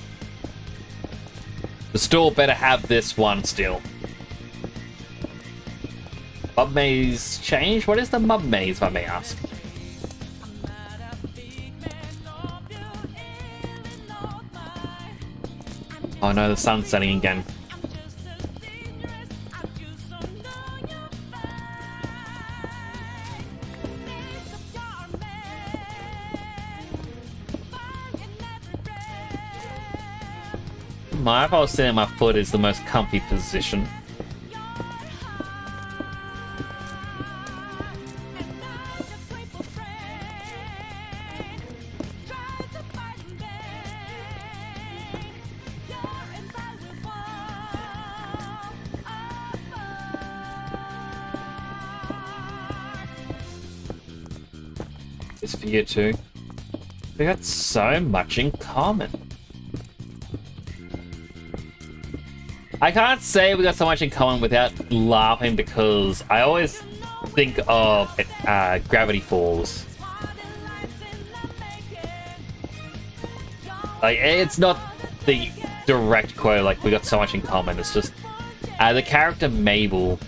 the store better have this one still. Mud maze change? What is the mud maze, if I may ask? Oh no, the sun's setting again. My if I was sitting, my foot is the most comfy position. It's for you too. We got so much in common. I can't say we got so much in common without laughing because I always think of Gravity Falls. Like, it's not the direct quote, like, we got so much in common. It's just the character Mabel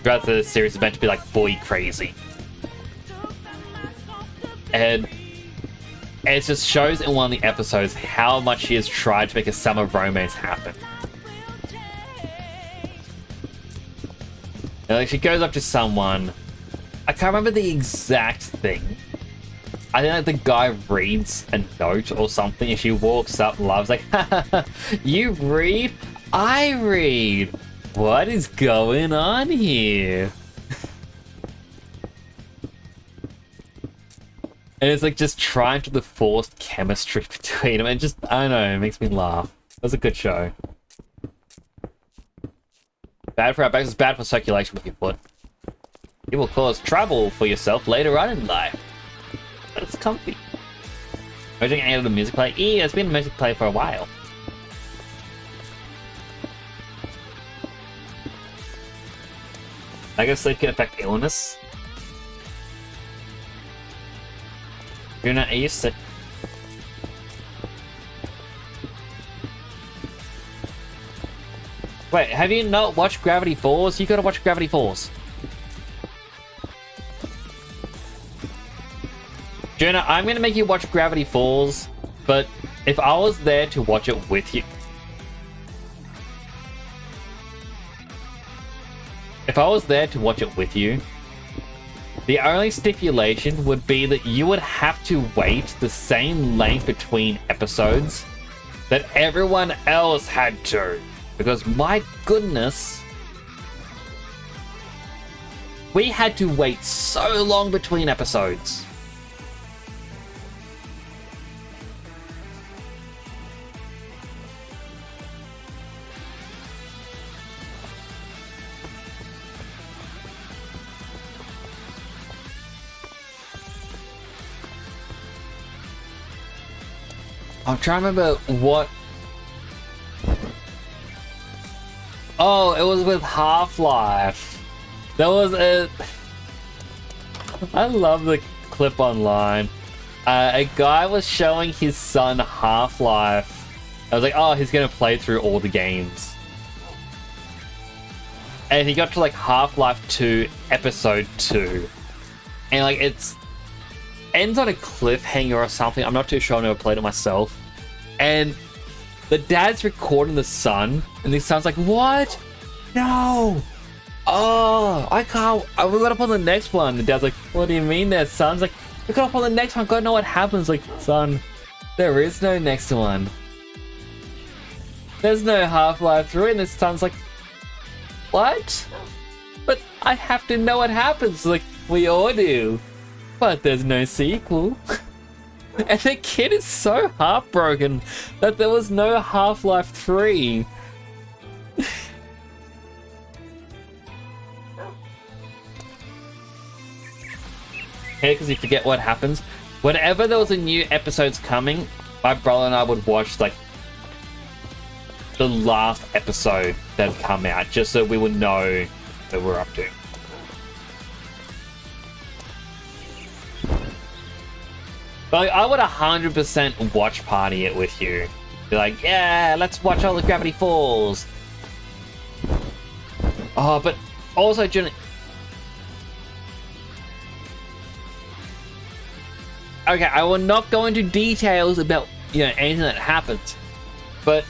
throughout the series is meant to be like boy crazy. And it just shows in one of the episodes how much she has tried to make a summer romance happen. And, like, she goes up to someone. I can't remember the exact thing. I think like the guy reads a note or something, and she walks up, loves like, you read? I read. What is going on here? And it's like just trying to the forced chemistry between them, and just, I don't know, it makes me laugh. It was a good show. Bad for our backs, it's bad for circulation with your foot. It will cause trouble for yourself later on in life. But it's comfy. Urging any of the music play? Yeah, it's been a music play for a while. I guess sleep can affect illness. You're not used to... Wait, have you not watched Gravity Falls? You gotta watch Gravity Falls. Jonah, I'm gonna make you watch Gravity Falls, but if I was there to watch it with you, the only stipulation would be that you would have to wait the same length between episodes that everyone else had to. Because my goodness, we had to wait so long between episodes. I'm trying to remember what... Oh, it was with Half-Life. There was a... I love the clip online. A guy was showing his son Half-Life. I was like, oh, he's gonna play through all the games. And he got to like Half-Life 2, Episode 2. And like, it's... ends on a cliffhanger or something. I'm not too sure. I never played it myself. And the dad's recording the son, and the son's like, "What? No! Oh, I can't. We got up on the next one." The dad's like, "What do you mean there, son's like, we got up on the next one. Gotta know what happens." Like, son, there is no next one. There's no Half-Life 3, and this son's like, "What? But I have to know what happens." Like, we all do. But there's no sequel. And the kid is so heartbroken that there was no Half-Life 3. Okay, because you forget what happens. Whenever there was a new episode's coming, my brother and I would watch like the last episode that had come out, just so we would know what we're up to. But like, I would 100% watch party it with you. Be like, yeah, let's watch all the Gravity Falls. Oh, but also, Jen... Okay, I will not go into details about, you know, anything that happens. But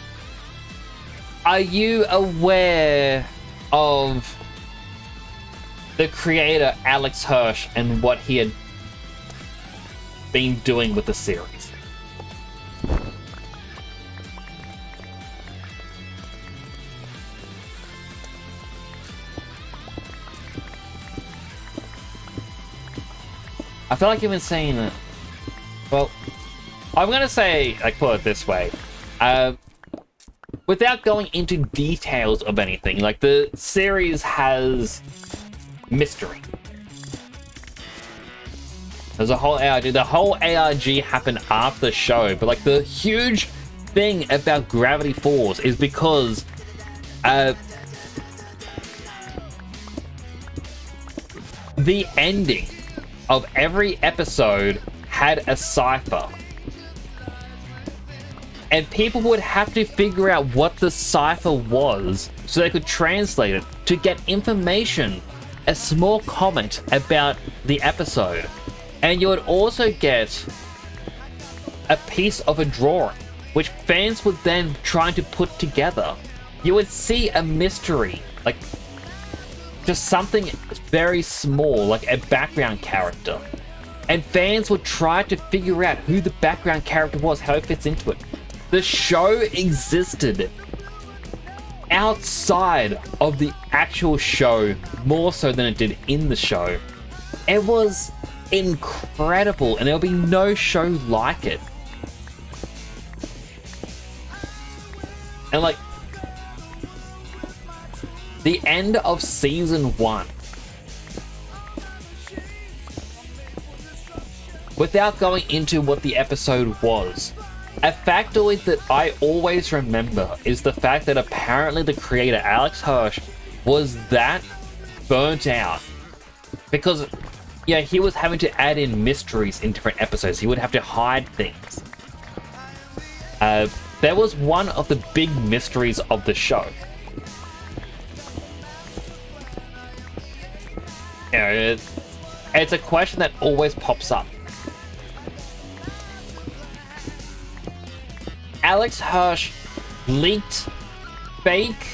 are you aware of the creator, Alex Hirsch, and what he had been doing with the series? I feel like you've been saying it. Well, I'm gonna say, like, put it this way. Without going into details of anything, like, the series has mystery. There's a whole ARG. The whole ARG happened after the show, but like the huge thing about Gravity Falls is because the ending of every episode had a cipher. And people would have to figure out what the cipher was so they could translate it to get information, a small comment about the episode. And you would also get a piece of a drawing, which fans would then try to put together. You would see a mystery, like just something very small, like a background character. And fans would try to figure out who the background character was, how it fits into it. The show existed outside of the actual show more so than it did in the show. It was incredible, and there'll be no show like it. And like the end of season 1, without going into what the episode was, a factoid that I always remember is the fact that apparently the creator Alex Hirsch was that burnt out because, yeah, he was having to add in mysteries in different episodes. He would have to hide things. There was one of the big mysteries of the show. You know, it's a question that always pops up. Alex Hirsch leaked fake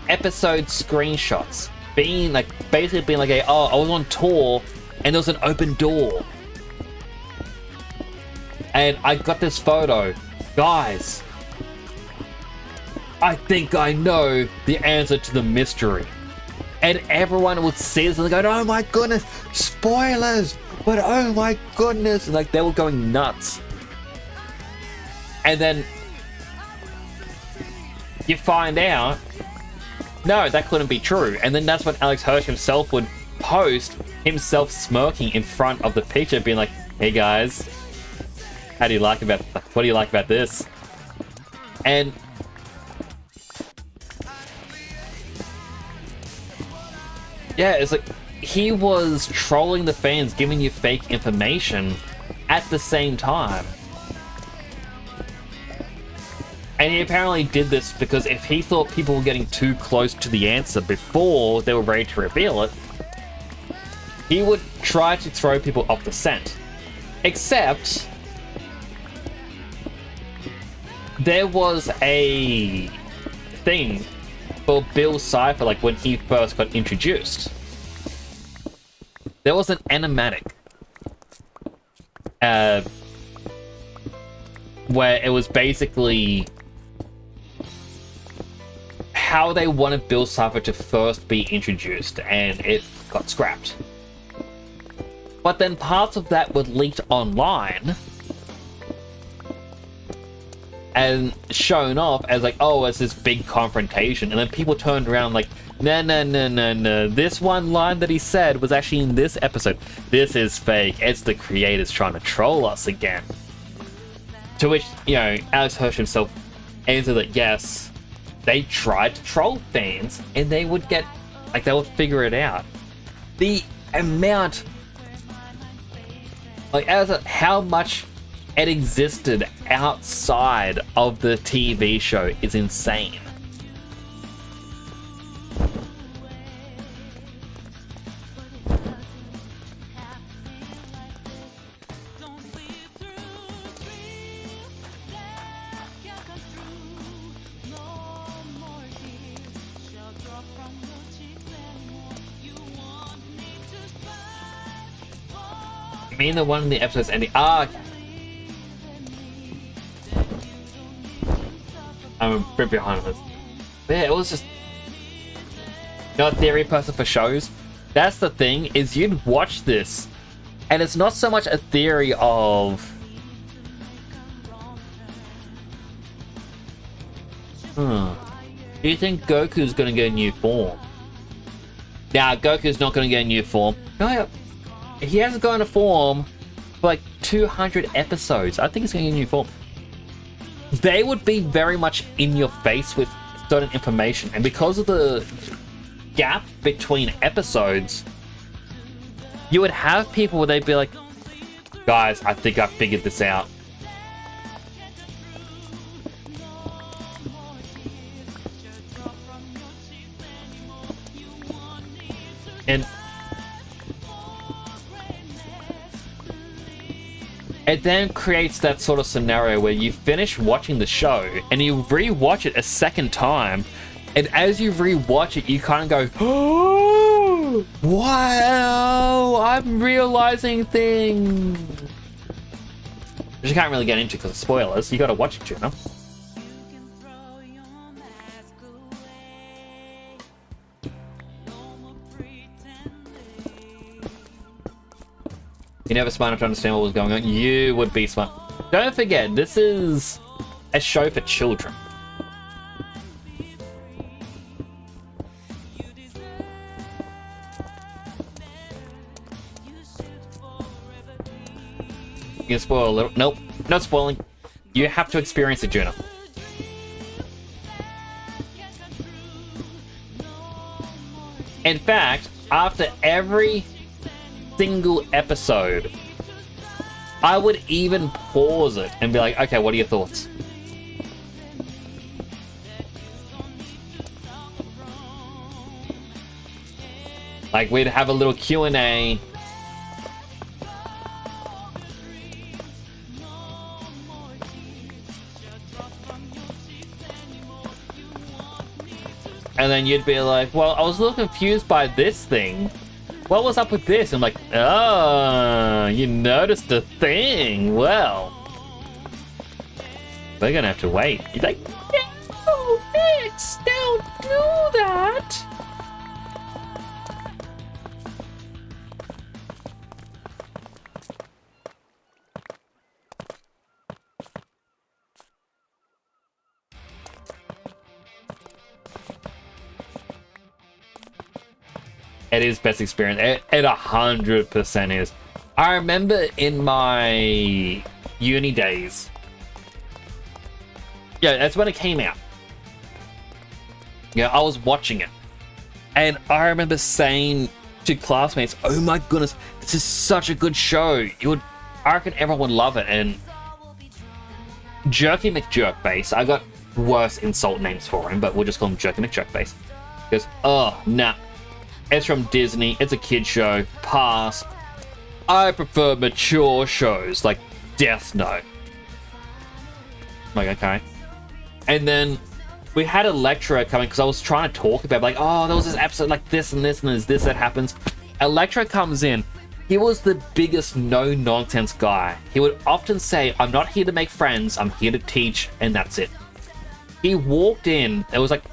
episode screenshots, being like basically being like, oh, I was on tour and there was an open door, and I got this photo, guys. I think I know the answer to the mystery. And everyone would see this and they go, oh my goodness, spoilers, but oh my goodness. And like, they were going nuts. And then you find out, no, that couldn't be true. And then that's when Alex Hirsch himself would post himself smirking in front of the picture, being like, hey guys, what do you like about this? And yeah, it's like he was trolling the fans, giving you fake information at the same time. And he apparently did this because if he thought people were getting too close to the answer before they were ready to reveal it, he would try to throw people off the scent. Except there was a thing for Bill Cipher, like when he first got introduced. There was an animatic where it was basically how they wanted Bill Cipher to first be introduced, and it got scrapped. But then parts of that were leaked online and shown off as like, oh, it's this big confrontation. And then people turned around like, no. This one line that he said was actually in this episode. This is fake. It's the creators trying to troll us again. To which, you know, Alex Hirsch himself answered that yes, they tried to troll fans and they would get, like, they would figure it out. The amount, like, how much it existed outside of the TV show is insane. I mean, the one in the episode's ending. Okay. I'm a bit behind this. Yeah, it was just... Not a theory person for shows. That's the thing, is you'd watch this, and it's not so much a theory of... Do you think Goku's gonna get a new form? Nah, Goku's not gonna get a new form. No, he hasn't gone to form for like 200 episodes. I think he's going to get a new form. They would be very much in your face with certain information. And because of the gap between episodes, you would have people where they'd be like, guys, I think I figured this out. And it then creates that sort of scenario where you finish watching the show and you re-watch it a second time, and as you re-watch it, you kind of go, oh, wow, I'm realizing things. Which you can't really get into because of spoilers. You gotta watch it, you know? You're never smart enough to understand what was going on. You would be smart. Don't forget, this is a show for children. You can spoil a little. Nope, not spoiling. You have to experience it, Juno. In fact, after every single episode, I would even pause it and be like, okay, what are your thoughts? Like, we'd have a little Q&A. And then you'd be like, well, I was a little confused by this thing. What was up with this? I'm like, oh, you noticed a thing. Well, we're gonna have to wait. You're like, no, Nix, don't do that. It is best experience. It 100% is. I remember in my uni days. Yeah, that's when it came out. Yeah, I was watching it. And I remember saying to classmates, oh my goodness, this is such a good show. I reckon everyone would love it. And Jerky McJerkface, I got worse insult names for him, but we'll just call him Jerky McJerkface. He goes, oh, nah. It's from Disney. It's a kid show. Pass. I prefer mature shows like Death Note. I'm like, okay. And then we had a lecturer coming because I was trying to talk about like, oh, there was this episode like this and this and there's this that happens. A lecturer comes in. He was the biggest no-nonsense guy. He would often say, I'm not here to make friends. I'm here to teach, and that's it. He walked in. It was like,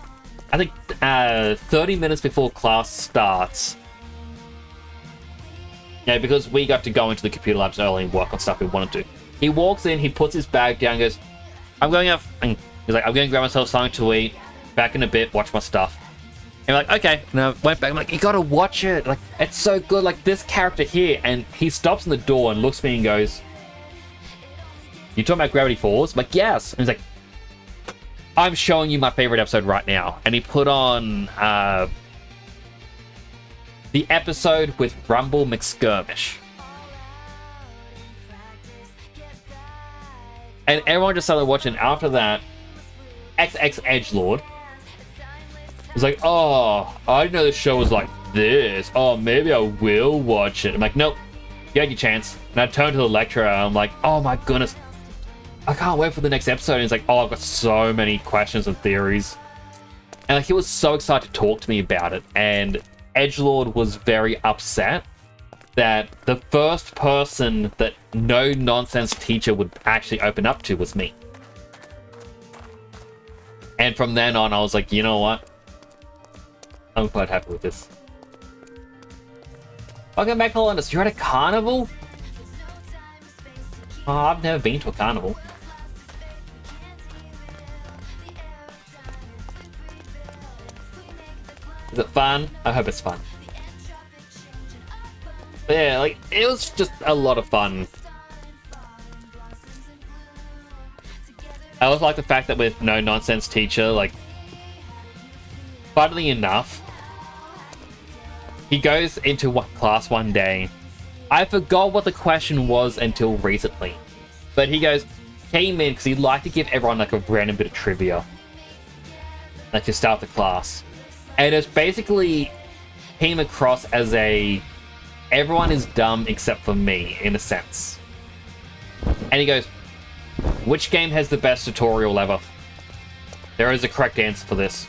I think 30 minutes before class starts. Yeah, because we got to go into the computer labs early and work on stuff we wanted to. He walks in, he puts his bag down, goes, I'm going out, and he's like, I'm going to grab myself something to eat, back in a bit, watch my stuff. And I'm like, okay. And I went back, I'm like, you gotta watch it. Like, it's so good, like this character here. And he stops in the door and looks at me and goes, you talking about Gravity Falls? I'm like, yes. And he's like, I'm showing you my favorite episode right now. And he put on the episode with Rumble McSkirmish. And everyone just started watching. After that, XX Edgelord was like, oh, I didn't know the show was like this. Oh, maybe I will watch it. I'm like, nope, you had your chance. And I turned to the lecturer and I'm like, oh my goodness, I can't wait for the next episode. And he's like, oh, I've got so many questions and theories. And like, he was so excited to talk to me about it. And Edgelord was very upset that the first person that no nonsense teacher would actually open up to was me. And from then on, I was like, you know what? I'm quite happy with this. Welcome back, Hollanders. You're at a carnival? Oh, I've never been to a carnival. Is it fun? I hope it's fun. But yeah, like, it was just a lot of fun. I also like the fact that with no nonsense teacher, like, funnily enough, he goes into class one day. I forgot what the question was until recently. But he came in because he'd like to give everyone like a random bit of trivia. Like to start the class. And it's basically came across as everyone is dumb except for me, in a sense. And he goes, which game has the best tutorial ever? There is a correct answer for this.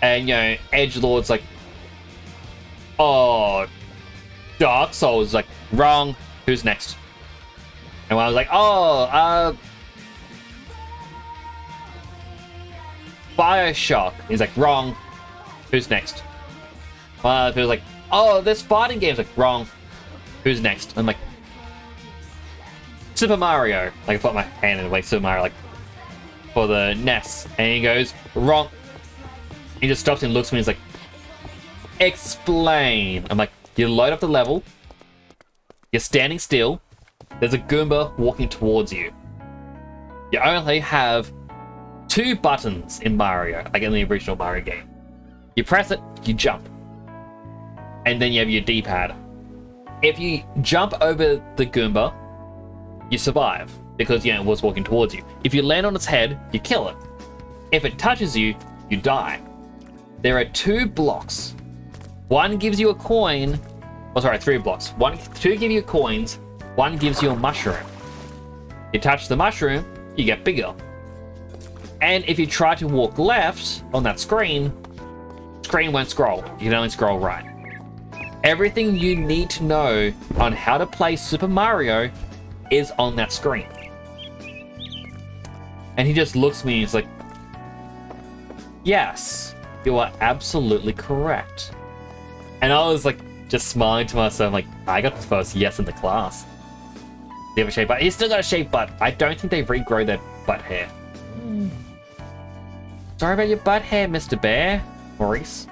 And, you know, Edgelord's like, oh, Dark Souls. Like, wrong. Who's next? And I was like, oh, Bioshock. He's like, wrong. Who's next? He was like, oh, there's fighting games. Like, wrong. Who's next? I'm like, Super Mario. Like, I put my hand in the way, Super Mario, like, for the NES. And he goes, wrong. He just stops and looks at me and he's like, explain. I'm like, you load up the level. You're standing still. There's a Goomba walking towards you. You only have 2 buttons in Mario, like in the original Mario game. You press it, you jump. And then you have your D-pad. If you jump over the Goomba, you survive, because, you know, it was walking towards you. If you land on its head, you kill it. If it touches you, you die. There are 2 blocks. One gives you a coin. Oh, sorry, 3 blocks. 2 give you coins. 1 gives you a mushroom. You touch the mushroom, you get bigger. And if you try to walk left on that screen, screen won't scroll. You can only scroll right. Everything you need to know on how to play Super Mario is on that screen. And he just looks at me and he's like, yes, you are absolutely correct. And I was like, just smiling to myself, like, I got the first yes in the class. Do you have a shaved butt? He's still got a shaved butt. I don't think they regrow their butt hair. Sorry about your butt hair, Mr. Bear. Maurice.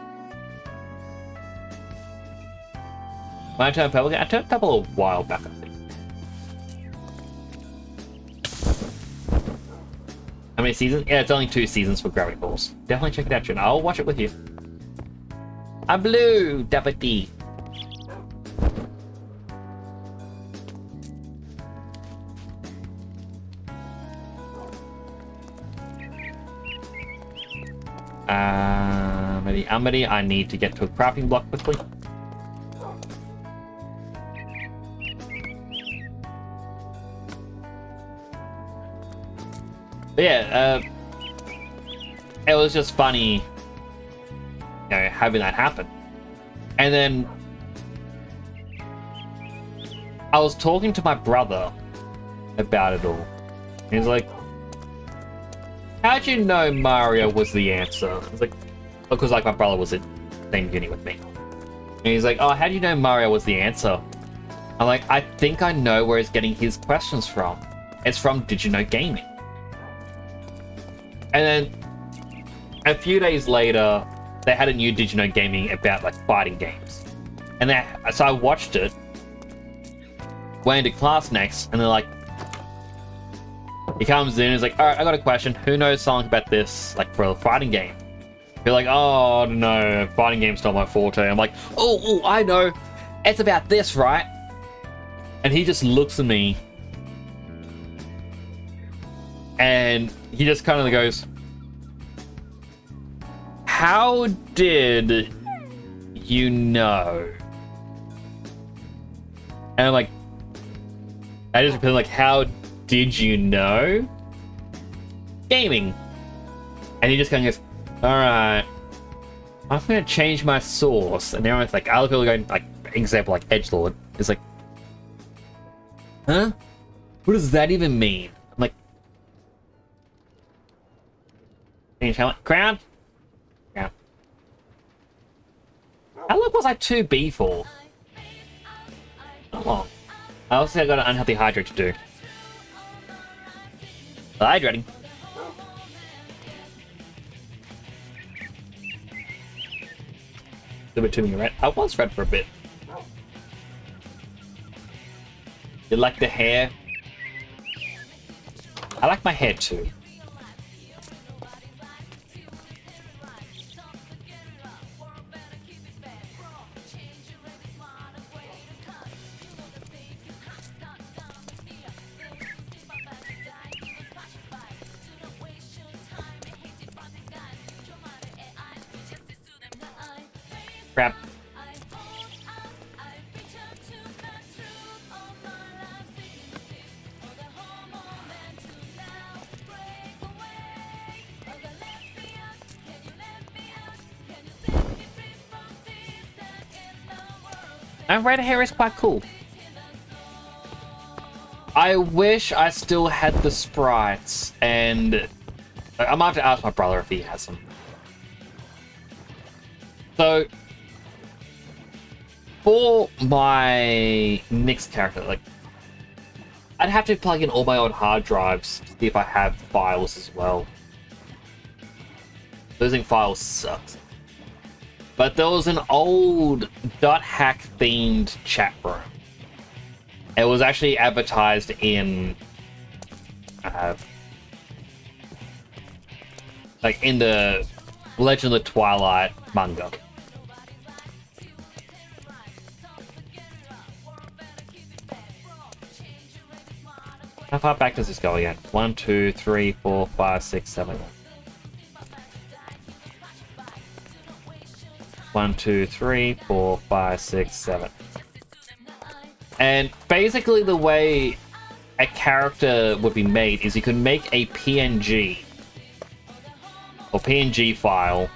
When I turned purple, I turned purple a while back, I think. How many seasons? Yeah, it's only 2 seasons for Gravity Falls. Definitely check it out, Jen. I'll watch it with you. I'm blue, Deputy. I need to get to a crafting block quickly. But yeah, it was just funny, you know, having that happen. And then I was talking to my brother about it all. He's like, how'd you know Mario was the answer? I was like, because like my brother was at the same uni with me. And he's like, oh, how do you know Mario was the answer? I'm like, I think I know where he's getting his questions from. It's from Did You Know Gaming. And then a few days later, they had a new Did You Know Gaming about like fighting games. And so I watched it, went into class next, and they're like, he comes in and he's like, all right, I got a question. Who knows something about this, like for a fighting game? You're like, oh no, fighting game's not my forte. I'm like, oh, I know. It's about this, right? And he just looks at me and he just kind of goes, how did you know? And I'm like, I just feel like, how did you know? Gaming. And he just kind of goes, alright, I'm gonna change my source. And everyone's like, other people going, like, example, like Edgelord is like, huh? What does that even mean? I'm like, change helmet, crown? Crown. How long was I 2B for? Not long. I also got an unhealthy hydrate to do. Hydrating. A bit too many red. I was red for a bit. You like the hair? I like my hair too. Crap. And red hair is quite cool. I wish I still had the sprites, and I might have to ask my brother if he has them. So, for my next character, like, I'd have to plug in all my old hard drives to see if I have files as well. Losing files sucks. But there was an old .hack themed chat room. It was actually advertised in, like in the Legend of the Twilight manga. How far back does this go again? 1, 2, 3, 4, 5, 6, 7. 1, 2, 3, 4, 5, 6, 7. And basically the way a character would be made is you can make a PNG or PNG file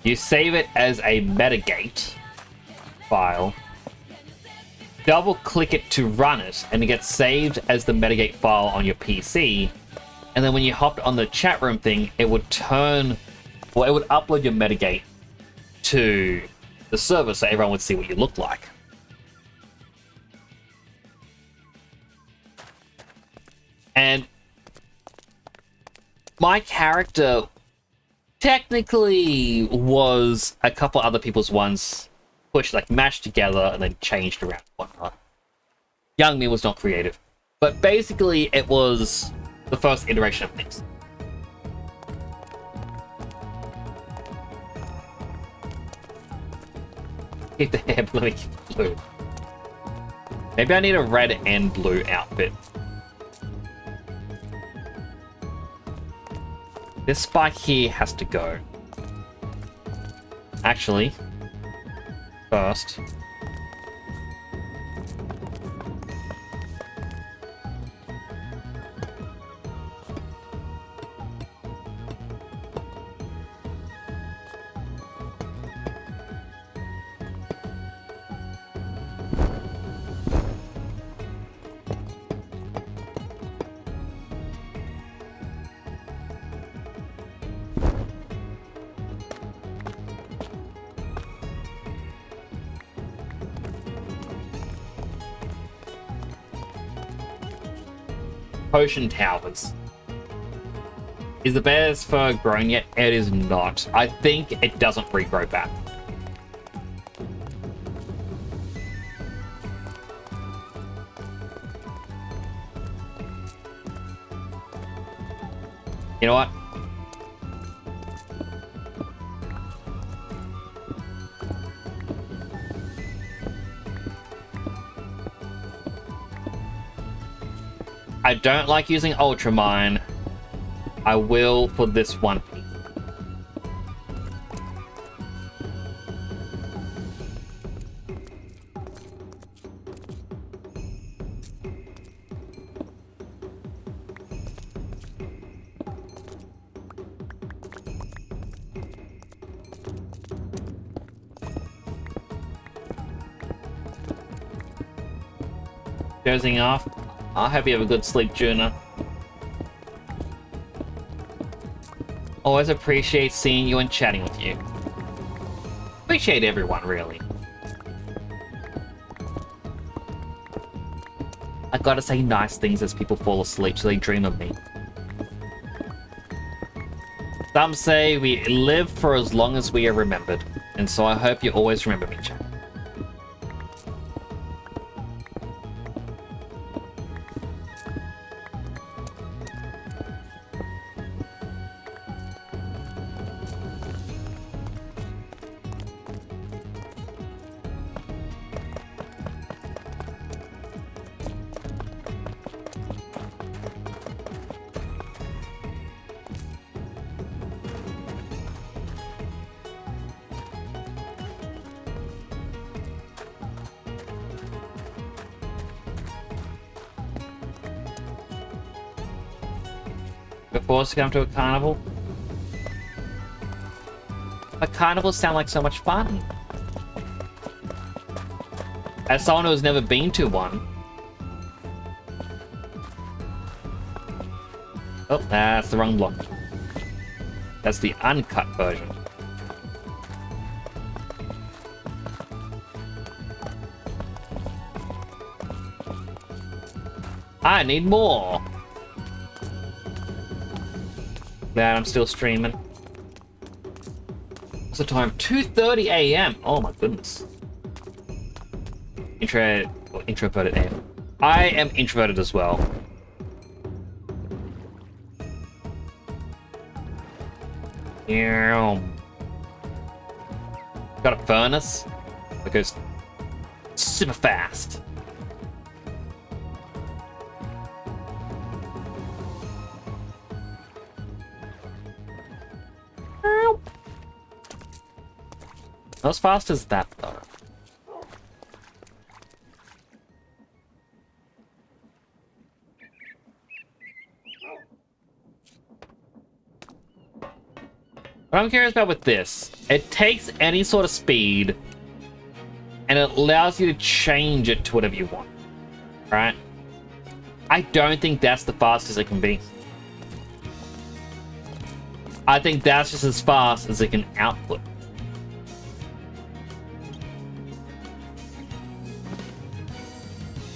You save it as a metagate file. Double click it to run it, and it gets saved as the metagate file on your PC. And then when you hopped on the chat room thing, it would it would upload your metagate to the server so everyone would see what you look like. And my character technically was a couple other people's ones pushed, like mashed together and then changed around and whatnot. Young me was not creative. But basically it was the first iteration of things. Keep the hair blue, keep blue. Maybe I need a red and blue outfit. This spike here has to go. Actually, first. Potion Towers. Is the bear's fur grown yet? It is not. I think it doesn't regrow back. You know what? I don't like using Ultramine. I will for this one piece. Dozing off. I hope you have a good sleep, Juna. Always appreciate seeing you and chatting with you. Appreciate everyone, really. I gotta say nice things as people fall asleep so they dream of me. Some say we live for as long as we are remembered, and so I hope you always remember me, chat. Forced to come to a carnival? A carnival sound like so much fun. As someone who's never been to one. Oh, that's the wrong block. That's the uncut version. I need more. Glad I'm still streaming. What's the time? 2:30 a.m. Oh my goodness. Introverted AF. I am introverted as well. Got a furnace that goes super fast. Not as fast as that, though. What I'm curious about with this, it takes any sort of speed and it allows you to change it to whatever you want, right? I don't think that's the fastest it can be. I think that's just as fast as it can output.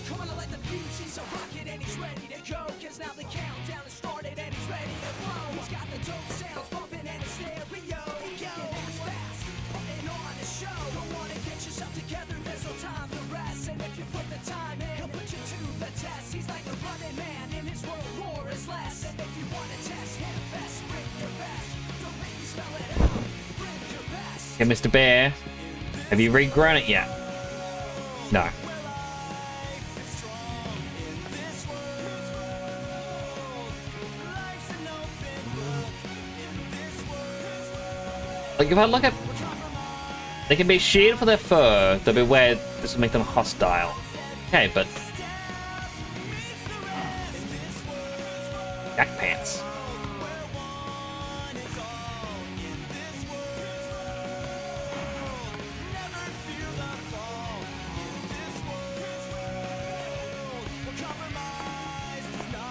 Come on, let the fuse, he's a rocket and he's ready to go. Cause now the countdown has started and he's ready to blow. He's got the dope sounds bumping and his stereo. Yo, he's fast, putting on a show. Don't wanna get yourself together, there's no time to rest. And if you put the time in, he'll put you to the test. He's like a running man in his world, war is less. And if you wanna test him, best bring your best. Don't make me spell it out, bring your best. Okay, Mr. Bear, have you regrown it yet? No. Like, if I look at... They can be sheared for their fur, they'll be weird, this will make them hostile. Okay, but... Jack pants.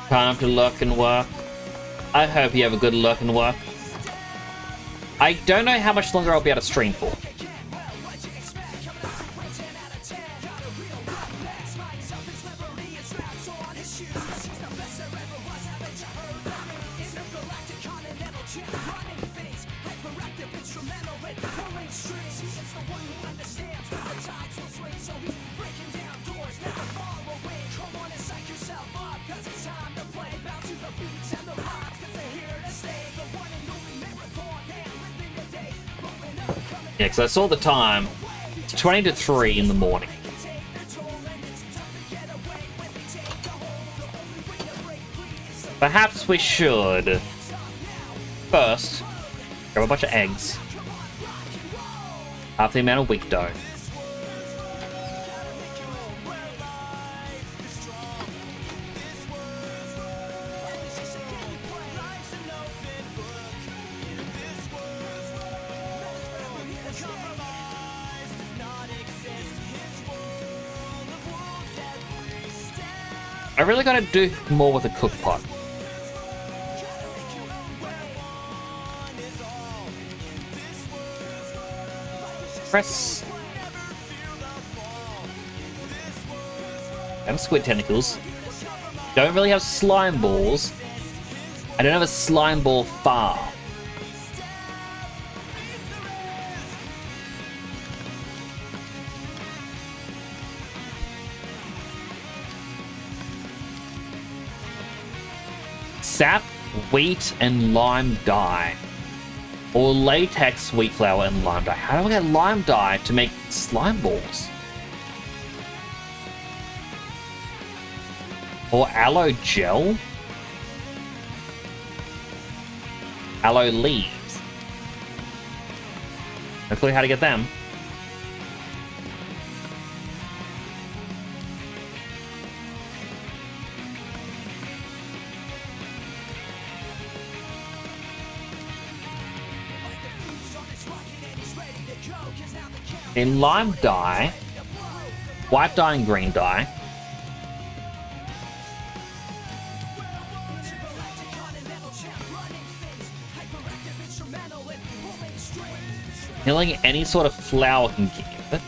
Time to look and work. I hope you have a good look and work. I don't know how much longer I'll be able to stream for. Yeah, because I saw the time. It's 20 to 3 in the morning. Perhaps we should first grab a bunch of eggs. Half the amount of wheat dough. I really gotta do more with the cook pot. Press. I have squid tentacles. Don't really have slime balls. I don't have a slime ball farm. Sap, wheat, and lime dye. Or latex, wheat flour, and lime dye. How do I get lime dye to make slime balls? Or aloe gel? Aloe leaves. No clue how to get them. In lime dye, white dye and green dye. Healing any sort of flour can give it.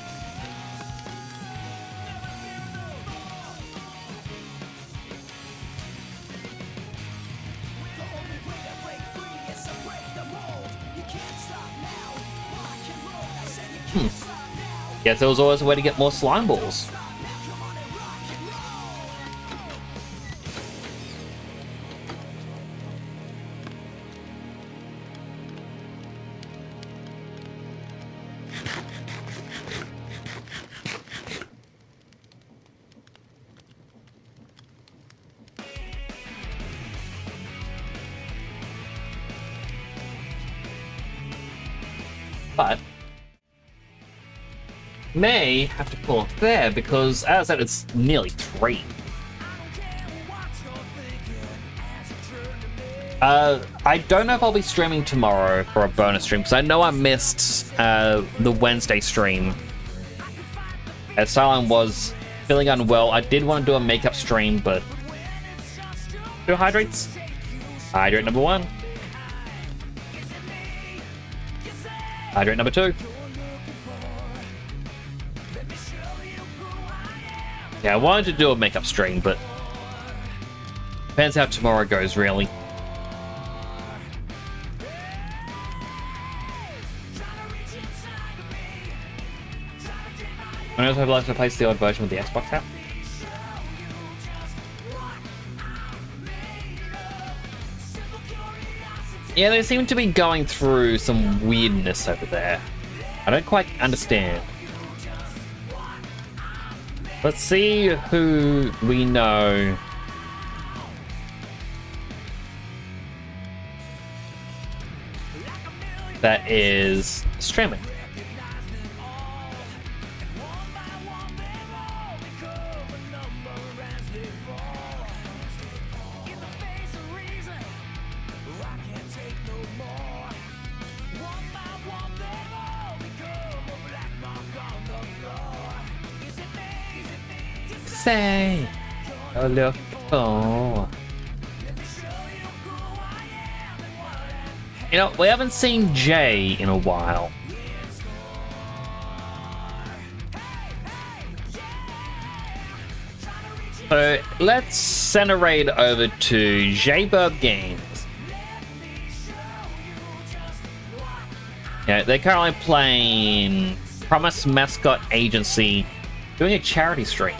Guess there was always a way to get more slime balls. But may have to pull up there because, as I said, it's nearly 3. I don't know if I'll be streaming tomorrow for a bonus stream, because I know I missed the Wednesday stream. As Silent was feeling unwell, I did want to do a makeup stream, but... Two hydrates? Hydrate number 1. Hydrate number 2. Yeah, I wanted to do a makeup stream, but... Depends how tomorrow goes, really. I also would like to replace the old version with the Xbox app. Yeah, they seem to be going through some weirdness over there. I don't quite understand. Let's see who we know. That is streaming. Say, oh look, oh. You know, we haven't seen Jay in a while. So let's send a raid over to J-Burb Games. Yeah, they're currently playing Promise Mascot Agency, doing a charity stream.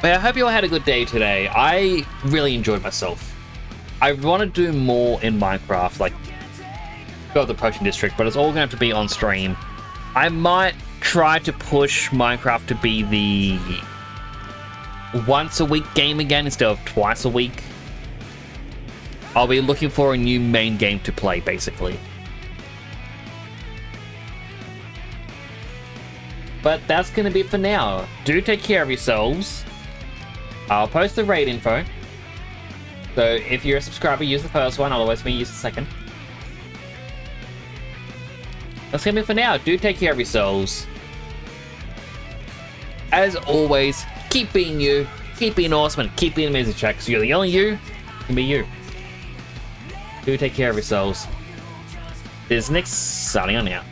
But I hope you all had a good day today. I really enjoyed myself. I want to do more in Minecraft, like go to the Potion District, but it's all going to have to be on stream. I might try to push Minecraft to be the once a week game again instead of twice a week. I'll be looking for a new main game to play, basically. But that's going to be it for now. Do take care of yourselves. I'll post the raid info. So if you're a subscriber, use the first one, otherwise me use the second. That's gonna be it for now. Do take care of yourselves. As always, keep being you, keep being awesome, and keep being amazing, chat, because you're the only you can be you. Do take care of yourselves. This is Nick, signing on now.